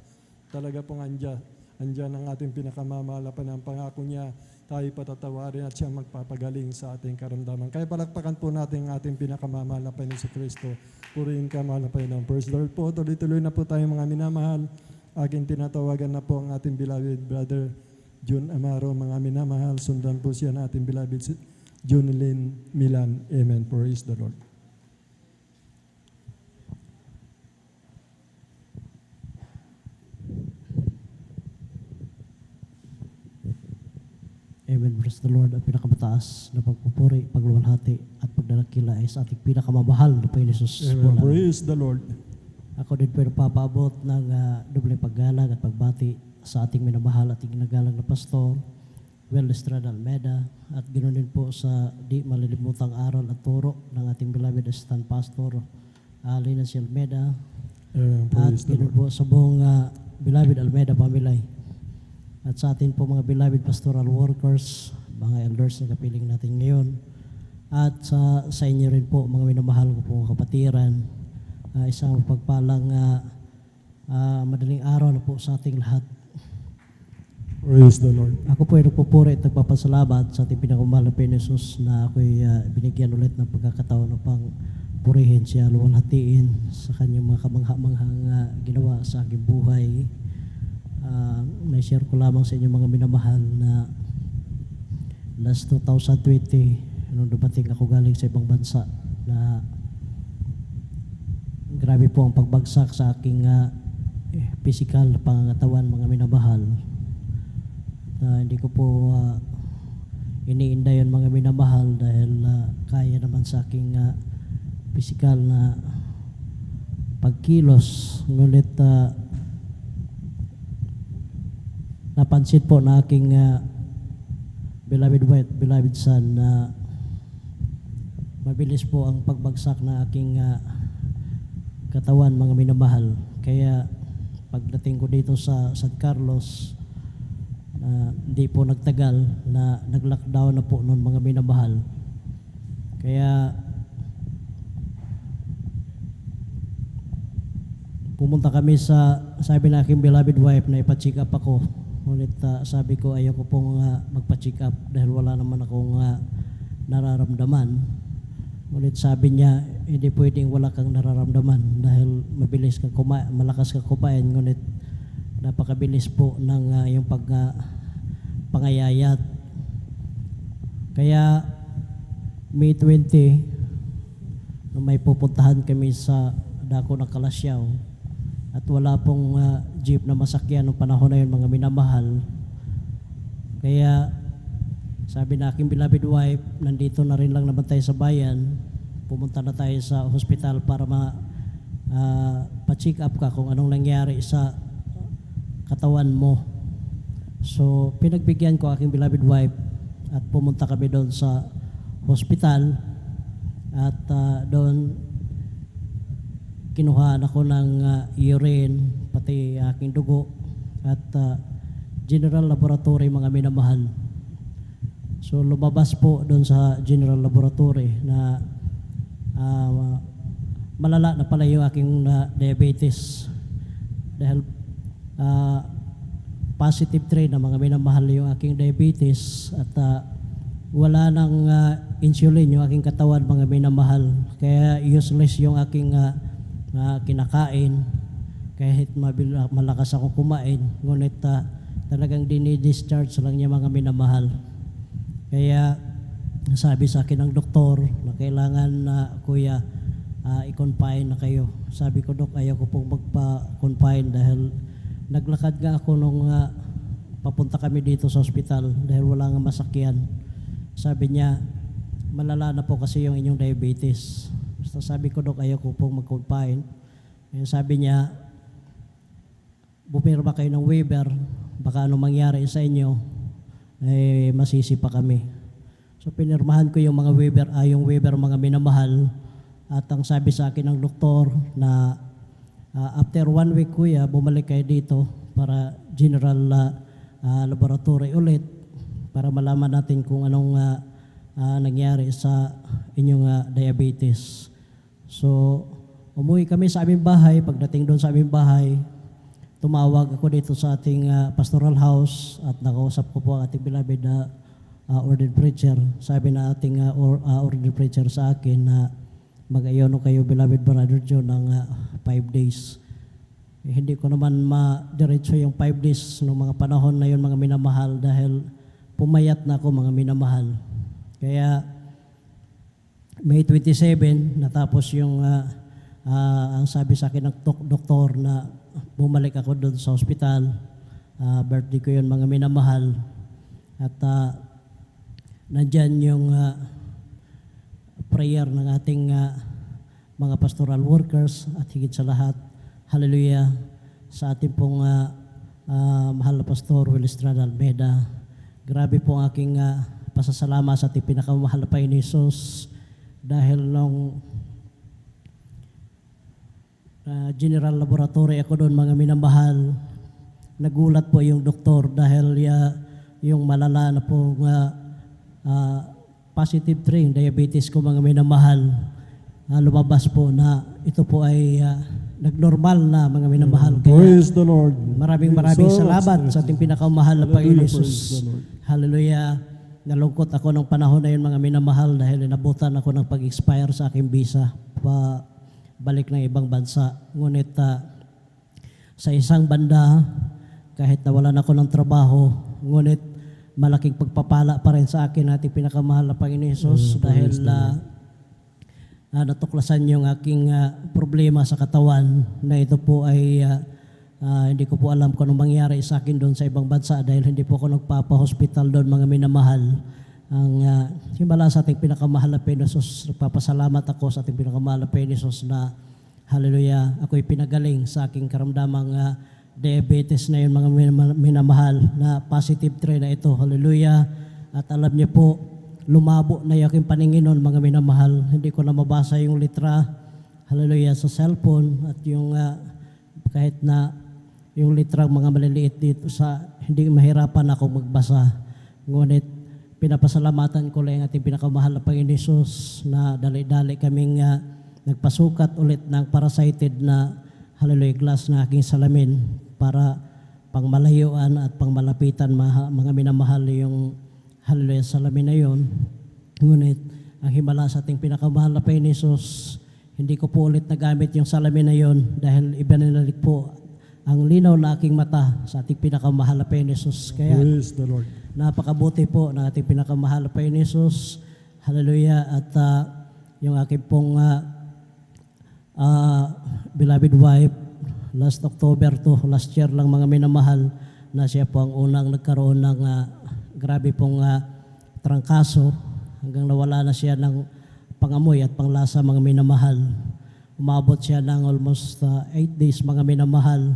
Talaga pong andyan ang ating pinakamamahal na pangako niya. Tayo patatawarin at siya magpapagaling sa ating karamdaman. Kaya palakpakan po natin ang ating pinakamamahal na Panginoon sa Kristo. Purihin ka, mahal na Panginoon. Praise the Lord po. Tuloy-tuloy na po tayo mga minamahal. Aking tinatawagan na po ang ating beloved brother June Amaro, mga minamahal. Sundan po siya na ating beloved Junilyn Milan. Amen. Praise the Lord. Amen. Praise the Lord. Ang pinakamataas na pagpupuri, pagluwalhati at pagdalakila ay sa ating pinakamamahal na Panginoon Jesus. Amen. Praise the Lord. Ako din po papaabot ng doble paggalang at pagbati sa ating minamahal at ginagalang na pastor, Well Estrada Almeida, at ganoon din po sa di malilimutang aral at turo ng ating beloved assistant pastor, Lina C. Almeida, at ganoon po sa buong beloved Almeida family. At sa atin po mga beloved pastoral workers, mga elders na kapiling natin ngayon, at sa inyo rin po mga minamahal ko po kapatiran, isang pagpalang madaling araw na po sa ating lahat. Praise the Lord. Ako po ay nagpupuri at nagpapasalamat sa ating pinakamahal na Panginoon Jesus na ako'y binigyan ulit ng pagkakataon upang purihin siya, luwalhatiin sa kanyang mga kamangha-manghang ginawa sa aking buhay. May-share ko lamang sa inyo mga minamahal na last 2020, nung dumating ako galing sa ibang bansa, na grabe po ang pagbagsak sa aking physical na pangangatawan, mga minamahal. Hindi ko po iniinda yun, mga minamahal, dahil kaya naman sa aking physical na pagkilos. Ngunit napansin po na aking beloved wife, beloved son, na mabilis po ang pagbagsak na aking katawan, mga minamahal. Kaya pagdating ko dito sa San Carlos, hindi po nagtagal na nag-lockdown na po noon, mga minamahal. Kaya pumunta kami sabi na aking beloved wife na ipa-check up ako. Ngunit sabi ko ayaw ko pong magpa-check up dahil wala naman akong nararamdaman. Ngunit sabi niya, hindi pwedeng wala kang nararamdaman dahil mabilis kang malakas kang kumain, ngunit napakabilis po ng yung pangayayat. Kaya May 20, may pupuntahan kami sa dako ng Kalasyaw at wala pong jeep na masakyan noong panahon na yun, mga minamahal. Kaya sabi na aking beloved wife, nandito na rin lang naman tayo sa bayan, pumunta na tayo sa hospital para pa-check up ka kung anong nangyari sa katawan mo. So pinagbigyan ko aking beloved wife at pumunta kami doon sa hospital at doon kinuhaan ako ng urine, pati aking dugo at general laboratory, mga minamahal. So lumabas po doon sa general laboratory na malala na pala yung aking diabetes dahil positive 3 na, mga minamahal, yung aking diabetes at wala nang insulin yung aking katawan, mga minamahal. Kaya useless yung aking kinakain kahit malakas ako kumain, ngunit talagang dinidischarge lang niya, mga minamahal. Kaya sabi sa akin ng doktor na kailangan kuya i-confine na kayo. Sabi ko, Dok, ayaw ko pong magpa-confine dahil naglakad nga ako nung papunta kami dito sa ospital dahil wala nga masakyan. Sabi niya, malala na po kasi yung inyong diabetes. Basta sabi ko, Dok, ayaw ko pong mag-confine. Kaya sabi niya, bupirma kayo ng waiver, baka anong mangyari sa inyo, masisi pa kami. So pinirmahan ko yung mga waiver, yung waiver, mga minamahal. At ang sabi sa akin ng doktor na after 1 week, kuya, bumalik kayo dito para general laboratory ulit para malaman natin kung anong nangyari sa inyong diabetes. So umuwi kami sa aming bahay. Pagdating doon sa aming bahay, tumawag ako dito sa ating pastoral house at nakausap ko po ang ating beloved na ordained preacher. Sabi na ating ordained preacher sa akin na mag-ayono kayo, beloved Brother John, ng 5 days. Hindi ko naman ma-diretso yung 5 days noong mga panahon na yun, mga minamahal, dahil pumayat na ako, mga minamahal. Kaya May 27, natapos yung ang sabi sa akin ng doktor na bumalik ako doon sa hospital. Birthday ko yun, mga minamahal. At nandyan yung prayer ng ating mga pastoral workers at higit sa lahat, hallelujah, sa ating pong mahal na pastor, Will Estrada Almeida. Grabe po ang aking pasasalamat sa ating pinakamahal na Panginoon Jesus dahil nung general laboratory ako doon, mga minamahal, nagulat po yung doktor dahil yung malala na pong positive 3, diabetes ko, mga minamahal, lumabas po na ito po ay nagnormal na, mga minamahal. Praise the Lord. Maraming salamat sa ating pinakamahal na Panginoon Jesus. Hallelujah. Nalungkot ako ng panahon na yun, mga minamahal, dahil inabutan ako ng pag-expire sa aking visa balik ng ibang bansa. Ngunit sa isang banda, kahit nawalan ako ng trabaho, ngunit malaking pagpapala pa rin sa akin ating pinakamahal na Panginoon Jesus dahil natuklasan yung aking problema sa katawan na ito po ay hindi ko po alam kung anong mangyari sa akin doon sa ibang bansa dahil hindi po ako nagpapa-hospital doon, mga minamahal. Ang himala sa ating pinakamahal na Panginoon Jesus, nagpapasalamat ako sa ating pinakamahal na Panginoon Jesus na hallelujah, ako'y pinagaling sa aking karamdamang diabetes na yun, mga minamahal, na positive 3 na ito, hallelujah. At alam niyo po, lumabo na yung aking paninginon, mga minamahal. Hindi ko na mabasa yung litra, hallelujah, sa cellphone at yung kahit na yung litrang mga maliliit dito hindi mahirapan ako magbasa. Ngunit pinapasalamatan ko lang ating pinakamahal na Panginoon Jesus na dali-dali kaming nagpasukat ulit ng parasited na hallelujah glass na aking salamin para pangmalayuan at pangmalapitan, mga minamahal, yung hallelujah salamin na yon. Ngunit ang himala sa ating pinakamahal na Panginoon Jesus, hindi ko po ulit nagamit yung salamin na yon dahil ibinalik po ang linaw na aking mata sa ating pinakamahal na Panginoon Jesus. Kaya Praise the Lord. Napakabuti po ng ating pinakamahal na Panginoon Jesus. Hallelujah. At yung aking pong beloved wife, last October last year lang, mga minamahal, na siya po ang unang nagkaroon ng grabe pong trangkaso hanggang nawala na siya ng pangamoy at panglasa, mga minamahal. Umabot siya ng almost 8 days, mga minamahal.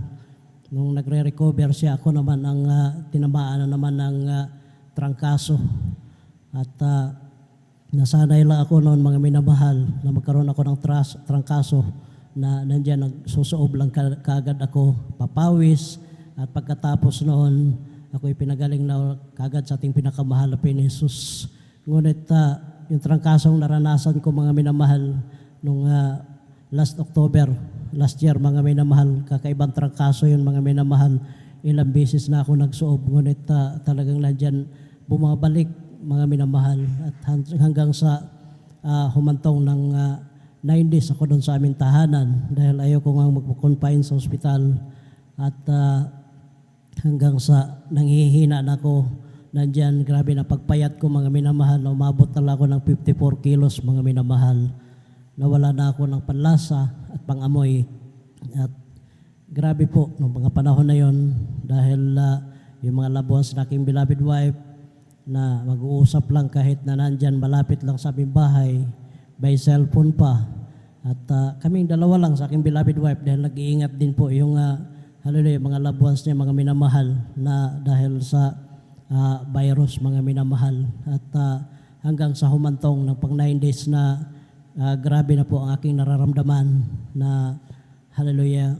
Nung nagre-recover siya, ako naman ang tinamaan na naman ng trangkaso. At nasanay lang ako noon, mga minamahal, na magkaroon ako ng trangkaso na nandyan, nagsusuob lang kaagad ako, papawis. At pagkatapos noon, ako'y pinagaling na kaagad sa ating pinakamahal na Panginoon Jesus. Ngunit yung trangkasong naranasan ko, mga minamahal, nung last October, last year, mga minamahal, kakaibang trangkaso yun, mga minamahal. Ilang beses na ako nagsuob, ngunit talagang nandyan bumabalik, mga minamahal. At hanggang sa humantong ng 9 days ako doon sa aming tahanan dahil ayaw ko nga mag-confine sa ospital. At hanggang sa nanghihina na ako, nandyan, grabe na pagpayat ko, mga minamahal, na umabot na ako ng 54 kilos, mga minamahal. Nawala na ako ng panlasa at pangamoy. At grabe po, noong mga panahon na yon, dahil yung mga loved ones na aking beloved wife na mag-uusap lang kahit na nandyan malapit lang sa aming bahay, by cellphone pa. At kaming dalawa lang sa aking beloved wife dahil nag-iingat din po yung hallelujah, mga loved ones niya, mga minamahal, na dahil sa virus, mga minamahal. At hanggang sa humantong ng pang 9 days na grabe na po ang aking nararamdaman na hallelujah,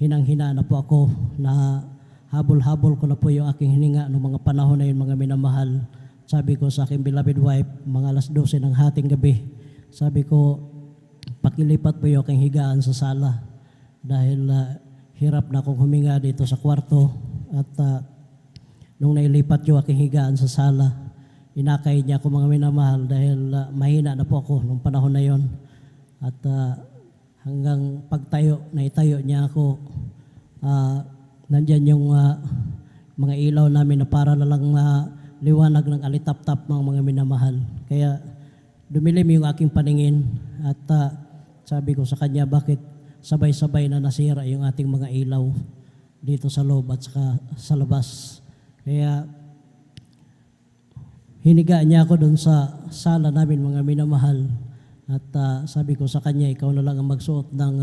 hinang-hina na po ako, na habol-habol ko na po yung aking hininga noong mga panahon na yun, mga minamahal. Sabi ko sa aking beloved wife, mga 12:00 ng hating gabi, sabi ko, pakilipat po yung aking higaan sa sala dahil hirap na akong huminga dito sa kwarto at nung nailipat yung aking higaan sa sala, inakay niya ako mga minamahal dahil mahina na po ako nung panahon na yon at hanggang naitayo niya ako, nandyan yung mga ilaw namin na para na lang liwanag ng alitap-tap mga minamahal. Kaya dumilim yung aking paningin at sabi ko sa kanya, bakit sabay-sabay na nasira yung ating mga ilaw dito sa loob at sa labas. Kaya hinigaan niya ako doon sa sala namin mga minamahal at sabi ko sa kanya, ikaw na lang ang magsuot ng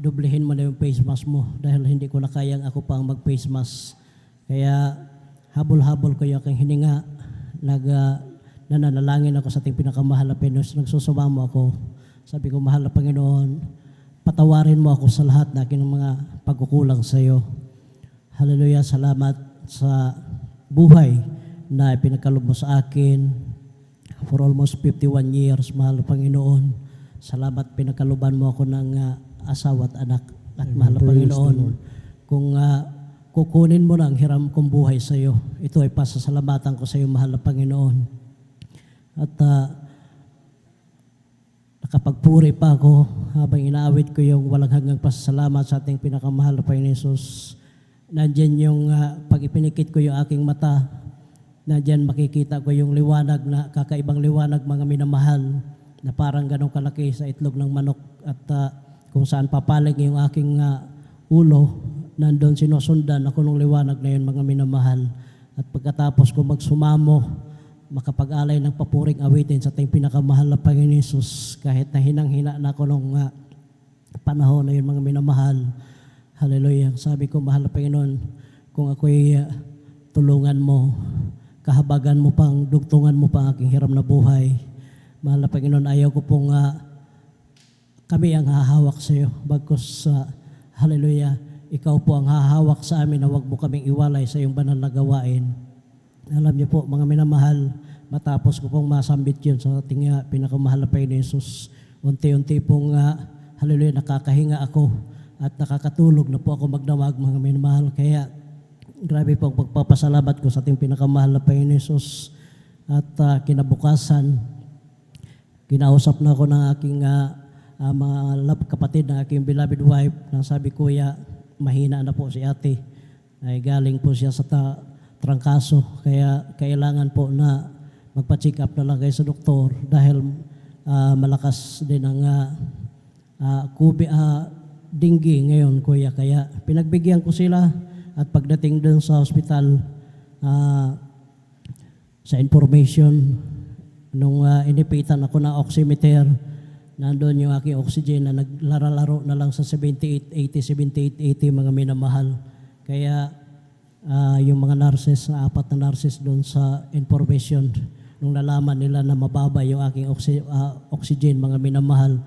doblehin mo na yung face mask mo dahil hindi ko na kayang ako pa ang mag-face mask. Kaya habol-habol ko yung aking hininga, nananalangin ako sa ating pinakamahal na Panginoon, nagsusumamo ako. Sabi ko, mahal na Panginoon, patawarin mo ako sa lahat na aking mga pagkukulang sa iyo. Hallelujah, salamat sa buhay na pinagkaloob mo sa akin for almost 51 years, mahal na Panginoon. Salamat pinagkalooban mo ako ng asawa at anak. At mahal na Panginoon, kung kukunin mo na ang hiram kong buhay sa iyo, ito ay pasasalamatan ko sa iyo, mahal na Panginoon. At nakapagpuri pa ako habang inaawit ko yung walang hanggang pasasalamat sa ating pinakamahal na Panginoon Jesus. Nandyan yung pag ipinikit ko yung aking mata, nandyan makikita ko yung liwanag na kakaibang liwanag mga minamahal na parang ganong kalaki sa itlog ng manok at kung saan papaling yung aking ulo, nandun sinusundan ako ng liwanag na yun mga minamahal. At pagkatapos ko magsumamo, makapag-alay ng papuring awitin sa ating pinakamahal na Panginoon Jesus, kahit na hinang-hina na ako nung panahon na yun mga minamahal. Hallelujah. Sabi ko, mahal na Panginoon, kung ako'y tulungan mo, kahabagan mo pang, dugtungan mo pang aking hiram na buhay. Mahal na Panginoon, ayaw ko pong kami ang hahawak sa iyo. Bagkus, hallelujah, ikaw po ang hahawak sa amin na huwag mo kaming iwalay sa iyong banal na gawain. Alam niyo po, mga minamahal, matapos ko pong masambit yun sa ating pinakamahal na Panginoon Jesus, unti-unti pong, hallelujah, nakakahinga ako at nakakatulog na po ako magdamag mga minamahal. Kaya, grabe po ang pagpapasalamat ko sa ating pinakamahal na Panginoon Jesus. At kinabukasan, kinausap na ako ng aking mga kapatid ng aking beloved wife na sabi, kuya, mahina na po si ate. Ay galing po siya sa trangkaso. Kaya kailangan po na magpa-check up na lang kayo sa doktor dahil malakas din ang dinggi ngayon, kuya. Kaya pinagbigyan ko sila at pagdating dun sa hospital, sa information, nung inipitan ako ng oximeter, nandun yung aking oxygen na naglaralaro na lang sa 78-80 mga minamahal. Kaya yung mga nurses, 4 na nurses doon sa information, nung nalaman nila na mababa yung aking oxygen mga minamahal,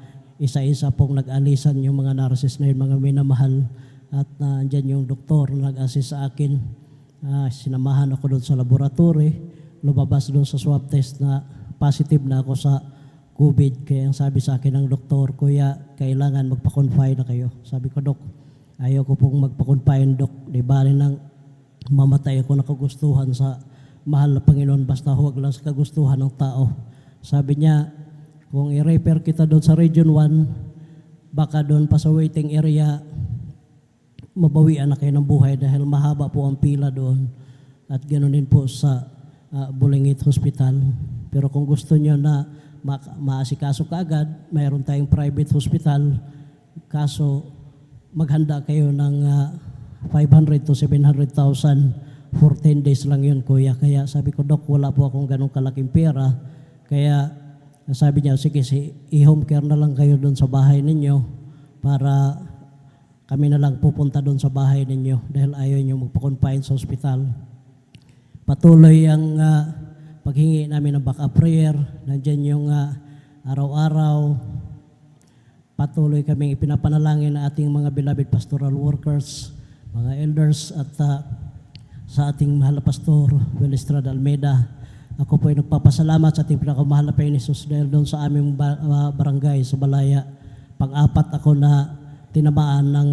isa-isa pong nag-alisan yung mga nurses na yun mga minamahal. At andyan yung doktor na nag-assist sa akin. Sinamahan ako doon sa laboratory, lumabas doon sa swab test na positive na ako sa COVID. Kaya ang sabi sa akin ng doktor, kuya, kailangan magpa-confine na kayo. Sabi ko, Dok, ayaw ko pong magpa-confine, Dok. Di bali nang mamatay ako na kagustuhan sa mahal na Panginoon, basta huwag lang sa kagustuhan ng tao. Sabi niya, kung i-refer kita doon sa Region 1, baka doon pa sa waiting area, mabawian na kayo ng buhay dahil mahaba po ang pila doon. At ganoon din po sa Bulingit Hospital. Pero kung gusto niyo na maasikaso ka agad, mayroon tayong private hospital. Kaso maghanda kayo ng 500 to 700,000 for 10 days lang yun, kuya. Kaya sabi ko, Dok, wala po akong ganong kalaking pera. Kaya sabi niya, sige, i-home care na lang kayo doon sa bahay ninyo para kami na lang pupunta doon sa bahay ninyo dahil ayaw niyo magpa-confine sa hospital. Patuloy ang paghingi namin ng backup prayer. Nandiyan yung araw-araw. Patuloy kaming ipinapanalangin ng ating mga beloved pastoral workers, mga elders at sa ating mahal na pastor, Will Estrada Almeida, ako po ay nagpapasalamat sa ating pinakamahal na Panginoon Jesus dahil doon sa aming barangay sa Balaya, pang-apat ako na tinamaan ng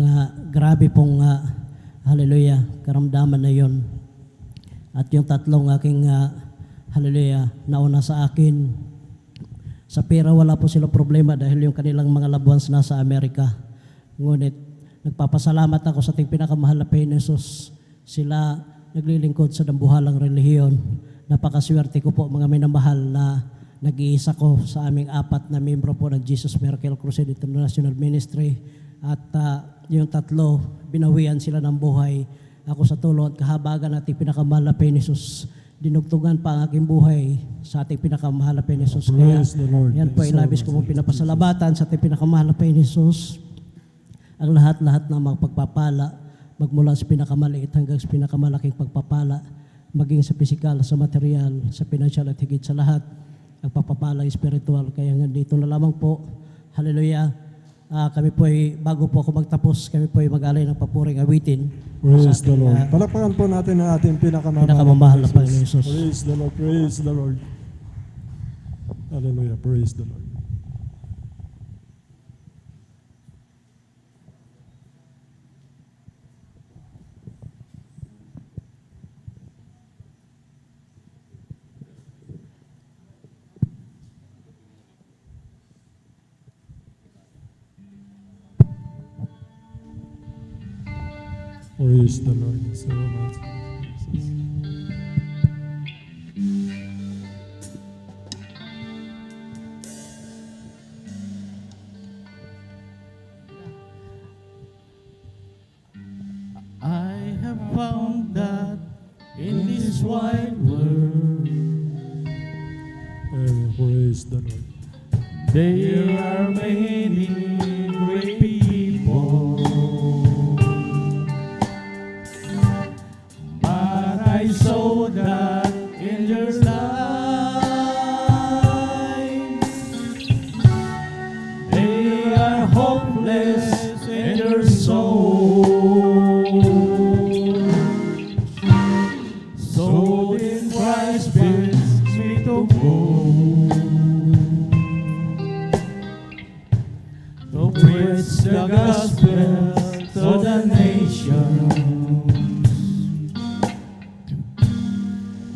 grabe pong hallelujah, karamdaman na yon. At yung tatlong aking hallelujah, nauna sa akin, sa pera wala po sila problema dahil yung kanilang mga loved ones nasa Amerika. Ngunit nagpapasalamat ako sa ating pinakamahal na Panginoon Jesus. Sila naglilingkod sa dambuhalang relihiyon. Napakaswerte ko po mga minamahal na nag-iisa ko sa aming apat na membro po ng Jesus Miracle Crusade International Ministry. At yung tatlo, binawian sila ng buhay. Ako sa tulong at kahabagan nating pinakamahal na Panginoon Jesus, dinugtungan pa ang aking buhay sa ating pinakamahal na Panginoon Jesus. Kaya yan po ay labis ko mong pinapasalamatan sa ating pinakamahal na Panginoon Jesus. Ang lahat-lahat na magpagpapala, magmula sa pinakamaliit hanggang sa pinakamalaking pagpapala, maging sa pisikal, sa material, sa pinansyal at higit sa lahat, ang pagpapala spiritual. Kaya nga dito na lamang po, hallelujah, kami po ay, bago po ako magtapos, kami po ay mag-alay ng papuring awitin. Praise the Lord. Palakpakan po natin ang ating pinakamamahal na Panginoon Jesus. Praise the Lord, praise the Lord. Hallelujah, praise the Lord. Praise the Lord. So much. I have found that in this wide world praise the Lord. there are many great people, but I saw that in your life they are hopeless in their soul. So in Christ bids me to go, to preach the gospel to the nations,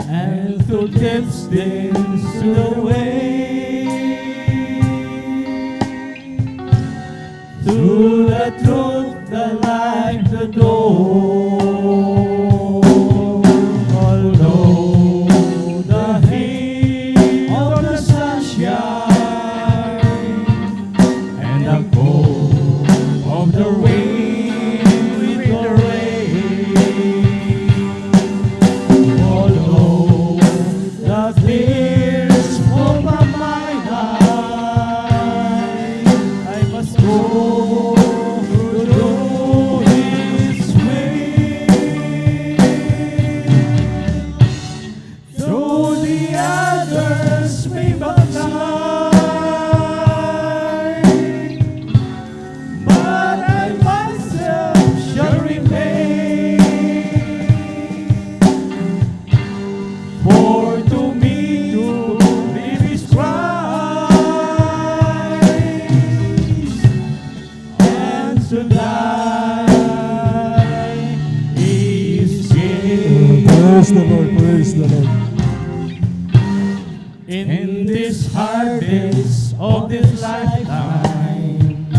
and to tips them to the way, through the truth, the life, the door. Although the heat of the sunshine and the cold of the wind with the rain, although the fears of my mind I must go through His way, though the others may backslide, but I myself shall remain. For to me to live is Christ, and to die is gain. Praise the Lord, praise the Lord. In this hard days of this lifetime,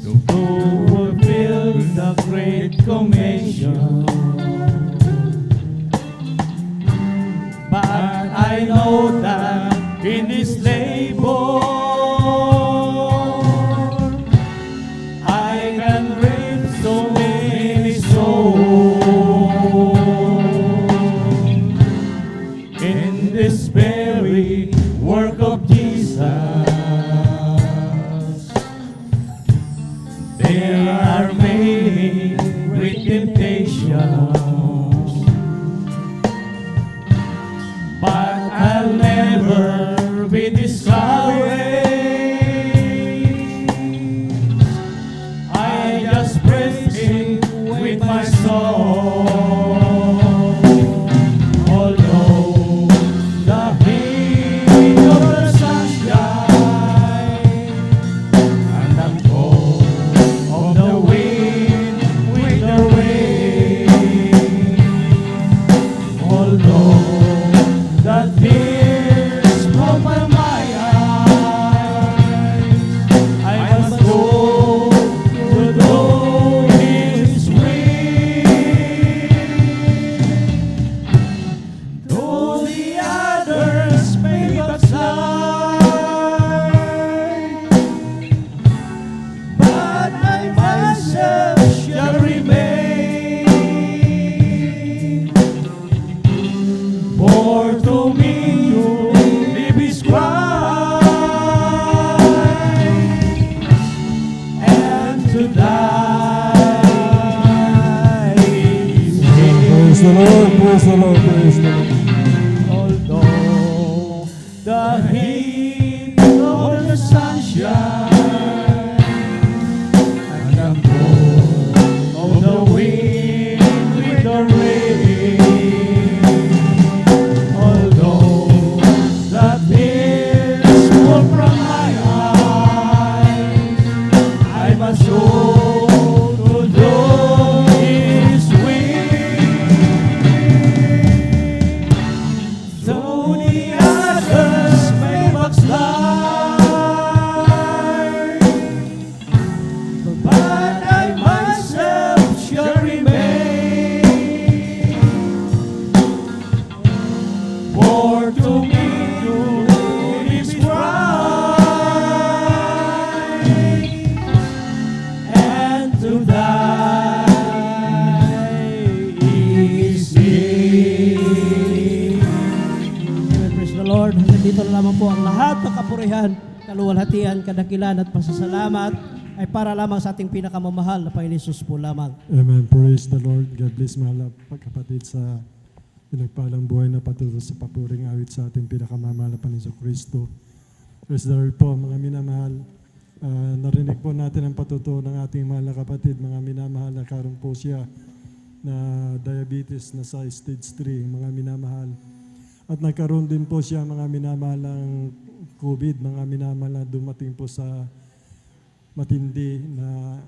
to fulfill the great commission, but I know that in this labor I can reap so many souls. In this very work of Jesus, there are many great temptations, but I'll never be discouraged. I just praise Him with my soul. Although although the tears from my eyes, I must go to know His way. Though the others may backslide, but I myself shall remain. For to me to live is Christ, and to die is Praise the Lord, praise the Lord, praise the Lord. although the heat of the sunshine and the cold of the wind with the rain, although the tears fall from my eyes, I must go to do His will. Though the others may backslide, but I myself shall remain. For to me to live is Christ, and to die is gain. Praise the Lord. Nandito na lamang po ang lahat ng kapurihan, kaluwalhatian, kadakilan at pasasalamat ay para lamang sa ating pinakamamahal na Panginoon Jesus po lamang. Amen. Praise the Lord. God bless mga kapatid sa pinagpalang buhay na patuloy sa papuring awit sa ating pinakamamahal na Panginoon Kristo. Praise the Lord po mga minamahal. Narinig po natin ang patutuo ng ating mahal na kapatid, mga minamahal, na karoon po siya na diabetes na sa stage 3, mga minamahal. At nagkaroon din po siya mga minamahal ng COVID, mga minamahal na dumating po sa matindi na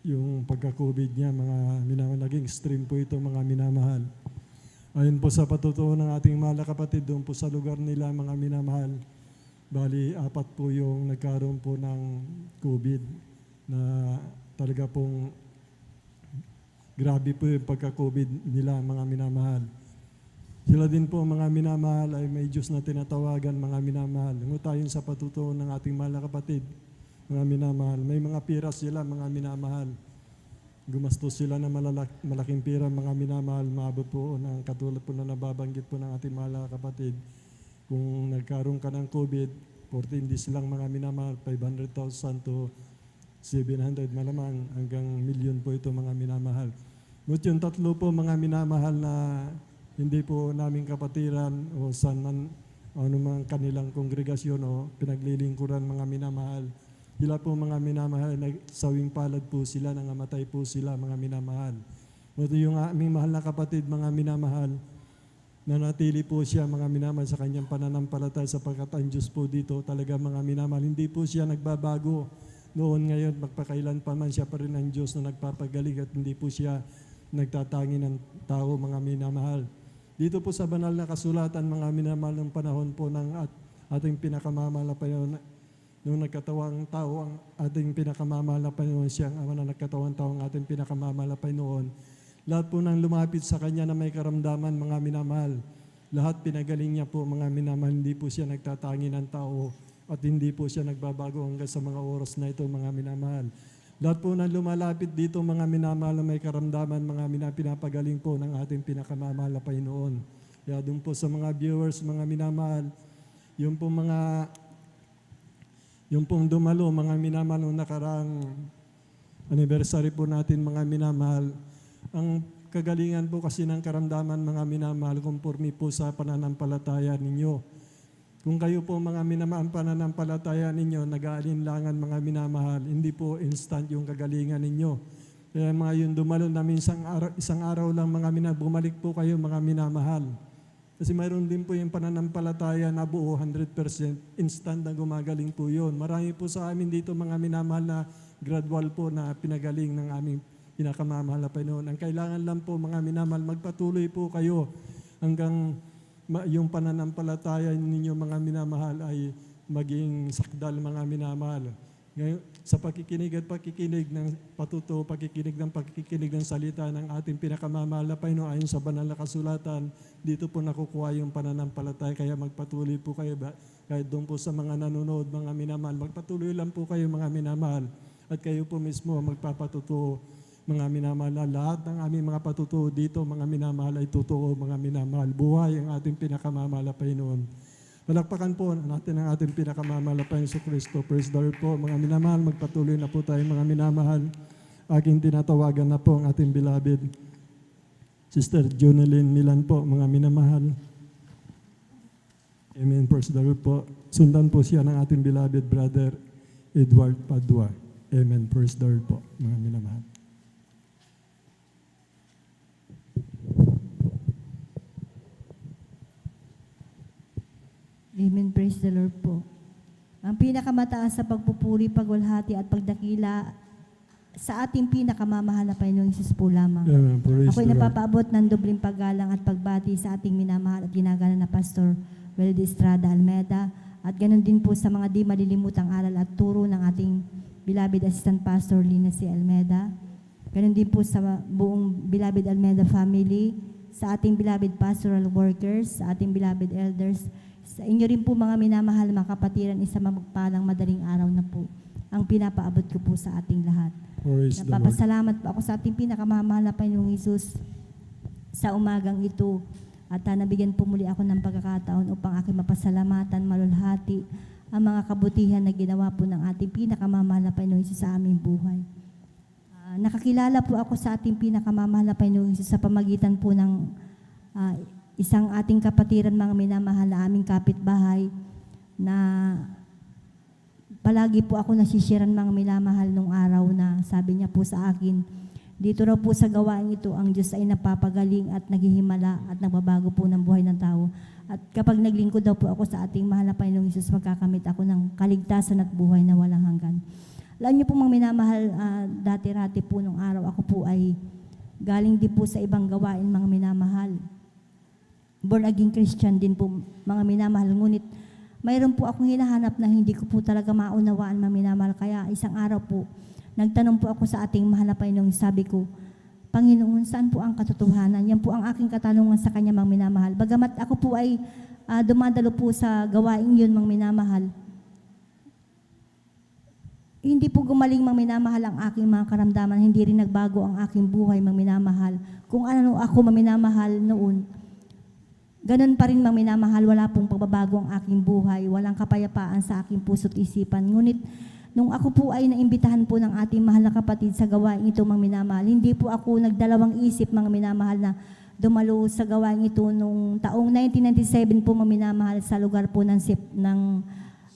yung pagka-COVID niya, mga minamahal. Naging extreme po ito mga minamahal. Ayon po sa patutuo ng ating mahal na kapatid, doon po sa lugar nila mga minamahal, bali 4 po yung nagkaroon po ng COVID na talaga pong grabe po yung pagka-COVID nila mga minamahal. Sila din po mga minamahal ay may Diyos na tinatawagan mga minamahal. Ngutayon sa patutuo ng ating mahal na kapatid, mga minamahal. May mga pira sila mga minamahal. Gumastos sila ng malaking pira mga minamahal. Maabot po ng katulad po na nababanggit po ng ating mahal na kapatid. Kung nagkaroon ka ng COVID, 14 days lang mga minamahal, 500,000 to 700 malamang hanggang milyon po ito mga minamahal. Ngunit yung 3 po mga minamahal na hindi po naming kapatiran o saan man anumang kanilang kongregasyon o pinaglilingkuran mga minamahal. Sila po mga minamahal, sawing palad po sila, nangamatay po sila mga minamahal. Ngunit yung aming mahal na kapatid mga minamahal, nanatili po siya mga minamahal sa kanyang pananampalataya sapagkat ang Diyos po dito talaga mga minamahal. Hindi po siya nagbabago noon, ngayon, magpakailan pa man siya pa rin ang Diyos na nagpapagaling at hindi po siya nagtatangi ng tao mga minamahal. Dito po sa banal na kasulatan mga minamahal ng panahon po ng ating pinakamamahal na Panginoon, nung nagkatawang tao ang ating pinakamamahal na Panginoon, siyang ama na nagkatawang tao ang ating pinakamamahal na Panginoon. Lahat po nang lumapit sa Kanya na may karamdaman, mga minamahal, lahat pinagaling niya po, mga minamahal. Hindi po siya nagtatangi ng tao at hindi po siya nagbabago hanggang sa mga oras na ito, mga minamahal. Lahat po nang lumalapit dito, mga minamahal na may karamdaman, mga pinapagaling po ng ating pinakamamahal na Panginoon. Kaya doon po sa mga viewers, mga minamahal, yung pong dumalo, mga minamahal, noong nakarang anniversary po natin, mga minamahal, ang kagalingan po kasi ng karamdaman mga minamahal, kumpurmi po sa pananampalataya ninyo. Kung kayo po mga minamahal pananampalataya ninyo, nag-aalinlangan mga minamahal, hindi po instant yung kagalingan ninyo. Kaya mga yung dumalo namin isang araw lang mga minamahal, bumalik po kayo mga minamahal. Kasi mayroon din po yung pananampalataya na buo 100%, instant na gumagaling po yun. Marami po sa amin dito mga minamahal na gradual po na pinagaling ng aming pinakamamahal na Panginoon. Ang kailangan lang po mga minamahal, magpatuloy po kayo hanggang yung pananampalataya ninyo mga minamahal ay maging sakdal mga minamahal. Ngayon, sa pakikinig at pakikinig ng patuto, pakikinig ng salita ng ating pinakamamahal na Panginoon ayon sa banal na kasulatan, dito po nakukuha yung pananampalataya. Kaya magpatuloy po kayo, kahit doon po sa mga nanonood, mga minamahal, magpatuloy lang po kayo mga minamahal. At kayo po mismo magpapatuto, mga minamahal, na lahat ng aming mga patutuo dito, mga minamahal, ay totoo, mga minamahal. Buhay ang ating pinakamamahal na Panginoon. Palakpakan po natin ang ating pinakamamahal na Panginoon Kristo. Praise the Lord po, mga minamahal. Magpatuloy na po tayo, mga minamahal. Aking tinatawagan na po ang ating beloved Sister Jonelyn Milan po, mga minamahal. Amen. Praise the Lord po. Sundan po siya ng ating beloved brother Edward Padua. Amen. Praise the Lord po, mga minamahal. Amen. Praise the Lord po. Ang pinakamataas sa pagpupuri, pagwalhati at pagdakila sa ating pinakamamahal na Panginoong Hesus po lamang. Amen. Praise Ako'y the Lord. napapaabot ng dobling paggalang at pagbati sa ating minamahal at ginagana na Pastor Weldy Estrada Almeda at ganoon din po sa mga di malilimutang aral at turo ng ating beloved Assistant Pastor Lina C. Almeda. Ganoon din po sa buong beloved Almeda family, sa ating beloved pastoral workers, sa ating beloved elders, sa inyo rin po mga minamahal, mga kapatiran, isa mapagpalang madaling araw na po ang pinapaabot ko po sa ating lahat. Praise the Lord. Napapasalamat po ako sa ating pinakamamahal na Panginoong Hesus sa umagang ito at nabigyan po muli ako ng pagkakataon upang aking mapasalamatan, malulhati ang mga kabutihan na ginawa po ng ating pinakamamahal na Panginoong Hesus sa aming buhay. Nakakilala po ako sa ating pinakamamahal na Panginoong Hesus sa pamagitan po ng isang ating kapatiran, mga minamahal na aming kapitbahay, na palagi po ako nasisiran, mga minamahal, nung araw na sabi niya po sa akin, dito raw po sa gawain ito, ang Diyos ay napapagaling at naghihimala at nagbabago po ng buhay ng tao. At kapag naglingkod daw po ako sa ating mahal na Panginoong Hesus, magkakamit ako ng kaligtasan at buhay na walang hanggan. Alam niyo po, mga minamahal, dati-rati po nung araw, ako po ay galing din po sa ibang gawain, mga minamahal. Born again Christian din po, mga minamahal. Ngunit mayroon po akong hinahanap na hindi ko po talaga maunawaan, mga minamahal. Kaya isang araw po, nagtanong po ako sa ating mahal na Panginoon. Sabi ko, Panginoon, saan po ang katotohanan? Yan po ang aking katanungan sa Kanya, mga minamahal. Bagamat ako po ay dumadalo po sa gawain yun, mga minamahal, hindi po gumaling, mga minamahal, ang aking mga karamdaman. Hindi rin nagbago ang aking buhay, mga minamahal. Kung ano ako, mga minamahal, noon, ganun pa rin, mga minamahal, wala pong pagbabago ang aking buhay, walang kapayapaan sa aking puso't isipan. Ngunit, nung ako po ay naimbitahan po ng ating mahal na kapatid sa gawain ito, mga minamahal, hindi po ako nagdalawang isip, mga minamahal, na dumalo sa gawain ito nung taong 1997 po, mga minamahal, sa lugar po ng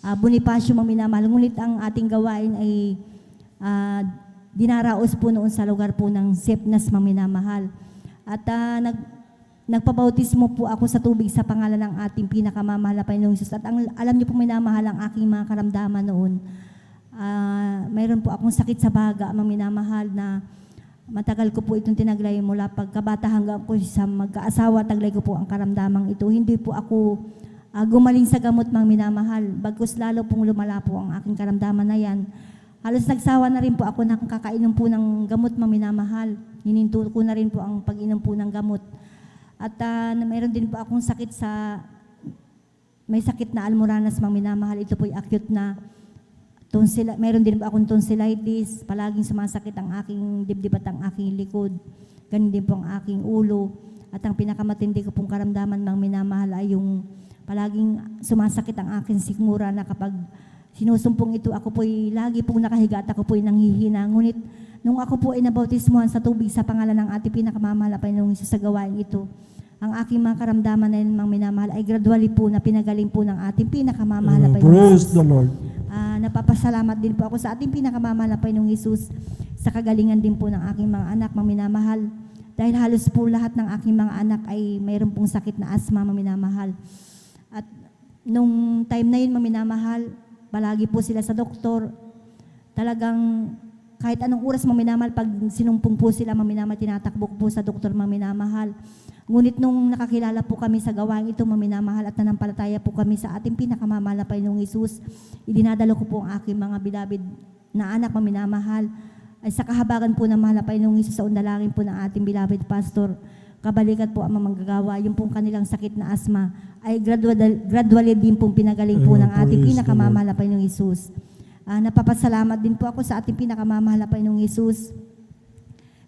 Bonifacio, mga minamahal. Ngunit ang ating gawain ay dinaraos po noon sa lugar po ng Sepnas, mga minamahal. At nagpabautismo po ako sa tubig sa pangalan ng ating pinakamamahal na Panginoong Hesus. At alam niyo po, minamahal, ang aking mga karamdaman noon. Mayroon po akong sakit sa baga, mga minamahal, na matagal ko po itong tinaglay mula pagkabata hanggang po sa magkaasawa. Taglay ko po ang karamdamang ito. Hindi po ako gumaling sa gamot, mga minamahal. Bagkus lalo pong lumala po ang aking karamdaman na yan. Halos nagsawa na rin po ako ng kakainom po ng gamot, mga minamahal. Hininto ko na rin po ang pag-inom po ng gamot. At mayroon din po akong sakit may sakit na almoranas, mga minamahal. Ito po ay acute na mayroon din po akong tonsillitis. Palaging sumasakit ang aking dibdib at ang aking likod. Ganun din po ang aking ulo. At ang pinakamatindi ko pong karamdaman, mga minamahal, ay yung palaging sumasakit ang aking sikmura, na kapag sinusumpong ito, ako po ay lagi pong nakahiga at ako po ay nanghihina. Ngunit nung ako po ay nabautismuhan sa tubig sa pangalan ng ating pinakamamahal na Panginoong Hesus sa gawain ito, ang aking mga karamdaman na yun, mga minamahal, ay gradually po na pinagaling po ng ating pinakamamahal na Panginoong Praise Hesus. the Lord. Napapasalamat din po ako sa ating pinakamamahal na Panginoong Hesus sa kagalingan din po ng aking mga anak, mga minamahal. Dahil halos po lahat ng aking mga anak ay mayroon pong sakit na asma, mga minamahal. At nung time na yun, mga minamahal, palagi po sila sa doktor. Talagang kahit anong oras, mga minamahal, pag sinumpong po sila, mga minamahal, tinatakbo po sa doktor, mga minamahal. Ngunit nung nakakilala po kami sa gawain ito, maminamahal, at nanampalataya po kami sa ating pinakamamahal na Panginoong Hesus, idinadalo ko po ang aking mga beloved na anak, maminamahal, ay sa kahabagan po ng mahal na Panginoong Hesus, sa undalangin po ng ating beloved pastor, kabalikat po ang manggagawa, yung pong kanilang sakit na asma, ay gradually din pong pinagaling po ng ating pinakamamahal na Panginoong Hesus. Napapasalamat din po ako sa ating pinakamamahal na Panginoong Hesus,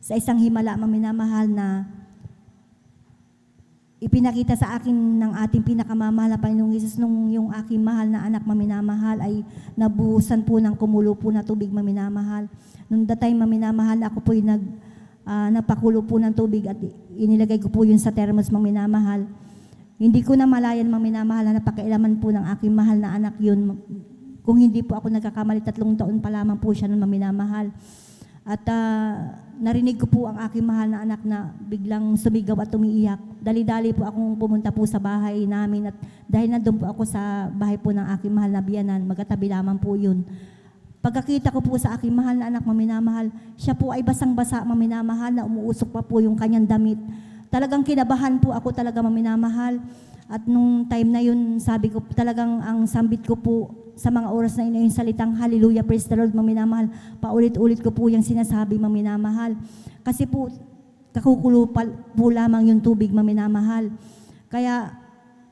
sa isang himala, maminamahal, na ipinakita sa akin ng ating pinakamamahal na Panginoong Hesus nung yung aking mahal na anak, maminamahal, ay nabuhusan po ng kumulo po na tubig, maminamahal. Nung that time, maminamahal, ako po yung napakulo po ng tubig at inilagay ko po yun sa thermos, maminamahal. Hindi ko na malayan, maminamahal, na napakailaman po ng aking mahal na anak yun. Kung hindi po ako nagkakamali, 3 taon pa lamang po siya nung maminamahal. At narinig ko po ang aking mahal na anak na biglang sumigaw at umiiyak. Dali-dali po akong pumunta po sa bahay namin, at dahil nandun po ako sa bahay po ng aking mahal na biyanan, magkatabi lamang po yun. Pagkakita ko po sa aking mahal na anak, maminamahal, siya po ay basang-basa, maminamahal, na umuusok pa po yung kanyang damit. Talagang kinabahan po ako talaga, maminamahal. At nung time na yun, sabi ko talagang ang sambit ko po sa mga oras na yun, yung salitang hallelujah, praise the Lord, maminamahal. Paulit-ulit ko po yung sinasabi, maminamahal. Kasi po, kakukulo po lamang yung tubig, maminamahal. Kaya,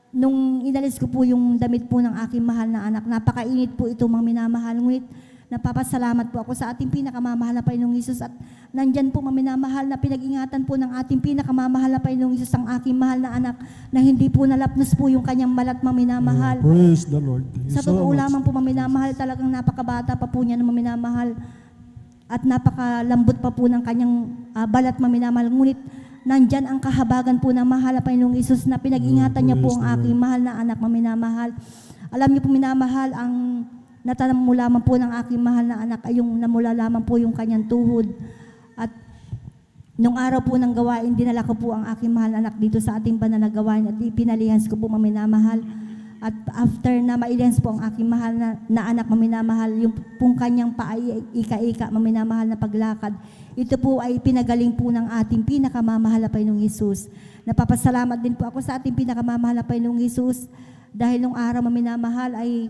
nung inalis ko po yung damit po ng aking mahal na anak, napakainit po ito, maminamahal. Ngunit, napapasalamat po ako sa ating pinakamamahal na Panginoong Hesus, at nandyan po, maminamahal, na pinag-ingatan po ng ating pinakamamahal na Panginoong Hesus ang aking mahal na anak, na hindi po nalapnos po yung kanyang balat, maminamahal. Praise the Lord. Sa totoo lamang po, maminamahal, talagang napakabata pa po niya na maminamahal, at napakalambot pa po ng kanyang balat, maminamahal. Ngunit nandyan ang kahabagan po ng mahal na Panginoong Hesus, na pinag-ingatan niya po ang aking mahal na anak, maminamahal. Alam niyo po, minamahal, ang natanam mo lamang po ng aking mahal na anak ay yung namula lamang po yung kanyang tuhod. At nung araw po ng gawain, dinala ko po ang aking mahal na anak dito sa ating banal na gawain, at ipinalihans ko po, maminamahal. At after na mailihans po ang aking mahal na anak, maminamahal, yung pong kanyang paay, ika-ika, maminamahal, na paglakad, ito po ay pinagaling po ng ating pinakamamahal na Panginoong Hesus. Napapasalamat din po ako sa ating pinakamamahal na Panginoong Hesus, dahil nung araw, maminamahal, ay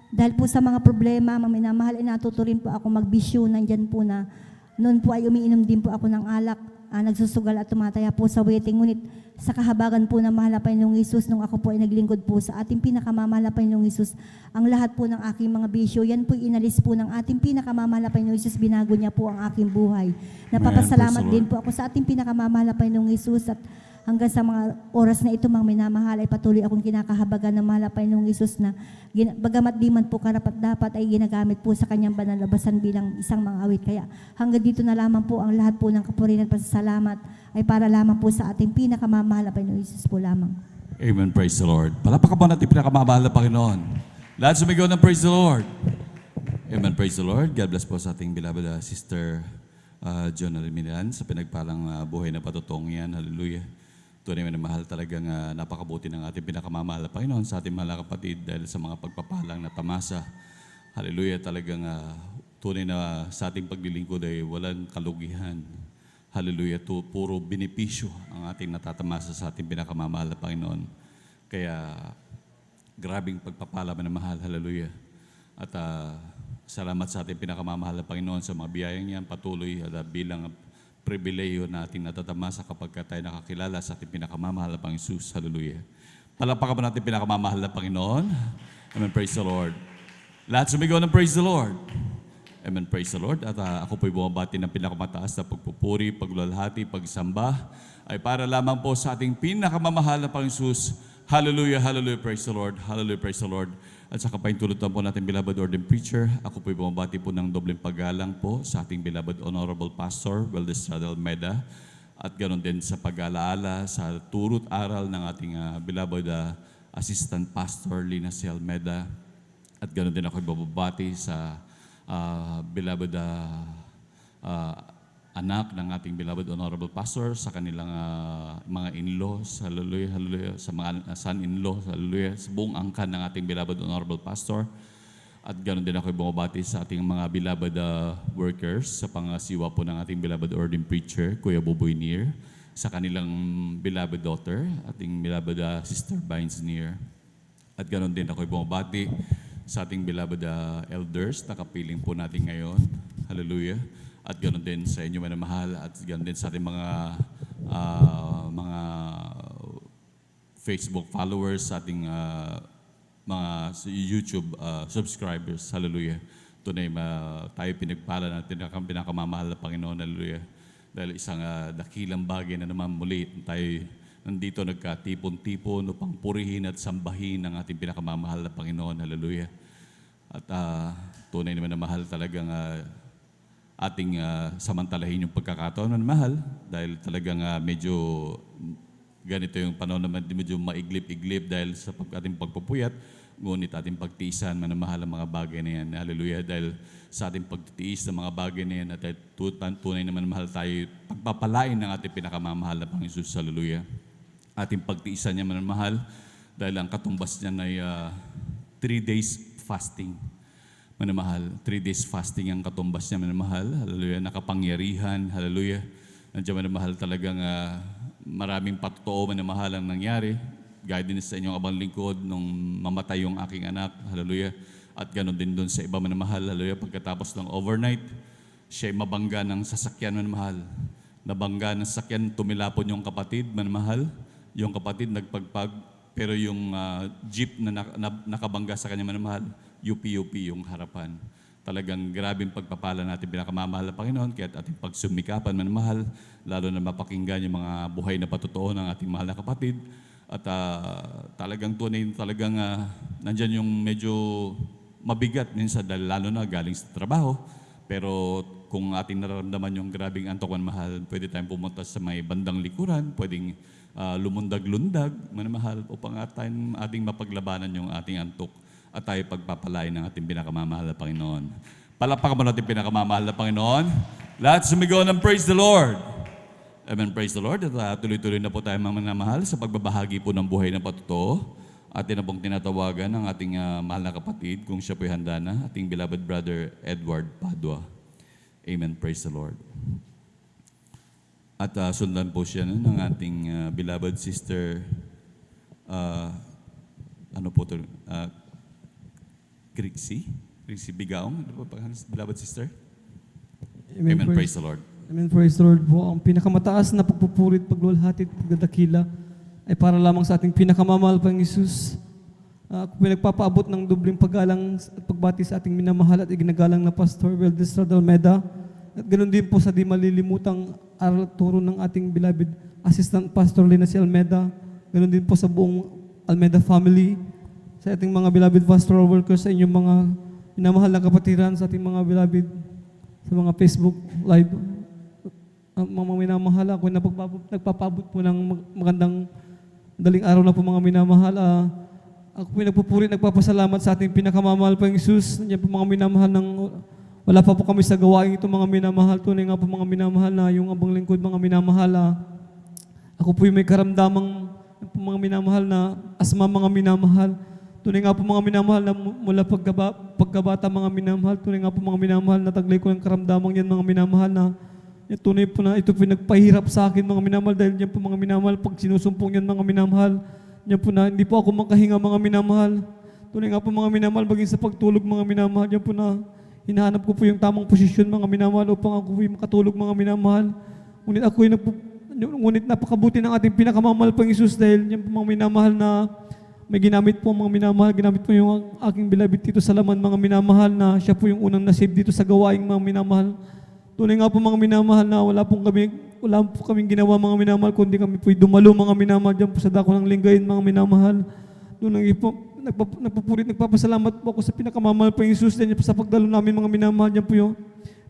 dahil po sa mga problema, maminamahal, ay natuto rin po ako magbisyo. Nandyan po na, noon po ay umiinom din po ako ng alak, nagsusugal at tumataya po sa waiting. Ngunit sa kahabagan po ng mahal na Panginoong Hesus, nung ako po ay naglingkod po sa ating pinakamamahal na Panginoong Hesus, ang lahat po ng aking mga bisyo, yan po inalis po ng ating pinakamamahal na Panginoong Hesus, binago niya po ang aking buhay. Napapasalamat din po ako sa ating pinakamamahal na Panginoong Hesus, at hanggang sa mga oras na ito, mga minamahal, ay patuloy akong kinakahabagan ng mahal na Panginoong Hesus, na bagamat di man po karapat-dapat, ay ginagamit po sa kanyang banal na basan bilang isang mga awit. Kaya hanggang dito na lamang po ang lahat po ng kapurihan at pasasalamat ay para lamang po sa ating pinakamamahal na Panginoong Hesus po lamang. Amen. Praise the Lord. Palapakan po natin pinakamamahal na Panginoon. Lahat sumigaw ng praise the Lord. Amen. Praise the Lord. God bless po sa ating beloved Sister Jonah Remilan sa pinagpalang buhay na patutong yan. Hallelujah. Tunay na mahal, talagang napakabuti ng ating pinakamamahal na Panginoon sa ating mahal na kapatid dahil sa mga pagpapalang na tamasa. Hallelujah, talagang tunay na sa ating paglilingkod ay walang kalugihan. Hallelujah, puro benepisyo ang ating natatamasa sa ating pinakamamahal na Panginoon. Kaya grabing pagpapala na mahal, hallelujah. At salamat sa ating pinakamamahal na Panginoon sa mga biyayang niyan, patuloy bilang pribileyo natin natatamasa kapag tayo nakakilala sa ating pinakamamahal na Panginoon Hesus. Hallelujah. Palapakan mo natin pinakamamahal na Panginoon. Amen. Praise the Lord. Lahat sumigaw ng praise the Lord. Amen. Praise the Lord. At ako po'y bumabati ng pinakamataas na pagpupuri, pagluwalhati, pagsamba ay para lamang po sa ating pinakamamahal na Panginoon Hesus. Hallelujah, hallelujah, praise the Lord. Hallelujah, praise the Lord. At sa kapaintulutan po natin, beloved ordained preacher, ako po'y bumabati po ng dobleng paggalang po sa ating beloved honorable pastor, Weldes Radel Meda, at ganoon din sa pag-alaala sa turut aral ng ating beloved assistant pastor, Lina Ciel Meda, at ganoon din ako bumabati sa beloved anak ng ating beloved honorable pastor, sa kanilang mga in-laws, hallelujah, hallelujah, sa mga son-in-law, hallelujah, sa buong angkan ng ating beloved honorable pastor. At ganoon din ako bumabati sa ating mga beloved workers sa pangasiwa po ng ating beloved ordained preacher, Kuya Buboy Nir, sa kanilang beloved daughter, ating beloved Sister Vines Near. At ganoon din ako'y bumabati sa ating beloved elders na kapiling po natin ngayon. Hallelujah. At ganoon din sa inyo manamahal at ganoon din sa ating mga Facebook followers, sa ating mga YouTube subscribers. Hallelujah. Tunay tayo pinagpala natin ang pinakamamahal na Panginoon. Hallelujah. Dahil isang dakilang bagay na naman muli tayo nandito nagkatipon-tipon upang purihin at sambahin ang ating pinakamamahal na Panginoon. Hallelujah. At tunay naman na mahal talagang ating samantalahin yung pagkakataon na mahal dahil talagang medyo ganito yung panahon naman medyo maiglip-iglip dahil sa ating pagpupuyat, ngunit ating pagtiisan manamahal ang mga bagay na yan. Hallelujah. Dahil sa ating pagtitiis ng mga bagay na yan at tunay naman mahal tayo, pagpapalain ng ating pinakamamahal na Panginoon Jesus. Hallelujah. Ating pagtiisan niya manamahal dahil ang katumbas niya ay 3 days fasting. Manamahal, 3 days fasting ang katumbas niya manamahal. Hallelujah. Nakapangyarihan. Hallelujah. Nandiyan manamahal talagang maraming patotoo manamahal ang nangyari. Gaya din sa inyong abang lingkod nung mamatay yung aking anak. Hallelujah. At ganoon din doon sa iba manamahal. Hallelujah. Pagkatapos ng overnight, siya mabangga ng sasakyan manamahal. Nabangga ng sasakyan, tumilapon yung kapatid manamahal. Yung kapatid nagpagpag, pero yung jeep na nakabangga sa kanya manamahal, UP yung harapan. Talagang grabing pagpapala natin pinakamamahal na Panginoon, kaya ating pagsumikapan manamahal, lalo na mapakinggan yung mga buhay na patotoo ng ating mahal na kapatid. At talagang tunay, talagang nandyan yung medyo mabigat minsan dahil lalo na galing sa trabaho. Pero kung ating nararamdaman yung grabing antok mahal, pwede tayong pumunta sa may bandang likuran, pwedeng lumundag-lundag manamahal upang ating mapaglabanan yung ating antok at tayo pagpapalain ng ating pinakamamahal na Panginoon. Palakpakan mo natin pinakamamahal na Panginoon. Lahat sumigaw ng praise the Lord. Amen, praise the Lord. At tuloy-tuloy na po tayo mamahal sa pagbabahagi po ng buhay na patotoo. Atin na pong tinatawagan ng ating mahal na kapatid, kung siya po'y handa na, ating beloved brother Edward Padua. Amen, praise the Lord. At sundan po siya ng ating beloved sister, Crixie Bigaong, beloved sister. Amen, praise the Lord. Amen, praise the Lord po. Ang pinakamataas na pagpupurit, pagluwalhati at pagdadakila ay para lamang sa ating pinakamamahal Panginoong Hesus. Ako pinagpapaabot ng dubling paggalang at pagbati sa ating minamahal at iginagalang na Pastor Weldes Radalmeda. At ganoon din po sa di malilimutang aral at turo ng ating beloved Assistant Pastor Lina C. Almeda. Ganoon din po sa buong Almeda family, sa ating mga beloved pastoral workers, sa inyong mga minamahal na kapatiran, sa ating mga beloved sa mga Facebook live. Mga minamahal, ako nagpapabot po ng magandang daling araw na po mga minamahal. Ako po nagpupuri, nagpapasalamat sa ating pinakamamahal Panginoong Hesus. Nandiyan po mga minamahal ng wala pa po kami sa gawain ito mga minamahal. Tunay nga po mga minamahal na yung abang lingkod mga minamahal. Ako po yung may karamdamang mga minamahal na asma mga minamahal. Tunay nga po mga minamahal na mula pagkabata mga minamahal. Tunay nga po mga minamahal na taglay ko ng karamdamang yan mga minamahal na tunay po na ito po nagpahirap sa akin mga minamahal dahil yan po mga minamahal pag sinusumpong yan mga minamahal. Yan po na hindi po ako makahinga mga minamahal. Tunay nga po mga minamahal baging sa pagtulog mga minamahal. Yan po na hinahanap ko po yung tamang posisyon mga minamahal upang ako po makatulog mga minamahal. Ngunit napakabuti ng ating pinakamamahal Panginoong Hesus dahil yan po mga minamahal na may ginamit po mga minamahal. Ginamit po yung aking beloved Tito Salaman mga minamahal na siya po yung unang nasave dito sa gawaing mga minamahal. Tunay nga po mga minamahal na wala po kaming ginawa mga minamahal kundi kami po dumalo mga minamahal dyan po sa dako ng linggayin mga minamahal. Doon nagpupurit, nagpapasalamat po ako sa pinakamamahal Panginoong Hesus dahil sa pagdalo namin mga minamahal. Dyan po yung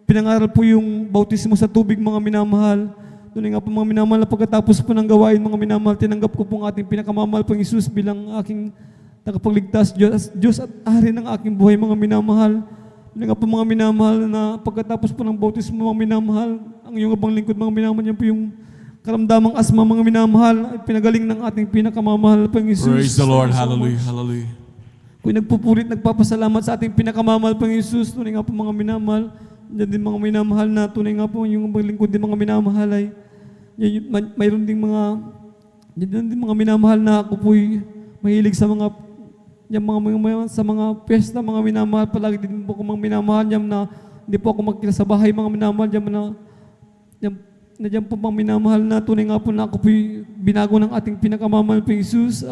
pinangaral po yung bautismo sa tubig mga minamahal. Tunay nga po mga minamahal na pagkatapos po ng gawain mga minamahal, tinanggap ko po ang ating pinakamamahal Panginoong Hesus bilang aking tagapagligtas Diyos at hari ng aking buhay mga minamahal. Tunay nga po mga minamahal na pagkatapos po ng bautismo mga minamahal, ang iyong abang lingkod mga minamahal, yan po yung karamdamang asma mga minamahal at pinagaling ng ating pinakamamahal Panginoong Hesus. Praise the Lord. Hallelujah. Hallelujah. Kung nagpupurit, nagpapasalamat sa ating pinakamamahal Panginoong Hesus. Tunay nga po mga minamahal, dyan din mga minamahal na tunay nga po yung lingkod din mga minamahal ay mayroon ding mga minamahal na ako po'y mahilig sa mga sa mga piyesta, mga minamahal. Palagi din po ako mga minamahal niya na hindi po ako magkita sa bahay, mga minamahal niya na diyan po mga minamahal na tunay nga po na ako po'y binago ng ating pinakamamahal po Jesus.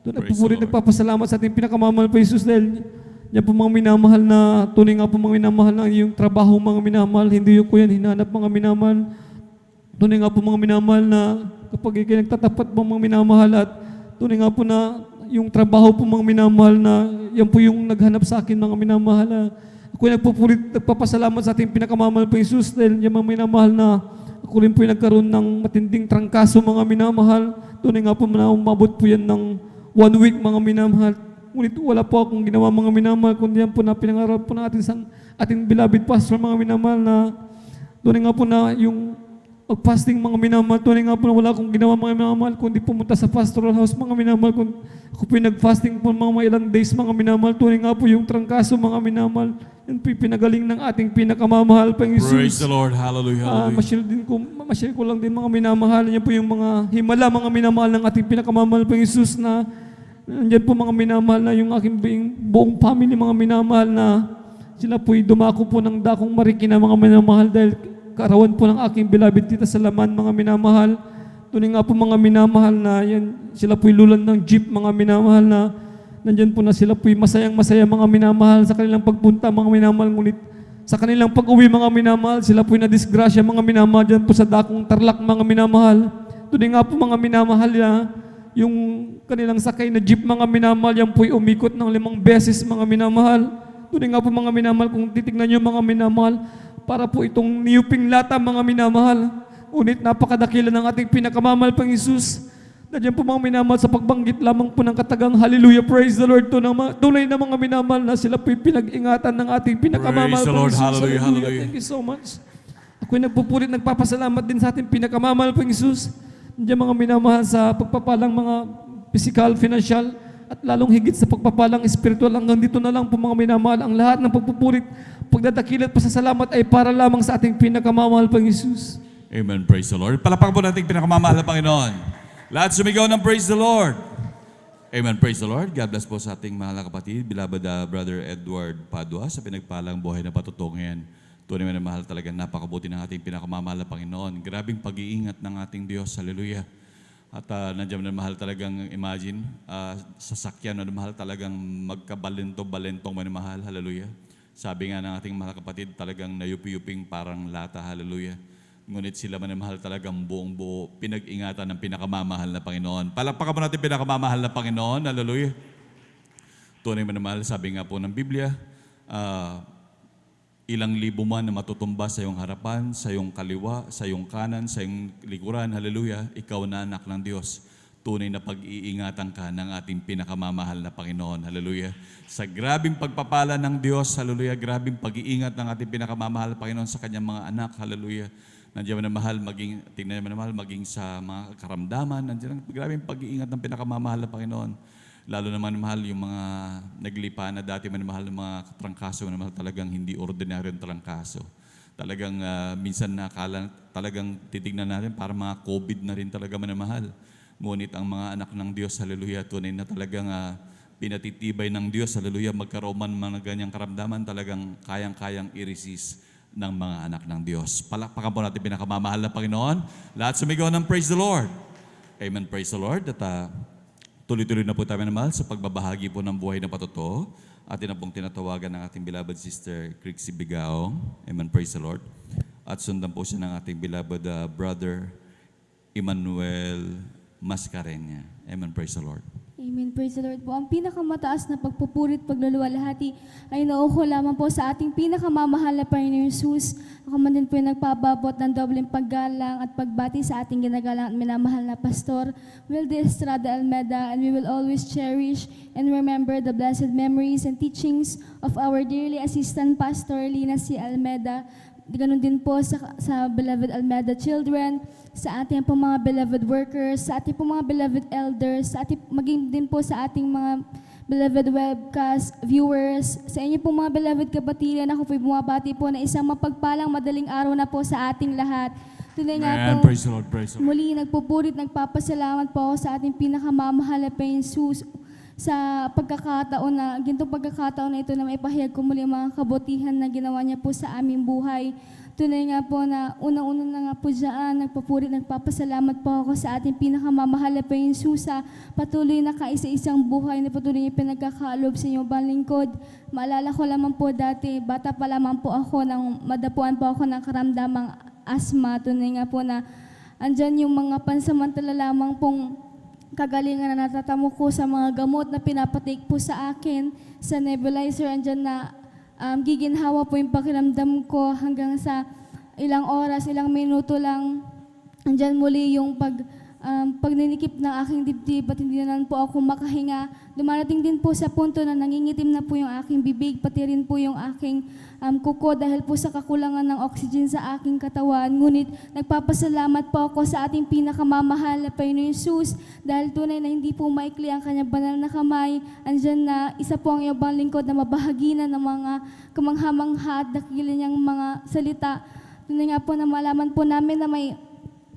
Tunay po po rin nagpapasalamat sa ating pinakamamahal po Jesus dahil yan po mga minamahal na tunay nga po mga minamahal na yung trabaho mga minamahal, hindi yung ko yan hinanap mga minamahal. Tunay nga po mga minamahal na kapag ikay nagtatapat po mga minamahal at tunay nga po na yung trabaho po mga minamahal na yan po yung naghanap sa akin mga minamahal. Ako nagpupulit, nagpapasalamat sa ating pinakamamahal po Jesus dahil yung mga minamahal na ako rin po yung nagkaroon ng matinding trangkaso mga minamahal. Tunay nga po na umabot po yan ng 1 week mga minamahal. Ngunit wala po akong ginawa mga minamahal kundi yan po na pinangarap po ng ating beloved pastor mga minamahal na tunay nga po na yung pag-fasting mga minamahal. Tunay nga po na wala akong ginawa mga minamahal kundi pumunta sa pastoral house mga minamahal. Ako po yung nag-fasting po mga ilang days mga minamahal. Tunay nga po yung trangkaso mga minamahal. Yan po yung pinagaling ng ating pinakamamahal pang Jesus. Praise the Lord. Hallelujah. Hallelujah. Masyal ko lang din mga minamahal. Yan po yung mga himala mga minamahal ng ating pinakamamahal pang Jesus na nandiyan po mga minamahal na yung aking buong family mga minamahal na sila po'y dumako po ng dakong marikina mga minamahal dahil kaarawan po ng aking beloved Tita Salaman mga minamahal. Tunay nga po mga minamahal na yan, sila po'y lulan ng jeep mga minamahal na nandiyan po na sila po'y masayang-masaya mga minamahal sa kanilang pagpunta mga minamahal. Ngunit sa kanilang pag-uwi mga minamahal, sila po'y nadisgrasya mga minamahal dyan po sa dakong Tarlac mga minamahal. Tunay nga po mga minamahal na yung kanilang sakay na jeep mga minamahal, yan po'y umikot ng 5 beses mga minamahal. Tunay nga po mga minamahal, kung titignan nyo mga minamahal, para po itong niyuping lata mga minamahal. Ngunit napakadakila ng ating pinakamamahal pang Jesus. Nandiyan po mga minamahal sa pagbanggit lamang po ng katagang hallelujah, praise the Lord. Tunay na mga minamahal na sila po'y pinag-ingatan ng ating pinakamamahal pang Jesus. Hallelujah, hallelujah. Thank you so much. Ako'y nagpupulit, nagpapasalamat din sa ating pinakamamahal pang Jesus. Nandiyan mga minamahal sa pagpapalang mga physical, financial, at lalong higit sa pagpapalang espiritual. Hanggang dito na lang po mga minamahal, ang lahat ng pagpupulit, pagdadakilat, pasasalamat ay para lamang sa ating pinakamamahal pang Jesus. Amen. Praise the Lord. Palakpakan po natin pinakamamahal na Panginoon. Lahat sumigaw ng praise the Lord. Amen. Praise the Lord. God bless po sa ating mahal na kapatid, beloved Brother Edward Padua, sa pinagpalang buhay na patutungan. Tunay na mahal talaga, napakabuti ng ating pinakamamahal na Panginoon. Grabing pag-iingat ng ating Diyos. Hallelujah. At nandiyan na mahal talagang imagine, sasakyan na mahal talagang magkabalento-balentong manimahal. Hallelujah. Sabi nga ng ating mahal kapatid, talagang nayupi-yuping parang lata. Hallelujah. Ngunit sila manimahal talagang buong-buo, pinag-ingatan ng pinakamamahal na Panginoon. Palakpakan mo natin pinakamamahal na Panginoon. Hallelujah. Tunay manimahal, sabi nga po ng Biblia, ilang libo man na matutumba sa iyong harapan, sa iyong kaliwa, sa iyong kanan, sa iyong likuran, hallelujah, ikaw na anak ng Diyos. Tunay na pag-iingatan ka ng ating pinakamamahal na Panginoon, hallelujah. Sa grabing pagpapala ng Diyos, hallelujah, grabing pag-iingat ng ating pinakamamahal na Panginoon sa kanyang mga anak, hallelujah. Nandiyan na mahal, tingnan naman na mahal, maging sa mga karamdaman, nandiyan ang grabing pag-iingat ng pinakamamahal na Panginoon. Lalo naman mahal yung mga naglipa na dati mahal ng mga trangkaso na mahal talagang hindi ordinaryong trangkaso. Talagang minsan nakala talagang titignan natin para mga COVID na rin talaga manamahal. Ngunit ang mga anak ng Diyos, hallelujah, tunay na talagang pinatitibay ng Diyos, hallelujah, magkaroon man mga ganyang karamdaman, talagang kayang-kayang i-resist ng mga anak ng Diyos. Palakpakan po natin pinakamamahal na Panginoon. Lahat sumigaw ng praise the Lord. Amen, praise the Lord. At tuloy-tuloy na po tayo naman sa pagbabahagi po ng buhay na patotoo. Atin na pong tinatawagan ng ating beloved sister Crixie Bigaong. Amen, praise the Lord. At sundan po siya ng ating beloved brother Emmanuel Mascarena. Amen, praise the Lord. Amen, praise the Lord po. Ang pinakamataas na pagpupurit, pagluluwalhati ay nauuko lamang po sa ating pinakamamahal na Panginoon Jesus. Ako man din po yung nagpababot ng dobleng paggalang at pagbati sa ating ginagalang at minamahal na pastor, Will de Estrada Almeda, and we will always cherish and remember the blessed memories and teachings of our dearly assistant pastor, Lina C. Almeda. Ganun din po sa beloved Almeda children, sa ating po mga beloved workers, sa ating po mga beloved elders, sa ating, maging din po sa ating mga beloved webcast viewers, sa inyo po mga beloved kapatiran, ako po'y bumabati po na isang mapagpalang madaling araw na po sa ating lahat. Tunay nga Amen. po, Praise the Lord. Praise the Lord. muli nagpupurit, nagpapasalamat po ako sa ating pinakamamahal na Panginoon Jesus sa pagkakataon na, ginitong pagkakataon na ito na maipahayag ko muli ang mga kabutihan na ginawa niya po sa aming buhay. Tunay nga po na unang-una na nga po dyan, nagpapurit, nagpapasalamat po ako sa ating pinakamamahal na Panginoon Jesus sa patuloy na kaisa-isang buhay na patuloy niya pinagkakalob sa inyong balingkod. Maalala ko lamang po dati, bata pa lamang po ako, nang madapuan po ako ng karamdamang asthma. Tunay nga po na andyan yung mga pansamantala lamang pong kagalingan na natatamo ko sa mga gamot na pinapatake po sa akin sa nebulizer. Andyan na giginhawa po yung pakiramdam ko hanggang sa ilang oras, ilang minuto lang. Andyan muli yung pagninikip ng aking dibdib at hindi na po ako makahinga. Dumarating din po sa punto na nangingitim na po yung aking bibig, pati rin po yung aking kuko dahil po sa kakulangan ng oxygen sa aking katawan. Ngunit nagpapasalamat po ako sa ating pinakamamahal na Panginoon Jesus dahil tunay na hindi po maikli ang kanyang banal na kamay. Andyan na isa po ang iyong lingkod na mabahaginan ng mga kamangha-mangha at dakila niyang mga salita. Tunay nga po na malaman po namin na may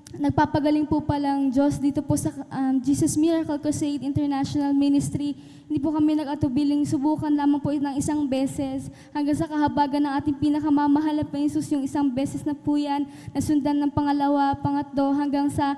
nagpapagaling po palang Diyos dito po sa Jesus Miracle Crusade International Ministry. Hindi po kami nag-atubiling subukan lamang po ng isang beses hanggang sa kahabagan ng ating pinakamamahal na Panginoon Jesus. Yung isang beses na po yan, nasundan ng pangalawa, pangatlo, hanggang sa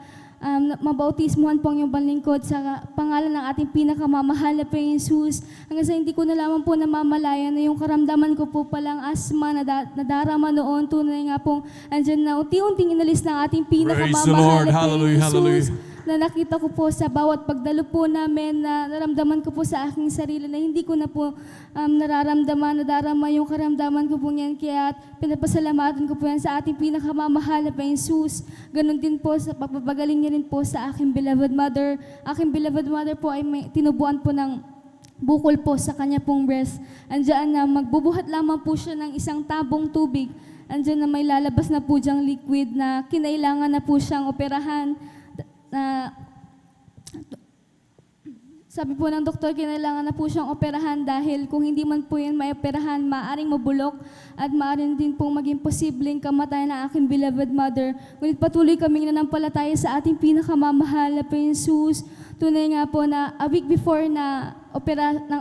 mabautismuhan po ang iyong balingkod sa pangalan ng ating pinakamamahal na Panginoon Jesus. Hanggang sa hindi ko na lamang po namamalayan na yung karamdaman ko po palang asma na nadarama noon. Tunay nga pong andyan na unti-unting inalis ng ating pinakamamahal na Panginoon Jesus. Na nakita ko po sa bawat pagdalo po namin, na naramdaman ko po sa aking sarili na hindi ko na po nararamdaman, nadarama yung karamdaman ko po yan. Kaya pinapasalamatan ko po yan sa ating pinakamamahal na Panginoon Jesus. Ganon din po sa pagpapagaling niya rin po sa aking beloved mother. Aking beloved mother po ay may tinubuan po ng bukol po sa kanya pong breast. Andiyan na magbubuhat lamang po siya ng isang tabong tubig. Andiyan na may lalabas na po diyang liquid na kinailangan na po siyang operahan. Na sabi po ng doktor, kinailangan na po siyang operahan dahil kung hindi man po yan may operahan, maaaring mabulok at maaaring din pong maging posibleng kamatayan ng aking beloved mother. Ngunit patuloy kaming nanampalataya sa ating pinakamamahal na Panginoon Jesus. Tunay nga po na a week before na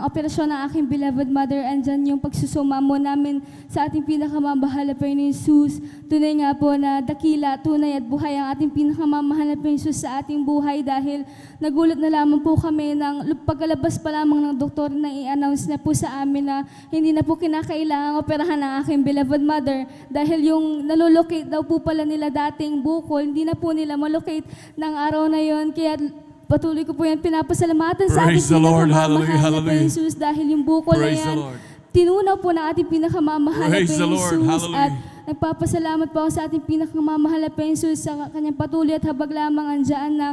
operasyon ng aking beloved mother, andyan yung pagsusumamo namin sa ating pinakamamahal na Panginoon Jesus. Tunay nga po na dakila, tunay at buhay ang ating pinakamamahal na Panginoon Jesus sa ating buhay dahil nagulat na lamang po kami ng pagkalabas pa lamang ng doktor na i-announce na po sa amin na hindi na po kinakailangang operahan ng aking beloved mother dahil yung nalolocate daw po pala nila dating bukol, hindi na po nila malocate ng araw na yon. Kaya patuloy ko po yan pinapasalamatan sa ating pinakamamahal na Panginoon Jesus dahil yung bukol na yan, tinunaw po ng ating pinakamamahal na Panginoon Jesus. At nagpapasalamat po ako sa ating pinakamamahal na Panginoon Jesus sa kanyang patuloy at habag lamang andyan na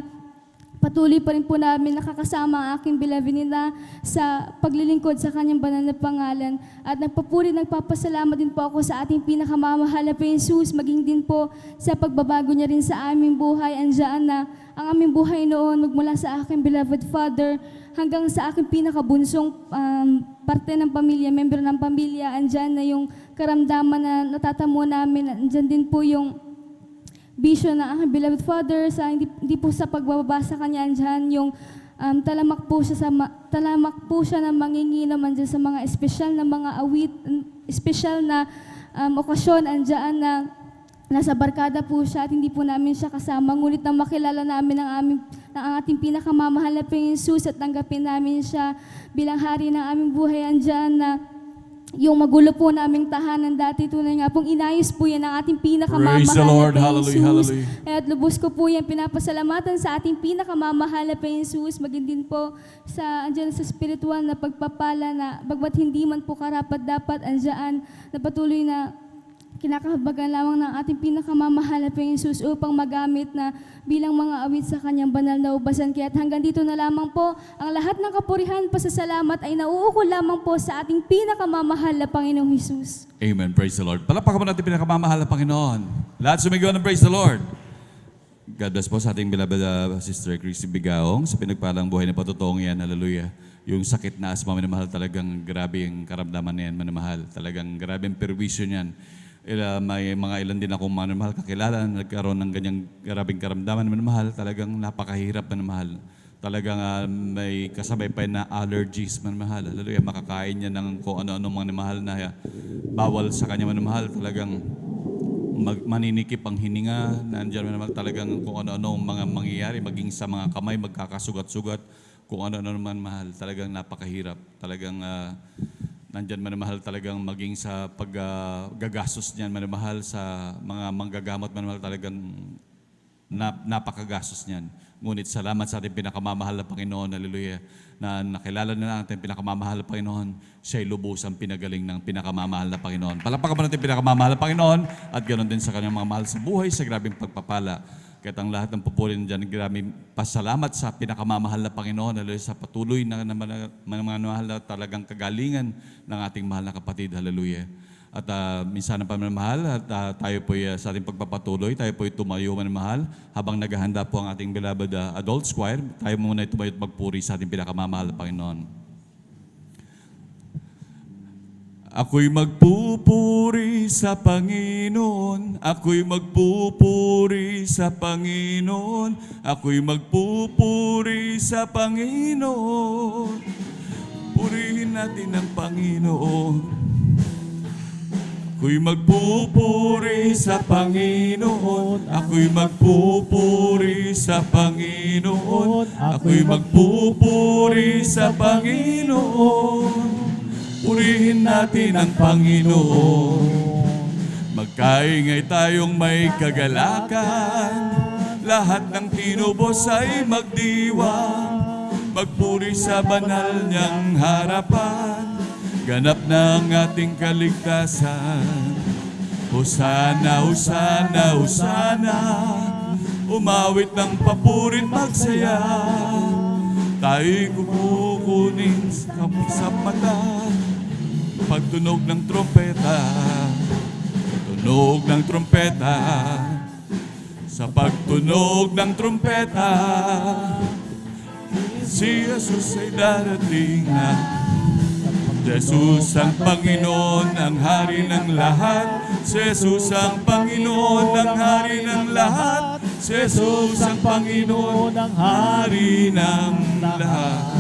patuloy pa rin po namin nakakasama ang aking beloved nila sa paglilingkod sa kanyang banal na pangalan. At nagpapasalamat din po ako sa ating pinakamamahal na Panginoon Jesus, maging din po sa pagbabago niya rin sa aming buhay. Andiyan na ang aming buhay noon magmula sa aking beloved father hanggang sa aking pinakabunsong parte ng pamilya, member ng pamilya. Andiyan na yung karamdaman na natatamo namin. Andiyan din po yung vision ng aking beloved father, sa hindi po sa pagbababa sa kanya, andyan yung talamak po siya na manginginom, andyan sa mga espesyal na mga awit, espesyal na okasyon, andyan na nasa barkada po siya at hindi po namin siya kasama. Ngunit nang makilala namin ang ating pinakamamahal na Panginoon Jesus at tanggapin namin siya bilang hari ng aming buhay, andyan na yung magulo po naming tahanan dati, tunay nga pong inayos po yan ang ating pinakamamahal na Panginoon Jesus. At lubos ko po yan pinapasalamatan sa ating pinakamamahal na Panginoon Jesus, maging din po andyan sa spiritual na pagpapala na bagbat hindi man po karapat dapat andyan na patuloy na kinakahabagan lamang ng ating pinakamamahal na Panginoon Jesus upang magamit na bilang mga awit sa kanyang banal na ubasan. Kaya hanggang dito na lamang po, ang lahat ng kapurihan, pasasalamat ay nauukol lamang po sa ating pinakamamahal na Panginoong Jesus. Amen. Praise the Lord. Palakpakan mo natin pinakamamahal na Panginoon. Lahat sumigaw ng praise the Lord. God bless po sa ating beloved Sister Christy Bigaong sa pinagpalang buhay na patutong yan. Hallelujah. Yung sakit na asma, minamahal, talagang grabe yung karamdaman na yan, manamahal. Talagang grabe ang perwisyo niyan. may mga ilan din akong manamahal kakilala na nagkaroon ng ganyang grabing karamdaman manamahal. Talagang napakahirap manamahal. Talagang may kasabay pa na allergies manamahal. Hallelujah, makakain niya ng kung ano-ano manamahal na bawal sa kanya manamahal. Talagang maninikip ang hininga, nandiyan naman talagang kung ano-ano mga mangyayari, maging sa mga kamay, magkakasugat-sugat, kung ano-ano naman mahal. Talagang napakahirap. Talagang nandyan manamahal talagang maging sa paggagastos niyan manamahal sa mga manggagamot manamahal talagang napakagastos niyan. Ngunit salamat sa ating pinakamamahal na Panginoon, hallelujah, na nakilala na natin pinakamamahal na Panginoon, siya'y lubusang pinagaling ng pinakamamahal na Panginoon. Palakpakan mo natin pinakamamahal na Panginoon at ganoon din sa kanyang mga mahal sa buhay, sa grabing pagpapala. Kahit ang lahat ng pupuri dyan, grabing pasalamat sa pinakamamahal na Panginoon, hallelujah, sa patuloy na mahal na talagang kagalingan ng ating mahal na kapatid, hallelujah. At minsan ang pamamahal at tayo po'y sa ating pagpapatuloy, tayo po'y tumayo manamahal habang naghahanda po ang ating beloved adult choir. Tayo muna ay tumayo at magpuri sa ating pinakamamahal na Panginoon. Ako'y magpupuri sa Panginoon, ako'y magpupuri sa Panginoon, ako'y magpupuri sa Panginoon. Purihin natin ang Panginoon. Ako'y magpupuri sa Panginoon, ako'y magpupuri sa Panginoon, ako'y magpupuri sa Panginoon. Purihin natin ang Panginoon. Magkaingay tayong may kagalakan, lahat ng tinubos ay magdiwang, magpuri sa banal niyang harapan. Ganap na ang ating kaligtasan. Hosana, Hosana, Hosana. Umawit ng papurit magsaya. Tayo'y kukunin sa mata. Pagtunog ng trompeta, tunog ng trompeta. Sa pagtunog ng trompeta, si Jesus ay darating na. Jesus ang Panginoon, ang hari ng lahat. Jesus ang Panginoon, ang hari ng lahat. Jesus ang Panginoon, ang hari ng lahat.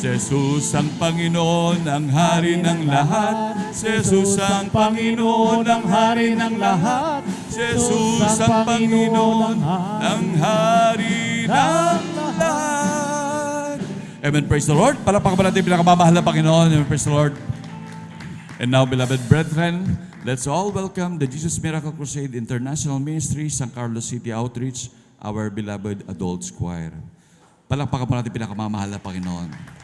Jesus ang Panginoon, ang hari ng lahat. Jesus ang Panginoon, ang hari ng lahat. Jesus ang Panginoon, ang hari ng lahat. Amen. Praise the Lord. Palakpakan pa natin pinakamamahal na Panginoon. Amen. Praise the Lord. And now, beloved brethren, let's all welcome the Jesus Miracle Crusade International Ministry, San Carlos City Outreach, our beloved adults choir. Palakpakan pa natin pinakamamahal na Panginoon.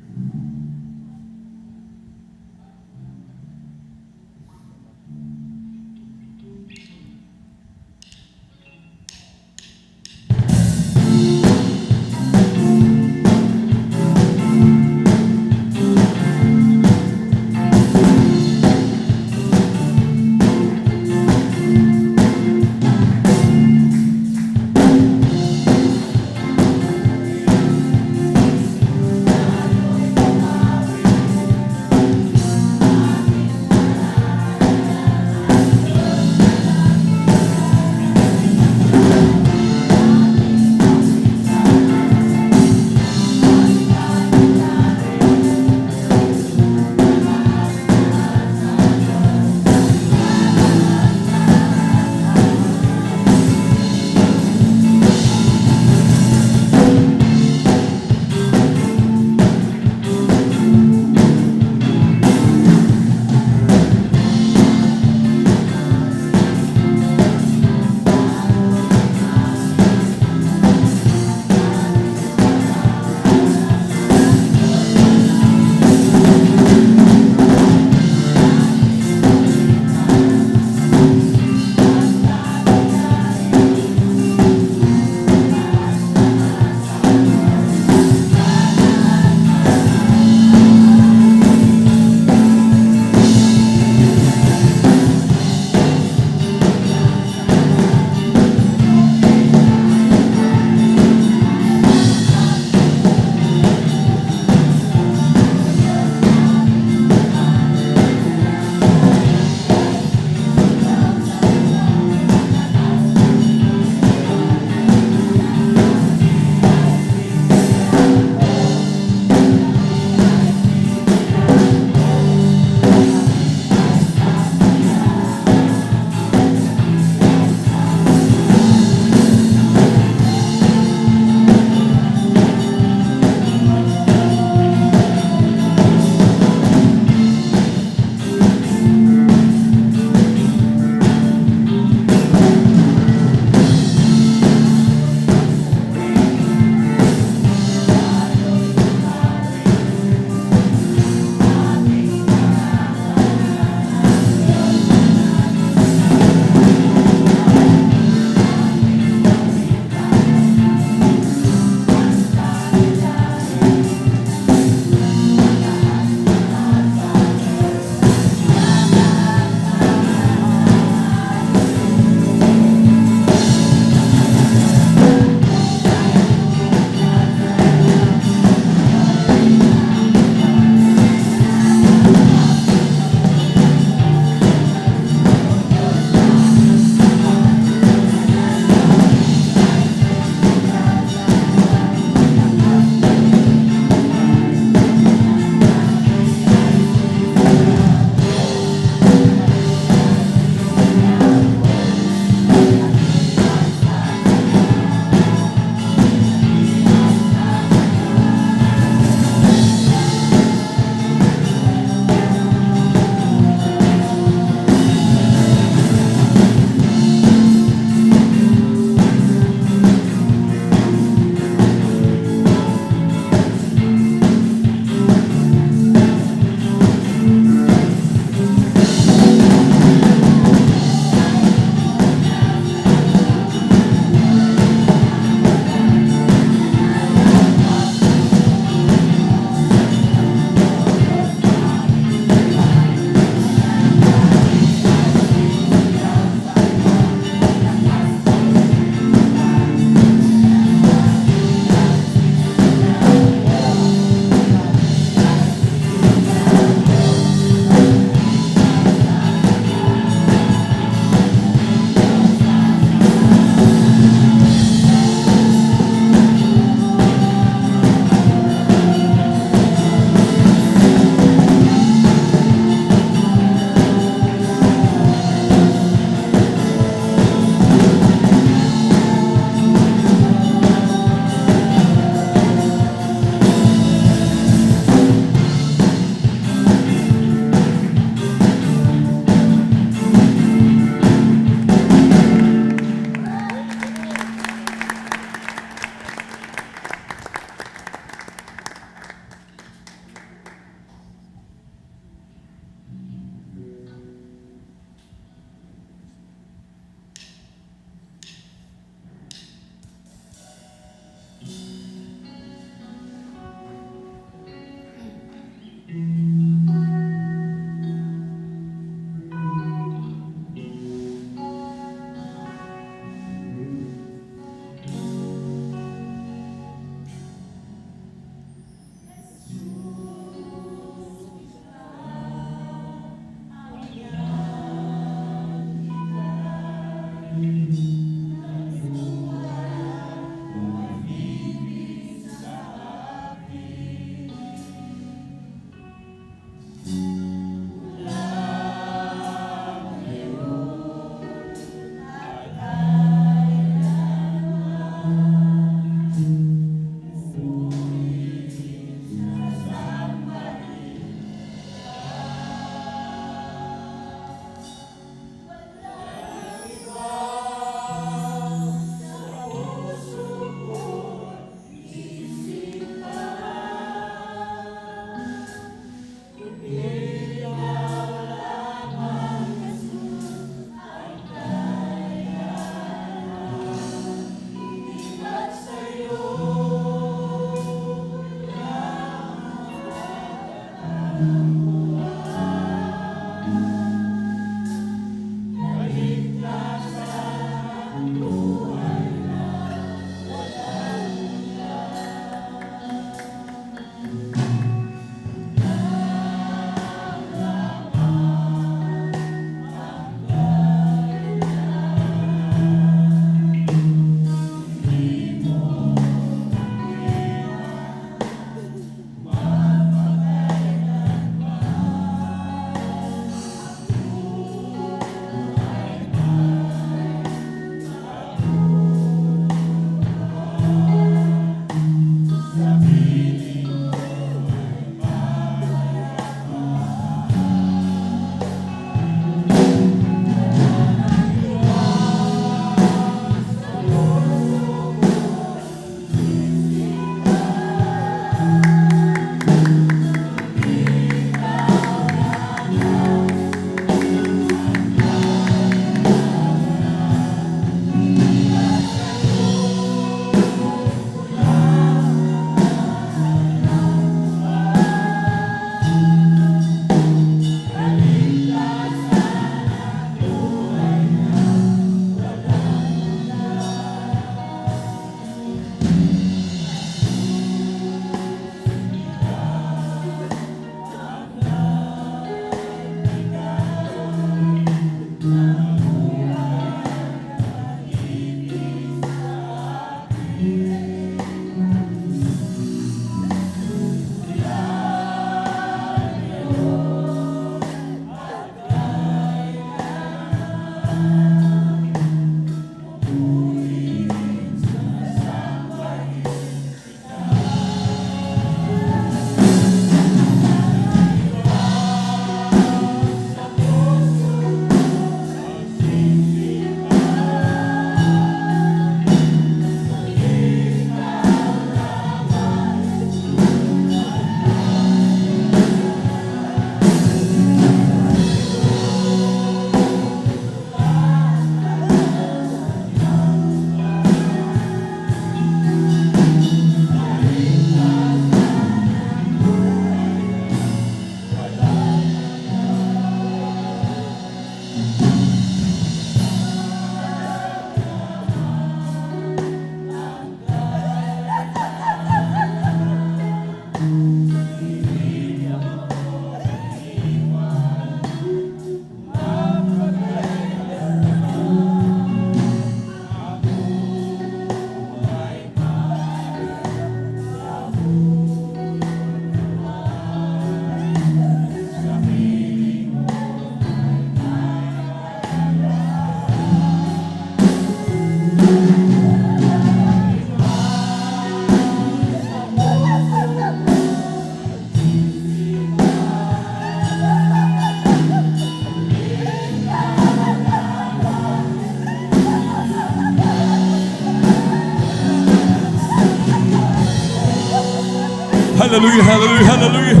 Hallelujah, hallelujah, hallelujah.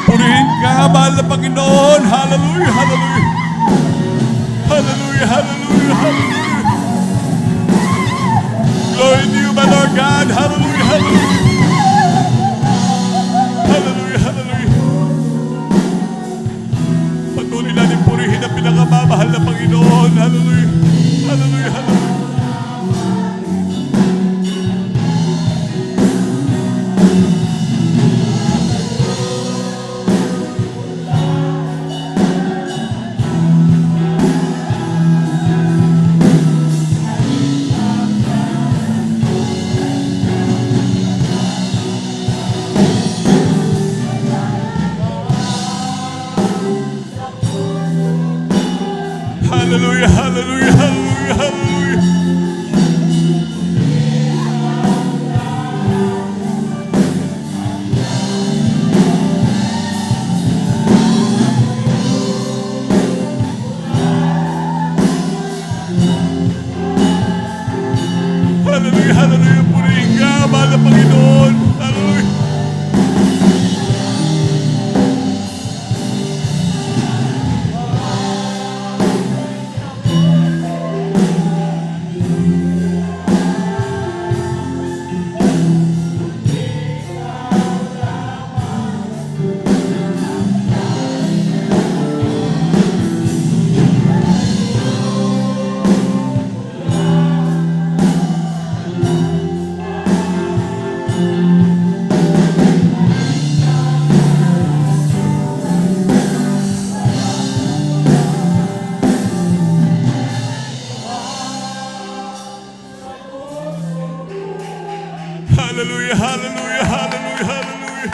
Purihin ka, mahal na Panginoon. Hallelujah, hallelujah. Hallelujah, hallelujah, hallelujah. Glory to you, my Lord God. Hallelujah, hallelujah. Hallelujah, hallelujah. Patuloy natin purihin ang pinakamamahal na Panginoon. Hallelujah, hallelujah, hallelujah. Hallelujah, hallelujah, hallelujah, hallelujah. Hallelujah, hallelujah. Purihin ka, mahal na Panginoon. Hallelujah. Hallelujah, hallelujah, hallelujah, hallelujah.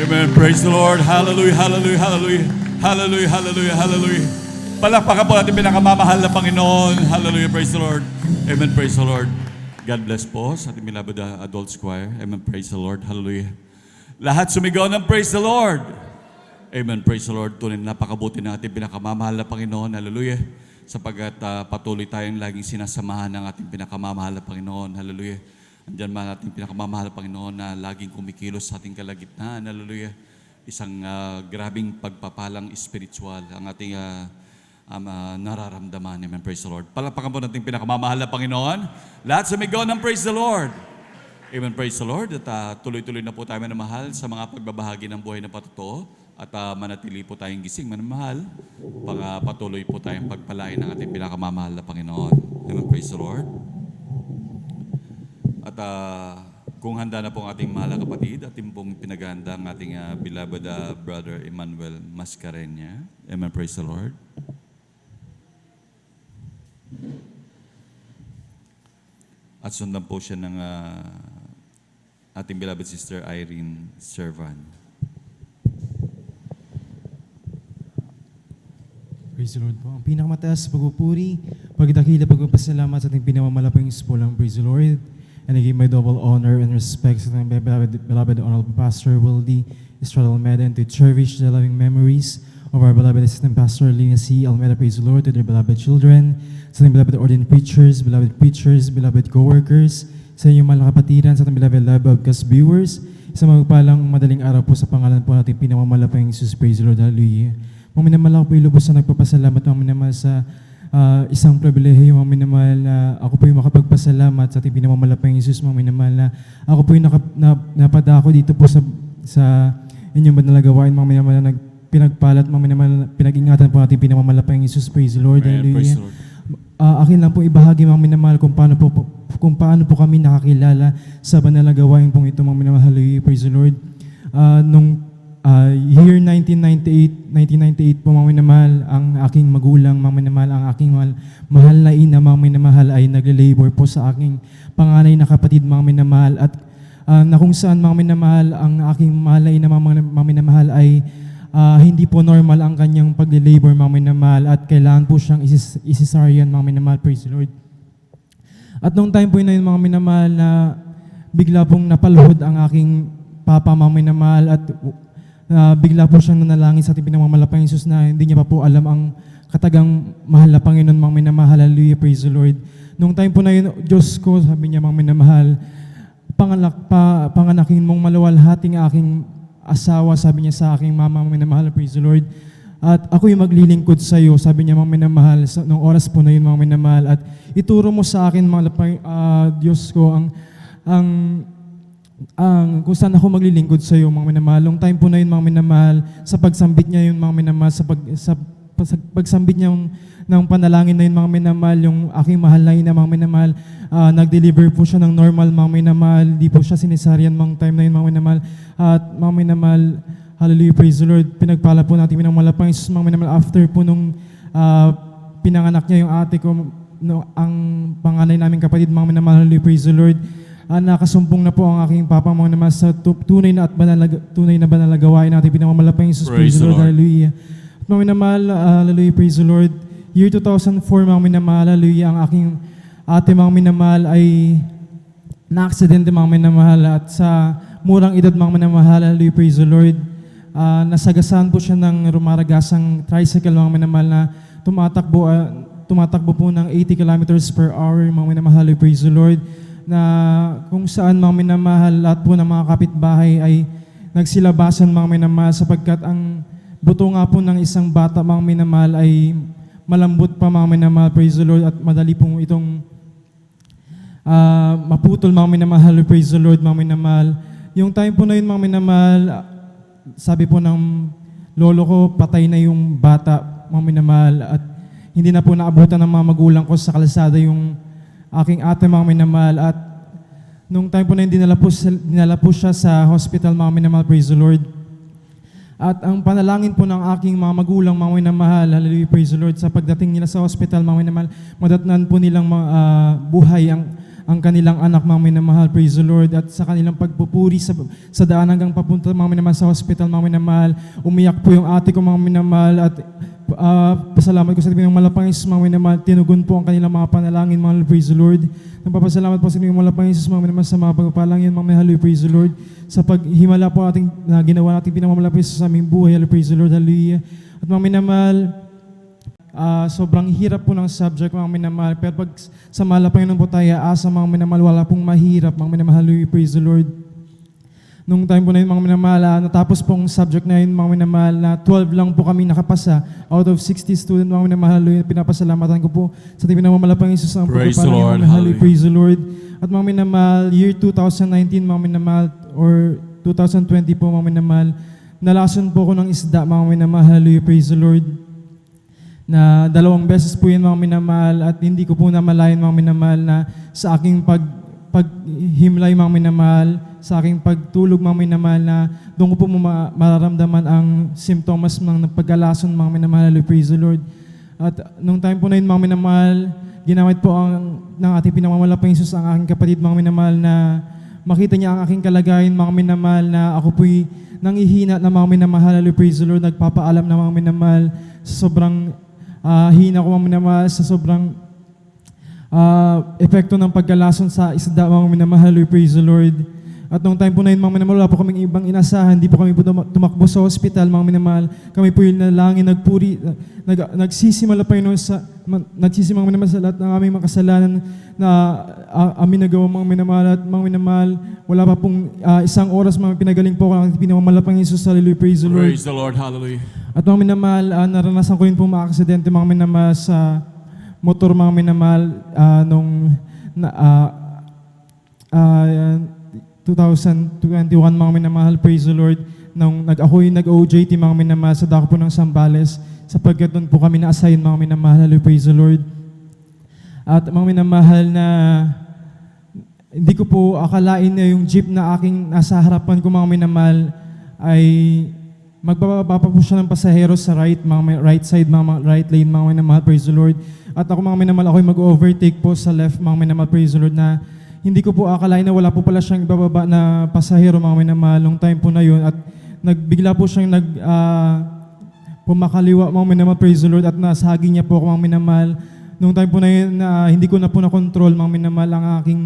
Amen. Praise the Lord. Hallelujah, hallelujah, hallelujah. Hallelujah, hallelujah, hallelujah. Palakpakan po natin pinakamamahal na Panginoon. Hallelujah, praise the Lord. Amen, praise the Lord. God bless po sa ating beloved adult choir. Amen, praise the Lord. Hallelujah. Lahat sumigaw ng praise the Lord. Amen, praise the Lord. Tunay na napakabuti ng ating pinakamamahal na Panginoon. Hallelujah. Sapagat patuloy tayong laging sinasamahan ng ating pinakamamahal na Panginoon. Hallelujah. Andiyan man ating pinakamamahal na Panginoon na laging kumikilos sa ating kalagitnaan. Hallelujah. Isang grabing pagpapalang spiritual ang ating nararamdaman. Amen. Praise the Lord. Palakpakan po natin pinakamamahal na Panginoon. Lahat sumigaw ng praise the Lord. Amen. Praise the Lord. At tuloy-tuloy na po tayo manamahal sa mga pagbabahagi ng buhay na patotoo. At manatili po tayong gising manamahal. Patuloy po tayong pagpalain ng ating pinakamamahal na Panginoon. Amen. Praise the Lord. At kung handa na po ang ating mahal na kapatid, ating pong pinaganda ang ating beloved brother Emmanuel Mascarena. Amen. Praise the Lord. At sundan po siya ng ating beloved sister Irene Servan. Praise the Lord po. Ang pinakamataas sa pagpupuri, pagdakila, pagpapasalamat sa ating pinamamalapang ispulang. Praise the Lord. And I give my double honor and respect sa ating beloved Honorable Pastor Wildy Estrada Almeida, and to cherish the loving memories of our beloved Assistant Pastor Lina C. Almeida. Praise the Lord. To their beloved children, sa ating beloved ordained preachers, beloved co-workers, sa inyong mga kapatiran, sa ating beloved live broadcast viewers, sa magpalang madaling araw po sa pangalan po natin pinamamalapang Jesus. Praise the Lord. Hallelujah. Mga minamahal ko po ilubos na nagpapasalamat, mga minamahal sa isang pribilehiyo, mga minamahal na ako po yung makapagpasalamat sa ating pinamamalapang Jesus, mga minamahal na ako po yung napadako dito po sa inyong banal na gawain, mga minamahal na pinagpalat, mga minamahal na pinag-ingatan po natin pinamamalapang Jesus. Praise the Lord. Hallelujah. Akin lang po ibahagi, mga minamahal, kung paano po kami nakakilala sa banal na gawain pong ito, mga minamahal. Hallelujah. Praise the Lord. Year 1998 po, mga minamahal, ang aking magulang, mga minamahal, ang aking mahal na ina, mga minamahal, ay nagle-labor po sa aking panganay na kapatid, mga minamahal, at na kung saan, mga minamahal, ang aking mahal na ina, mga minamahal, ay hindi po normal ang kanyang pagle-labor, mga minamahal, at kailangan po siyang isisaryan, mga minamahal. Praise the Lord. At nung time po yun, mga minamahal, na bigla pong napaluhod ang aking papa, mga minamahal, at bigla po siyang nanalangin sa ating pinamamalapang Jesus na hindi niya pa po alam ang katagang mahal na Panginoon, mga minamahal. Hallelujah, praise the Lord. Nung time po na yun, Diyos ko, sabi niya, mga minamahal, panganakin mong maluwalhating aking asawa, sabi niya sa aking mama, mga minamahal, praise the Lord. At ako'y maglilingkod sa iyo, sabi niya, mga minamahal, nung oras po na yun, mga minamahal, at ituro mo sa akin, mga Diyos ko, kung saan ako maglilingkod sa iyo, mga minamahal. Long time po na yun, mga minamahal, sa pagsambit niya yun, mga minamahal, sa pagsambit niya ng panalangin na yun, mga minamahal, yung aking mahal na ina, mga minamahal, nag-deliver po siya ng normal, mga minamahal, di po siya sinisaryan mga time na yun, mga minamahal. At mga minamahal, hallelujah, praise the Lord, pinagpala po natin pinamamalapang Jesus, mga minamahal, after po nung pinanganak niya yung ate ko, ang panganay naming kapatid, mga minamahal, hallelujah, praise the Lord. Nakasumpong na po ang aking papa, mga naman, sa tunay na banal na gawain natin pinamamalapang Jesus. Praise the Lord. Hallelujah. At mga minamahal, hallelujah, praise the Lord. Year 2004, mga minamahal, hallelujah, ang aking ate, mga minamahal, ay na-aksidente, mga minamahal, at sa murang edad, mga minamahal, hallelujah, praise the Lord. Nasagasaan po siya ng rumaragasang tricycle, mga minamahal, na tumatakbo po ng 80 kilometers per hour, mga minamahal, hallelujah, praise the Lord. Na kung saan, mga minamahal, lahat po ng mga kapitbahay ay nagsilabasan, mga minamahal, sapagkat ang buto nga po ng isang bata, mga minamahal, ay malambot pa, mga minamahal, praise the Lord, at madali pong itong maputol, mga minamahal, praise the Lord, mga minamahal. Yung time po na yun, mga minamahal, sabi po ng lolo ko, patay na yung bata, mga minamahal, at hindi na po naabutan ng mga magulang ko sa kalsada yung aking ate, mga minamahal. At nung time po na yun, dinala po siya sa hospital, mga minamahal, praise the Lord. At ang panalangin po ng aking mga magulang, mga minamahal, hallelujah, praise the Lord, sa pagdating nila sa hospital, mga minamahal, madatnan po nilang buhay ang kanilang anak, mga minamahal, praise the Lord. At sa kanilang pagpupuri sa daan hanggang papunta, mga minamahal, sa hospital, mga minamahal, umiyak po yung ate ko, mga minamahal, at pasalamat ko sa ating malapang Jesus, mga minamahal, tinugon po ang kanilang mga panalangin, mga praise the Lord. Nagpapasalamat po sa ating malapang Jesus, mga minamahal, sa mga pagpapalang yun, mga minamahal, praise the Lord, sa paghimala po na ginawa natin pinamamalapang Jesus sa aming buhay, praise the Lord, hallelujah. At mga minamahal, sobrang hirap po ng subject, mga minamahal, pero pag sa malapang yun po tayo, asa, mga minamahal, wala pong mahirap, mga minamahal, hallelujah, praise the Lord. Nung time po na yun, mga minamahal, natapos pong subject na yun, mga minamahal, na 12 lang po kami nakapasa out of 60 student, mga minamahal, pinapasalamatan ko po sa ating pinamamalapang Jesus ang pagpapalang, mga minamahal, praise the Lord. At mga minamahal, year 2019, mga minamahal, or 2020 po, mga minamahal, nalason po ko ng isda, mga minamahal, hallelujah, praise the Lord. Na 2 beses po yun, mga minamahal, at hindi ko po namalayan, mga minamahal, na sa aking paghimlay, mga minamahal, sa aking pagtulog, mga minamahal, na doon ko po mararamdaman ang symptoms ng pagkalason, mga minamahal, praise the Lord. At nung time po na yun, mga minamahal, ginamit po ng ating pinamamalapang Jesus ang aking kapatid, mga minamahal, na makita niya ang aking kalagayan, mga minamahal, na ako po'y nangihina na, mga minamahal, praise the Lord, nagpapaalam na, mga minamahal, sa sobrang hina ko mga minamahal sa sobrang epekto ng pagkalason sa isda mga minamahal. We praise the Lord. At nung time po na yun mga minamahal, wala po kaming ibang inasahan, hindi po kami po tumakbo sa hospital mga minamahal. Kami po yung nalangin, nagpuri, nagsisimala pa yun nagsisimang minamahal sa lahat ng aming mga kasalanan na amin nagawa mga minamahal. At mga minamahal, wala pa pong isang oras mga pinagaling po ang pinamamalapang Jesus. Hallelujah, praise the Lord. Praise the Lord, hallelujah. At mga minamahal, naranasan ko rin po mga-aksidente mga minamahal sa motor mga minamahal nung 2021 mga minamahal, praise the Lord, nung ako'y nag-OJT mga minamahal sa dako po ng Sambales, sapagkat doon po kami na-assign mga minamahal, praise the Lord. At mga minamahal na hindi ko po akalain na yung jeep na aking nasa harapan ko mga minamahal ay magbababa pa po siya ng pasahero sa right side, mga right lane mga minamahal, praise the Lord. At ako mga minamahal, ako'y mag-overtake po sa left mga minamahal, praise the Lord, na hindi ko po akalain na wala po pala siyang ibababa na pasahero mga minamahal nung time po na yun. At nagbigla po siyang pumakaliwa mga minamahal, praise the Lord, at nasagi niya po ako mga minamahal. Nung time po na yun, hindi ko na po na-control mga minamahal ang aking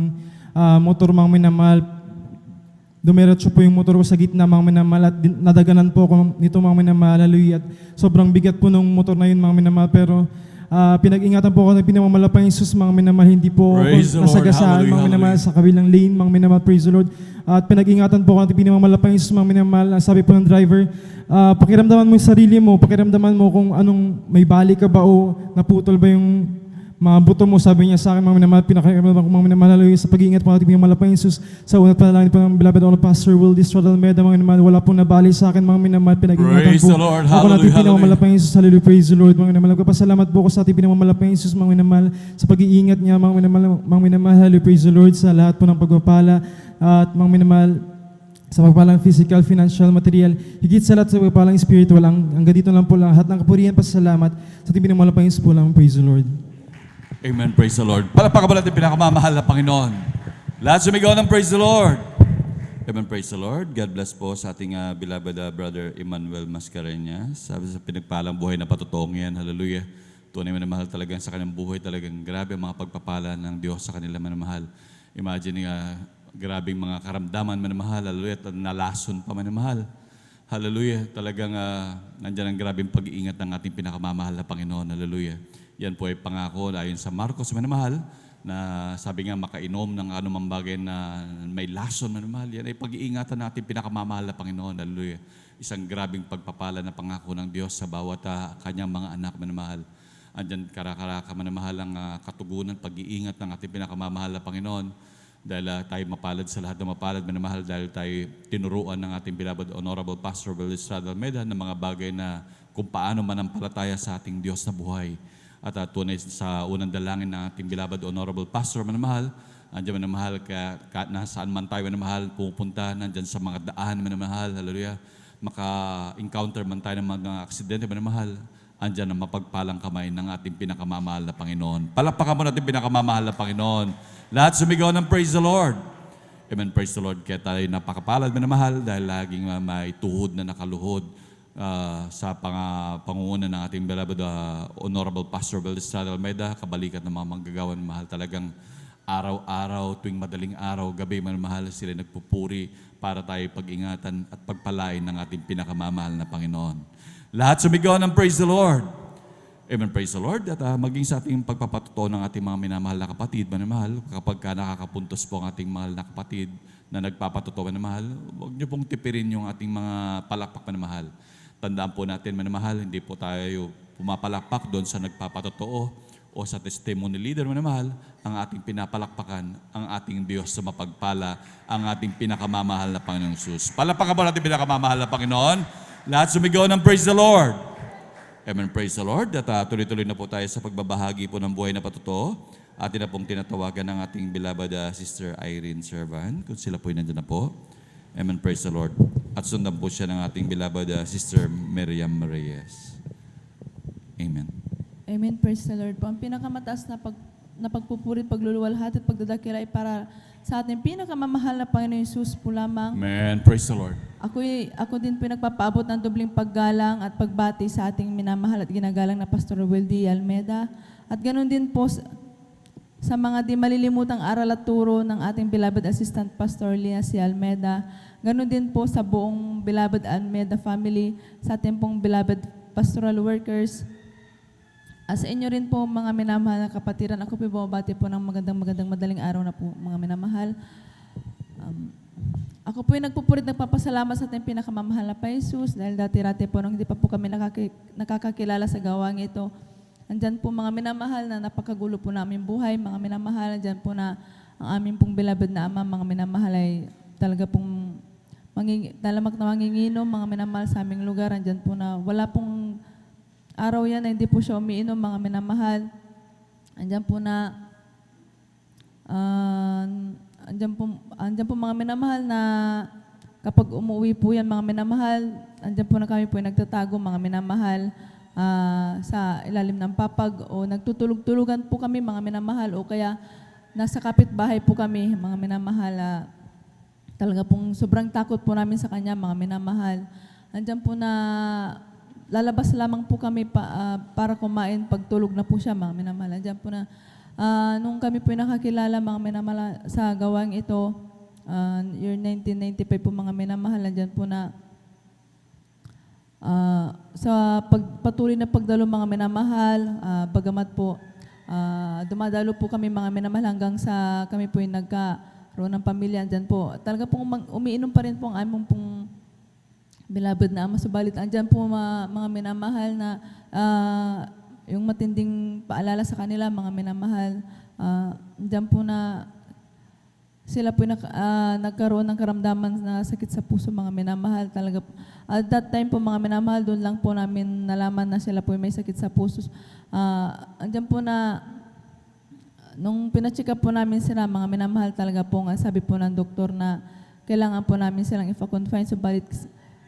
motor mga minamahal. Dumiretso po yung motor ko sa gitna mga minamahal at nadaganan po ako nito mga minamahal. Hallelujah. At sobrang bigat po nung motor na yun mga minamahal, pero pinag-ingatan po ako ng pinamamalapang Jesus mga minamahal, hindi po nasagasaan mga minamahal sa kabilang lane mga minamahal, praise the Lord. At pinag-ingatan po ako ng pinamamalapang Jesus mga minamahal. Sabi po ng driver, pakiramdaman mo yung sarili mo, pakiramdaman mo kung anong may bali ka ba o naputol ba yung mga buto mo. Sabi niya sa akin mga minamahal, pinakaramdaman ko mga minamahal, sa pag-iingat po natin pinamamalapang Jesus. Sa unat panalangin po ng beloved all Pastor Will Distradal Meda mga minamahal, wala pong nabali sa akin mga minamahal, pinag-ingatan po ako natin pinamamalapang Jesus. Hallelujah, praise the Lord mga minamahal. Kapasalamat po ako sa ating pinamamalapang Jesus mga minamahal sa pag-iingat niya mga minamahal. Hallelujah, praise the Lord sa lahat po ng pagpapala at mga minamahal, sa pagpalang physical, financial, material, higit sa lahat sa pagpalang spiritual. Hanggang dito lang po lahat ng kapurihan, pasasalamat sa ating pinamamalapang Jesus po lang, praise the Lord. Amen, praise the Lord. Palakpakan ba natin pinakamamahal na Panginoon? Lahat sumigaw ng praise the Lord. Amen, praise the Lord. God bless po sa ating beloved brother Emmanuel Mascareñas. Sabi sa pinagpalang buhay na patutuong yan. Hallelujah. Tunay mo na mahal talagang sa kanilang buhay. Talagang grabe ang mga pagpapala ng Diyos sa kanila manamahal. Imagine grabing mga karamdaman manamahal. Hallelujah. At nalason pa manamahal. Hallelujah. Talagang nandyan ang grabing pag-iingat ng ating pinakamamahal na Panginoon. Hallelujah. Yan po ay pangako ayon sa Marcos manamahal na sabi nga makainom ng anumang bagay na may lason manamahal. Yan ay pag-iingatan natin pinakamamahal na Panginoon. Hallelujah. Isang grabing pagpapala na pangako ng Diyos sa bawat kanyang mga anak manamahal. Andyan karakaraka manamahal ang katugunan, pag-iingat ng ating pinakamamahal na Panginoon. Dahil tayo mapalad sa lahat ng mapalad manamahal dahil tayo tinuruan ng ating beloved Honorable Pastor Will Distradal Meda ng mga bagay na kung paano manampalataya sa ating Diyos na buhay. At tunay sa unang dalangin ng ating beloved Honorable Pastor manamahal, andyan manamahal, nasaan man tayo manamahal, pupunta, nandyan sa mga daan manamahal, hallelujah, maka-encounter man tayo ng mga aksidente manamahal, andyan ang mapagpalang kamay ng ating pinakamamahal na Panginoon. Palakpakan mo natin pinakamamahal na Panginoon. Lahat sumigaw ng praise the Lord. Amen, praise the Lord. Kaya tayo napakapalad manamahal dahil laging may tuhod na nakaluhod sa pangunguna ng ating beloved Honorable Pastor Will Distradal Meda, kabalikat ng mga manggagawan mahal. Talagang araw-araw, tuwing madaling araw, gabi man mahal, sila nagpupuri para tayo pag-ingatan at pagpalain ng ating pinakamamahal na Panginoon. Lahat sumigaw ng praise the Lord. Amen, praise the Lord. At maging sa ating pagpapatuto ng ating mga minamahal na kapatid, manamahal, kapag nakakapuntos po ang ating mahal na kapatid na nagpapatuto manamahal, huwag niyo pong tipirin yung ating mga palakpak manamahal. Tandaan po natin, manamahal, hindi po tayo pumapalakpak doon sa nagpapatotoo o sa testimony leader, manamahal. Ang ating pinapalakpakan, ang ating Diyos sa mapagpala, ang ating pinakamamahal na Panginoon Jesus. Palakpakan po natin pinakamamahal na Panginoon. Lahat sumigaw ng praise the Lord. Amen, praise the Lord. At tuloy-tuloy na po tayo sa pagbabahagi po ng buhay na patutuo. Atin na pong tinatawagan ng ating beloved Sister Irene Servan, kung sila po nandiyan na po. Amen, praise the Lord. At sundan po siya ng ating beloved Sister Miriam Reyes. Amen. Amen, praise the Lord po. Ang pinakamataas na pagpupuri, pagluluwalhati at pagdadakila ay para sa ating pinakamamahal na Panginoon Jesus po lamang. Amen, praise the Lord. ako din po nagpapaabot ng dobling paggalang at pagbati sa ating minamahal at ginagalang na Pastor Wildy Almeda. At ganoon din po sa mga di malilimutang aral at turo ng ating beloved assistant Pastor Lina C. Almeda. Ganoon din po sa buong beloved Almeda family, sa ating pong beloved pastoral workers. Sa inyo rin po mga minamahal na kapatiran, ako po bumabati po ng magandang madaling araw na po mga minamahal. Ako po yung nagpapasalamat sa ating pinakamamahal na pa Jesus dahil dati-rati po nung hindi pa po kami nakakakilala sa gawang ito. Andyan po mga minamahal na napakagulo po namin buhay, mga minamahal, andyan po na ang aming pong beloved na ama, mga minamahal ay talaga pong talamak na manginginom, mga minamahal sa aming lugar, andyan po na wala pong araw yan na hindi po siya umiinom, mga minamahal. Andyan po na andyan po mga minamahal na kapag umuwi po yan, mga minamahal, andyan po na kami po nagtatago, mga minamahal, sa ilalim ng papag o nagtutulog-tulugan po kami, mga minamahal, o kaya nasa kapitbahay po kami, mga minamahal. Talaga pong sobrang takot po namin sa kanya, mga minamahal. Andyan po na lalabas lamang po kami para kumain pagtulog na po siya, mga minamahal. Andyan po na nung kami po nakakilala, mga minamahal, sa gawang ito, year 1995 po, mga minamahal, andyan po na sa pagpatuloy na pagdalo, mga minamahal, bagamat po dumadalo po kami, mga minamahal, hanggang sa kami po yung nagkaroon ng pamilya, andyan po. Talaga pong umiinom pa rin po ang aming pong beloved na ama. Subalit andyan po mga minamahal na yung matinding paalala sa kanila, mga minamahal, andyan po na sila po nagkaroon ng karamdaman na sakit sa puso, mga minamahal. Talaga, at that time po, mga minamahal, doon lang po namin nalaman na sila po may sakit sa puso. Andyan po na, nung pina-check up po namin sila, mga minamahal, talaga po, sabi po ng doktor na kailangan po namin silang ipa-confine. Subalit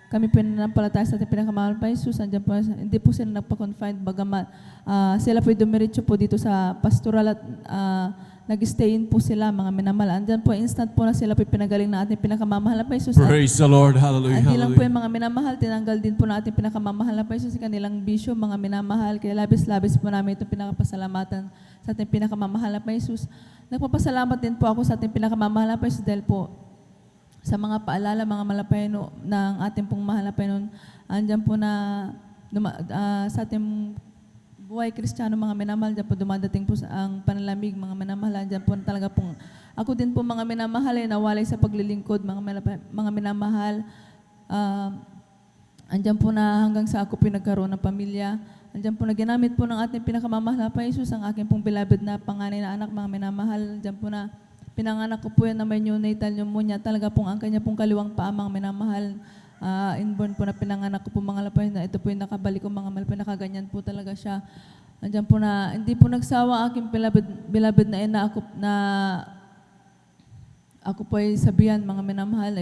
kami po nanampalataya sa ating pinakamahal pa Jesus. Andyan po, hindi po sila nagpa-confine, bagamat sila po dumiretso po dito sa pastoral at nag-stayin po sila, mga minamahal. Andyan po, instant po na sila po pinagaling na ating pinakamamahal na pa Jesus. Praise the Lord. Hallelujah. Hindi lang po yung mga minamahal, tinanggal din po na ating pinakamamahal na pa Jesus sa kanilang bisyo, mga minamahal. Kaya labis-labis po namin itong pinakapasalamatan sa ating pinakamamahal na pa Jesus. Nagpapasalamat din po ako sa ating pinakamamahal na pa Jesus dahil po sa mga paalala, mga malapayano ng ating pong mahal na Panginoon. Andyan po na sa ating buhay Kristiyano, mga minamahal, dyan po dumadating po ang panlalamig, mga minamahal. Dyan po talaga pong, ako din po, mga minamahal, nawalay sa paglilingkod, mga minamahal. Andyan po na hanggang sa ako po nagkaroon ng pamilya. Andyan po na ginamit po ng ating pinakamamahal na Jesus, ang aking pong beloved na panganay na anak, mga minamahal. Andyan po na pinanganak ko po yan na may neonatal pneumonia. Talaga pong ang kanya pong kaliwang paa, mga minamahal. Inborn po na pinanganak ko po, mga lapay na ito po yung nakabalik ko, mga malapay, nakaganyan po talaga siya. Andyan po na hindi po nagsawa aking beloved na ina ako po ay sabihan, mga minamahal,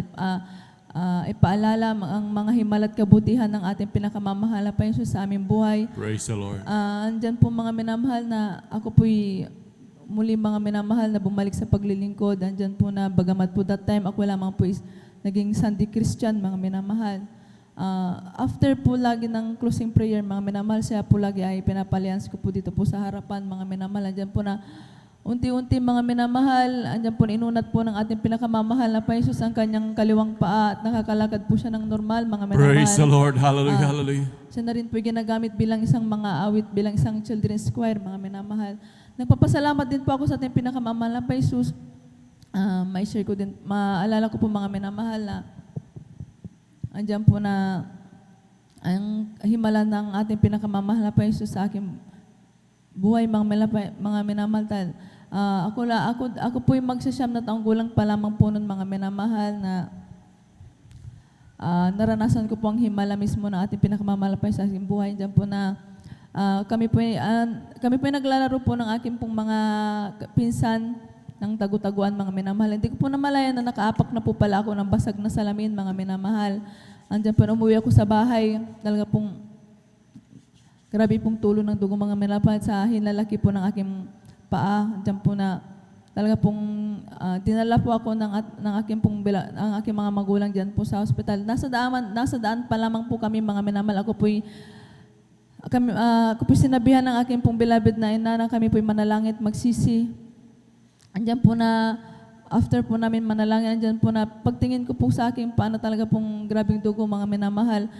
ipaalala ang mga himalat kabutihan ng ating pinakamamahal na pa Jesus sa aming buhay. Praise the Lord. Andyan po, mga minamahal, na ako po'y muli, mga minamahal, na bumalik sa paglilingkod. Andyan po na bagamat po that time ako lamang po naging Sunday Christian, mga minamahal. After po lagi ng closing prayer, mga minamahal, siya po lagi ay pinapalians ko po dito po sa harapan, mga minamahal. Andyan po na unti-unti, mga minamahal, andyan po inunat po ng ating pinakamamahal na pa Jesus ang kanyang kaliwang paa at nakakalakad po siya ng normal, mga minamahal. Praise the Lord. Hallelujah. Hallelujah. Siya na rin po ginagamit bilang isang mga awit, bilang isang children's choir, mga minamahal. Nagpapasalamat din po ako sa ating pinakamamahal na pa Jesus. May share ko din, maalala ko po, mga minamahal, na andyan po na ang himala ng ating pinakamamahal na pa Jesus sa aking buhay, mga minamahal. Ako po yung magsasyam na taong gulang pa lamang po nun, mga minamahal, na naranasan ko po ang himala mismo ng ating pinakamamahal pa sa aking buhay. Diyan po na kami po yung naglalaro po ng aking pong mga pinsan ng tagu-taguan, mga minamahal. Hindi ko po namalayan na nakaapak na po pala ako ng basag na salamin, mga minamahal. Andiyan po, umuwi ako sa bahay. Talaga pong grabe pong tulo ng dugo, mga minamahal, sa hinlalaki po ng aking paa. Andiyan po na talaga pong dinala po ako ng aking ang aking mga magulang diyan po sa hospital. Nasa daan pa lamang po kami mga minamahal. Ako po sinabihan ng aking pong beloved na ina na kami po manalangin at magsisi. Andiyan po na after po namin manalangin, andyan po na pagtingin ko po sa aking paano talaga pong grabing dugo mga minamahal.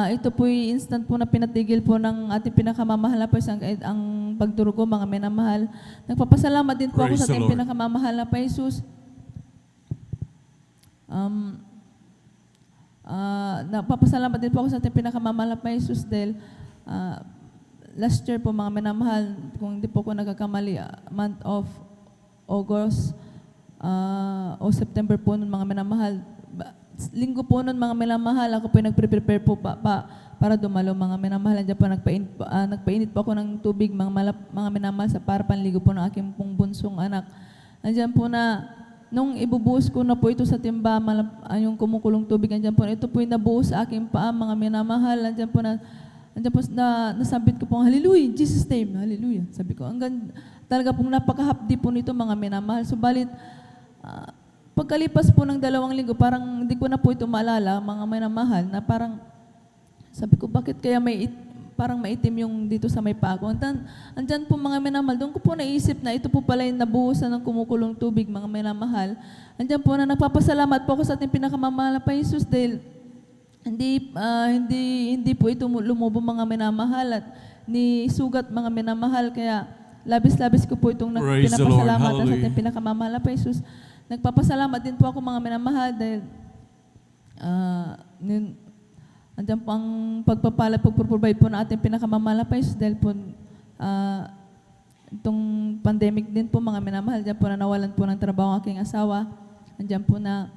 Ito po instant po na pinatigil po ng ating pinakamamahal na pa ang pagdurugo mga minamahal. Nagpapasalamat din po ako sa ating pinakamamahal na pa Jesus. Napapasalamat din po ako sa ating pinakamamahal na pa Jesus dahil last year po mga minamahal, kung hindi po ako nagkakamali, month of August o September po nun mga minamahal, linggo po nun mga minamahal, ako po nagpre-prepare po para dumalo mga minamahal. Andiyan po nagpainit po ako ng tubig mga minamahal sa para panligo po ng aking pong bunsong anak. Andiyan po na, nung ibubuhos ko na po ito sa timba, yung kumukulong tubig, andiyan po, ito po yung nabuhos sa aking paa mga minamahal. Andiyan po nasabit ko po, hallelujah, Jesus name, hallelujah. Sabi ko, talaga pong napakahapdi po nito mga minamahal. Subalit, pagkalipas po ng 2 linggo, parang hindi ko na po ito maalala, mga minamahal, na parang sabi ko, bakit kaya parang maitim yung dito sa may paa ko. Andyan po mga minamahal, doon ko po naisip na ito po pala yung nabuhusan ng kumukulong tubig, mga minamahal. Andyan po na nagpapasalamat po ako sa ating pinakamamahal na pa Jesus dahil hindi po ito lumubo mga minamahal at ni sugat mga minamahal. Kaya labis-labis ko po itong pinapasalamat sa ating pinakamamahal na pa Jesus. Nagpapasalamat din po ako mga minamahal dahil andyan po ang pagpapala, pag-provide po na ating pinakamamahal na pa Jesus dahil po itong pandemic din po mga minamahal, dyan po na nawalan po ng trabaho ang aking asawa. Andyan po na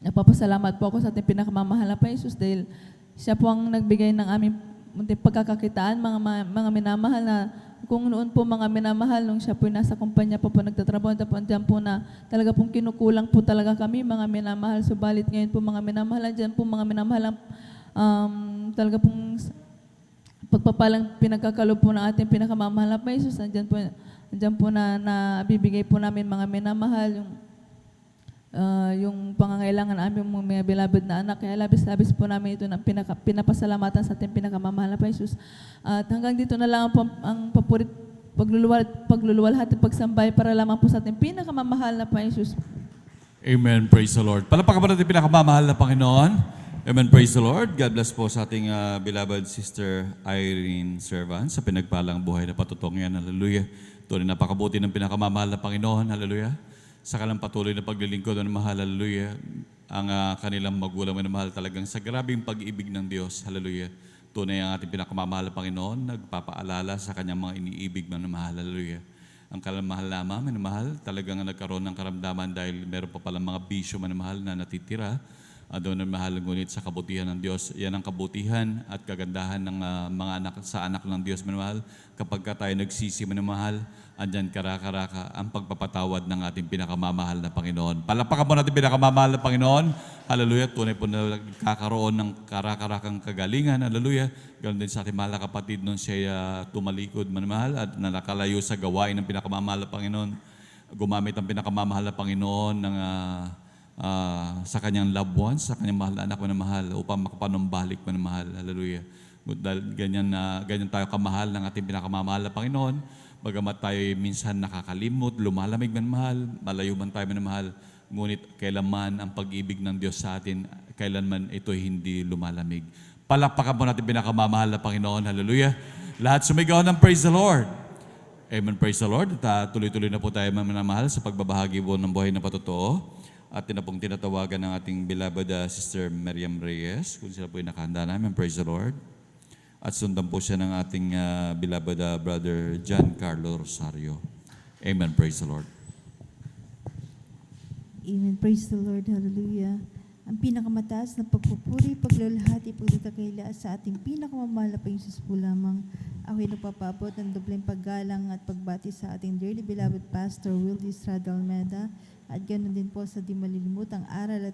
nagpapasalamat po ako sa ating pinakamamahal na pa Jesus dahil siya po ang nagbigay ng aming munting pagkakakitaan mga minamahal na kung noon po mga minamahal, nung siya po nasa kumpanya po nagtatrabaho, dyan po na talaga pong kinukulang po talaga kami mga minamahal. Subalit ngayon po mga minamahal, dyan po mga minamahal, talaga pong pagpapalang pinagkakalob po ng ating pinakamamahal na pa Jesus. Dyan po na bibigay po namin mga minamahal yung pangangailangan namin mga beloved na anak. Kaya labis-labis po namin ito na pinapasalamatan sa ating pinakamamahal na pa Jesus. At hanggang dito na lang po ang pagluluwalhati at pagsambay para lamang po sa ating pinakamamahal na pa Jesus. Amen. Praise the Lord. Palakpakan natin pinakamamahal na Panginoon. Amen. Praise the Lord. God bless po sa ating beloved Sister Irene Servan sa pinagpalang buhay na patutong yan. Hallelujah. Ito rin napakabuti ng pinakamamahal na Panginoon. Hallelujah. Sa kanilang patuloy na paglilingkod ng mahal, hallelujah, ang kanilang magulang na mahal talagang sa grabing pag-ibig ng Diyos, hallelujah. Tunay ang ating pinakamamahal na Panginoon, nagpapaalala sa kanyang mga iniibig na mahal, hallelujah. Ang kanilang mahal lamang, minamahal, talagang nagkaroon ng karamdaman dahil meron pa palang mga bisyo manamahal na natitira. Doon ang mahal, ngunit sa kabutihan ng Diyos, yan ang kabutihan at kagandahan ng mga anak sa anak ng Diyos manamahal. Kapag tayo nagsisi manamahal, andyan karaka-raka ang pagpapatawad ng ating pinakamamahal na Panginoon. Palapakan mo natin pinakamamahal na Panginoon. Hallelujah. Tunay po na kakaroon ng karaka-rakang kagalingan. Hallelujah. Ganon din sa ating mahal na kapatid nung siya tumalikod manamahal at nakalayo sa gawain ng pinakamamahal na Panginoon. Gumamit ang pinakamamahal na Panginoon ng sa kanyang loved ones, sa kanyang mahal na anak na mahal upang makapanumbalik na mahal. Hallelujah. Dahil ganyan tayo kamahal ng ating pinakamamahal na Panginoon. Bagamat tayo minsan nakakalimot, lumalamig man mahal, malayo man tayo man mahal, ngunit kailanman ang pag-ibig ng Diyos sa atin, kailanman ito hindi lumalamig. Palakpakan po natin pinakamamahal na Panginoon. Hallelujah. Lahat sumigaw ng praise the Lord. Amen. Praise the Lord. Tuloy-tuloy na po tayo manamahal sa pagbabahagi po ng buhay na patotoo. At na pong tinatawagan ng ating beloved Sister Miriam Reyes, kung sila po ay nakahanda namin. Praise the Lord. At sundan po siya ng ating beloved Brother John Carlo Rosario. Amen. Praise the Lord. Amen. Praise the Lord. Hallelujah. Ang pinakamataas na pagpupuri, paglalahati, pagdatakila sa ating pinakamamahal na Panginoon po lamang. Ako'y nagpapabot ng dobleng paggalang at pagbati sa ating dearly beloved Pastor Wildy Estrada Almeda at ganoon din po sa di malilimutang aral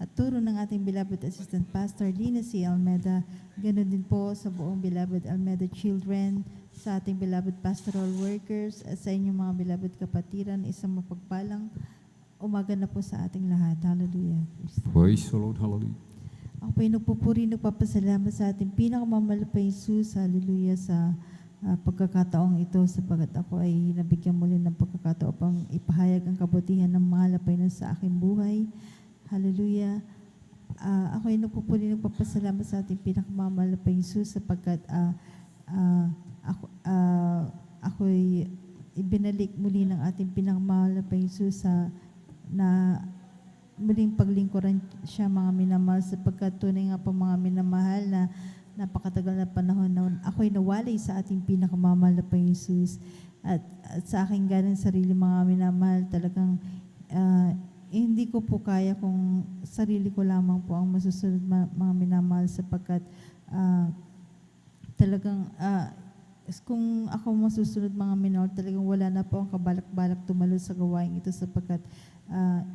at turo ng ating beloved Assistant Pastor Lina C. Almeda. Ganoon din po sa buong beloved Almeda Children, sa ating beloved pastoral workers, at sa inyong mga beloved kapatiran, isang mapagpalang umaga na po sa ating lahat. Hallelujah. Praise the Lord. Hallelujah. Ako po ay nagpupuri, nagpapasalamat sa ating pinakamamahal pa Jesus. Hallelujah sa pagkakataong ito, sapagat ako ay nabigyan muli ng pagkakataon pang ipahayag ang kabutihan ng mahal na Panginoon sa aking buhay. Hallelujah. Ako ay nagpupuri, nagpapasalamat sa ating pinakamamahal na Jesus, sapagkat ako ay ibinalik muli ng ating pinakamamahal na Jesus na muling paglingkuran siya, mga minamahal, sapagkat tunay nga po, mga minamahal, na napakatagal na panahon na ako'y nawalay sa ating pinakamamahal na Jesus. At sa aking ganang sarili, mga minamahal, talagang hindi ko po kaya kung sarili ko lamang po ang masusunod, mga minamahal, sapagkat talagang kung ako masusunod, mga minamahal, talagang wala na po ang kabalak-balak tumalo sa gawain ito, sapagkat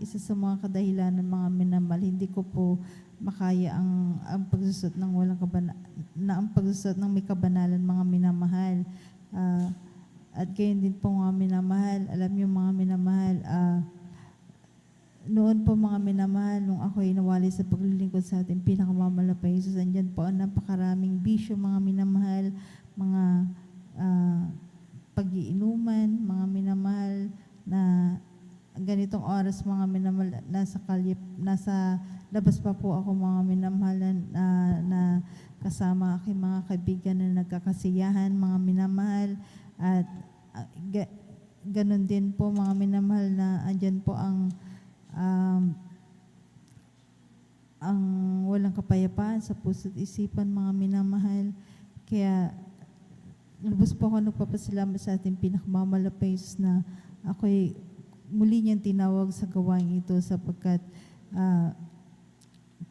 isa sa mga kadahilan ng mga minamahal, hindi ko po makaya ang pagsusot ng ang pagsusot ng may kabanalan, mga minamahal. At gayon din po, mga minamahal, alam niyo, mga minamahal, noon po, mga minamahal, nung ako ay nawali sa paglilingkod sa ating pinakamamahal na Jesus, andyan po ang napakaraming bisyo, mga minamahal, mga pag-iinuman, mga minamahal, na ganitong oras, mga minamahal, nasa labas pa po ako, mga minamahal, na kasama aking mga kaibigan na nagkakasiyahan, mga minamahal, at ganun din po, mga minamahal, na andyan po ang walang kapayapaan sa puso't isipan, mga minamahal. Kaya lubos po ako nagpapasalamat sa ating pinakamamahal na Jesus na ako'y muli niyang tinawag sa gawain ito, sapagkat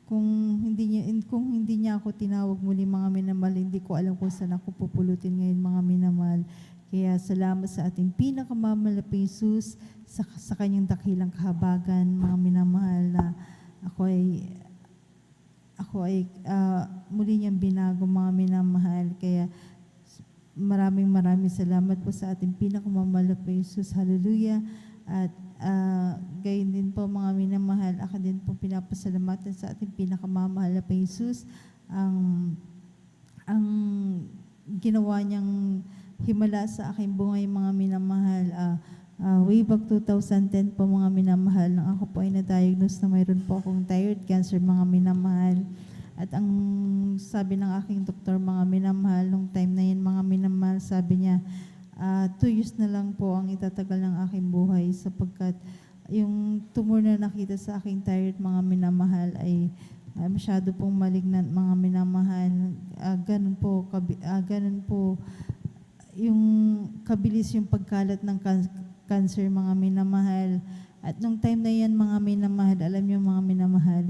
kung hindi niya ako tinawag muli, mga minamahal, hindi ko alam kung saan ako pupulutin ngayon, mga minamahal. Kaya salamat sa ating pinakamamahal na Jesus, sa kanyang dakilang kahabagan, mga minamahal, na ako ay muli niyang binago, mga minamahal. Kaya maraming salamat po sa ating pinakamamahal na Jesus. Hallelujah. At gayon din po, mga minamahal, ako din po pinapasalamatan sa ating pinakamamahal na Jesus, ang ginawa niyang himala sa aking buhay, mga minamahal. Way back 2010 po, mga minamahal, nang ako po ay na-diagnose na mayroon po akong thyroid cancer, mga minamahal. At ang sabi ng aking doktor, mga minamahal, nung time na yun, mga minamahal, sabi niya, 2 years na lang po ang itatagal ng aking buhay, sapagkat yung tumor na nakita sa aking thyroid, mga minamahal, ay masyado pong malignant, mga minamahal. Ganun po yung kabilis yung pagkalat ng cancer, mga minamahal. At nung time na yan, mga minamahal, alam niyo, mga minamahal,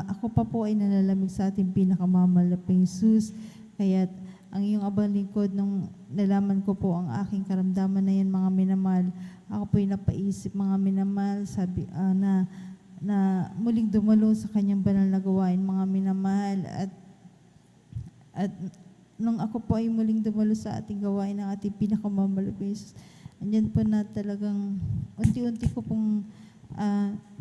ako pa po ay nalalamig sa ating pinakamamahal na Jesus. Kaya ang iyong abang lingkod, nung nalaman ko po ang aking karamdaman na yan, mga minamahal, ako po ay napaisip, mga minamahal, sabi na muling dumalo sa kanyang banal na gawain, mga minamahal. At nung ako po ay muling dumalo sa ating gawain ng ating pinakamamahal na Jesus, andyan po na talagang unti-unti ko pong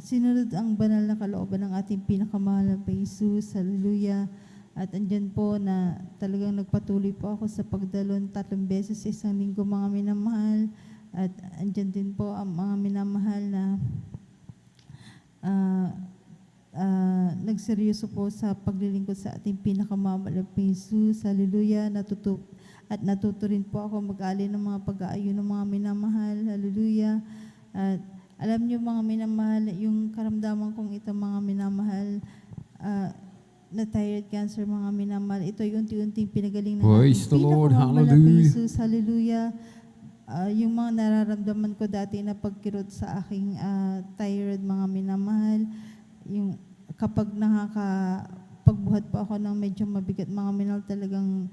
sinunod ang banal na kalooban ng ating pinakamahal na Jesus. Hallelujah. At andyan po na talagang nagpatuloy po ako sa pagdalon 3 beses sa isang linggo, mga minamahal. At andyan din po ang mga minamahal na nagseryoso po sa paglilingkod sa ating pinakamamahal na Jesus. Hallelujah. Natuto rin po ako mag-alin ng mga pag-aayon ng mga minamahal. Hallelujah. At alam niyo, mga minamahal, yung karamdaman kong ito, mga minamahal, na thyroid cancer, mga minamahal, ito ay unti-unting pinagaling ng Praise the Lord. Hallelujah. Jesus. Hallelujah. Yung mga nararamdaman ko dati na pagkirot sa aking thyroid, mga minamahal, yung kapag nakakapagbuhat po ako ng medyo mabigat, mga minamahal, talagang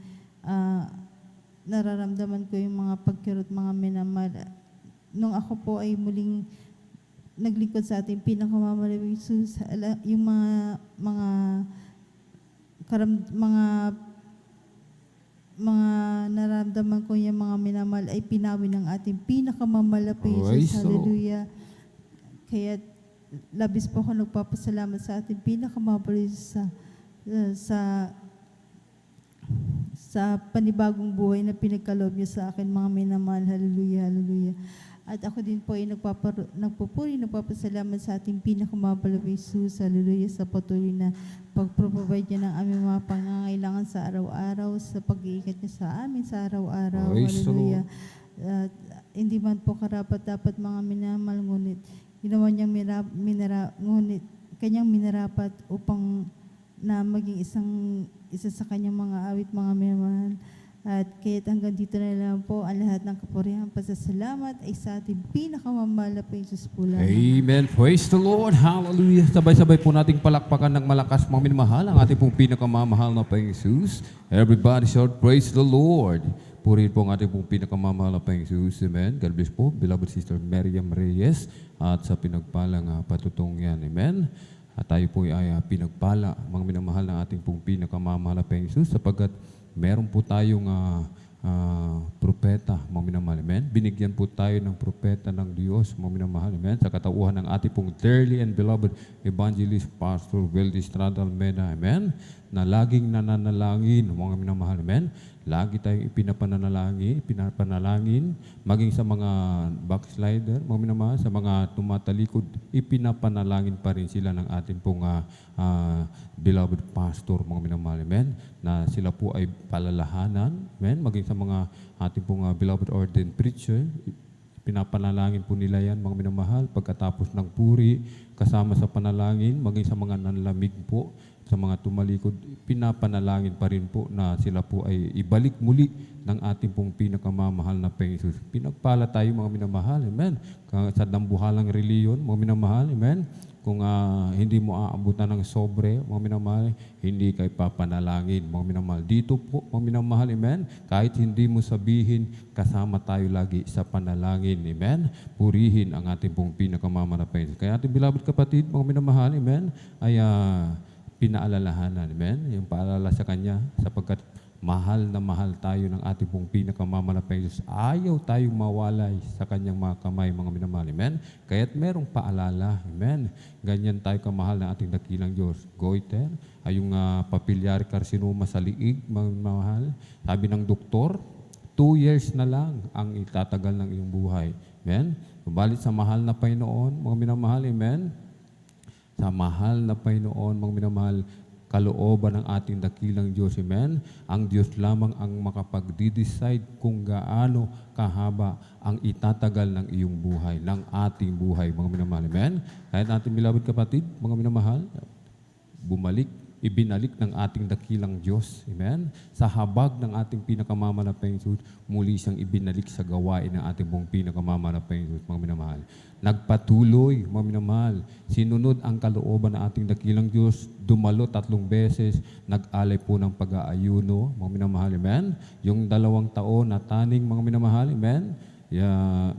nararamdaman ko yung mga pagkirot, mga minamahal. Nung ako po ay muling naglingkod sa ating pinakamamahal na Jesus, yung mga mga naramdaman ko yung mga minamahal ay pinawi ng ating pinakamamahal na Praise Jesus. the Lord. Hallelujah. Kaya labis po ako nagpapasalamat sa ating pinakamamahal sa panibagong buhay na pinagkaloob niyo sa akin, mga minamahal. Hallelujah, hallelujah. At ako din po ay nagpupuri, nagpapasalamat sa ating pinakamamahal na Jesus. Hallelujah, sa patuloy na pag-provide niya ng aming mga pangangailangan sa araw-araw, sa pag-iikat niya sa amin sa araw-araw. Praise the Hallelujah. Hindi man po karapat-dapat mga minamahal, ngunit ginawa niyang ngunit kanyang minarapat upang na maging isa sa kanyang mga awit, mga minamahal. At kaya't hanggang dito na lang po ang lahat ng kapurihan, pasasalamat ay sa ating pinakamamahal na Jesus po lang. Amen. Praise the Lord. Hallelujah. Sabay-sabay po nating palakpakan ng malakas, mga minamahal, ang ating pong pinakamamahal na Panginoon Jesus. Everybody shout, praise the Lord. Purihin po ang ating pong pinakamamahal na Panginoon Jesus. Amen. God bless po, beloved Sister Miriam Reyes, at sa pinagpalang patutong yan. Amen. At tayo po ay pinagpala, mga minamahal, ng ating pong pinakamamahal na Panginoon Jesus, sapagkat meron po tayong propeta, mga minamahal. Amen. Binigyan po tayo ng propeta ng Diyos, mga minamahal. Amen. Sa katauhan ng ating pong dearly and beloved evangelist, Pastor Weldy Estrada Almeida. Amen. Na laging nananalangin, mga minamahal. Amen. Lagi tayong ipinapanalangin, maging sa mga backslider, mga minamahal, sa mga tumatalikod, ipinapanalangin pa rin sila ng ating pong beloved pastor, mga minamahal. Amen. Na sila po ay palalahanan, amen, maging sa mga ating pong beloved ordained preacher, pinapanalangin po nila yan, mga minamahal, pagkatapos ng puri, kasama sa panalangin, maging sa mga nanlamig po, sa mga tumalikod, pinapanalangin pa rin po na sila po ay ibalik muli ng ating pong pinakamamahal na Panginoon Jesus. Pinagpala tayo, mga minamahal, amen. Sa dambuhalang reliyon, mga minamahal, amen. Kung hindi mo aabutan ng sobre, mga minamahal, hindi kayo papanalangin, mga minamahal. Dito po, mga minamahal, amen. Kahit hindi mo sabihin, kasama tayo lagi sa panalangin, amen. Purihin ang ating pong pinakamamahal na Panginoon. Kaya ating beloved kapatid, mga minamahal, amen, ay pinaalalahanan, amen. Yung paalala sa Kanya, sapagkat mahal na mahal tayo ng ating pong pinakamamahal na Panginoon. Ayaw tayong mawalay sa Kanyang mga kamay, mga minamahal, amen. Kaya't merong paalala, amen. Ganyan tayo kamahal ng ating dakilang Diyos. Goiter, ay yung papillary carcinoma sa liig, mga minamahal. Sabi ng doktor, 2 years na lang ang itatagal ng iyong buhay, amen. Subalit sa mahal na Panginoon, mga minamahal, amen. Sa mahal na Panginoon, mga minamahal, kalooban ng ating dakilang Diyos, amen. Ang Diyos lamang ang makapag-decide kung gaano kahaba ang itatagal ng iyong buhay, ng ating buhay, mga minamahal, amen. Kahit ating beloved kapatid, mga minamahal, ibinalik ng ating dakilang Diyos, amen. Sa habag ng ating pinakamamahal na Panginoon, muli siyang ibinalik sa gawain ng ating pong pinakamamahal na Panginoon, mga minamahal. Nagpatuloy, mga minamahal, sinunod ang kalooban ng ating dakilang Diyos, dumalo 3 beses, nag-alay po ng pag-aayuno, mga minamahal, amen. Yung 2 taon na taning, mga minamahal, amen.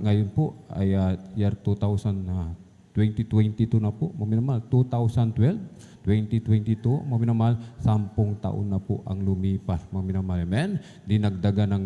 Ngayon po ay year 2022 na po, mga minamahal, 2022, mga minamahal, 10 taon na po ang lumipas, mga minamahal, amen. Dinagdagan ng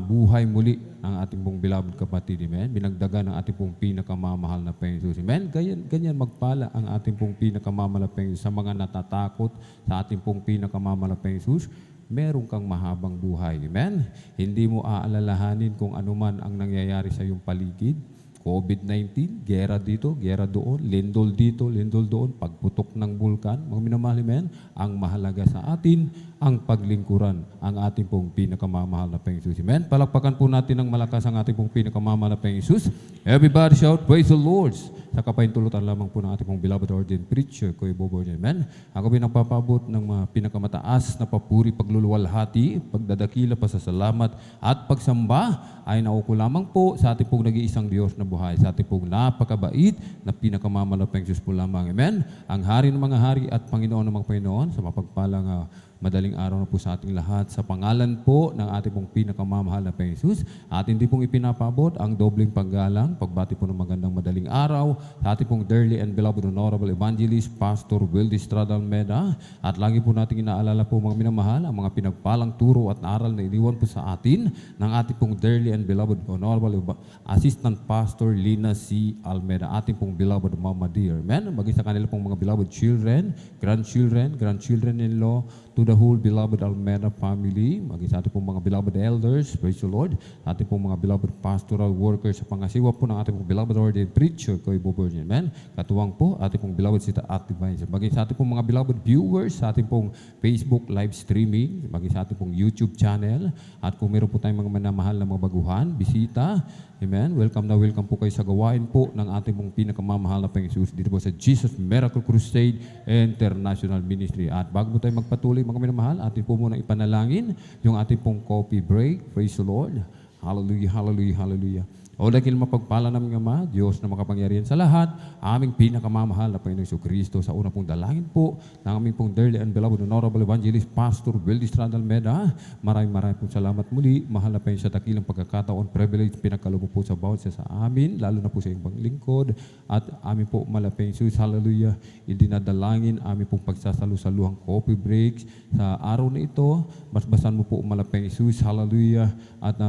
buhay muli ng ating pong beloved kapatid, amen. Binagdagan ng ating pong pinakamamahal na Panginoon, amen. Ganyan magpala ang ating pong pinakamamahal na Panginoon sa mga natatakot sa ating pong pinakamamahal na Panginoon. Meron kang mahabang buhay, amen. Hindi mo aalalahanin kung anuman ang nangyayari sa iyong paligid. COVID-19, gera dito, gera doon, lindol dito, lindol doon, pagputok ng bulkan, mga minamahal, amen. Ang mahalaga sa atin, ang paglingkuran, ang ating pong pinakamamahal na Panginoon Jesus. Amen. Palakpakan po natin ng malakas ang ating pong pinakamamahal na Panginoon Jesus. Everybody shout, praise the Lord. Sa kapahintulutan lamang po ng ating pong beloved ordained preacher, Kuya Bobo. Amen. Ako pinagpapabot ng mga pinakamataas na papuri, pagluluwalhati, pagdadakila, pasasalamat, at pagsamba ay nauko lamang po sa ating pong nag-iisang Diyos na buhay, sa ating pong napakabait na pinakamamahal na Panginoon Jesus po lamang. Amen. Ang hari ng mga hari at Panginoon ng mga Panginoon, sa mapagpalang Madaling araw na po sa ating lahat. Sa pangalan po ng ating pong pinakamamahal na Panginoong Jesus, atin din pong ipinapabot ang dobling paggalang, pagbati po ng magandang madaling araw sa ating pong dearly and beloved Honorable Evangelist, Pastor Wildy Estrada Almeda. At lagi po natin inaalala po mga minamahal, ang mga pinagpalang turo at aral na iniwan po sa atin ng ating pong dearly and beloved Honorable Assistant Pastor Lina C. Almeda, ating pong beloved Mama Dear. Amen. Maging sa kanila pong mga beloved children, grandchildren-in-law, to the whole beloved Almeda family, maging sa ating pong mga beloved elders, praise the Lord, ating pong mga beloved pastoral workers sa pangasiwa po ng ating pong beloved ordained preacher, Koy Boborgen. Amen. Katuwang po, ating pong beloved Sita Activizer. Maging sa ating pong mga beloved viewers, sa ating pong Facebook live streaming, maging sa ating pong YouTube channel, at kung meron po tayong mga manamahal na mga baguhan, bisita, amen. Welcome na welcome po kayo sa gawain po ng ating pong pinakamamahal na Panginoong Jesus dito po sa Jesus Miracle Crusade International Ministry. At bago po tayo magpatuloy mga minamahal, atin po muna ipanalangin yung ating pong coffee break. Praise the Lord. Hallelujah, hallelujah, hallelujah. O dahil mapagpala namin Ama, Diyos na makapangyarihan sa lahat, aming pinakamamahal na Panginoong Kristo, sa una pong dalangin po ng aming pong dearly and beloved Honorable Evangelist Pastor Wildy Estrada Almeda. Maraming pong salamat muli. Mahal na Panginoon sa dakilang pagkakataon, privilege, pinagkaloob po sa bawat isa sa amin, lalo na po sa iyong lingkod. At amin po malaping Jesus, hallelujah, idinadalangin amin pong pagsasalusaluhang coffee breaks sa araw na ito. Basbasan mo po malaping Jesus, hallelujah, at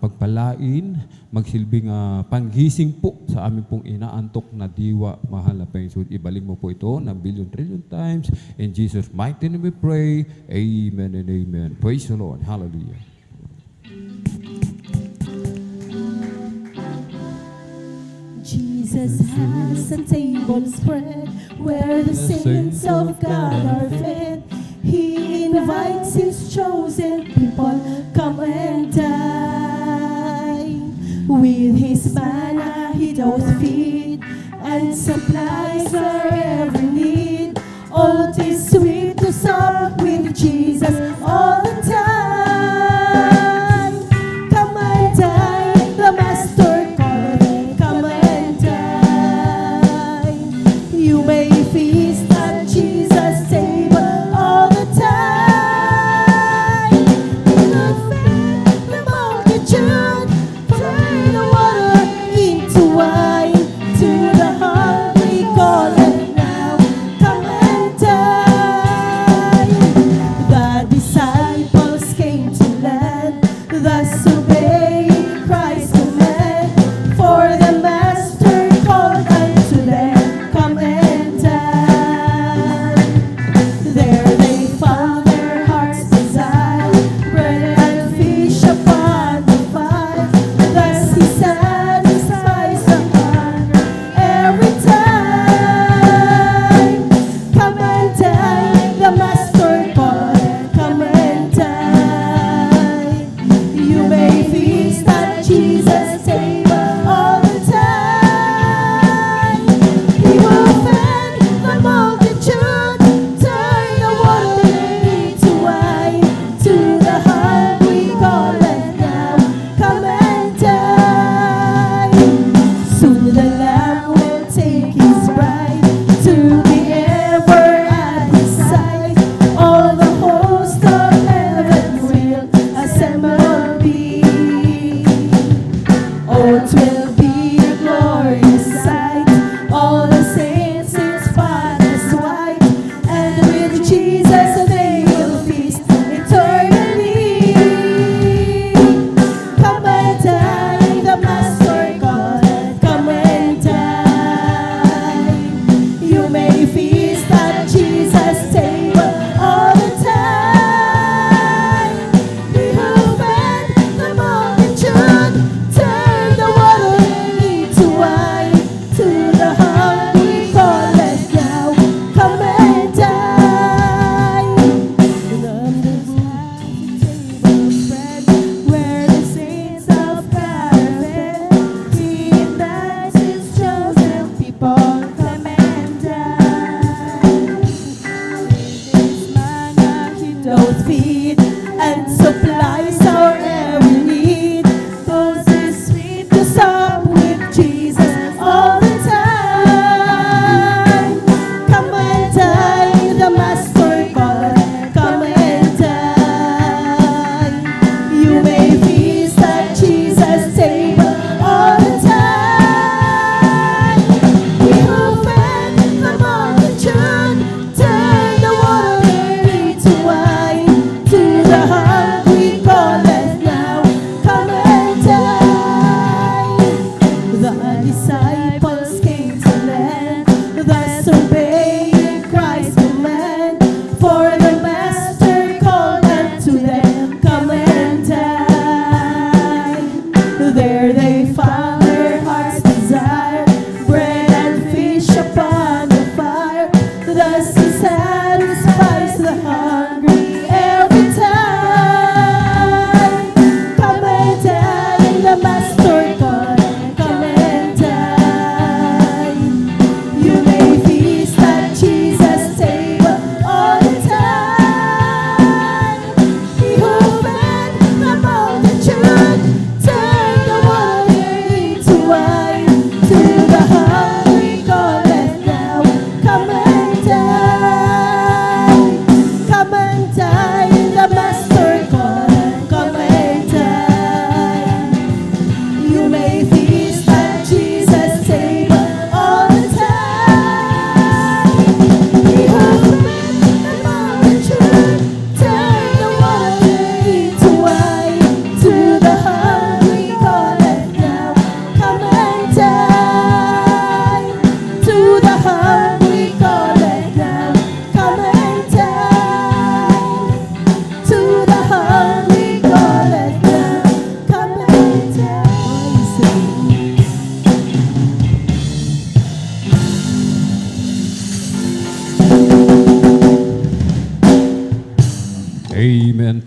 pagpalain, magsilbing panggising po sa aming pong inaantok na diwa, mahal na Panginoon. Ibalik mo po ito ng billion trillion times. In Jesus' mighty name we pray. Amen and amen. Praise the Lord. Hallelujah. Jesus has a table spread where the saints of God are fed. He invites His chosen people, come and dine. With His manna He doth feed, and supplies our every need. Oh, 'tis sweet to sup with Jesus all the time. Come and dine, the Master calleth, come and dine. You may feast at Jesus' table all the time. The fed, the multitude, turn the water into wine. To the hungry call it now, come and dine. The disciples came to land, thus obeying Christ's command. For the Master called unto them, come and dine. There they found their hearts' desire, bread and fish upon the fire. Thus He satisfies the hunger every time. Come and dine, the Master called, come and dine. You may feel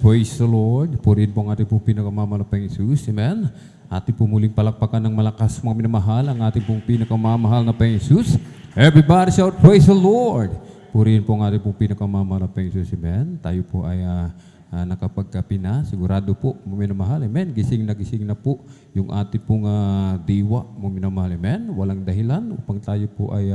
Praise the Lord. Purihin po ang ating pong pinakamamahal na Panginoong Jesus. Amen. Ating po muling palakpakan ng malakas mga minamahal ang ating pong pinakamamahal na Panginoong Jesus. Everybody shout, praise the Lord. Purihin po ang ating pong pinakamamahal na Panginoong Jesus. Amen. Tayo po ay nakapagkapi na. Sigurado po, mga minamahal. Amen. Gising na po yung ating pong diwa, mga minamahal. Amen. Walang dahilan upang tayo po ay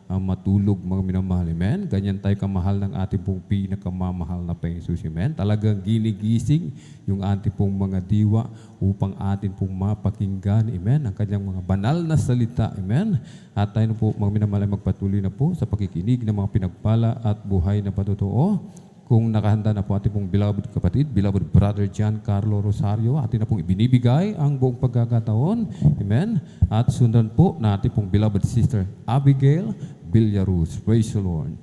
matulog, mga minamahal. Amen. Ganyan tayo kamahal ng ating pong pinakamamahal na Panginoon Jesus. Amen. Talagang ginigising yung ating pong mga diwa upang atin pong mapakinggan. Amen. Ang kanyang mga banal na salita. Amen. At tayo na po, mga minamahal, magpatuloy na po sa pakikinig ng mga pinagpala at buhay na patotoo. Kung nakahanda na po ating pong beloved kapatid, beloved brother Giancarlo Rosario, atin na pong ibinibigay ang buong pagkakataon. Amen. At sundan po na ating pong beloved sister Abigail Villaruz. Praise the Lord.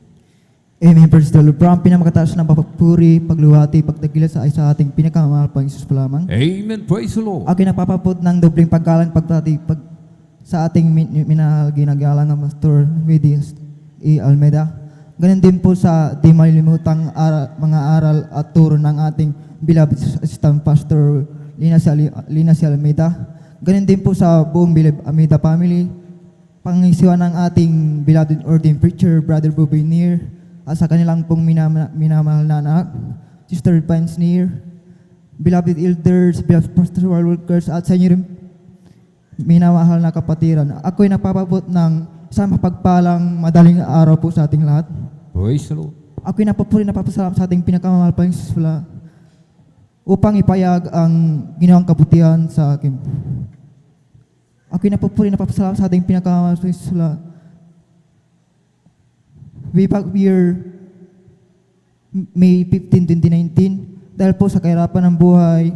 Amen. Praise the Lord. Ang pinamakataas ng papapuri, pagluwati, pagdagila sa ating pinakamahal pang Isus pa lamang. Amen. Praise the Lord. Akin napapapot ng dobling paggalang pagtati sa ating minahal ginagalang ng Pastor Widis E. Almeida. Ganun din po sa di malilimutang mga aral at turo ng ating beloved assistant pastor Lina C. Almeida. Ganun din po sa buong beloved Almeida family. Pangisiwan ng ating beloved ordained preacher, Brother Bobby Neer, at sa kanilang pong minamahal na anak, Sister Pines Neer, beloved elders, beloved pastoral workers, at sa inyo rin minamahal na kapatiran. Ako'y napapabot ng isang mapagpalang madaling araw po sa ating lahat. Praise the Lord. Ako'y napapasalamat sa ating pinakamamahal pang Isus upang ipayag ang ginawang kabutihan sa akin. Ako'y napapasalamat sa ating pinakamamahal pang Isus way back year May 15, 2019, dahil po sa kahirapan ng buhay,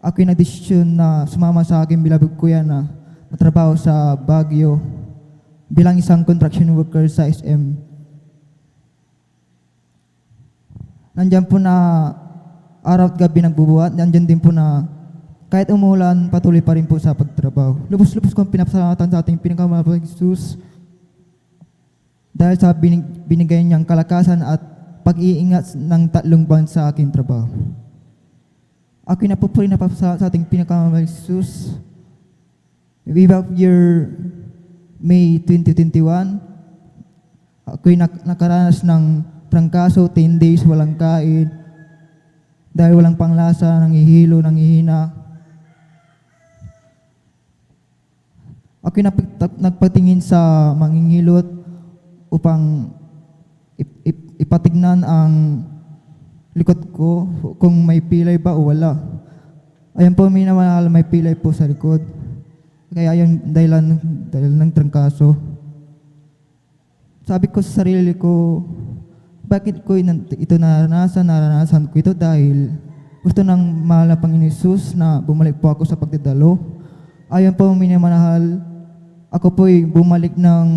ako'y nagdesisyon na sumama sa aking beloved kuya na matrabaho sa Baguio bilang isang construction worker sa SM. Nandiyan po na araw at gabi nagbubuhat. Nandiyan din po na kahit umulan, patuloy pa rin po sa pagtrabaho. Lubos-lubos kong pinapasalamatan sa ating pinakamamahal pang Jesus dahil sa binigay niyang kalakasan at pag-iingat ng 3 buwan sa aking trabaho. Ako'y napupuri na sa ating pinakamamahal Jesus. Way back year May 2021, ako'y nakaranas ng trangkaso, 10 days, walang kain, dahil walang panglasa, nangihilo, nangihina. Ako'y nagpatingin sa mangingilot upang ipatignan ang likod ko kung may pilay ba o wala. Ayan po, minamahal, may pilay po sa likod. Kaya yun dahilan ng trangkaso. Sabi ko sa sarili ko, bakit ko ito naranasan ko ito dahil gusto ng mahal na Panginoon Jesus na bumalik po ako sa pagdadalo. Ayon po minamahal, ako po'y bumalik ng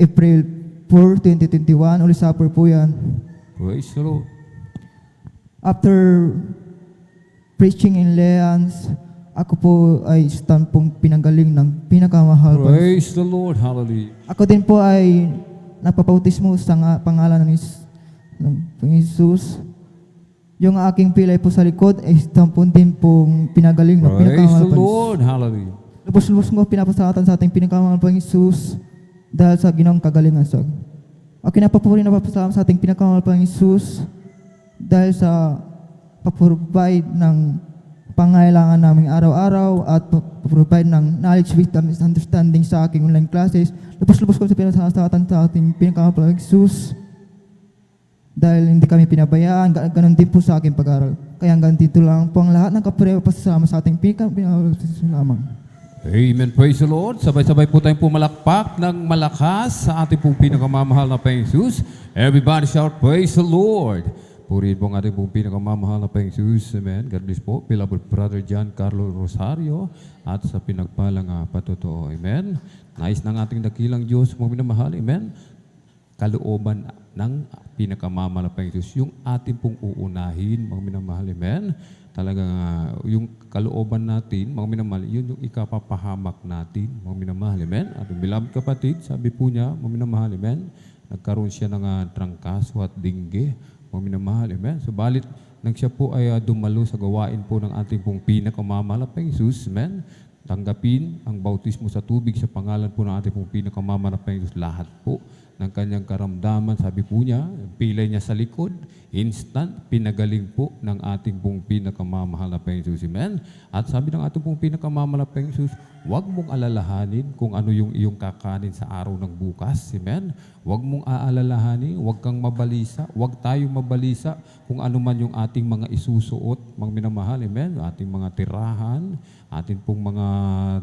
April 4, 2021, ulit supper po yan. Praise the Lord. After preaching in Leans, ako po ay stand pong pinanggaling ng pinakamahal. Praise the Lord. Hallelujah. Ako din po ay nagpapautismo sa pangalan ng Jesus. Yung aking pilay po sa likod ay tampon din pong pinagaling ng Praise pinakamahal the Lord. Hallelujah. Lubos-lubos mo pinapasalatan sa ating pinakamahal pang Jesus dahil sa ginawang kagalingan sa akin napapuri na papasalamat sa ating pinakamahal pang Jesus dahil sa paprovide ng pangailangan naming araw-araw at paprovide ng knowledge, wisdom, and understanding sa aking online classes. Lubos-lubos ko sa pinapasalatan sa ating pinakamahal pang Jesus dahil hindi kami pinabayaan, ganun din po sa aking pag-aaral. Kaya hanggang dito lang po ang lahat ng kapure pasasalamat sa ating pinakamahal lamang. Amen. Praise the Lord. Sabay-sabay po tayong pumalakpak ng malakas sa ating pong pinakamamahal na Panginoon Jesus. Everybody shout, praise the Lord. Purihin po ang ating pong pinakamamahal na Panginoon Jesus. Amen. God bless po. Beloved Brother Giancarlo Rosario at sa pinagpalang patotoo. Amen. Nais ng ating dakilang Diyos, mga minamahal. Amen. Kalooban ng pinakamamahal na Panginoon Jesus, yung ating pong uunahin, mga minamahal. Amen. Talagang yung kalooban natin, mga minamahal, yun yung ikapapahamak natin, mga minamahal. Amen. At yung beloved kapatid, sabi po niya, mga minamahal. Amen. Nagkaroon siya ng trangkaso at dingge, mga minamahal. Amen. Subalit, nang siya po ay dumalo sa gawain po ng ating pong pinakamamahal na Panginoong Jesus, amen, tanggapin ang bautismo sa tubig sa pangalan po ng ating pong pinakamamahal na Panginoong Jesus, lahat po ng kanyang karamdaman, sabi po niya, pilay niya sa likod, instant, pinagaling po ng ating pong pinakamamahal na Panginoong Jesus. Amen? At sabi ng ating pong pinakamamahal na Panginoong Jesus, huwag mong alalahanin kung ano yung iyong kakanin sa araw ng bukas. Amen? Huwag mong aalalahanin, huwag kang mabalisa, huwag tayong mabalisa kung ano man yung ating mga isusuot, mga minamahal. Amen? Ating mga tirahan, ating pong mga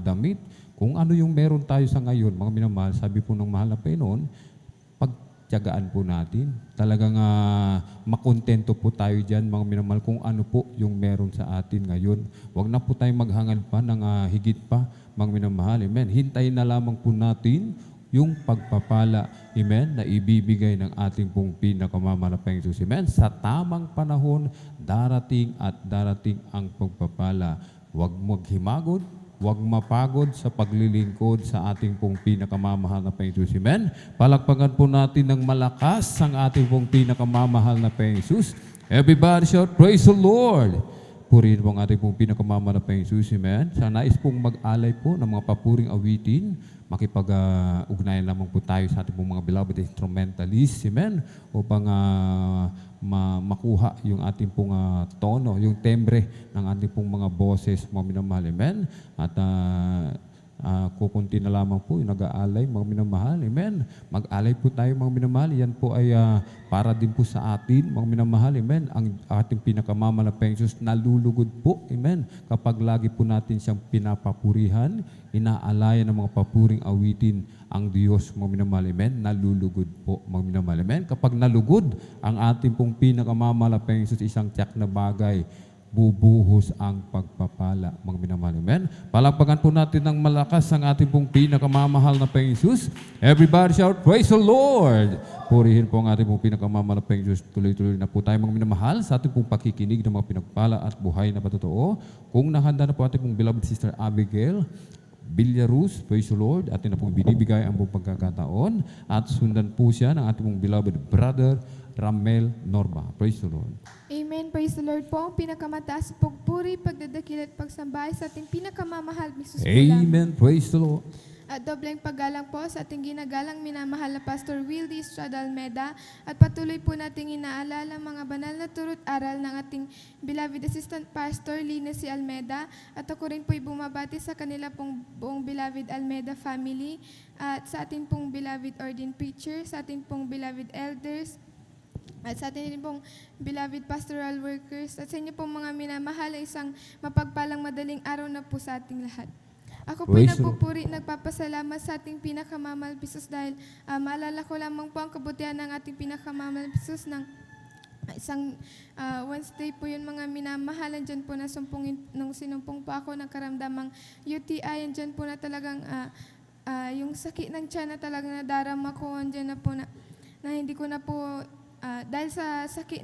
damit, kung ano yung meron tayo sa ngayon, mga minamahal, sabi po ng mahal na Panginoon, pagtiyagaan po natin. Talagang makontento po tayo dyan, mga minamahal, kung ano po yung meron sa atin ngayon. Huwag na po tayong maghangad pa ng higit pa, mga minamahal. Amen. Hintayin na lamang po natin yung pagpapala, amen, na ibibigay ng ating pong pinakamamahal na Panginoon Jesus. Amen. Sa tamang panahon, darating at darating ang pagpapala. Huwag maghimagod, huwag mapagod sa paglilingkod sa ating pong pinakamamahal na Panginoon Jesus. Amen. Palakpakan po natin ng malakas ang ating pong pinakamamahal na Panginoon Jesus. Everybody shout, praise the Lord. Purihin po ang ating pong pinakamamahal na Panginoon Jesus. Amen. Sa nais pong mag-alay po ng mga papuring awitin, makipag-ugnayan lamang po tayo sa ating pong mga beloved instrumentalists. Amen. Upang makuha yung ating pong tono, yung tembre ng ating pong mga boses, mga minamahal. Amen. At kukunti na lamang po yung nag-aalay, mga minamahal. Amen. Mag-alay po tayo, mga minamahal. Yan po ay para din po sa atin, mga minamahal. Amen. Ang ating pinakamamahal na Panginoon Jesus nalulugod po. Amen. Kapag lagi po natin siyang pinapapurihan, inaalayan ng mga papuring awitin ang Diyos, mga minamahal. Amen. Nalulugod po, mga minamahal. Amen. Kapag nalugod ang ating pong pinakamamahal na Panginoon Jesus, isang tiyak na bagay, bubuhos ang pagpapala, mga minamahal. Amen. Palakpakan po natin ng malakas ang ating pong pinakamamahal na Panginoon Jesus. Everybody shout, praise the Lord. Purihin po ang ating pong pinakamamahal na Panginoon Jesus. Tuloy-tuloy na po tayo, mga minamahal, sa ating pong pakikinig ng mga pinagpala at buhay na patotoo. Kung nahanda na po ating pong beloved Sister Abigail Villaruz, praise the Lord, atin na pong binibigay ang buong pagkakataon at sundan po siya ng ating pong beloved brother Ramel Norma. Praise the Lord. Amen. Praise the Lord po. Ang pinakamataas pagpuri, pagdadakil at pagsambahay sa ating pinakamamahal, Jesus po lang. Amen. Praise the Lord. At dobleng paggalang po sa ating ginagalang minamahal na Pastor Wildy Estrada Almeda at patuloy po nating inaalala mga banal na turut aral ng ating beloved Assistant Pastor Lina C. Almeda at ako rin po'y bumabati sa kanila pong buong beloved Almeda family at sa ating pong beloved ordained preacher, sa ating pong beloved elders, at sa atin din pong beloved pastoral workers at sa inyo pong mga minamahal ay isang mapagpalang madaling araw na po sa ating lahat. Ako po nagpupuri, nagpapasalamat sa ating pinakamamahal Jesus dahil maalala ko lamang po ang kabutihan ng ating pinakamamahal Jesus ng isang Wednesday po yun mga minamahal. Andyan po na nung sinumpong po ako ng karamdamang UTI, andyan po na talagang yung sakit ng tiyan na talagang nadarama ko, andyan na po na hindi ko na po dahil sa sakit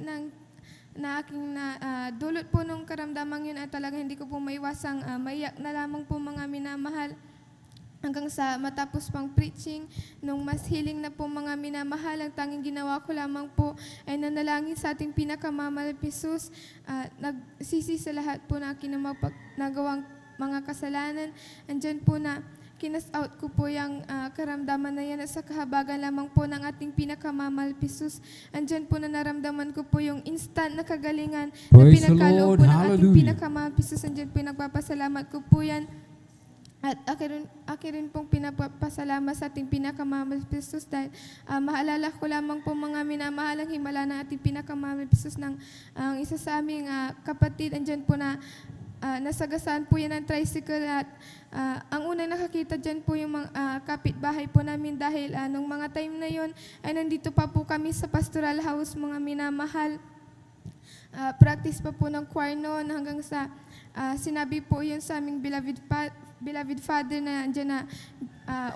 na aking dulot po nung karamdamang yun at talagang hindi ko po maiwasang maiyak na lamang po mga minamahal hanggang sa matapos pang preaching nung mas healing na po mga minamahal. Ang tanging ginawa ko lamang po ay nanalangin sa ating pinakamamahal Jesus, nagsisi sa lahat po na aking nagawang mga kasalanan. Andyan po na kinas out ko po yung karamdaman na yan at sa kahabagan lamang po ng ating pinakamamahal Jesus. Andyan po na naramdaman ko po yung instant na kagalingan na pinagkaloob po ng ating pinakamamahal Jesus. Andyan po yung nagpapasalamat ko po yan. At akin rin pong pinapasalamat sa ating pinakamamahal Jesus dahil maalala ko lamang po mga minamahalang himala ng ating pinakamamahal Jesus ng isa sa aming kapatid. Andyan po na nasagasaan po yan ng tricycle at ang unang nakakita dyan po yung mga kapitbahay po namin dahil nung mga time na yon ay nandito pa po kami sa pastoral house mga minamahal. Practice pa po ng choir noon hanggang sa sinabi po yun sa aming beloved father na andyan na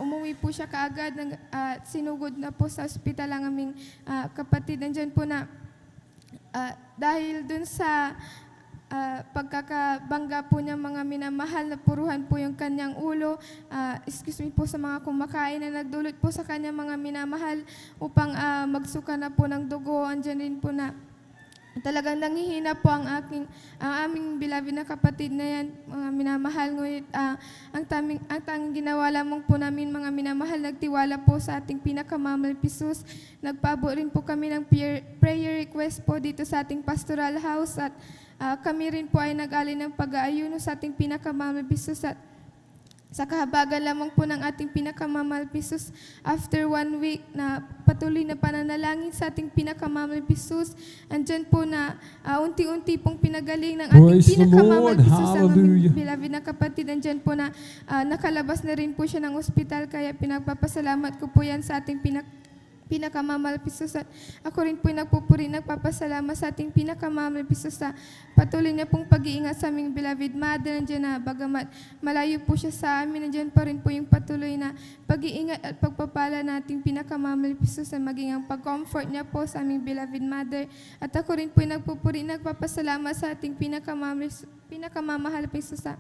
umuwi po siya kaagad sinugod na po sa ospital ang aming kapatid. Andyan po na dahil dun sa pagkakabangga po niya mga minamahal na puruhan po yung kanyang ulo. Excuse me po sa mga kumakain na nagdulot po sa kanya mga minamahal upang magsuka na po ng dugo. Andyan rin po na Talagang nanghihina po ang aming beloved na kapatid na yan, mga minamahal. Ngunit ang tanging ginawa lamang po namin, mga minamahal, nagtiwala po sa ating pinakamamahal Pisus. Nagpabo rin po kami ng prayer request po dito sa ating pastoral house at kami rin po ay nag-alay ng pag-aayuno sa ating pinakamamahal Pisus at sa kahabagan lamang po ng ating pinakamamahal Pisus, after 1 week na patuloy na pananalangin sa ating pinakamamahal Pisus, andyan po na unti-unti pong pinagaling ng ating Praise the pinakamamahal Lord. Pisus ang aming Hallelujah. beloved na kapatid. Andyan po na nakalabas na rin po siya ng ospital, kaya pinagpapasalamat ko po yan sa ating pinakamamahal Pisus at ako rin po nagpupuri, nagpapasalamat sa ating pinakamamahal Pisus sa patuloy niya pong pag-iingat sa aming beloved mother. Nandiyan na bagamat malayo po siya sa amin, nandiyan pa rin po yung patuloy na pag-iingat at pagpapala nating pinakamamahal Pisus na maging ang pag-comfort niya po sa aming beloved mother. At ako rin po nagpupuri, nagpapasalamat sa ating pinakamamahal Pisus sa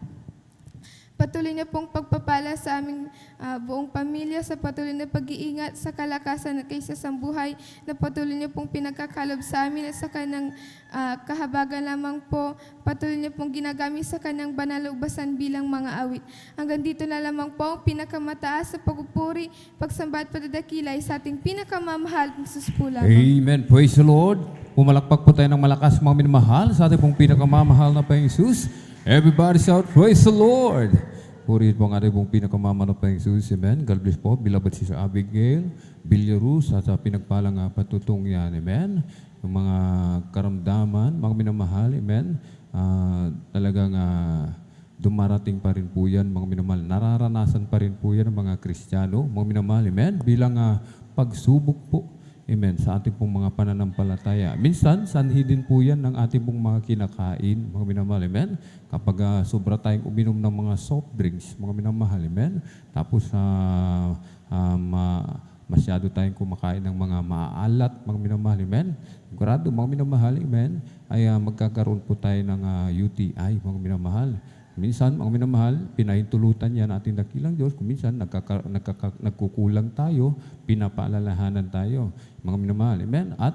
patuloy niya pong pagpapala sa aming buong pamilya, sa patuloy na pag-iingat, sa kalakasan at kaysa sa buhay, na patuloy niya pong pinagkakalob sa amin at sa kanyang kahabagan lamang po, patuloy niya pong ginagamit sa kanyang banal na ubasan bilang mga awit. Hanggang dito na lamang po ang pinakamataas sa pagpupuri, pagsamba at pagdadakilay sa ating pinakamamahal ng Sus po lamang. Amen. Praise the Lord. Pumalakpak po tayo ng malakas, mga minamahal, sa ating pong pinakamamahal na Panginoong Jesus. Everybody shout, praise the Lord! Purihin po ang ating pong pinakamamahal na Panginoong Jesus. Amen. God bless po, beloved Sister Abigail Villaruz, at sa pinagpalang patutong yan. Amen. Yung mga karamdaman, mga minamahal. Amen. Talagang dumarating pa rin po yan, mga minamahal. Nararanasan pa rin po yan ng mga Kristiyano, mga minamahal. Amen. Bilang pagsubok po. Amen. Sa ating pong mga pananampalataya. Minsan, sanhi din po yan ng ating pong mga kinakain, mga minamahal. Amen. Kapag sobra tayong uminom ng mga soft drinks, mga minamahal. Amen. Tapos, masyado tayong kumakain ng mga maaalat, mga minamahal. Amen. Sigurado, mga minamahal. Amen. Ay magkakaroon po tayo ng UTI, mga minamahal. Minsan, mga minamahal, pinahintulutan yan ating dakilang Diyos. Kung minsan, nagkukulang tayo, pinapaalalahanan tayo, mga minamahal. Amen? At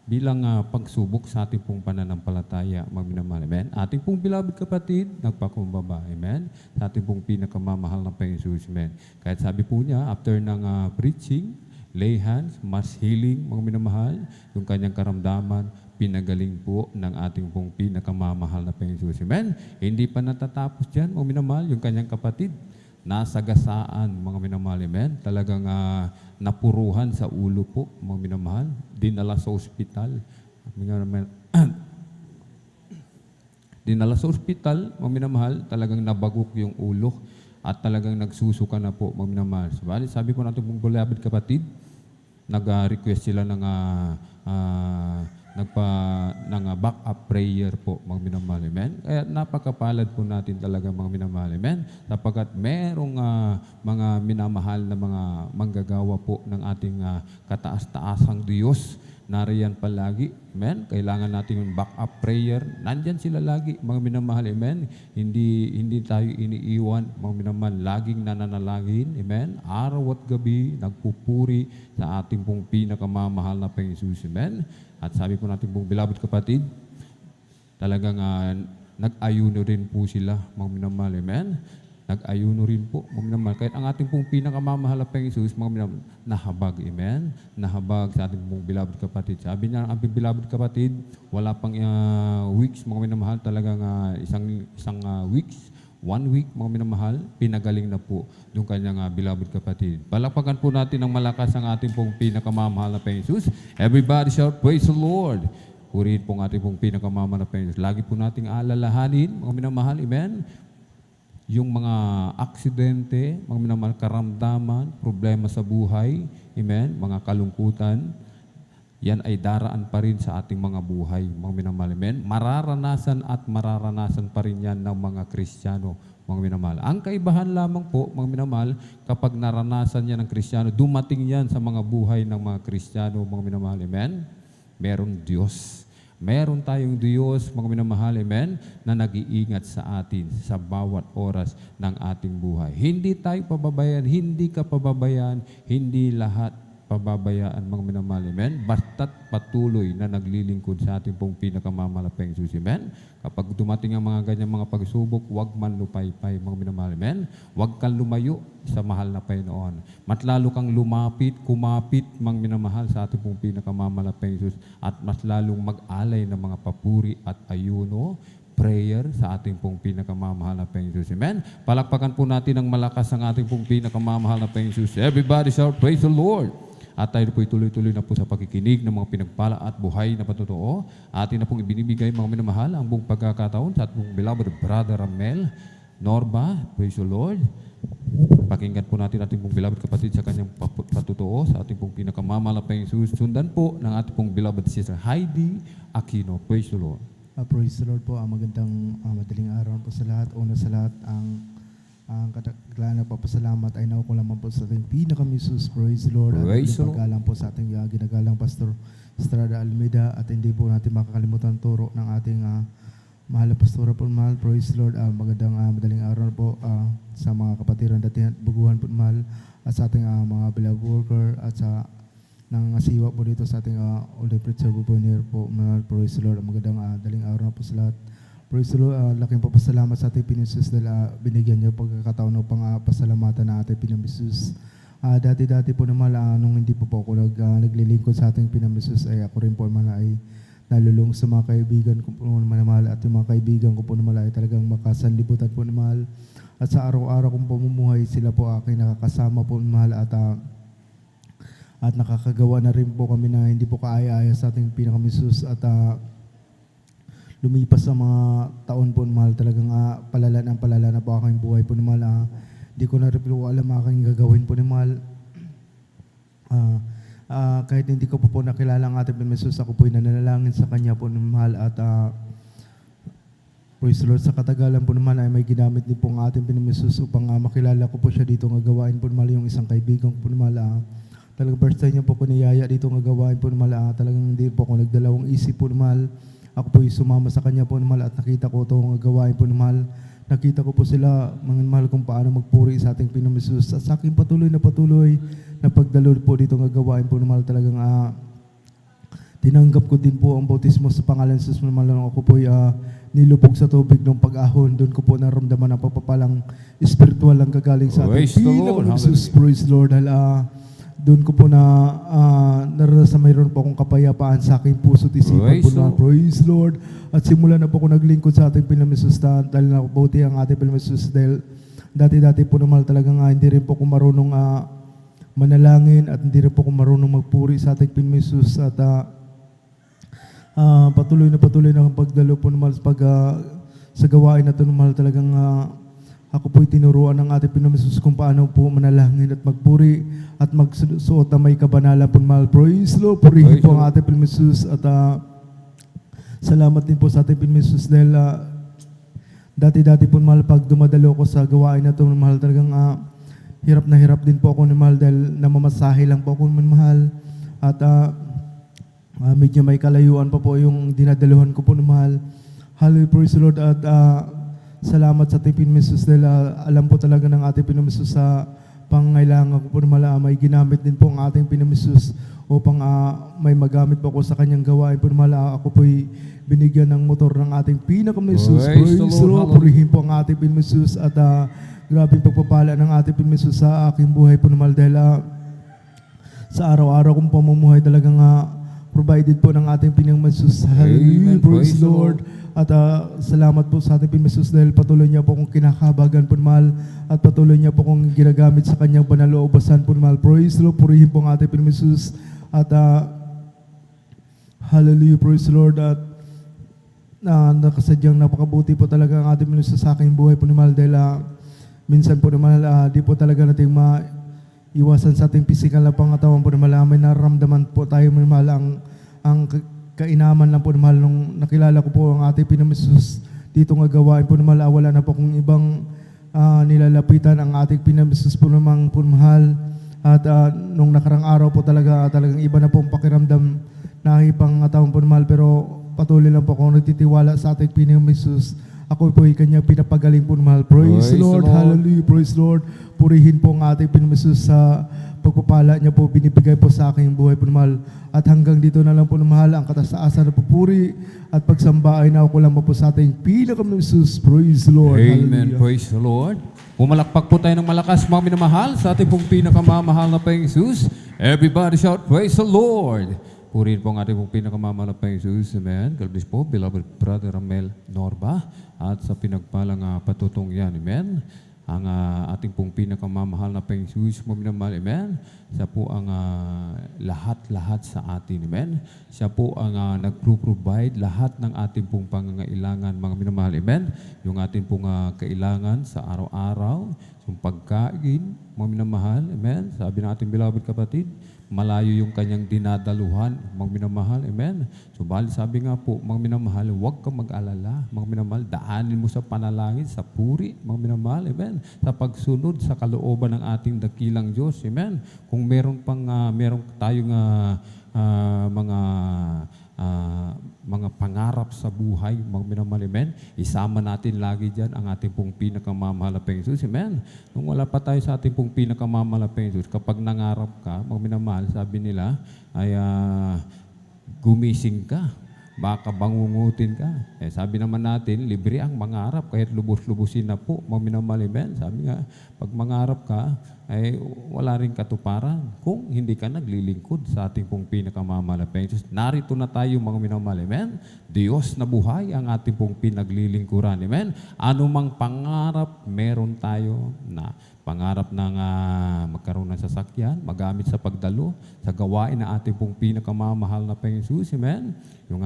bilang pagsubok sa ating pong pananampalataya, mga minamahal. Amen? Ating pong beloved kapatid, nagpakumbaba. Amen? Sa ating pong pinakamamahal na Panginoon Jesus. Amen? Kahit sabi po niya, after ng preaching, lay hands, mass healing, mga minamahal, yung kanyang karamdaman, pinagaling po ng ating pong pinakamamahal na Panginoon Jesus. Amen? Hindi pa natatapos dyan, mga minamahal, yung kanyang kapatid, nasagasaan, mga minamahal. Amen? Talagang napuruhan sa ulo po, mga minamahal, dinala sa ospital. Dinala sa ospital, mga minamahal, talagang nabagok yung ulo at talagang nagsusuka na po, mga minamahal. Sabi po natin pong beloved kapatid, nag-request sila ng backup prayer po, mga minamahal. Amen? Kaya napakapalad po natin talaga, mga minamahal. Amen? Sapagkat merong mga minamahal na mga manggagawa po ng ating kataas-taasang Diyos. Nariyan palagi. Amen? Kailangan natin yung backup prayer. Nandyan sila lagi, mga minamahal. Amen? Hindi tayo iniiwan, mga minamahal. Laging nananalangin. Amen? Araw at gabi, nagpupuri sa ating pong pinakamamahal na Panginoon Jesus. Amen? At sabi po natin pong beloved kapatid, talagang nag-ayuno rin po sila, mga minamahal. Amen? Nag-ayuno rin po, mga minamahal. Kahit ang ating pong pinakamamahal na Panginoon Jesus, mga minamahal, nahabag. Amen? Nahabag sa ating pong beloved kapatid. Sabi niya, ang beloved kapatid, wala pang weeks, mga minamahal, talagang isang weeks, 1 week, mga minamahal, pinagaling na po yung kanyang beloved kapatid. Palakpakan po natin ng malakas ang ating pong pinakamamahal na Panginoon Jesus. Everybody shout, praise the Lord. Purihin po ang ating pong pinakamamahal na Panginoon Jesus. Lagi po nating alalahanin, mga minamahal, amen? Yung mga aksidente, mga minamahal, karamdaman, problema sa buhay, amen? Mga kalungkutan, yan ay daraan pa rin sa ating mga buhay, mga minamahal. Amen? Mararanasan at mararanasan pa rin yan ng mga Kristiyano, mga minamahal. Ang kaibahan lamang po, mga minamahal, kapag naranasan yan ng Kristiyano, dumating yan sa mga buhay ng mga Kristiyano, mga minamahal. Amen? Meron Diyos. Meron tayong Diyos, mga minamahal, amen, na nag-iingat sa atin sa bawat oras ng ating buhay. Hindi tayo pababayan, hindi ka pababayan, hindi lahat pababayaan mga minamahal. Amen. Basta't patuloy na naglilingkod sa ating pong pinakamamalaking Jesus. Amen. Kapag dumating ang mga ganyang mga pagsubok, huwag man lupaypay mga minamahal. Amen. Huwag kang lumayo sa mahal na Panginoon. Mas lalo kang kumapit mga minamahal sa ating pong pinakamamalaking Jesus at mas lalong mag-alay ng mga papuri at ayuno, prayer sa ating pong pinakamamahal na Panginoon. Amen. Palakpakan po natin ng malakas ang ating pong pinakamamahal na Panginoon. Everybody shout, praise the Lord. At tayo po tuloy-tuloy na po sa pakikinig ng mga pinagpala at buhay na patotoo. Atin na pong ibinibigay mga minamahal ang buong pagkakataon sa ating beloved brother Ramel Norba. Praise the Lord. Pakinggan po natin ating pong beloved kapatid sa kanyang patotoo sa ating pong pinakamamahal na Panginoon. Sundan po ng ating pong beloved sister Heidi Aquino. Praise the Lord. Praise the Lord po. Magandang madaling araw po sa lahat. Una sa lahat, ang kataglan na papasalamat ay nauko lamang po sa ating pinakamisus. Praise the Lord. Praise the Lord. At paggalang po sa ating ginagalang Pastor Estrada Almeida at hindi po natin makakalimutan turo ng ating mahal na pastora po mahal. Praise the Lord. Magandang madaling araw po sa mga kapatiran dati at buguhan po mahal at sa ating mga beloved worker at sa nang asiwa po dito sa ating Older Preacher Bubonier po. Praise the Lord. Magandang daling araw po sa lahat. Praise the Lord. Laking papasalamat sa ating Pinisus dahil binigyan niyo pagkakataon ng pasalamatan na ating Pinamisus. Dati-dati po naman nung hindi po ako naglilingkod sa ating Pinamisus ay ako rin po naman ay nalulung sa mga kaibigan ko po naman mahal at yung mga kaibigan ko po naman ay talagang makasanlibutan po naman at sa araw-araw kong pamumuhay sila po aking nakakasama po mahal at nakakagawa na rin po kami na hindi po kaaya-aya sa ating pinakamisus at lumipas sa mga taon po mahal talagang palala na po aking buhay po mahal. Hindi ko na rin po alam aking gagawin po mahal. Kahit hindi ko po nakilala ang ating pinakamisus, ako po nananalangin sa kanya po mahal at praise the Lord, sa katagalan po naman ay may ginamit din po ang ating pinakamisus upang makilala ko po siya dito ng gawain po mahal yung isang kaibigan po mahal. Talagang first time niya po ko niyaya dito ng gawain po mahal. Talagang hindi po ako nagdalawang isip po mahal. Ako po sumama sa kanya po mahal at nakita ko itong gawain po mahal. Nakita ko po sila mga mahal kung paano magpuri sa ating pinamisus. At sa aking patuloy na pagdalo po dito ng gawain po mahal. Talagang tinanggap ko din po ang bautismo sa pangalan sa Jesus mahal. Ako po nilubog sa tubig ng pag-ahon. Doon ko po naramdaman ang papapalang spiritual ang kagaling sa ating pinamisus. Praise the Lord. Doon ko po naranasan mayroon po akong kapayapaan sa aking puso at isipan po na praise Lord. At simula na po ako naglingkod sa ating pinamisus dahil nabuti ang ating pinamisus dahil dati-dati po naman talagang hindi rin po ako marunong manalangin at hindi rin po ako marunong magpuri sa ating pinamisus at patuloy na pagdalo po naman sa gawain na ito naman talagang ako po'y tinuruan ng ating pinamisus kung paano po manalangin at magpuri at magsuot na may kabanalan po mahal. Praise Lord, purihin po ang ating pinamisus at salamat din po sa ating pinamisus dahil dati-dati po mahal pag dumadalo ko sa gawain na ito mahal talagang hirap na hirap din po ako mahal dahil namamasahe lang po ako mahal at medyo may kalayuan pa po yung dinadaluhan ko po mahal. Hallelujah, praise the Lord at salamat sa ating pinamisus dahil alam po talaga ng ating pinamisus sa pangailangan ko po na may ginamit din po ang ating pinamisus upang may magamit po ako sa kanyang gawain po na ako po'y binigyan ng motor ng ating pinakamisus. Praise the Lord. Purihin po ang ating pinamisus at grabing pagpapala ng ating pinamisus sa aking buhay po na dahil sa araw-araw kong pamumuhay talagang provided po ng ating pinakamisus. Hallelujah. Praise the Lord. At salamat po sa ating pinamisus dahil patuloy niya po kong kinakabagan po mahal at patuloy niya po kong ginagamit sa kanyang banal o ubasan po mahal. Praise the Lord, purihin po ang ating pinamisus at hallelujah, praise the Lord at nakasadyang napakabuti po talaga ang ating pinamisus sa aking buhay po mahal dahil minsan po mahal di po talaga natin maiwasan sa ating physical na pangatawan po mahal. May nararamdaman po tayo mahal ang kainaman lang po mahal nung nakilala ko po ang ating pinamisus dito nga gawain po mahal. Wala na po kung ibang nilalapitan ang ating pinamisus po mahal at nung nakarang araw po talagang iba na pong pakiramdam na ipang taon po mahal pero patuloy lang po ako nagtitiwala sa ating pinamisus Ako po ay kanyang pinapagaling po ng mahal. Praise the Lord, hallelujah, praise the Lord. Purihin po ang ating Panginoong Hesus sa pagpapala niya po, binibigay po sa aking buhay po ng mahal. At hanggang dito na lang po ng mahal, ang katasaasan na pupuri at pagsamba ay nauko lang po sa ating Panginoong Hesus. Praise the Lord, Amen. hallelujah. Praise the Lord. Pumalakpak po tayo ng malakas, mga minamahal, sa ating pong pinakamamahal na Panginoong Hesus. Everybody shout, praise the Lord. Purihin po ang ating pong pinakamamahal na Panginoong Hesus. Amen. God bless po, beloved brother Ramel Norba, at sa pinagpalang patutong yan. Amen. Ang ating pong pinakamamahal na Panginoong Hesus, mga minamahal. Amen. Siya po ang lahat-lahat sa atin. Amen. Siya po ang nag-provide lahat ng ating pong pangangailangan, mga minamahal. Amen. Yung ating pong kailangan sa araw-araw, yung pagkain, mga minamahal. Amen. Sabi ng ating beloved kapatid, malayo yung kanyang dinadaluhan, mga minamahal. Amen. So, bali sabi nga po, mga minamahal, huwag kang mag-alala, mga minamahal, daanin mo sa panalangin, sa puri, mga minamahal. Amen. Sa pagsunod sa kalooban ng ating dakilang Diyos. Amen. Kung meron tayong mga pangarap sa buhay, mga minamahal, amen, isama natin lagi dyan ang ating pong pinakamamahal na Panginoong Hesus, amen. Nung wala pa tayo sa ating pong pinakamamahal na Panginoong Hesus, kapag nangarap ka, mga minamahal, sabi nila, ay gumising ka, baka bangungutin ka. Sabi naman natin, libre ang mangarap, kahit lubos-lubusin na po, mga minamahal, amen. Sabi nga, pag mangarap ka, ay wala rin katuparan kung hindi ka naglilingkod sa ating pong pinakamamahal na Panginoon. Narito na tayo, mga minamahal, amen. Diyos na buhay ang ating pong pinaglilingkuran, amen. Ano mang pangarap meron tayo na pangarap ng magkaroon ng sasakyan, magamit sa pagdalo, sa gawain ng ating pong pinakamamahal na Panginoon, amen. Yung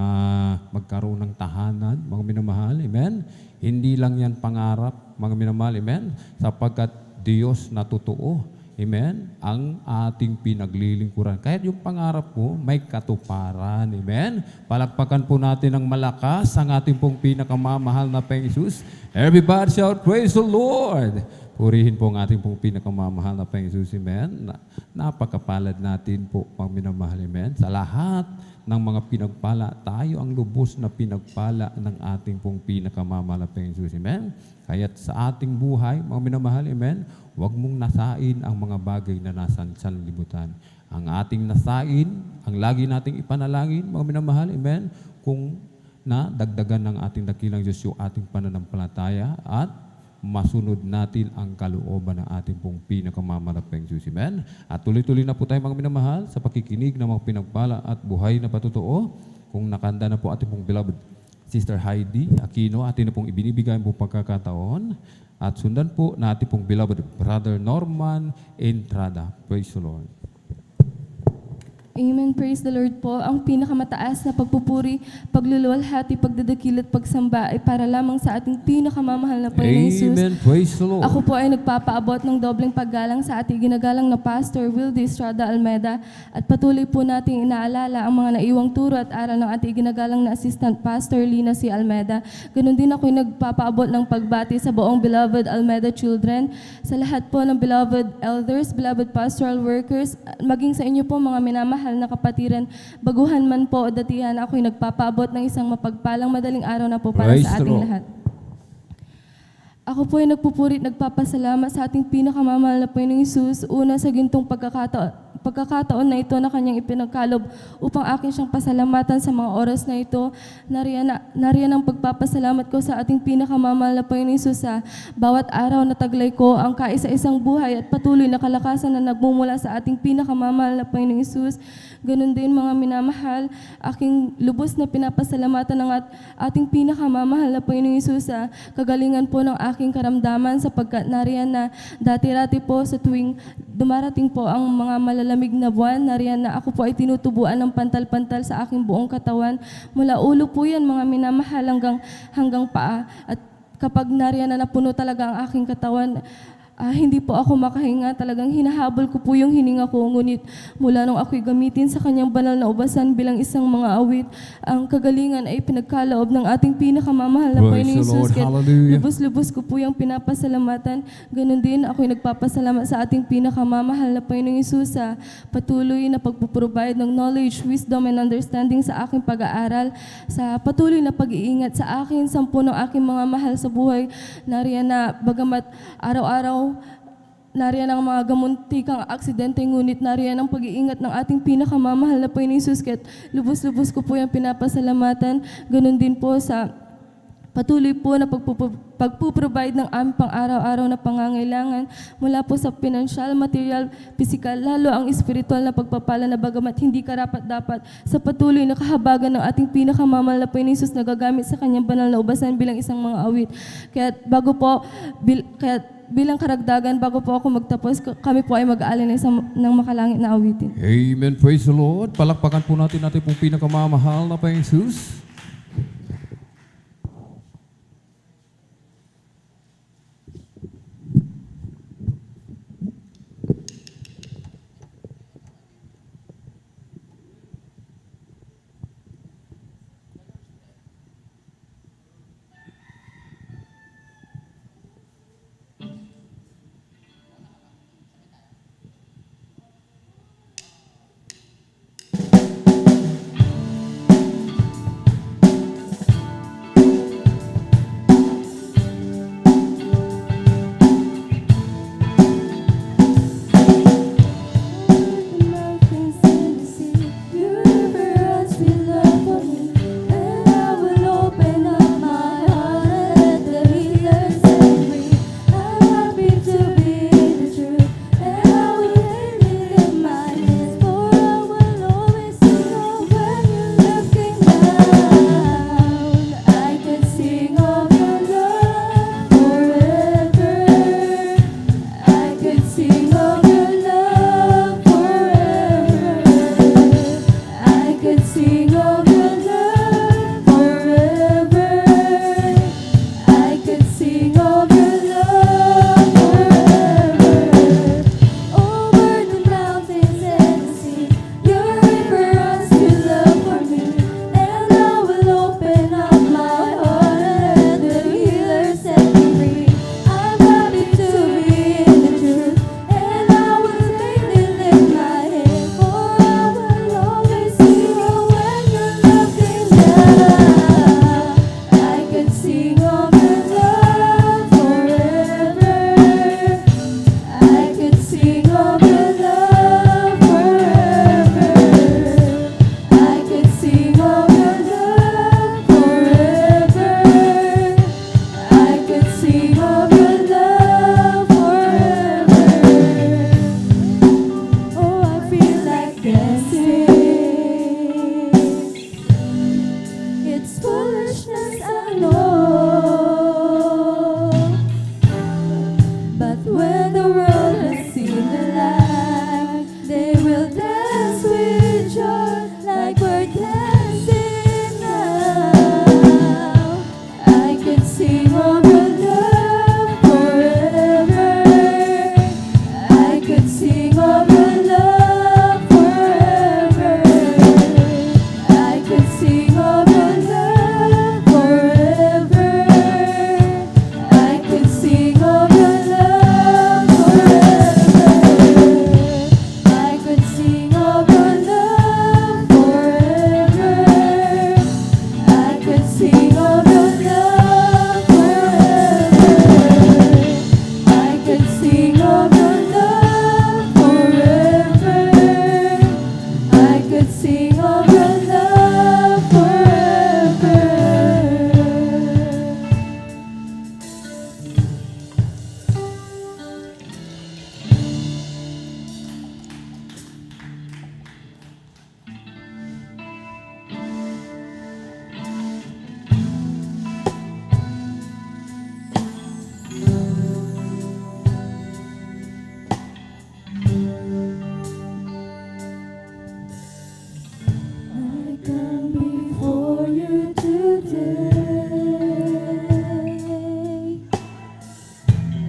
magkaroon ng tahanan, mga minamahal, amen. Hindi lang yan pangarap, mga minamahal, amen. Sapagkat Diyos na totoo, amen, ang ating pinaglilingkuran. Kahit yung pangarap mo, may katuparan, amen. Palakpakan po natin ng malakas ang ating pong pinakamamahal na Panginoong Hesus. Everybody shout, praise the Lord! Purihin po ang ating pong pinakamamahal na Panginoong Hesus, amen. Napakapalad natin po, mga minamahal, amen. Sa lahat ng mga pinagpala, tayo ang lubos na pinagpala ng ating pong pinakamamahal na Panginoong Hesus, amen. Kaya't sa ating buhay, mga minamahal, amen, huwag mong nasain ang mga bagay na nasa sanlibutan. Ang ating nasain, ang lagi nating ipanalangin, mga minamahal, amen, kung nadagdagan ng ating dakilang Diyos yung ating pananampalataya at masunod natin ang kalooban ng ating pong pinakamamahal na Panginoong Diyos. Amen. At tuloy-tuloy na po tayo, mga minamahal, sa pakikinig ng mga pinagpala at buhay na patotoo. Kung nakanda na po ating pong beloved Sister Heidi Aquino, atin na pong ibinibigay ang pong pagkakataon. At sundan po na ating pong beloved Brother Norman Entrada. Praise the Lord. Amen. Praise the Lord po. Ang pinakamataas na pagpupuri, pagluluwalhati, pagdadakil at pagsamba ay para lamang sa ating pinakamamahal na Panginoong Hesus. Amen. Praise the Lord. Ako po ay nagpapaabot ng dobleng paggalang sa ating ginagalang na Pastor Wildy Estrada Almeda at patuloy po nating inaalala ang mga naiwang turo at aral ng ating ginagalang na Assistant Pastor Lina C. Almeda. Ganon din ako nagpapaabot ng pagbati sa buong beloved Almeda children, sa lahat po ng beloved elders, beloved pastoral workers, maging sa inyo po mga minamahal na kapatiran, baguhan man po o datihan, ako'y nagpapaabot ng isang mapagpalang madaling araw na po para Praise sa ating the Lord. lahat. Ako po ay nagpupurit, nagpapasalamat sa ating pinakamamahal na Panginoong Hesus, una sa gintong pagkakataon na ito na kanyang ipinagkalob upang akin siyang pasalamatan sa mga oras na ito. Nariyan ang pagpapasalamat ko sa ating pinakamamahal na Panginoong Hesus sa bawat araw na taglay ko ang kaisa-isang buhay at patuloy na kalakasan na nagmumula sa ating pinakamamahal na Panginoong Hesus. Ganon din, mga minamahal, aking lubos na pinapasalamatan ng ating pinakamamahal na Panginoong Hesus sa kagalingan po ng aking karamdaman, sapagkat nariyan na dati-rati po sa tuwing dumarating po ang mga malalamig na buwan, nariyan na ako po ay tinutubuan ng pantal-pantal sa aking buong katawan. Mula ulo po yan, mga minamahal, hanggang paa. At kapag nariyan na napuno talaga ang aking katawan, hindi po ako makahinga. Talagang hinahabol ko po yung hininga ko. Ngunit mula nung ako'y gamitin sa kanyang banal na ubasan bilang isang mga awit, ang kagalingan ay pinagkaloob ng ating pinakamamahal na Praise Panginoong the Lord. Jesus. Kaya Hallelujah. lubos-lubos ko po yung pinapasalamatan. Ganon din, ako'y nagpapasalamat sa ating pinakamamahal na Panginoong Jesus sa patuloy na pagpuprovide ng knowledge, wisdom, and understanding sa aking pag-aaral, sa patuloy na pag-iingat sa akin, sampu ng aking mga mahal sa buhay. Nariyan na bagamat araw-araw nariyan ang mga gamuntikang aksidente, ngunit nariyan ang pag-iingat ng ating pinakamamahal na Panginoong Jesus. Kaya lubos-lubos ko po yung pinapasalamatan. Ganon din po sa patuloy po na pagpuprovide ng aming pang-araw-araw na pangangailangan mula po sa financial, material, physical, lalo ang espiritual na pagpapala na bagamat hindi karapat-dapat sa patuloy na kahabagan ng ating pinakamamahal na Panginoong Jesus na gagamit sa kanyang banal na ubasan bilang isang mga awit. Kaya bilang karagdagan, bago po ako magtapos, kami po ay mag-aalay ng makalangit na awitin. Amen. Praise the Lord. Palakpakan po natin pong pinakamamahal na Panginoong Jesus.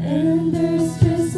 And there's just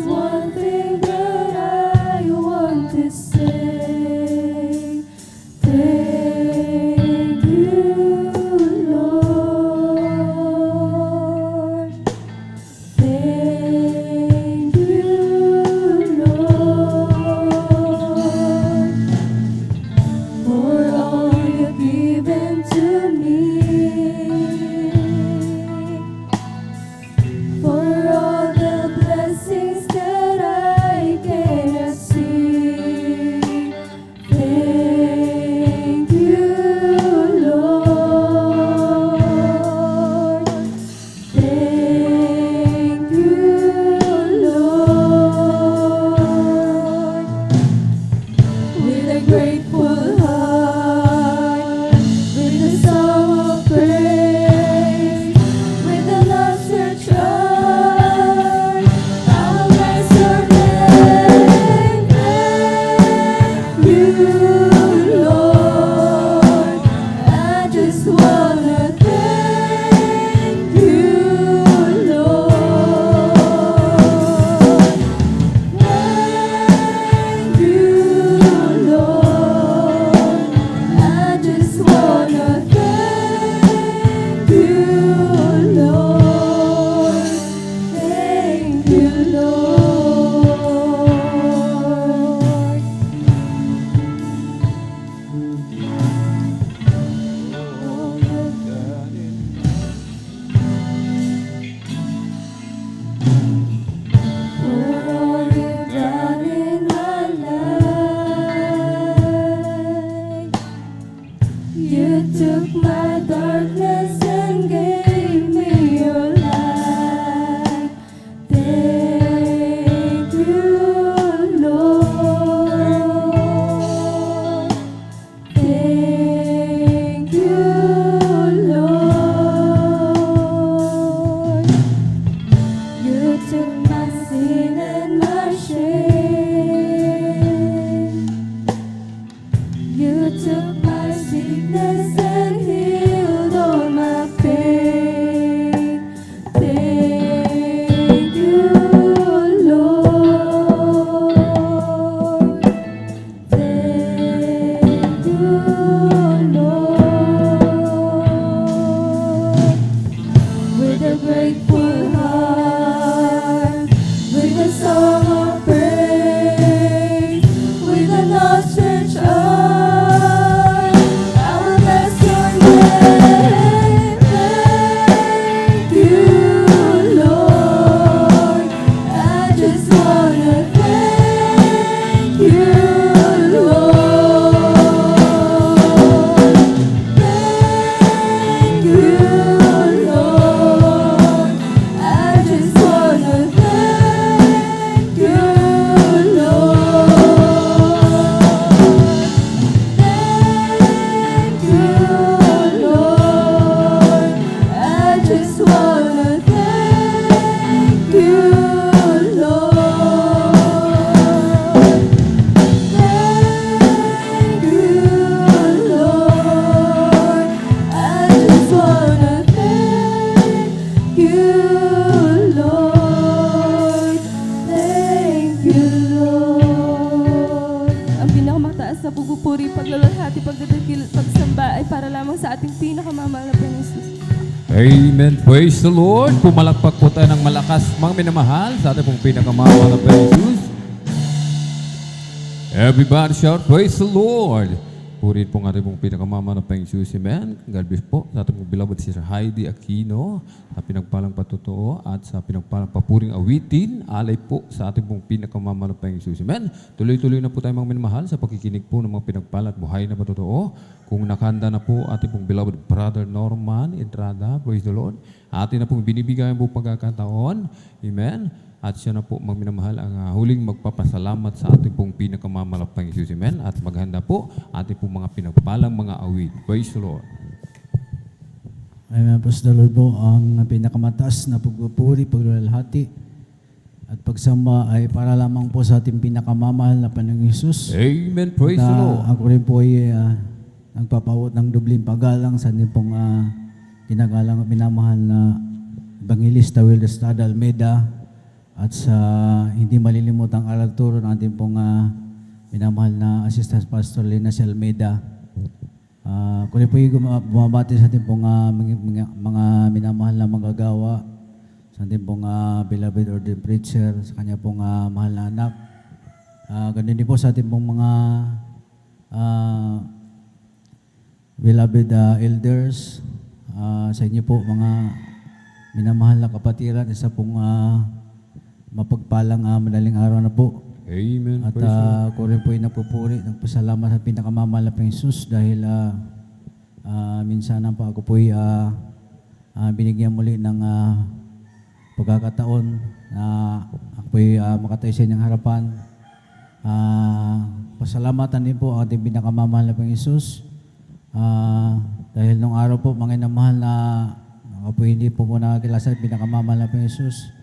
you, Lord. For all you've done in my life, you took my darkness and gave me your light. Thank you, Lord. Thank you, Lord. You took my sin and my shame. You took my sickness and healed all my pain. Thank you, Lord. Thank you, Lord. With a grateful heart, with a song of praise, with an outstretched arm, I will bless your name. Thank you, Lord. I just wanna thank you, Lord. Thank you, Lord. I just wanna thank you, Lord. I just wanna thank you, Lord. Thank you, Lord. I just wanna thank you, Lord. Thank you, Lord. Ang pinakamataas na pagpupuri, paglalahati, pagdadakil, pagsamba ay para lamang sa ating pinakamamahal na Panginoon Jesus. Amen. Praise the Lord. Pumalakpak po tayo ng malakas, mga minamahal, sa ating pong pinakamamahal na Jesus. Everybody shout, praise the Lord. Purihin po ang ating pong pinakamamahal na Jesus. Amen. God bless po sa ating pong beloved Sister Heidi Aquino, sa pinagpalang patotoo at sa pinagpalang papuring awitin, alay po sa ating pong pinakamamahal na Jesus. Amen. Tuloy-tuloy na po tayo mga minamahal sa pakikinig po ng mga pinagpalang at buhay na patotoo. Kung nakahanda na po ating pong beloved Brother Norman Entrada, praise the Lord. Atin na pong binibigay po pagkakataon. Amen. At siya na po magminamahal ang huling magpapasalamat sa ating pong pinakamalapang Jesus. Amen. At maghanda po ating pong mga pinagpalang mga awit. Praise the Lord. Amen. Praise the Lord po. Ang pinakamataas na pagpupuri, paglalahati at pagsamba ay para lamang po sa ating pinakamamahal na Panginoong Jesus. Amen. Praise At, the Lord. Ako rin po ay nagpapawot ng dubling paggalang sa ating pong kinagalang at minamahal na Evangelista Wilder Estrada Almeida at sa hindi malilimutang aral turo ng ating pong minamahal na Assistant Pastor Lina C. Almeida. Kung po yung bumabati sa ating pong mga minamahal na manggagawa, sa ating pong beloved ordained preacher, sa kanya pong mahal na anak. Ganun din po sa ating pong mga beloved elders, sa inyo po mga minamahal na kapatiran, isa pong mapagpalang madaling araw na po. Amen. At ako rin po ay nagpupuri, nagpasalamat sa pinakamamahal na Jesus dahil minsan po ako po ay binigyan muli ng pagkakataon na ako po ay makatayo sa inyong harapan. Pasalamatan din po ang ating pinakamamahal na Jesus dahil nung araw po mga namahal na ako po hindi po nakakilala sa pinakamamahal na Jesus.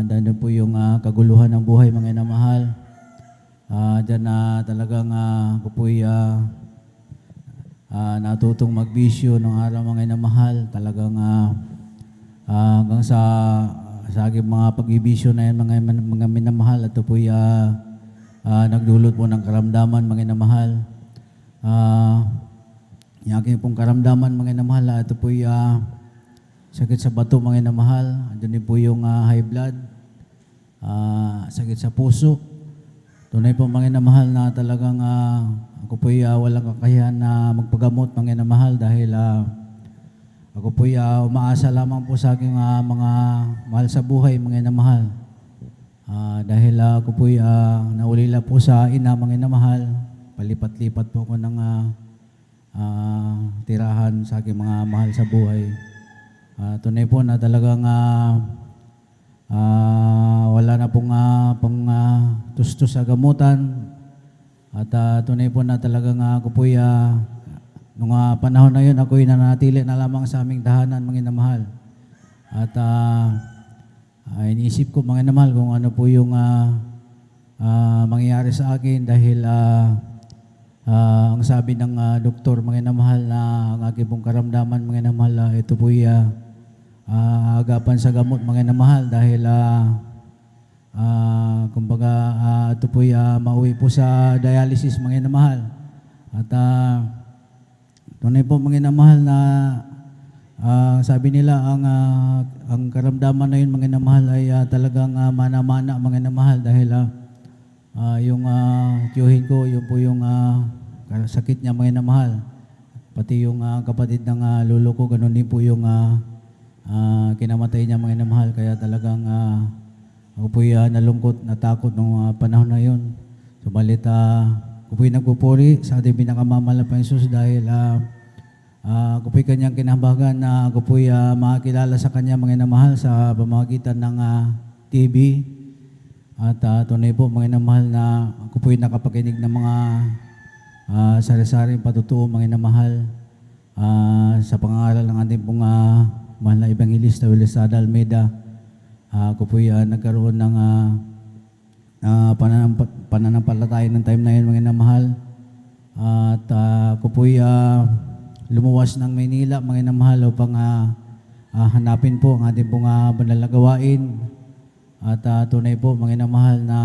Dahil po yung kaguluhan ng buhay mga namahal. Diyan na talagang ako po'y natutong magbisyo ng araw mga namahal. Talagang hanggang sa aking mga pagbibisyo na yan mga minamahal. Ito po'y nagdulot po ng karamdaman mga namahal. Yung aking pong karamdaman mga namahal, ito po'y sakit sa bato mga namahal. Andun din po yung high blood. sakit sa puso. Tunay po mga inamahal na talagang ako po'y walang kakayahan na magpagamot mga inamahal dahil ako po'y umaasa lamang po sa aking mga mahal sa buhay mga inamahal. Dahil ako po'y naulila po sa ina mga inamahal, palipat-lipat po ako ng tirahan sa aking mga mahal sa buhay. Tunay po na talagang wala na pong tustos sa gamutan. At tunay po na talagang ako po'y nung panahon na yun, ako'y nanatili na lamang sa aming tahanan mga inamahal. At iniisip ko mga inamahal kung ano po yung mangyayari sa akin dahil ang sabi ng doktor mga inamahal na ang aking pong karamdaman mga inamahal, ito po'y agapan sa gamot mga inamahal dahil kumbaga ito po'y mauwi po sa dialysis mga inamahal. At tunay po mga inamahal na sabi nila ang karamdaman na yun mga inamahal ay talagang mana-mana mga inamahal dahil yung tiyuhin ko, yun po yung sakit niya mga inamahal. Pati yung kapatid ng lolo ko, ganun din po yung kinamatay niya mga inamahal. Kaya talagang ako po'y nalungkot, natakot nung panahon na yun. Subalit ako po'y nagpupuri sa ating pinakamamahal na Panginoon dahil ako po'y kanyang kinabagan na ako po'y makakilala sa kanya mga inamahal sa pamamagitan ng TV. At tunay po mga inamahal na ako po'y nakapakinig ng mga sari-saring patutuo mga inamahal sa pangaral ng ating pong mahal na Evangelista Willis Almeida. Ako po'y nagkaroon ng pananampalataya ng time na yun mga inamahal. At ako po'y lumuwas ng Maynila mga inamahal upang hanapin po ang ating pong banal na gawain. At tunay po mga inamahal na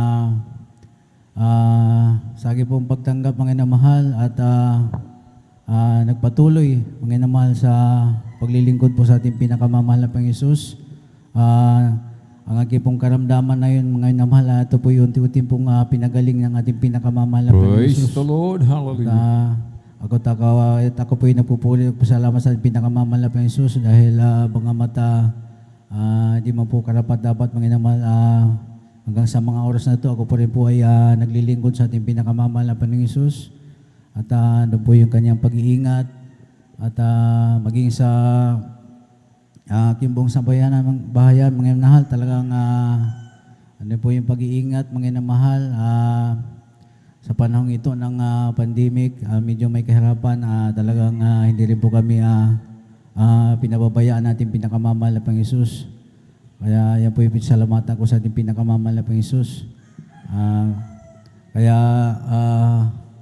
sa aking pong pagtanggap mga inamahal at nagpatuloy mga inamahal sa paglilingkod po sa ating pinakamamahal na Panginoong Hesus. Ang aking pong karamdaman na yun mga inamahal, ito po yung unti-unti pong pinagaling ng ating pinakamamahal na Panginoong Hesus. Praise the Lord, hallelujah. Ako po yung nagpupuli po salamat sa pinakamamahal na Panginoong Hesus dahil mga mata di man po karapat dapat mga inamahal hanggang sa mga oras na ito ako po rin po ay naglilingkod sa ating pinakamamahal na Panginoong Hesus at doon po yung kanyang pag-iingat at maging sa aking buong sambayanan ng bahayan mga inamahal talagang ano po yung pag-iingat mga inamahal sa panahong ito ng pandemic medyo may kahirapan talagang hindi rin po kami pinababayaan natin pinakamamahal na Panginoong Hesus. Kaya yan po yung salamatan ko sa ating pinakamamahal na Panginoong Hesus. Kaya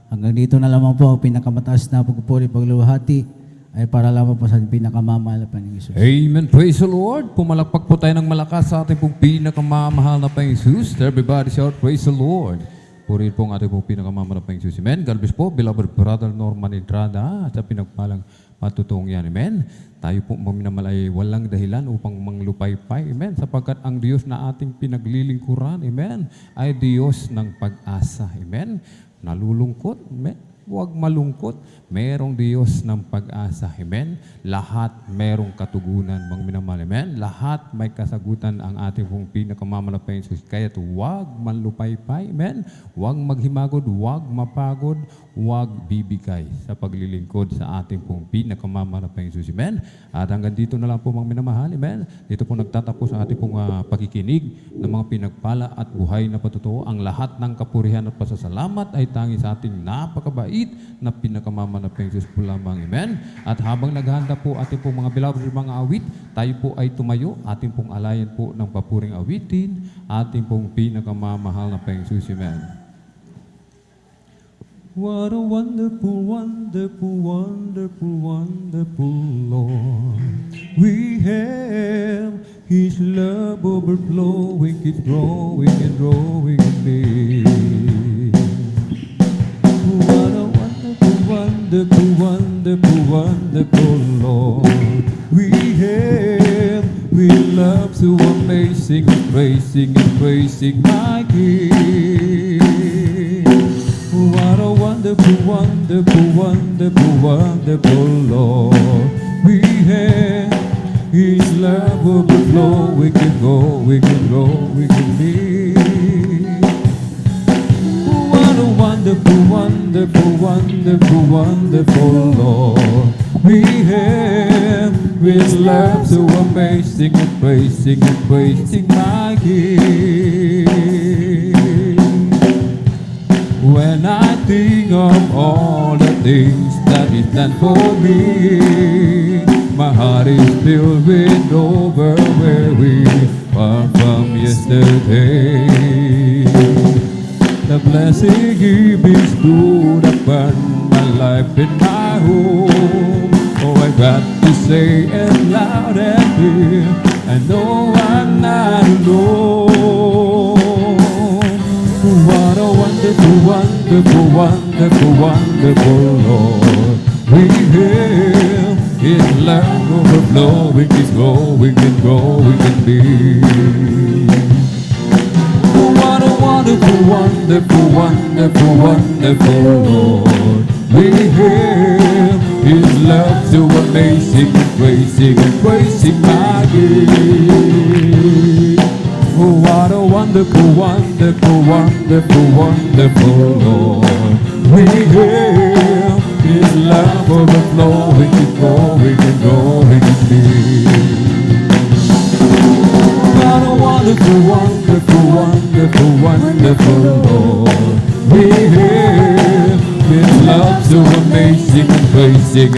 hanggang dito na lamang po ang pinakamataas na pagpupuri, pagluluhati ay para lamang po sa ating pinakamamahal na Panginoong Hesus. Amen. Praise the Lord. Pumalakpak po tayo ng malakas sa ating pong pinakamamahal na Panginoong Hesus. Everybody shout, praise the Lord. Purihin po ang ating pong pinakamamahal na Panginoong Hesus. Amen. God bless po, beloved brother Norman Entrada at sa pinagpalang matutong yan. Amen. Tayo po maminamal ay walang dahilan upang manglupaypay. Amen. Sapagkat ang Diyos na ating pinaglilingkuran, amen, ay Diyos ng pag-asa. Amen. Nalulungkot, amen. Huwag malungkot. Merong Diyos ng pag-asa. Amen. Lahat merong katugunan, mga minamahal. Amen. Lahat may kasagutan ang ating pong pinakamamahal na Panginoong Hesus. Kaya't huwag manlupaypay. Amen. Huwag maghimagod, huwag mapagod, huwag bibigay sa paglilingkod sa ating pong pinakamamahal na Panginoong Hesus. Amen. At hanggang dito na lang po mga minamahal. Amen. Dito po nagtatapos ang ating pong pakikinig ng mga pinagpala at buhay na patutuo. Ang lahat ng kapurihan at pasasalamat ay tangi sa ating napakabait na pinakamamahal na Panginoong Hesus po lamang. Amen. At habang naghahanda po ating pong mga beloved mga awit, tayo po ay tumayo, ating pong alayan po ng papuring awitin, ating pong pinakamamahal na Panginoong Hesus. Amen. What a wonderful, wonderful, wonderful, wonderful Lord we have. His love overflowing, keeps growing and growing in me. What a wonderful, wonderful, wonderful, wonderful Lord we have. We love so amazing, praising and praising my King. What a wonderful, wonderful, wonderful, wonderful Lord we have. His love overflow, we can go, we can go, we can be. What a wonderful, wonderful, wonderful, wonderful Lord we have. His love so amazing and praising my King. When I think of all the things that He's done for me, my heart is filled with overwhelming far from yesterday. The blessing He bestowed upon my life and my home. Oh, I got to say it loud and clear, I know I'm not alone. What a wonderful, wonderful, wonderful, wonderful Lord we have. His love overflowing, His growing and growing in me. What a wonderful, wonderful, wonderful, wonderful Lord we have. His love so amazing and praising my King. Oh, what a wonderful, wonderful, wonderful, wonderful Lord we have. His love overflowing, His growing and growing in me. What a wonderful, wonderful, wonderful, wonderful Lord we have. His love so amazing and praising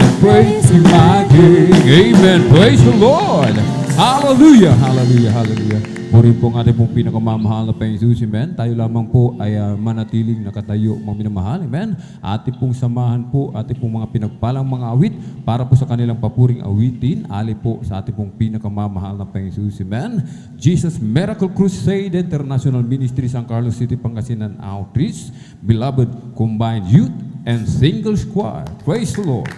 my King. Amen. Praise the Lord. Hallelujah, hallelujah, hallelujah. Purihin po ang ating pong pinakamamahal na Panginoon, amen. Tayo lamang po ay manatiling nakatayo, mga minamahal, amen. Ating pong samahan po, ating pong mga pinagpalang mga awit para po sa kanilang papuring awitin, ali po sa ating pong pinakamamahal na Panginoon, amen. Jesus Miracle Crusade International Ministry, San Carlos City, Pangasinan Outreach, Beloved Combined Youth and Single Squad. Praise the Lord.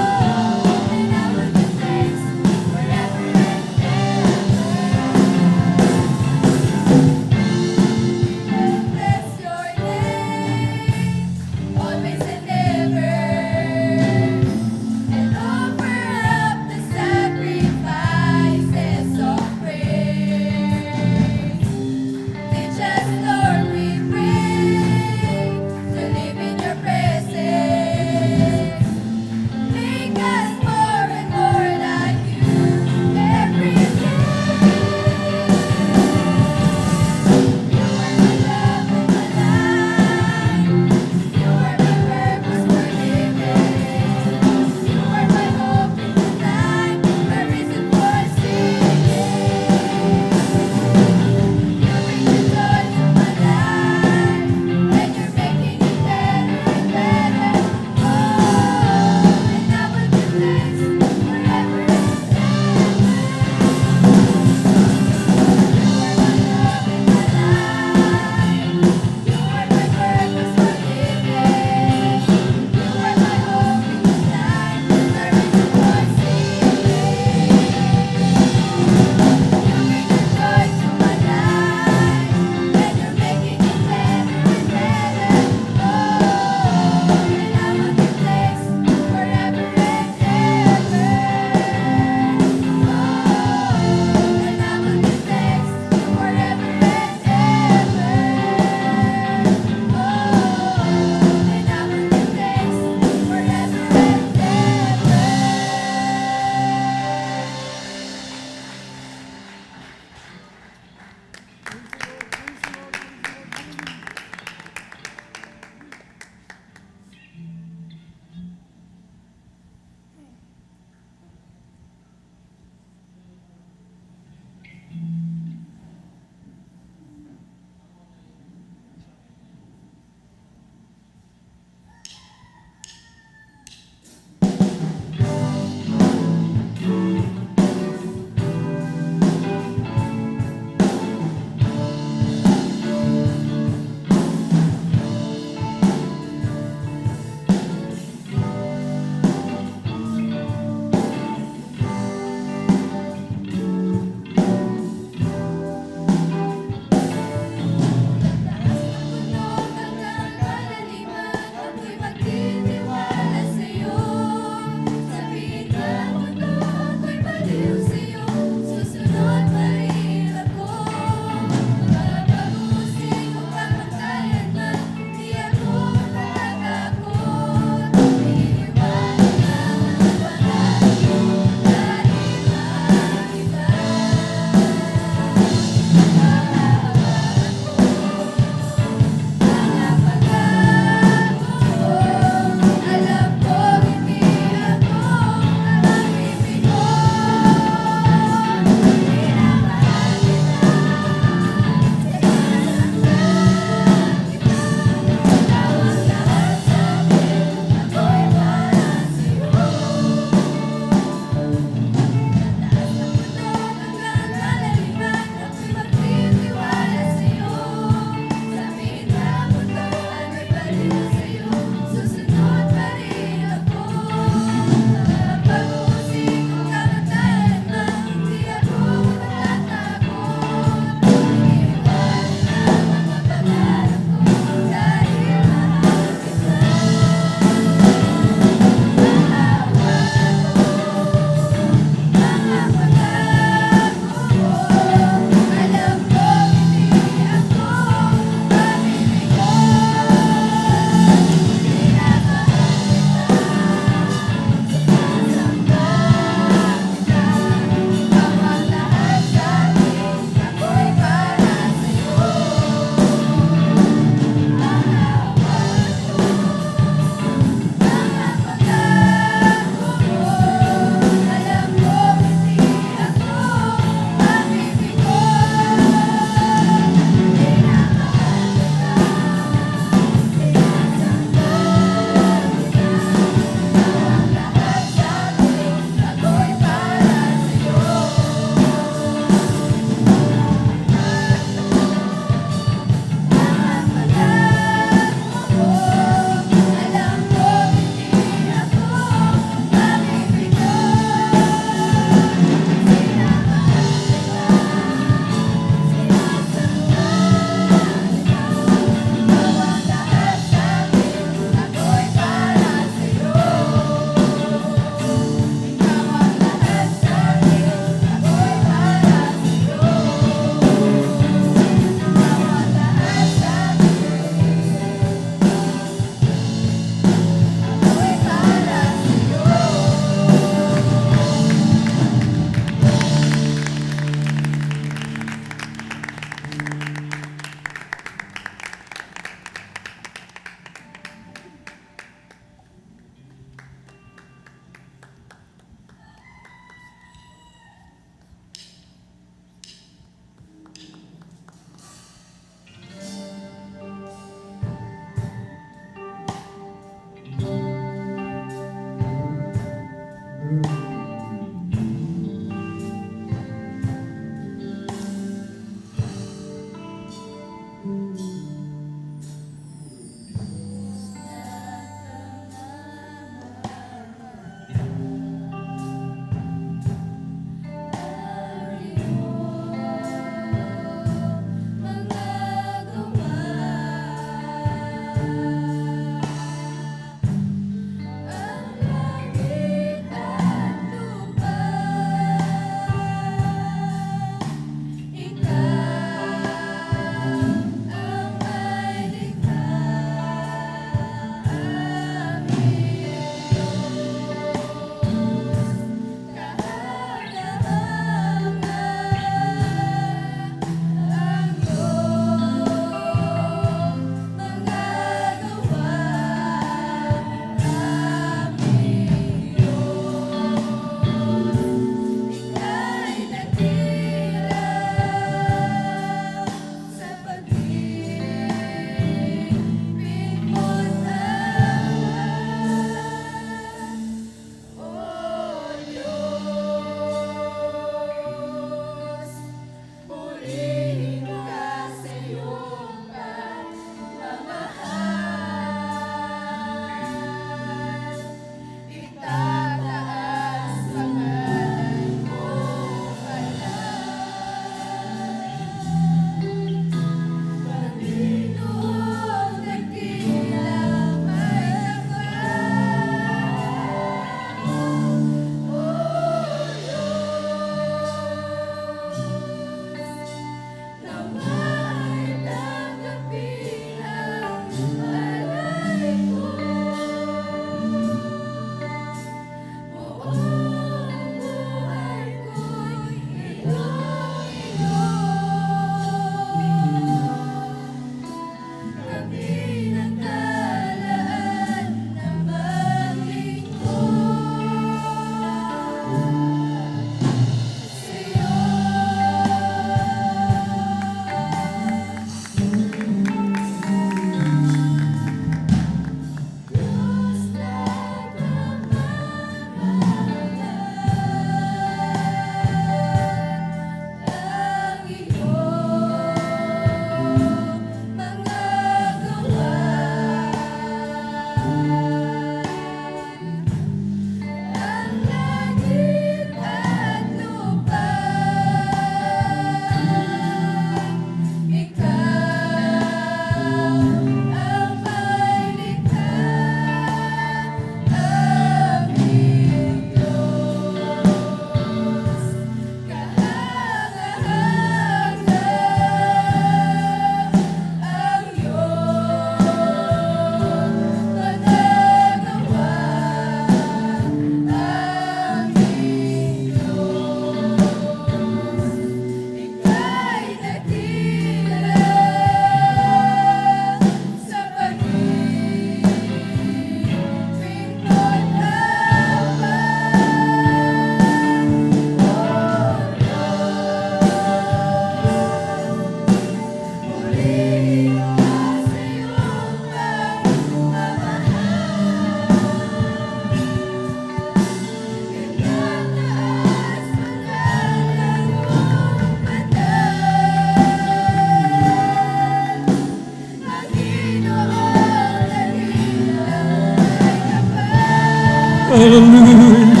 Hallelujah.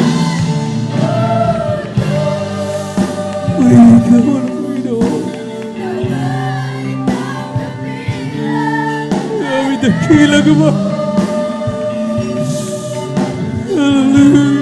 Purihin ka mo ng Panginoon. Kami dakila ka ba? Hallelujah.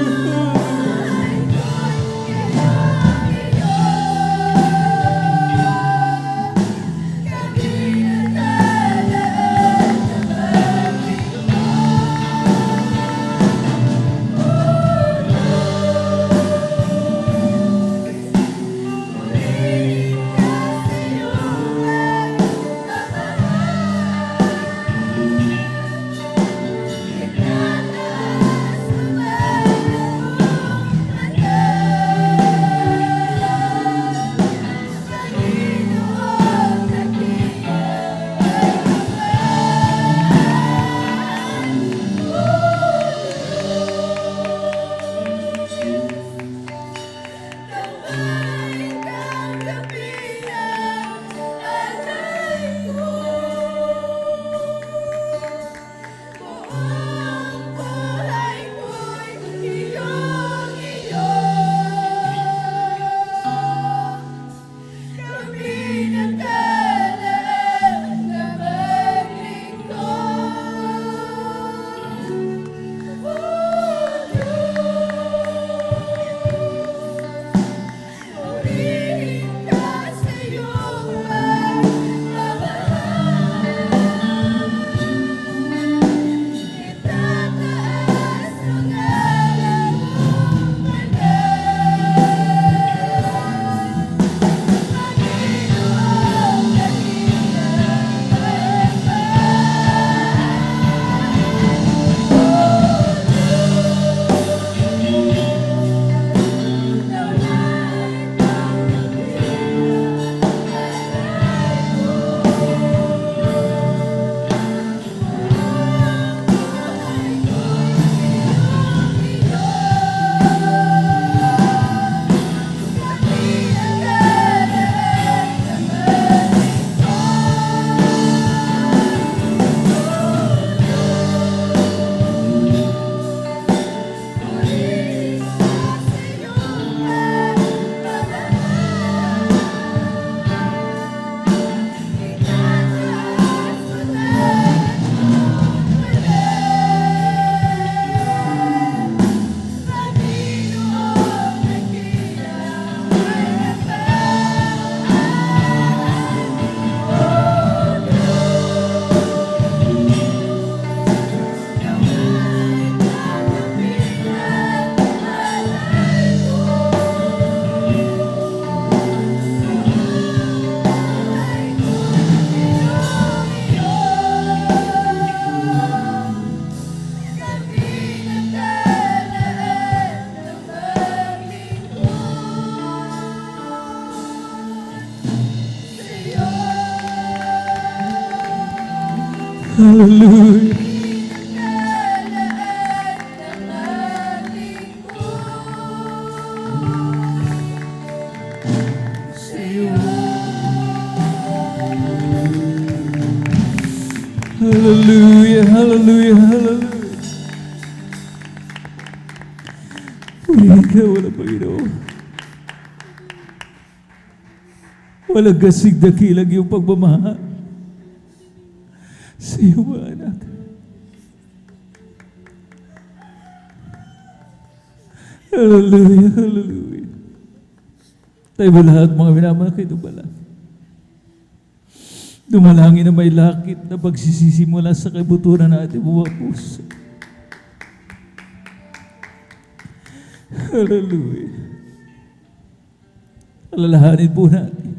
Hallelujah. Hallelujah, hallelujah, hallelujah. Purihin ka mo ng Panginoon. Walang gasig dakilang iyong pagmamahal sa iyong mga anak. Hallelujah, hallelujah. Tayo ba lahat mga minamahal kayo dumalangin? Dumalangin na may lakit na pagsisimula sa kabuturan ng ating mga puso. Hallelujah. Alalahanin po natin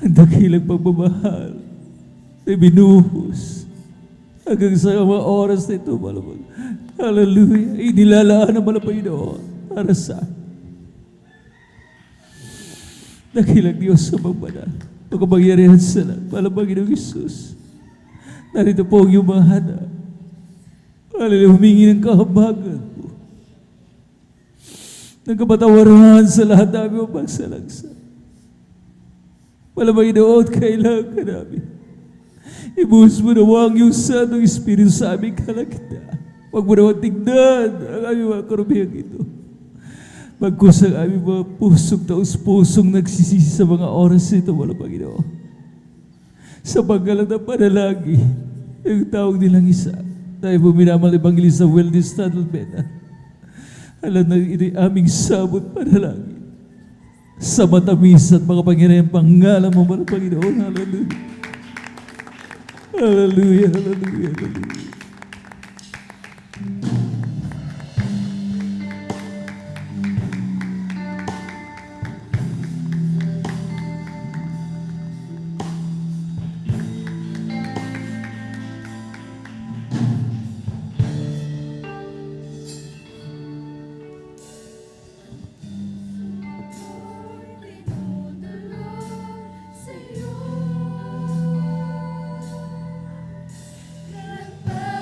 ang dakilang pagmamahal na binuhos hanggang sa mga oras na ito, malamang. Hallelujah. Inilalaan naman ang Panginoon para sa dakilang Diyos sa magbanal. Pagkapangyarihan sa lahat, malamang Panginoong Isus. Narito po ang iyong mga hanap. Hallelujah. Humingi ng kahabagan po. Ng kapatawaran sa lahat namin ang pagsalagsa. Malamang Panginoon, kailangan ka namin. Ibuhos mo nawa ang iyong Santong Espiritu sa aming kalagitnaan Huwag mo naman tignan ang aming mga karumihang ito. Magkusang aming mga pusong nagsisisi sa mga oras ito, wala Panginoon. Sa paggalan ng panalagi, ang tawag nilang isa, tayo po minamal Evangelista Wildis Almeida. Alam na ito'y aming sabot panalagi. Sa matamis at makapangyarihang pangalan mo, wala Panginoon. Hallelujah. Hallelujah, hallelujah, hallelujah. But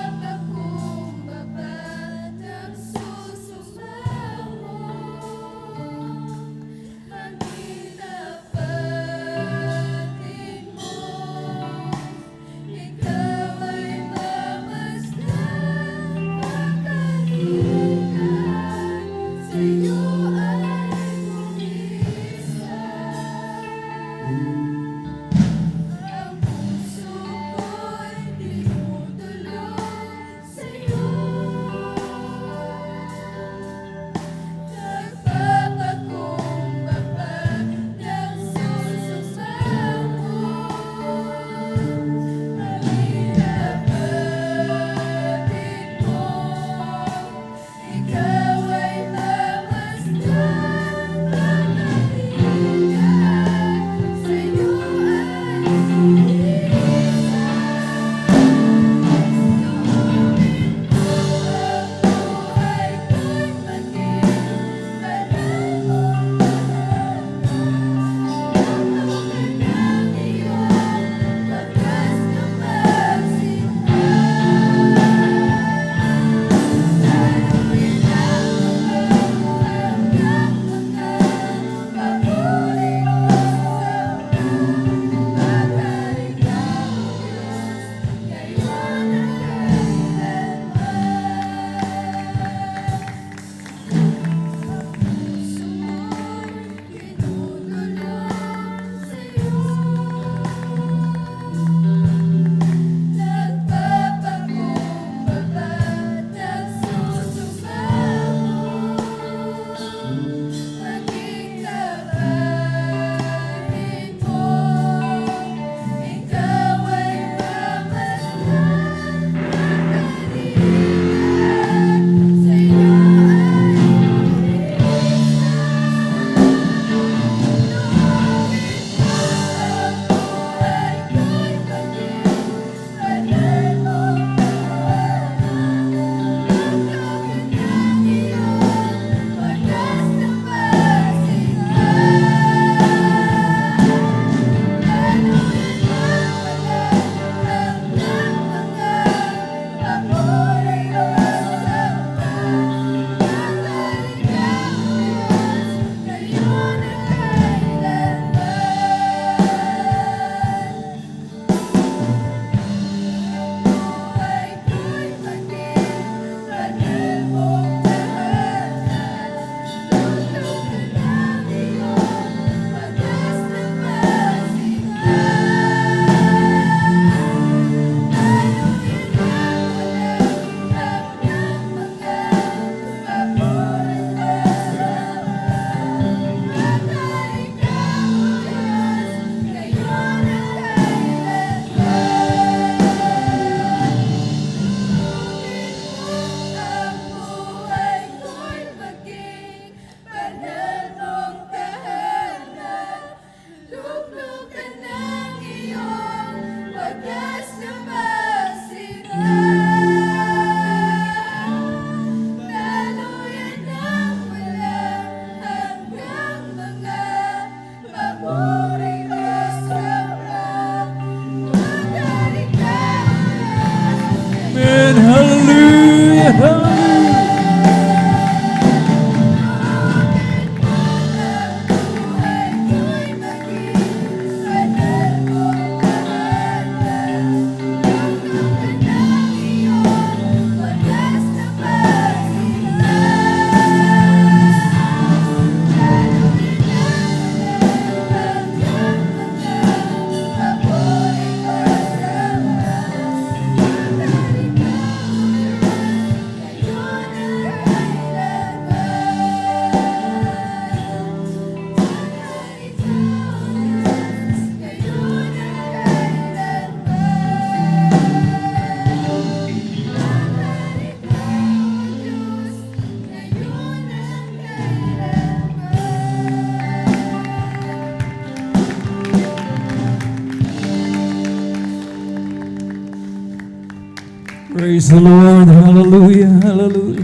Praise the Lord. Hallelujah. Hallelujah.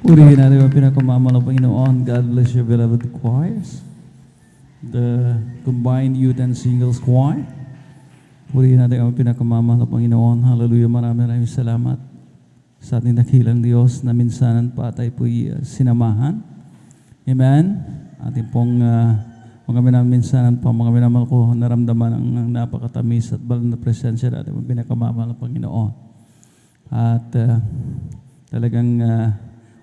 Purihin natin ang pinakamamahal ng Panginoon. God bless you, beloved choirs. The combined youth and singles choir. Purihin natin ang pinakamamahal ng Panginoon. Hallelujah. Maraming salamat sa ating dakilang Diyos na minsanan pa tayo po'y sinamahan. Amen. Ating pong mga minsanan pa, mga minamahal ko, naramdaman ang napakatamis at balon na presensya natin ang pinakamamahal ng Panginoon. At talagang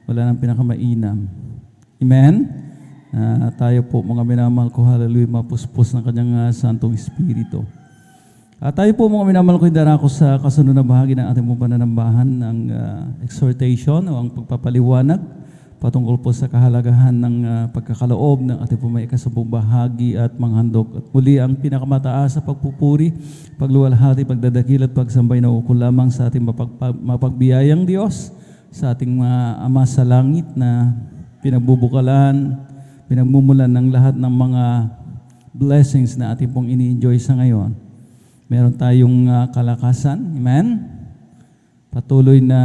wala nang pinakamainam. Amen. Tayo po, mga minamahal ko, hallelujah, mapuspos ng kanyang Santong Espiritu. At tayo po, mga minamahal ko, darako sa kasunod na bahagi ng ating pong pananambahan ng exhortation o ang pagpapaliwanag patungkol po sa kahalagahan ng pagkakaloob ng ating pong may ikasabong bahagi at manghandog. At muli ang pinakamataas sa pagpupuri, pagluwalhati, pagdadakil at pagsambay na ukol lamang sa ating mapagbiyayang Diyos, sa ating Ama sa langit na pinagbubukalan, pinagmumulan ng lahat ng mga blessings na ating pong ini-enjoy sa ngayon. Meron tayong kalakasan, amen? Patuloy na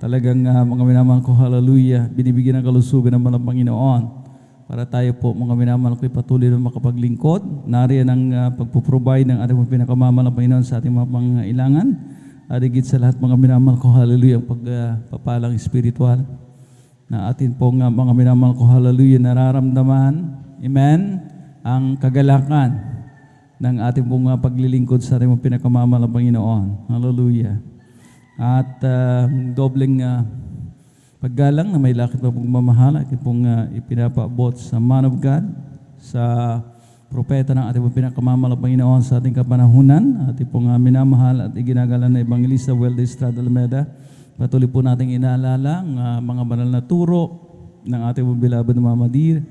talagang mga minamahal ko, hallelujah, binibigyan ng kalusugan ng mga Panginoon para tayo po, mga minamahal ko, patuloy na makapaglingkod. Nariyan ang pagpuprovide ng ating pinakamamahal na Panginoon sa ating mga pangailangan. At higit sa lahat, mga minamahal ko, hallelujah, ang pagpapalang espiritual na atin pong mga minamahal ko, hallelujah, nararamdaman, amen, ang kagalakan ng ating pong paglilingkod sa ating pinakamamahal na Panginoon. Hallelujah. At dobleng paggalang na may lakit na pagmamahal at pong ipinapaabot sa man of God, sa propeta ng ating pinakamamahal na Panginoon sa ating kapanahunan, ating pong minamahal at iginagalan na Evangelista Weldy Estrada Almeda. Patuloy po nating inaalala ang mga banal na turo ng ating pong beloved na Mama Dir,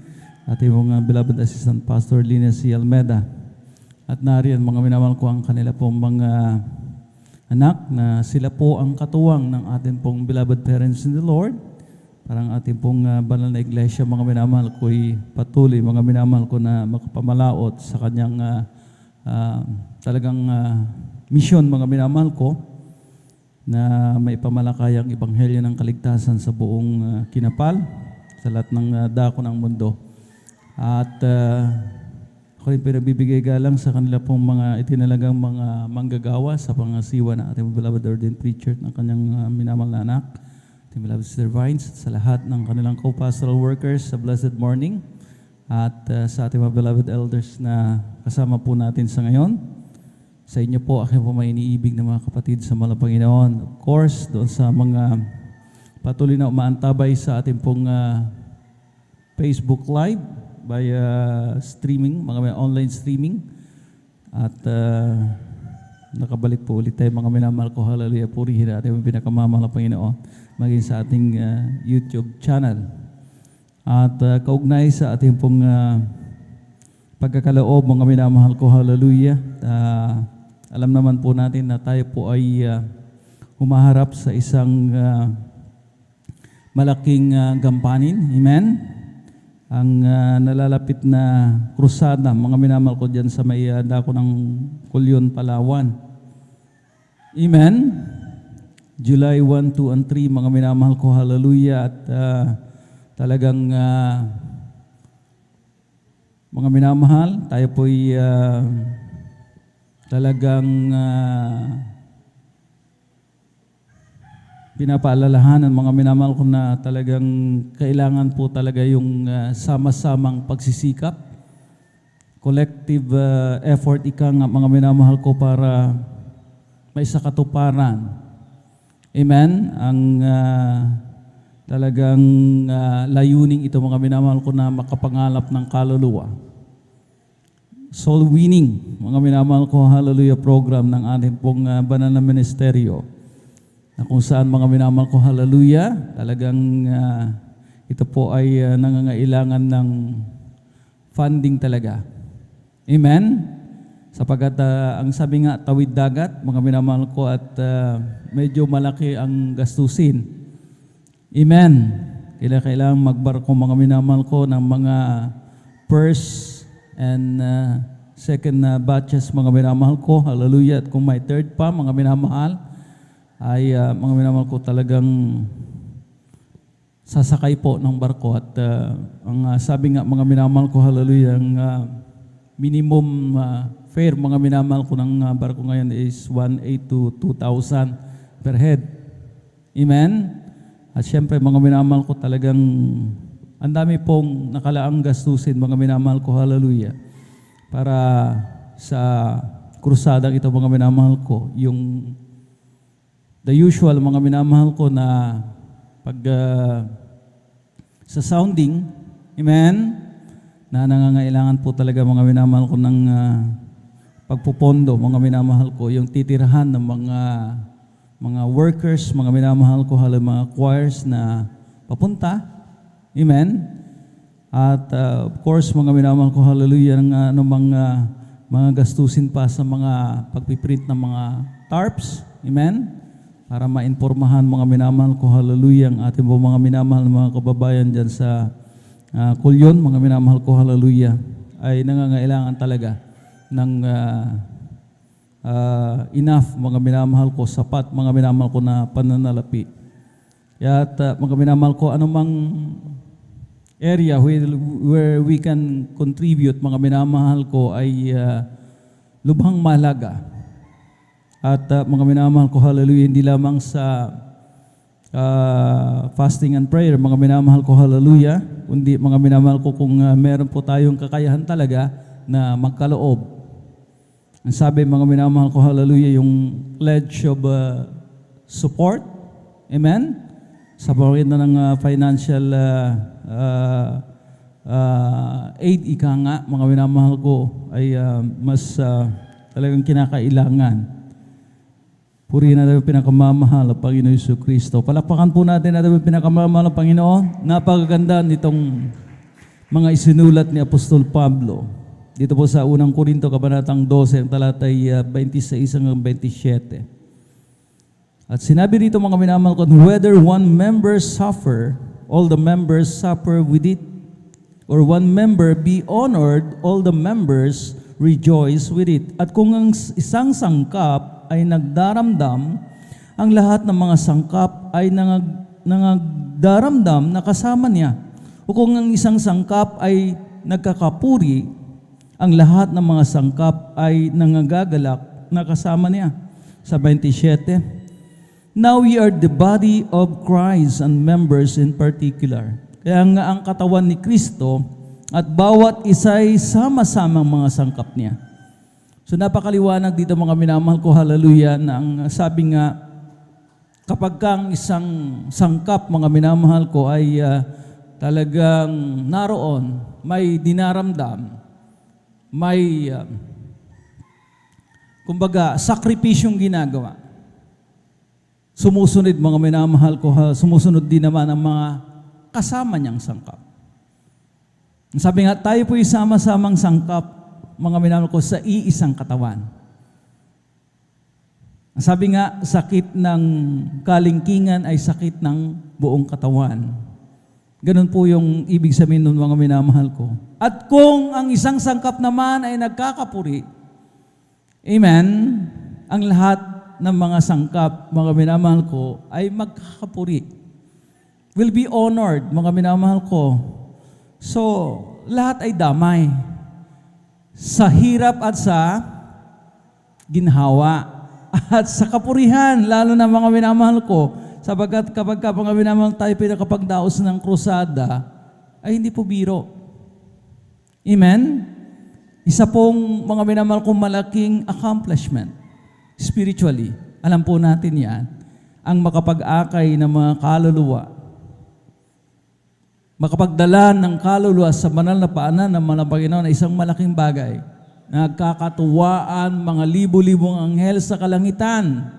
ating pong beloved Assistant Pastor Lina C. Almeda. At nariyan, mga minamahal ko, ang kanila pong mga anak na sila po ang katuwang ng ating pong beloved parents in the Lord. Parang ating pong banal na iglesia, mga minamahal ko, patuloy, mga minamahal ko, na makapamalaot sa kanyang talagang misyon, mga minamahal ko, na may pamalakayang ebanghelyo ng kaligtasan sa buong kinapal, sa lahat ng dako ng mundo. At ako rin pinabibigay galang sa kanila pong mga itinalagang mga manggagawa sa pangasiwa ng ating beloved ordained preacher ng kanyang minamahal na anak, ating beloved Sister Vines, sa lahat ng kanilang co-pastoral workers sa blessed morning, at sa ating mga beloved elders na kasama po natin sa ngayon. Sa inyo po, aking po may iniibig na mga kapatid sa mga Panginoon. Of course, doon sa mga patuloy na umaantabay sa ating pong Facebook Live, via streaming, mga online streaming. At nakabalik po ulit tayo, mga minamahal ko, hallelujah, purihin natin ang pinakamamahal na Panginoon maging sa ating YouTube channel. At kaugnay sa ating pong pagkakaloob, mga minamahal ko, hallelujah, alam naman po natin na tayo po ay humaharap sa isang malaking gampanin, amen? Ang nalalapit na krusada, mga minamahal ko, dyan sa may dako ng Kulyon, Palawan. Amen? July 1, 2, and 3, mga minamahal ko, hallelujah. At talagang mga minamahal, tayo po'y talagang pinapaalalahanan, mga minamahal ko, na talagang kailangan po talaga yung sama-samang pagsisikap, collective effort, mga minamahal ko, para may sakatuparan. Amen? Ang talagang layuning ito, mga minamahal ko, na makapangalap ng kaluluwa. Soul winning, mga minamahal ko, hallelujah, program ng ating pong banal na ministeryo, na kung saan, mga minamahal ko, hallelujah, talagang ito po ay nangangailangan ng funding talaga. Amen? Sapagkat ang sabi nga, tawid dagat, mga minamahal ko, at medyo malaki ang gastusin. Amen? Kailangan magbarko, mga minamahal ko, ng mga first and second batches, mga minamahal ko, hallelujah, at kung may third pa, mga minamahal, ay mga minamahal ko talagang sasakay po ng barko at ang sabi nga mga minamahal ko, hallelujah, ang minimum fare mga minamahal ko ng barko ngayon is 1,800 to 2,000 per head. Amen? At syempre mga minamahal ko talagang ang dami pong nakalaang gastusin mga minamahal ko, hallelujah, para sa krusadang ito mga minamahal ko. Yung the usual mga minamahal ko na pag sa sounding, amen, na nangangailangan po talaga mga minamahal ko ng pagpupondo, mga minamahal ko, yung titirahan ng mga workers, mga minamahal ko, mga choirs na papunta, amen. At of course, mga minamahal ko, hallelujah, ng mga gastusin pa sa mga pagpiprint ng mga tarps, amen, para mainformahan mga minamahal ko, hallelujah, ang ating po mga minamahal mga kababayan dyan sa Kulyon, mga minamahal ko, hallelujah, ay nangangailangan talaga ng enough, mga minamahal ko, sapat, mga minamahal ko na pananalapi. At mga minamahal ko, anumang area where we can contribute, mga minamahal ko, ay lubhang mahalaga. At mga minamahal ko, hallelujah, hindi lamang sa fasting and prayer, mga minamahal ko, hallelujah, kundi mga minamahal ko kung meron po tayong kakayahan talaga na magkaloob. Ang sabi mga minamahal ko, hallelujah, yung pledge of support, amen, sa pagitan ng financial aid, ika nga, mga minamahal ko, ay mas talagang kinakailangan. Purihin natin ang pinakamamahal ng Panginoon Hesus Kristo. Palakpakan po natin ang pinakamamahal ng Panginoon. Napakaganda nitong mga isinulat ni Apostol Pablo. Dito po sa unang Korinto, kabanatang 12, ang talatay 26 hanggang 27. At sinabi rito mga minamahal ko, whether one member suffer, all the members suffer with it. Or one member be honored, all the members rejoice with it. At kung ang isang sangkap ay nagdaramdam, ang lahat ng mga sangkap ay nagdaramdam na kasama niya. O kung ang isang sangkap ay nagkakapuri, ang lahat ng mga sangkap ay nangagagalak na kasama niya. Sa 27, now we are the body of Christ and members in particular. Kaya nga ang katawan ni Kristo at bawat isa'y sama-samang mga sangkap niya. So napakaliwanag dito mga minamahal ko, hallelujah, na ang sabi nga, kapag kang isang sangkap mga minamahal ko ay talagang naroon, may dinaramdam, may kumbaga sakripisyong ginagawa. Sumusunod mga minamahal ko, sumusunod din naman ang mga kasama niyang sangkap. Sabi nga, tayo po sama-samang sangkap, mga minamahal ko, sa iisang katawan. Sabi nga, sakit ng kalingkingan ay sakit ng buong katawan. Ganun po yung ibig sabihin ng mga minamahal ko. At kung ang isang sangkap naman ay nagkakapuri, amen, ang lahat ng mga sangkap, mga minamahal ko, ay magkakapuri. Will be honored, mga minamahal ko. So, lahat ay damay. Sa hirap at sa ginhawa at sa kapurihan, lalo na mga minamahal ko, sapagkat kapag mga minamahal tayo pinakapagdaos ng krusada, ay hindi po biro. Amen? Isa pong mga minamahal ko malaking accomplishment spiritually. Alam po natin yan, ang makapag-akay ng mga kaluluwa, makapagdala ng kaluluwa sa banal na paanan ng mga Panginoon ay isang malaking bagay. Nagkakatuwaan mga libo-libong anghel sa kalangitan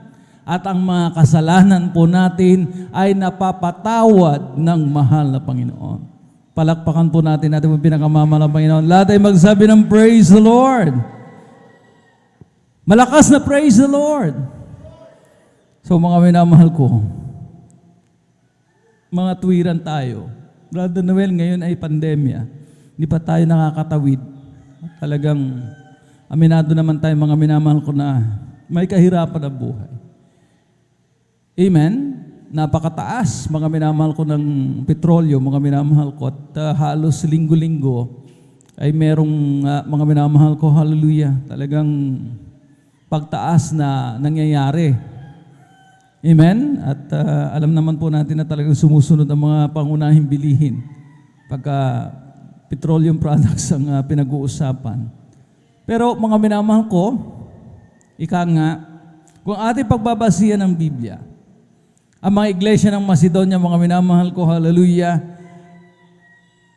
at ang mga kasalanan po natin ay napapatawad ng mahal na Panginoon. Palakpakan po natin ang pinakamamahal na Panginoon. Lahat ay magsabi ng praise the Lord. Malakas na praise the Lord. So mga minamahal ko, mga tuwiran tayo. Brother Noel, ngayon ay pandemya. Hindi pa tayo nakakatawid. Talagang aminado naman tayo mga minamahal ko na may kahirapan ang buhay. Amen? Napakataas, mga minamahal ko, ng petrolyo, mga minamahal ko, at halos linggo-linggo ay merong mga minamahal ko, hallelujah, talagang pagtaas na nangyayari. Amen? At alam naman po natin na talagang sumusunod ang mga pangunahing bilihin pagka petroleum products ang pinag-uusapan. Pero mga minamahal ko, ika nga, kung ating pagbabasihan ng Biblia, ang mga iglesia ng Macedonia, mga minamahal ko, hallelujah,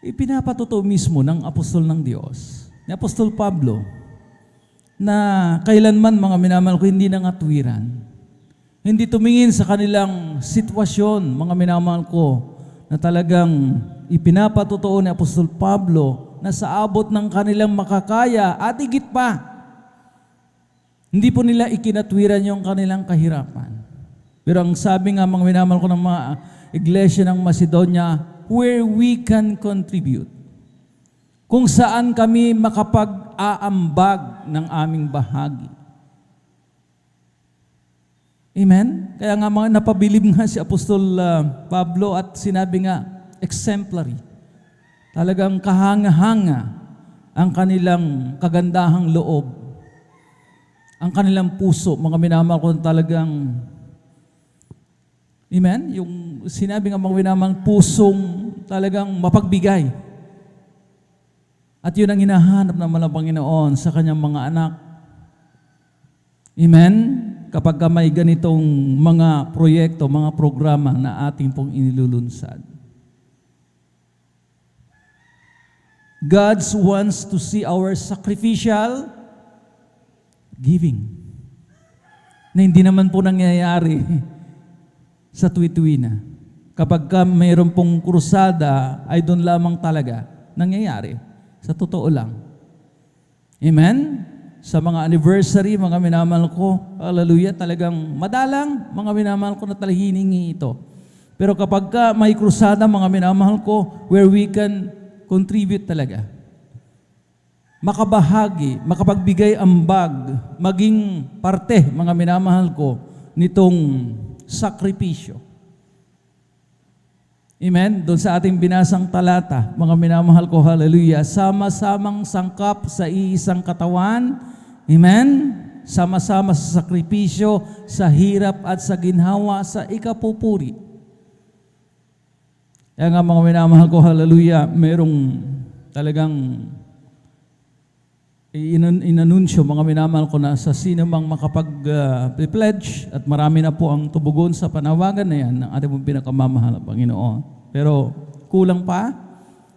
ipinapatuto mismo ng apostol ng Diyos, ni Apostol Pablo, na kailanman, mga minamahal ko, hindi nangatwiran. Hindi tumingin sa kanilang sitwasyon, mga minamahal ko, na talagang ipinapatuto ni Apostol Pablo na sa abot ng kanilang makakaya at higit pa, hindi po nila ikinatwiran yung kanilang kahirapan. Pero ang sabi nga, mga minamahal ko, ng mga iglesia ng Macedonia, where we can contribute. Kung saan kami makapag-aambag ng aming bahagi. Amen? Kaya nga mga napabilib nga si Apostol Pablo at sinabi nga, exemplary. Talagang kahanga-hanga ang kanilang kagandahang loob. Ang kanilang puso, mga minamahal ko, talagang, amen? Yung sinabi nga, mga minamahal, pusong talagang mapagbigay. At yun ang hinahanap naman ng Panginoon sa kanyang mga anak. Amen? Kapag may ganitong mga proyekto, mga programa na ating pong inilulunsad. God wants to see our sacrificial giving. Na hindi naman po nangyayari sa tuwi-tuwi na. Kapag mayroon pong krusada, ay doon lamang talaga nangyayari. Sa totoo lang. Amen? Sa mga anniversary, mga minamahal ko, hallelujah, talagang madalang, mga minamahal ko, na hiningi ito. Pero kapag may krusada, mga minamahal ko, where we can contribute talaga. Makabahagi, makapagbigay ambag, maging parte, mga minamahal ko, nitong sakripisyo. Amen? Doon sa ating binasang talata, mga minamahal ko, hallelujah, sama-samang sangkap sa iisang katawan, amen? Sama-sama sa sakripisyo, sa hirap at sa ginhawa, sa ikapupuri. Kaya nga, mga minamahal ko, hallelujah, merong talagang inanunsyo, mga minamahal ko, na sa sino mang makapag-pledge, at marami na po ang tubugon sa panawagan na yan ng ating pinakamamahal na Panginoon. Pero kulang pa,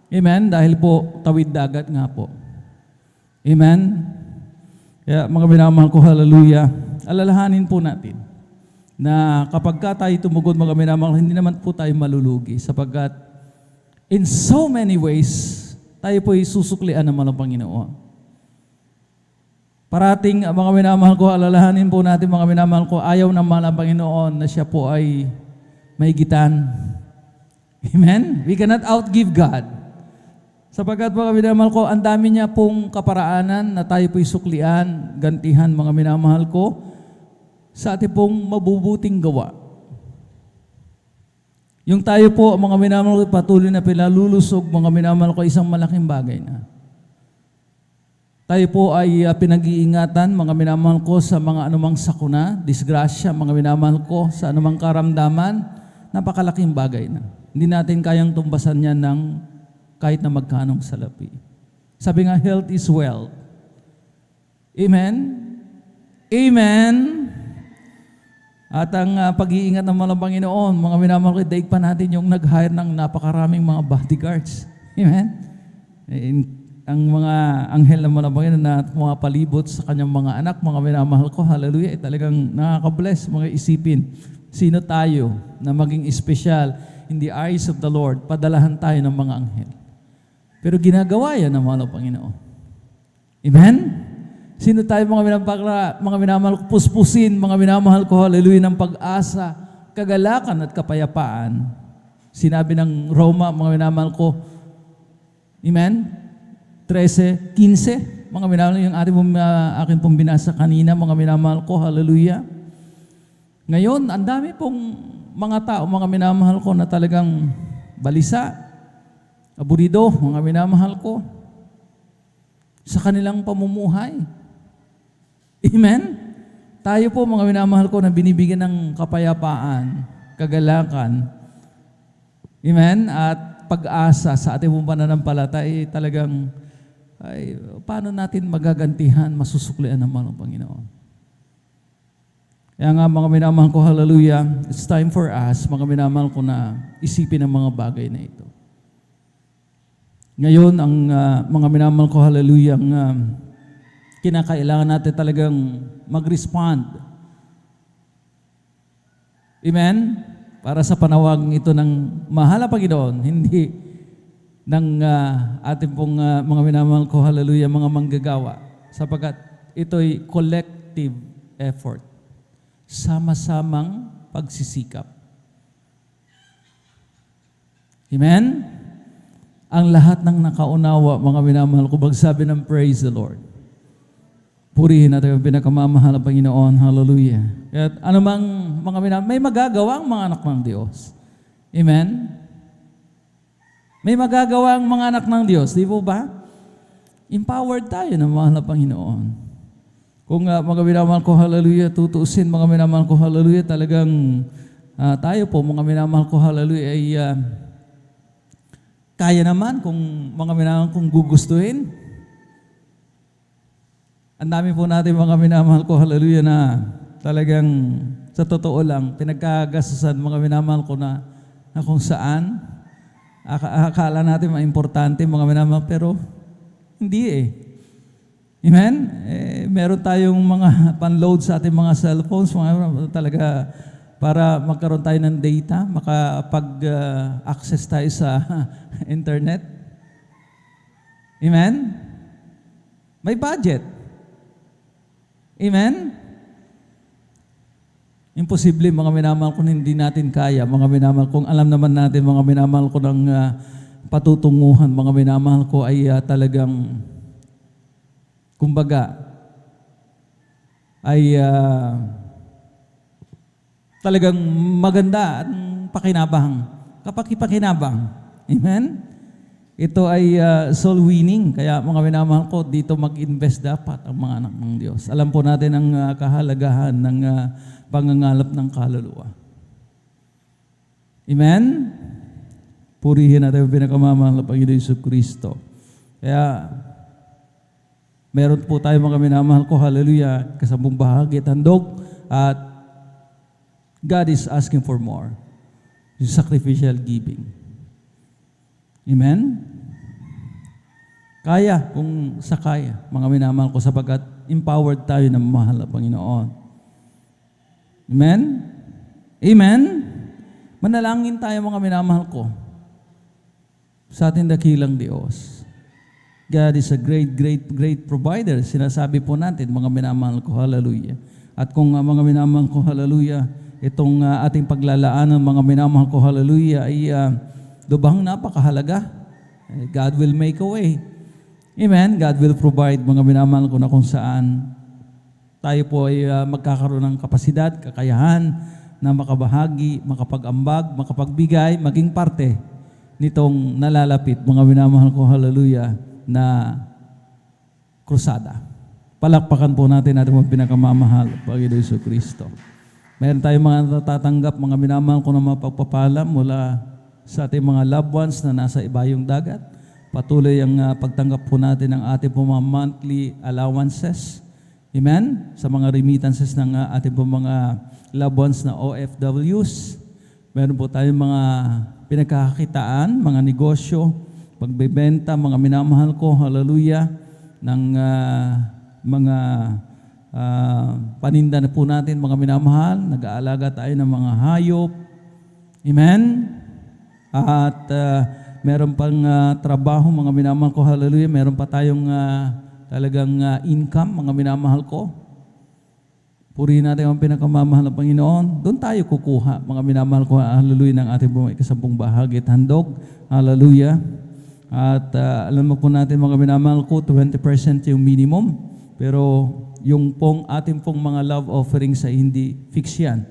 amen, dahil po tawid dagat nga po. Amen? Kaya mga minamahal ko, hallelujah, alalahanin po natin na kapag tayo tumugon, mga minamahal, hindi naman po tayo malulugi, sapagkat in so many ways, tayo po isusuklian naman ng Panginoon. Parating, mga minamahal ko, alalahanin po natin, mga minamahal ko, ayaw naman ang Panginoon na siya po ay mahigitan. Amen? We cannot outgive God. Sapagkat, mga minamahal ko, ang dami niya pong kaparaanan na tayo po'y suklian, gantihan, mga minamahal ko, sa ating pong mabubuting gawa. Yung tayo po, mga minamahal ko, patuloy na pinalulusog, mga minamahal ko, isang malaking bagay na. Tayo po ay pinag-iingatan, mga minamahal ko, sa mga anumang sakuna, disgrasya, mga minamahal ko, sa anumang karamdaman, napakalaking bagay na. Hindi natin kayang tumbasan yan ng kahit na magkanong salapi. Sabi nga, health is wealth. Amen? Amen? At ang pag-iingat ng mga Panginoon, mga minamahal ko, daig pa natin yung nag-hire ng napakaraming mga bodyguards. Amen? Ang mga anghel ng mga Panginoon na mga palibot sa kanyang mga anak, mga minamahal ko, hallelujah, talagang nakaka-bless, mga isipin. Sino tayo na maging espesyal in the eyes of the Lord, padalahan tayo ng mga anghel. Pero ginagawa yan ng mga Panginoon. Amen? Sino tayo, mga minamahal ko, puspusin, mga minamahal ko, hallelujah, ng pag-asa, kagalakan at kapayapaan. Sinabi ng Roma, mga minamahal ko, amen? 13:15, mga minamahal, yung aking pong binasa kanina, mga minamahal ko, hallelujah. Ngayon, ang dami pong mga tao, mga minamahal ko na talagang balisa, aburido, mga minamahal ko, sa kanilang pamumuhay. Amen? Tayo po, mga minamahal ko, na binibigyan ng kapayapaan, kagalakan, amen? At pag-asa sa ating pong pananampalataya, talagang, paano natin magagantihan, masusuklian naman ng Panginoon. Kaya nga, mga minamahal ko, hallelujah, it's time for us, mga minamahal ko, na isipin ang mga bagay na ito. Ngayon, ang mga minamahal ko, hallelujah, ang kinakailangan natin talagang mag-respond. Amen? Para sa panawag ito ng mahal na Panginoon, hindi ng ating pong mga minamahal ko, hallelujah, mga manggagawa. Sapagkat ito'y collective effort. Sama-samang pagsisikap. Amen? Ang lahat ng nakaunawa, mga minamahal ko, magsabi ng praise the Lord. Purihin natin ang pinakamamahal ng Panginoon. Hallelujah. At anumang mga minamahal, may magagawa ang mga anak ng Diyos. Amen? May magagawa ang mga anak ng Diyos. Di po ba? Empowered tayo ng mahal na Panginoon. Kung mga minamahal ko, hallelujah, tutuusin mga minamahal ko, hallelujah, talagang tayo po, mga minamahal ko, hallelujah, ay kaya naman kung mga minamahal kong gugustuhin. Ang dami po natin mga minamahal ko, hallelujah, na talagang sa totoo lang, pinagkagastusan mga minamahal ko na kung saan, akala natin maimportante mga minamahal, pero hindi eh. Amen? Meron tayong mga panload sa ating mga cellphones, mga talaga para magkaroon tayo ng data, makapag-access tayo sa internet. Amen? May budget. Amen? Imposible, mga minamahal kung hindi natin kaya, mga minamahal kung alam naman natin, mga minamahal ko ng patutunguhan, mga minamahal ko ay talagang, kumbaga, ay talagang maganda at pakinabang, kapag-pakinabang. Amen? Ito ay soul winning, kaya mga minamahal ko, dito mag-invest dapat ang mga anak ng Diyos. Alam po natin ang kahalagahan ng pangangalap ng kaluluwa. Amen? Purihin natin ang pinakamamahal na Panginoon Jesucristo. Kaya, meron po tayo mga minamahal ko, hallelujah, kasabong bahagi at handog, at God is asking for more. Yung sacrificial giving. Amen? Kaya, kung sa kaya, mga minamahal ko, sapagkat empowered tayo ng mahal na Panginoon. Amen? Amen? Manalangin tayo mga minamahal ko sa ating dakilang Diyos. God is a great, great, great provider. Sinasabi po natin, mga minamahal ko, hallelujah. At kung mga minamahal ko, hallelujah, itong ating paglalaanan, mga minamahal ko, hallelujah, ay lubhang napakahalaga. God will make a way. Amen? God will provide, mga minamahal ko, na kung saan tayo po ay magkakaroon ng kapasidad, kakayahan na makabahagi, makapag-ambag, makapagbigay, maging parte nitong nalalapit, mga minamahal ko, hallelujah, na krusada. Palakpakan po natin ang pinakamamahal, Panginoon Jesucristo. Meron tayong mga natatanggap, mga minamahal ko, na mapagpapala mula sa ating mga loved ones na nasa ibayong dagat. Patuloy ang pagtanggap po natin ng ating po mga monthly allowances. Amen? Sa mga remittances ng ating po mga loved ones na OFWs. Meron po tayong mga pinagkakakitaan, mga negosyo, pagbebenta, mga minamahal ko, hallelujah, ng mga paninda na po natin, mga minamahal. Nag-aalaga tayo ng mga hayop. Amen? At meron pang trabaho, mga minamahal ko, hallelujah. Meron pa tayong talagang income, mga minamahal ko. Purihin natin ang pinakamamahal ng Panginoon. Doon tayo kukuha, mga minamahal ko, hallelujah, ng ating ikasampung bahagi at handog. Hallelujah. At alam mo po natin, mga minamahal ko, 20% yung minimum. Pero yung ating pong mga love offerings ay hindi fix yan.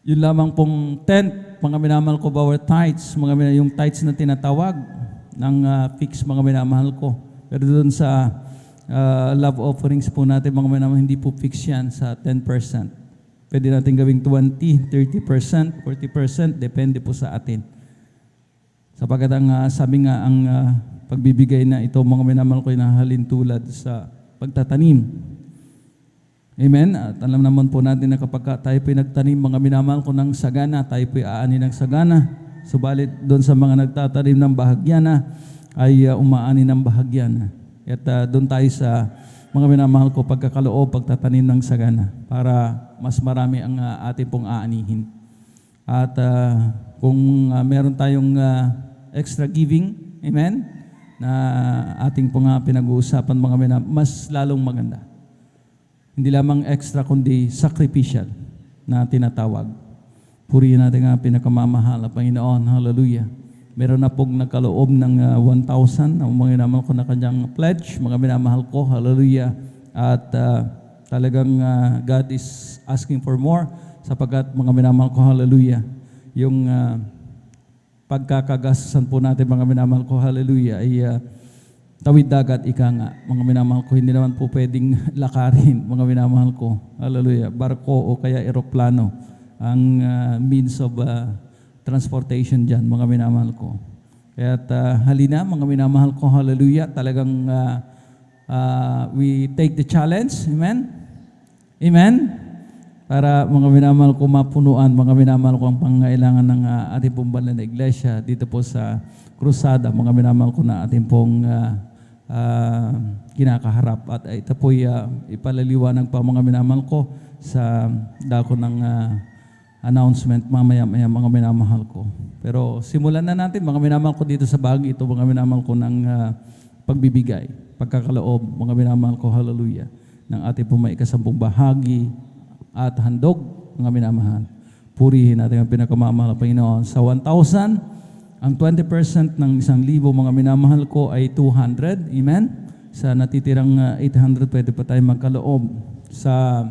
Yun lamang pong tenth, mga minamahal ko, our tithes, yung tithes na tinatawag ng fix, mga minamahal ko. Pero doon sa love offerings po natin, mga minamahal, hindi po fix yan sa 10%. Pwede natin gawing 20, 30%, 40%, depende po sa atin. Sapagkat ang sabi nga, ang pagbibigay na ito, mga minamahal ko, inahalin tulad sa pagtatanim. Amen? At alam naman po natin na kapag tayo po'y nagtanim, mga minamahal ko, ng sagana, tayo po'y aani ng sagana. Subalit doon sa mga nagtatanim ng bahagyana, ay umaani ng bahagyana. At doon tayo sa mga minamahal ko, pagkakaloob, pagtatanim ng sagana, para mas marami ang ating pong aanihin. At kung meron tayong extra giving, amen, na ating pong pinag-uusapan, mga minamahal, mas lalong maganda. Hindi lamang extra, kundi sacrificial na tinatawag. Purihin natin ang pinakamamahal na Panginoon. Hallelujah. Meron na pong nagkaloob ng 1,000 ang mga minamahal ko na kanyang pledge, mga minamahal ko. Hallelujah. At talagang God is asking for more sapagkat mga minamahal ko, hallelujah, yung pagkakagastusan po natin, mga minamahal ko, hallelujah, ay tawid dagat, ika nga, mga minamahal ko, hindi naman po pwedeng lakarin, mga minamahal ko, hallelujah, barko o kaya eroplano ang means of transportation dyan, mga minamahal ko. Kaya't halina, mga minamahal ko, hallelujah, talagang we take the challenge, amen? Amen? Para mga minamahal ko mapunuan, mga minamahal ko ang pangailangan ng ating pong banal na iglesia dito po sa krusada, mga minamahal ko na ating pong kinakaharap. At ito po ipalaliwanag pa, mga minamahal ko, sa dako ng announcement mamaya-maya, mga minamahal ko. Pero simulan na natin, mga minamahal ko, dito sa bahagi ito, mga minamahal ko, ng pagbibigay, pagkakaloob, mga minamahal ko, hallelujah, ng ating pong may ikasampung bahagi at handog, mga minamahal. Purihin natin ang pinakamamahal na Panginoon. Sa 1,000, ang 20% ng 1,000, mga minamahal ko, ay 200. Amen? Sa natitirang 800, pwede pa tayo magkaloob. Sa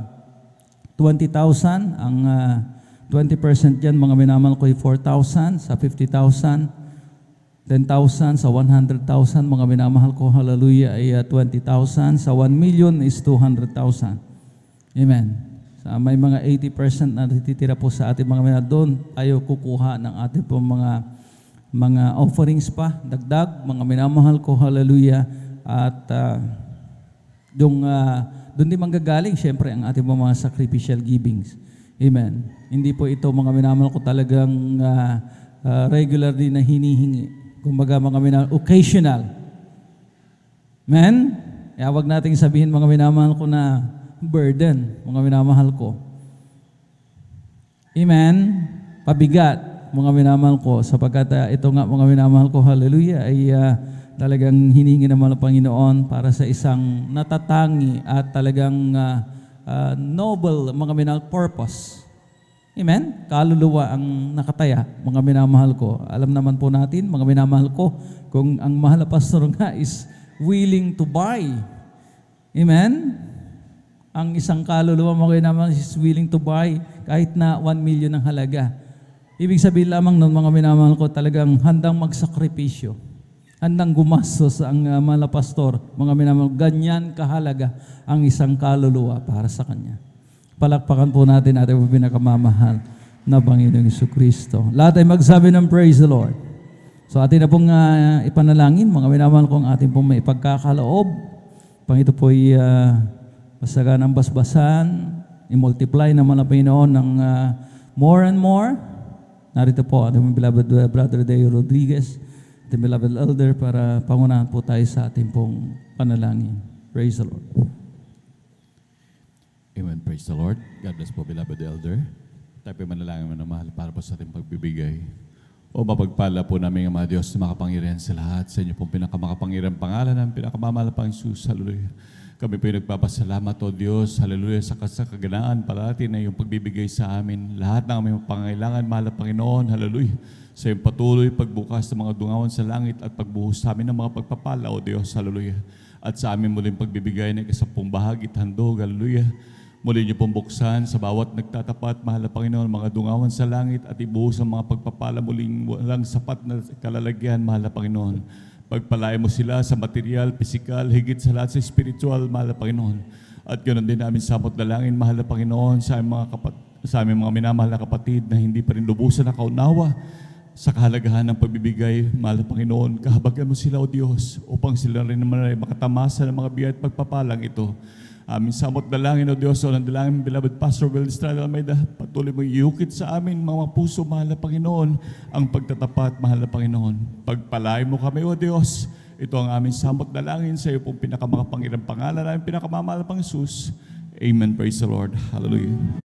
20,000, ang 20% dyan, mga minamahal ko, ay 4,000. Sa 50,000, 10,000. Sa 100,000, mga minamahal ko, hallelujah, ay 20,000. Sa 1 million is 200,000. Amen. May mga 80% na natitira po sa ating mga minamahal. Doon tayo kukuha ng ating po mga offerings pa, dagdag, mga minamahal ko, hallelujah. At doon din manggagaling, syempre, ang ating mga sacrificial givings. Amen. Hindi po ito, mga minamahal ko, talagang regularly na hinihingi. Kumbaga, mga minamahal, occasional. Amen? Kaya wag nating sabihin, mga minamahal ko, na burden, mga minamahal ko. Amen? Pabigat, mga minamahal ko, sapagkat ito nga, mga minamahal ko, hallelujah, ay talagang hinihingi naman ng Panginoon para sa isang natatangi at talagang noble, mga minamahal, purpose. Amen? Kaluluwa ang nakataya, mga minamahal ko. Alam naman po natin, mga minamahal ko, kung ang mahal na pastor nga is willing to buy. Amen? Ang isang kaluluwa, mga minamahal, is willing to buy kahit na 1 million ang halaga. Ibig sabihin lamang nun, mga minamahal ko, talagang handang magsakripisyo, handang gumastos ang mahal na pastor, mga minamahal, ganyan kahalaga ang isang kaluluwa para sa kanya. Palakpakan po natin ating pinakamamahal na Panginoong Jesucristo. Lahat ay magsabi ng praise the Lord. So atin na pong ipanalangin, mga minamahal ko, ang ating pong may pagkakaloob. Pang ito po'y basagan ng basbasan, i-multiply naman ang Panginoon ng more and more. Narito po ating beloved Brother Deo Rodriguez, ating beloved elder, para pangunahan po tayo sa ating pong panalangin. Praise the Lord. Amen. Praise the Lord. God bless po, beloved elder. Tayo po manalangin mo na mahal para po sa ating pagbibigay. O mapagpala po namin ang mga Diyos na makapangyarihan sa lahat. Sa inyo pong pinakamakapangyarihan pangalan ng pinakamamahal pang Jesus. Hallelujah. Kami po yung nagpapasalamat, O Diyos, hallelujah, sa kaganaan palati na yung pagbibigay sa amin. Lahat ng aming pangailangan, mahal na Panginoon, hallelujah. Sa iyong patuloy, pagbukas ng mga dungawan sa langit at pagbuhos sa amin ng mga pagpapala, O Diyos, hallelujah. At sa amin muling pagbibigay ng 10 bahagi at handog, hallelujah. Muli niyo pong buksan sa bawat nagtatapat, mahal na Panginoon, mga dungawan sa langit at ibuhos ang mga pagpapala muling walang sapat na kalalagyan, mahal na Panginoon. Pagpalain mo sila sa material, pisikal, higit sa lahat sa spiritual, mahal na Panginoon. At ganoon din namin samot dalangin, mahal na Panginoon, sa aming mga minamahal na kapatid na hindi pa rin lubusan na kaunawa sa kahalagahan ng pagbibigay, mahal na Panginoon. Kahabagan mo sila, O Diyos, upang sila rin naman ay makatamasa ng mga biyaya at pagpapalang ito. Amin samot dalangin, O Diyos, o ng dalangin, beloved Pastor Will Estrada Almeida, patuloy mong iukit sa amin, mga puso, mahal na Panginoon, ang pagtatapat, mahal na Panginoon. Pagpalain mo kami, O Diyos. Ito ang aming samot dalangin sa iyo pong pinakamakapangyarang pangalan namin, pinakamamahal na Panginoon Jesus. Amen. Praise the Lord. Hallelujah.